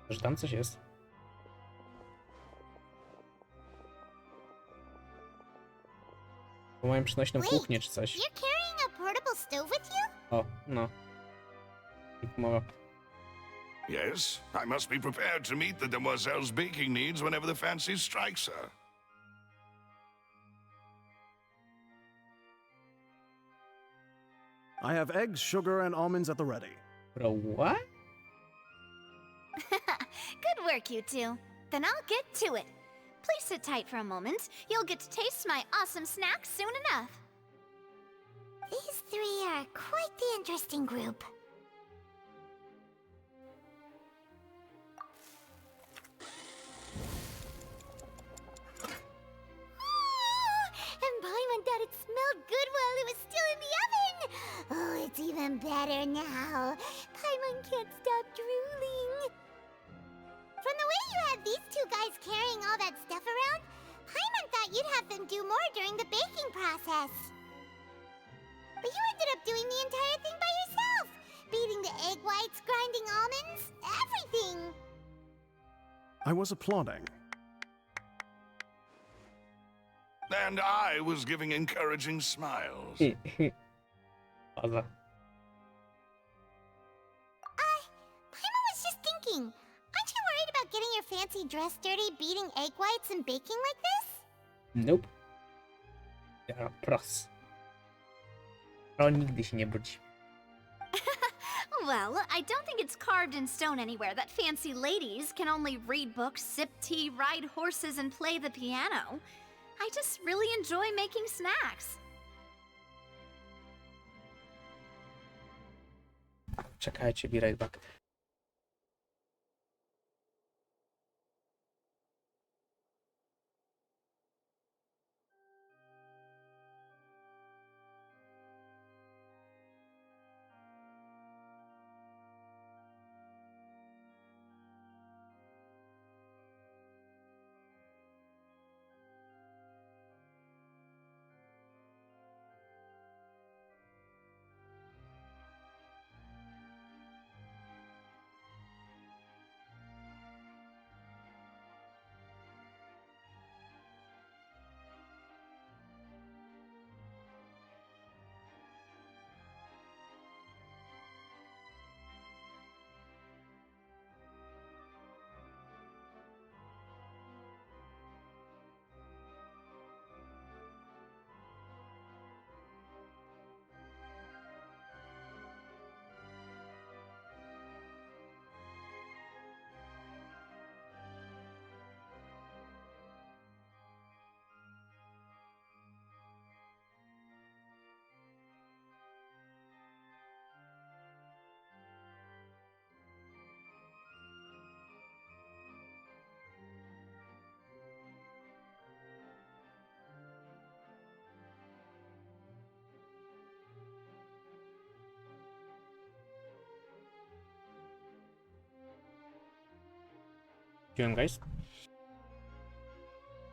Że tam coś jest. Bo mają przynośną kuchnię czy coś. You're carrying a portable stove with you? O, no. Mowa. Yes, I must be prepared to meet the demoiselle's baking needs whenever the fancy strikes her. I have eggs, sugar, and almonds at the ready. Bro, what? Good work, you two. Then I'll get to it. Please sit tight for a moment. You'll get to taste my awesome snacks soon enough. These three are quite the interesting group. And Paimon thought it smelled good while it was still in the oven. Oh, it's even better now. Paimon can't stop drooling. From the way you had these two guys carrying all that stuff around, Paimon thought you'd have them do more during the baking process. But you ended up doing the entire thing by yourself. Beating the egg whites, grinding almonds, everything. I was applauding. And I was giving encouraging smiles. Paza. Paimon was just thinking, aren't you worried about getting your fancy dress dirty beating egg whites and baking like this? Nope. Ja, pros. Pro nigdy się nie brudzi. Well, I don't think it's carved in stone anywhere that fancy ladies can only read books, sip tea, ride horses, and play the piano. I just really enjoy making snacks. Czekajcie, be right back. Doing, guys?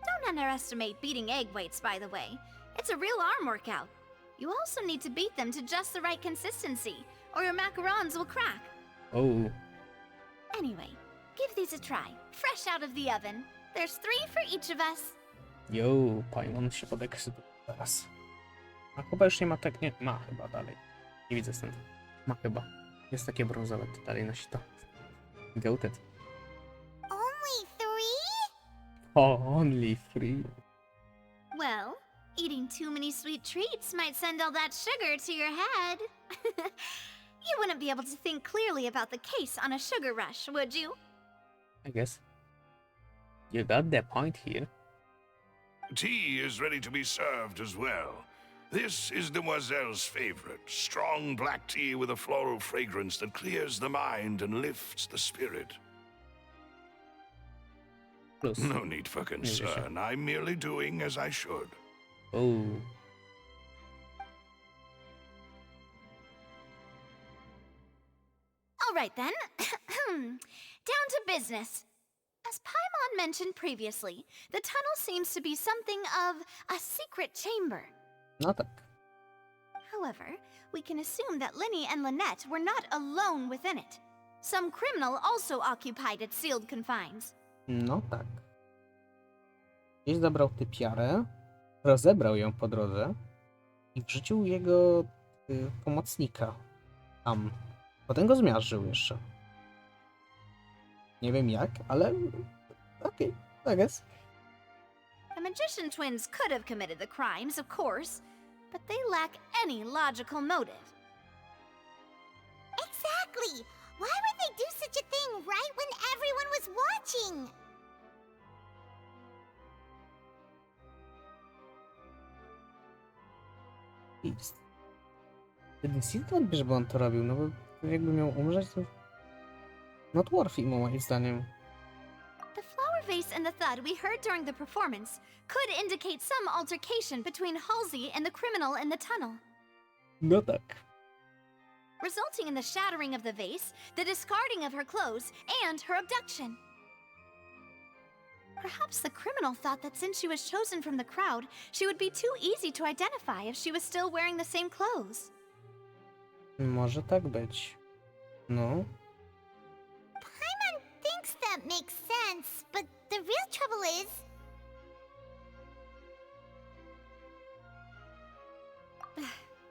Don't underestimate beating egg whites, by the way. It's a real arm workout. You also need to beat them to just the right consistency, or your macarons will crack. Oh. Anyway, give these a try, fresh out of the oven. There's 3 for each of us. Yo, Paimon się podekscytował teraz. A chyba już nie ma tak, nie, ma chyba dalej. Nie widzę stąd. Ma chyba. Jest takie brązowe, to dalej nosi to. Goated. Only 3? Oh, only 3. Well, eating too many sweet treats might send all that sugar to your head. You wouldn't be able to think clearly about the case on a sugar rush, would you? I guess. You got the point here. Tea is ready to be served as well. This is Demoiselle's favorite. Strong black tea with a floral fragrance that clears the mind and lifts the spirit. No need for concern. I'm merely doing as I should. Oh. All right then. Down to business. As Paimon mentioned previously, the tunnel seems to be something of a secret chamber. No tak. However, we can assume that Linny and Lynette were not alone within it. Some criminal also occupied its sealed confines. No tak. Gdzieś zabrał typiarę, rozebrał ją po drodze i wrzucił jego pomocnika tam. Potem go zmiażdżył jeszcze. Nie wiem jak, ale okej, I guess. The magician twins could have committed the crimes, of course, but they lack any logical motive. Exactly! Why would they do such a thing right when everyone was watching? Decide odbierz, żeby on to robił, no bo jakby miał umrzeć, to not worth it, moim zdaniem. The flower vase and the thud we heard during the performance could indicate some altercation between Halsey and the criminal in the tunnel, No tak. resulting in the shattering of the vase, the discarding of her clothes, and her abduction. Perhaps the criminal thought that since she was chosen from the crowd, she would be too easy to identify if she was still wearing the same clothes. Może tak być. No. Paimon thinks that makes sense, but the real trouble is...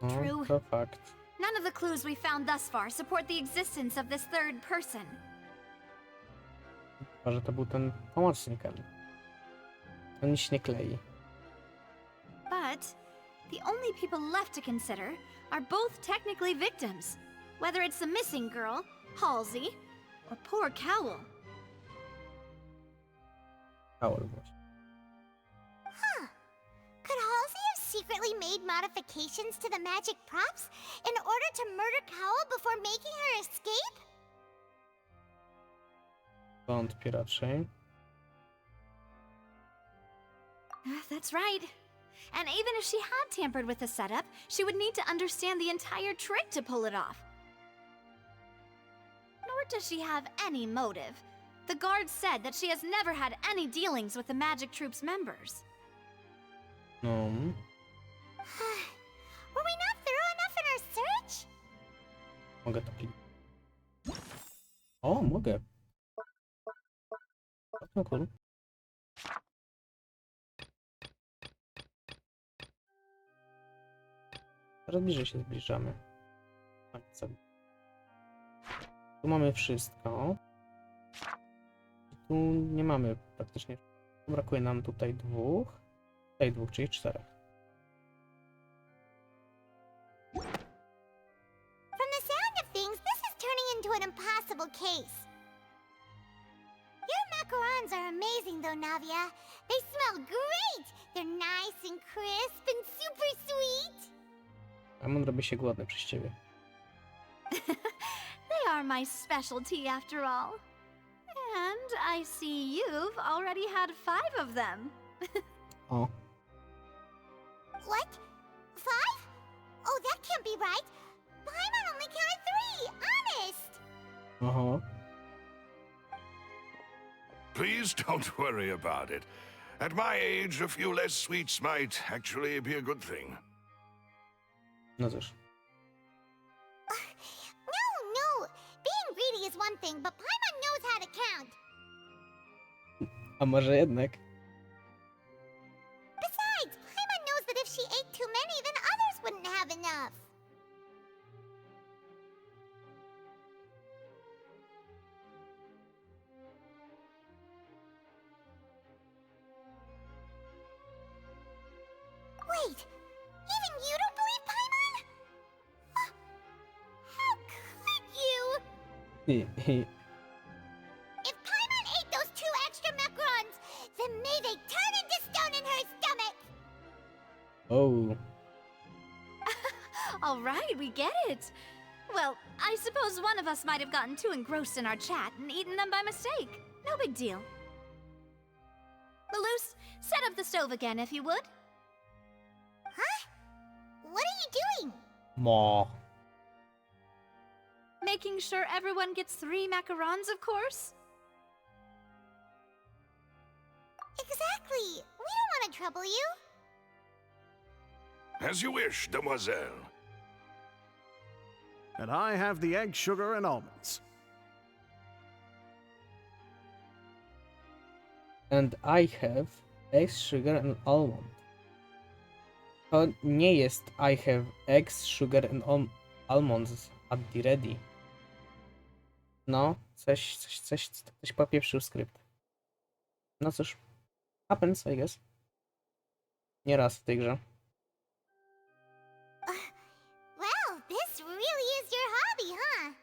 True. To fakt. None of the clues we found thus far support the existence of this third person. Może to był ten pomocnik, ale to nic nie klei. But the only people left to consider are both technically victims, whether it's the missing girl, Halsey, or poor Cowell. Cowell właśnie. Huh. Could Halsey have secretly made modifications to the magic props in order to murder Cowell before making her escape? Wątpię raczej. That's right. And even if she had tampered with the setup, she would need to understand the entire trick to pull it off. Nor does she have any motive. The guard said that she has never had any dealings with the Magic Troop's members. No. Were we not thorough enough in our search? Mogę to kliknąć. O, mogę. No cool. Teraz bliżej się zbliżamy. Tu mamy wszystko. Tu nie mamy praktycznie. Brakuje nam tutaj dwóch. Tutaj dwóch, czyli 4. From the sound of things, this is turning into an impossible case. Your macarons are amazing though, Navia. They smell great! They're nice and crisp and super sweet! Amon robi się głodny przez ciebie. They are my specialty after all. And I see you've already had 5 of them. O. What? 5? Oh, that can't be right. Paimon only counted 3, honest! Aha. Please don't worry about it. At my age, a few less sweets might actually be a good thing. No cóż. No. Being greedy is one thing, but Paimon knows how to count. A może jednak? Besides, Paimon knows that if she ate too many, then others wouldn't have enough. Wait, even you don't believe Paimon? How could you? If Paimon ate those 2 extra macarons, then may they turn into stone in her stomach! Oh. All right, we get it. Well, I suppose one of us might have gotten too engrossed in our chat and eaten them by mistake. No big deal. Maloose, set up the stove again if you would. Huh? What are you doing? Ma. Making sure everyone gets 3 macarons, of course. Exactly. We don't want to trouble you. As you wish, demoiselle. And I have the egg, sugar, and almonds. And I have eggs, sugar and almond. To nie jest I have eggs, sugar and almonds at the ready. No, coś popieprzył skrypt. No cóż, happens, I guess. Nie raz w tej grze. Well, this really is your hobby, huh?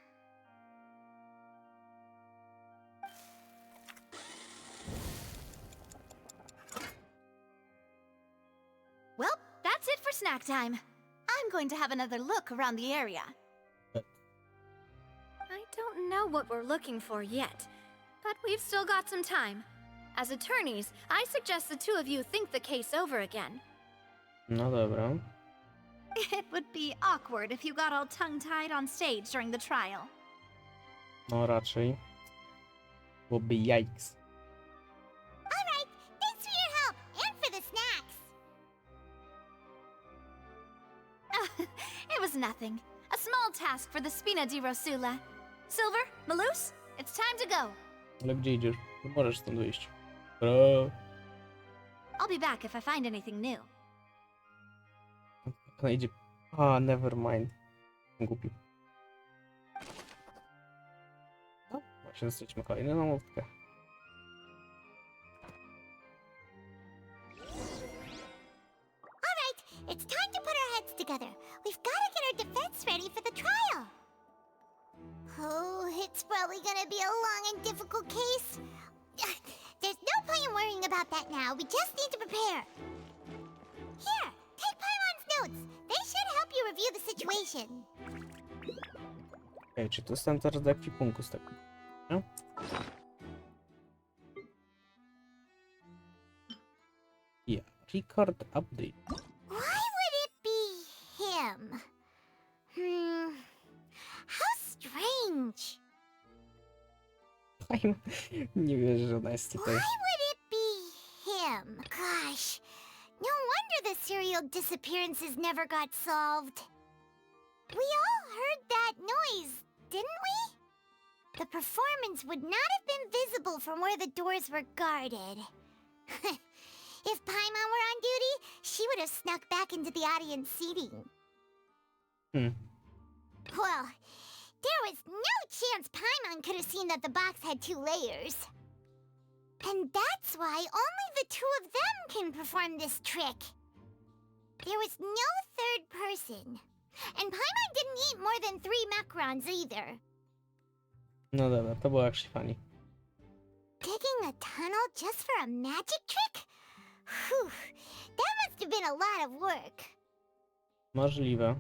Well, that's it for snack time. I'm going to have another look around the area. I don't know what we're looking for yet, but we've still got some time. As attorneys, I suggest the 2 of you think the case over again. No dobra. It would be awkward if you got all tongue-tied on stage during the trial. No raczej. Byłoby yikes. Alright, thanks for your help and for the snacks. It was nothing. A small task for the Spina di Rosula. Silver, Maloose, it's time to go. Ale gdzie idziesz? Nie możesz stąd wyjść. Bro. I'll be back if I find anything new. Ona idzie. A, never mind. Głupi. No, właśnie dostaliśmy kolejną namówkę. Alright, it's time to put our heads together. We've got to get our defense ready for the trial. Oh, it's probably gonna be a long and difficult case. There's no point in worrying about that now. We just need to prepare. Here, take Paimon's notes. They should help you review the situation. Okej, czy to dostałem teraz do ekwipunku z tego? No? Yeah, record update. Why would it be him? How strange. Nie wierzę, że ona jest tutaj. Why would it be him? Gosh, no wonder the serial disappearances never got solved. We all heard that noise, didn't we? The performance would not have been visible from where the doors were guarded. If Paimon were on duty, she would have snuck back into the audience seating. Well, there was no chance Paimon could have seen that the box had 2 layers. And that's why only the 2 of them can perform this trick. There was no 3rd person. And Paimon didn't eat more than 3 macarons either. No dobra, to było actually funny. Digging a tunnel just for a magic trick? Whew, that must have been a lot of work. Możliwe.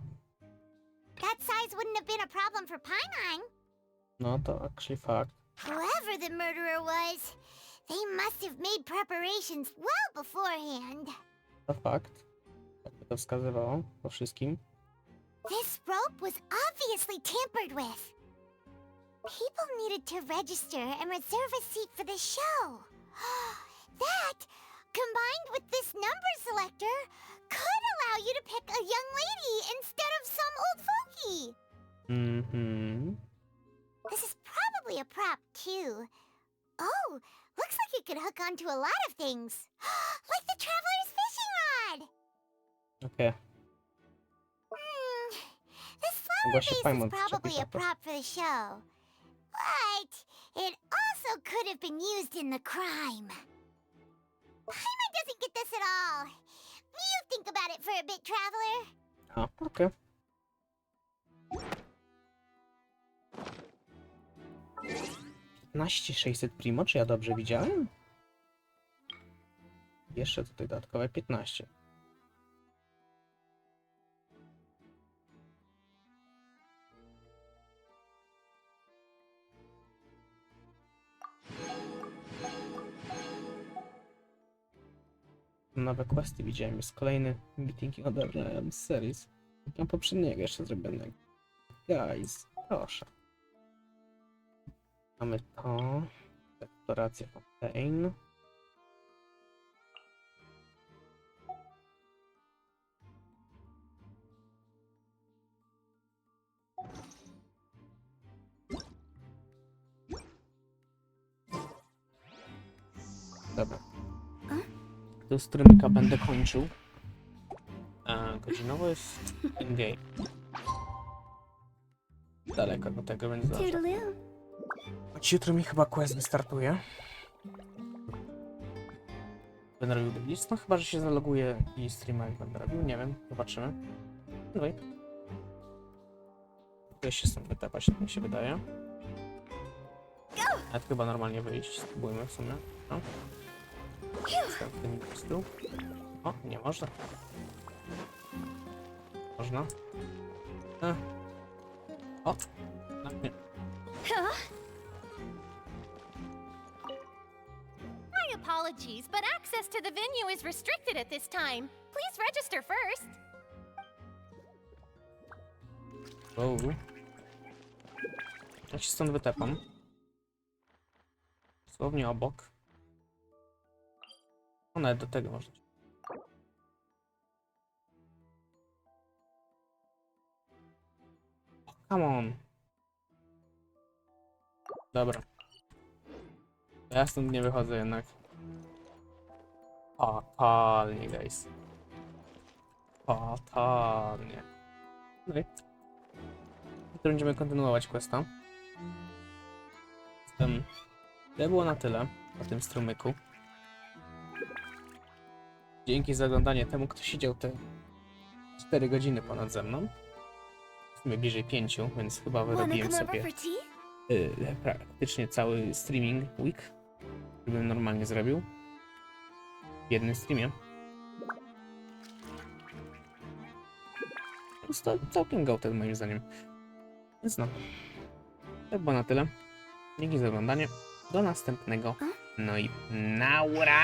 That size wouldn't have been a problem for Paimon. No to actually fakt. Whoever the murderer was, they must have made preparations well beforehand. To fakt. Tak by to wskazywało po wszystkim. This rope was obviously tampered with. People needed to register and reserve a seat for the show. That, combined with this number selector, could allow you to pick a young lady instead of some old fogey. Mm-hmm. This is probably a prop, too. Oh, looks like it could hook onto a lot of things. Like the Traveler's fishing rod! Okay. This flower vase is probably a prop for the show. But it also could have been used in the crime. Paimon doesn't get this at all. You think about it for a bit, Traveler. A, okej. 15,600 primo, czy ja dobrze widziałem? Jeszcze tutaj dodatkowe 15. Nowe questy widziałem, jest kolejny Meeting Other Series. Mam poprzedniego jeszcze zrobionego. Guys, proszę. Mamy to. Eksploracja Fontaine. Dobra. Tu strymyka będę kończył. Godzinowo jest in-game. Daleko do tego będzie dobrze. Choć jutro mi chyba quest wystartuje. Będę robił list, no chyba, że się zaloguję i streama jak będę robił, nie wiem, zobaczymy. No i... Tu się stąd wytapać, tak mi się wydaje. Nawet chyba normalnie wyjść, spróbujmy w sumie. No. O, nie można. Można. O! No, nie. My apologies, but access to the venue is restricted at this time. Please register first. Wow. Ja się stąd wytepam. Dosłownie obok. O, nawet do tego można. Come on. Dobra. Ja stąd nie wychodzę jednak. Fatalnie, guys. Fatalnie. No i... Jutro będziemy kontynuować questa. To było na tyle o tym strumyku. Dzięki za oglądanie temu, kto siedział te 4 godziny ponad ze mną. W sumie bliżej 5, więc chyba wyrobiłem sobie praktycznie cały streaming week, który bym normalnie zrobił w jednym streamie. Jest to całkiem gołted moim zdaniem. Więc no, to było na tyle. Dzięki za oglądanie. Do następnego. No i naura!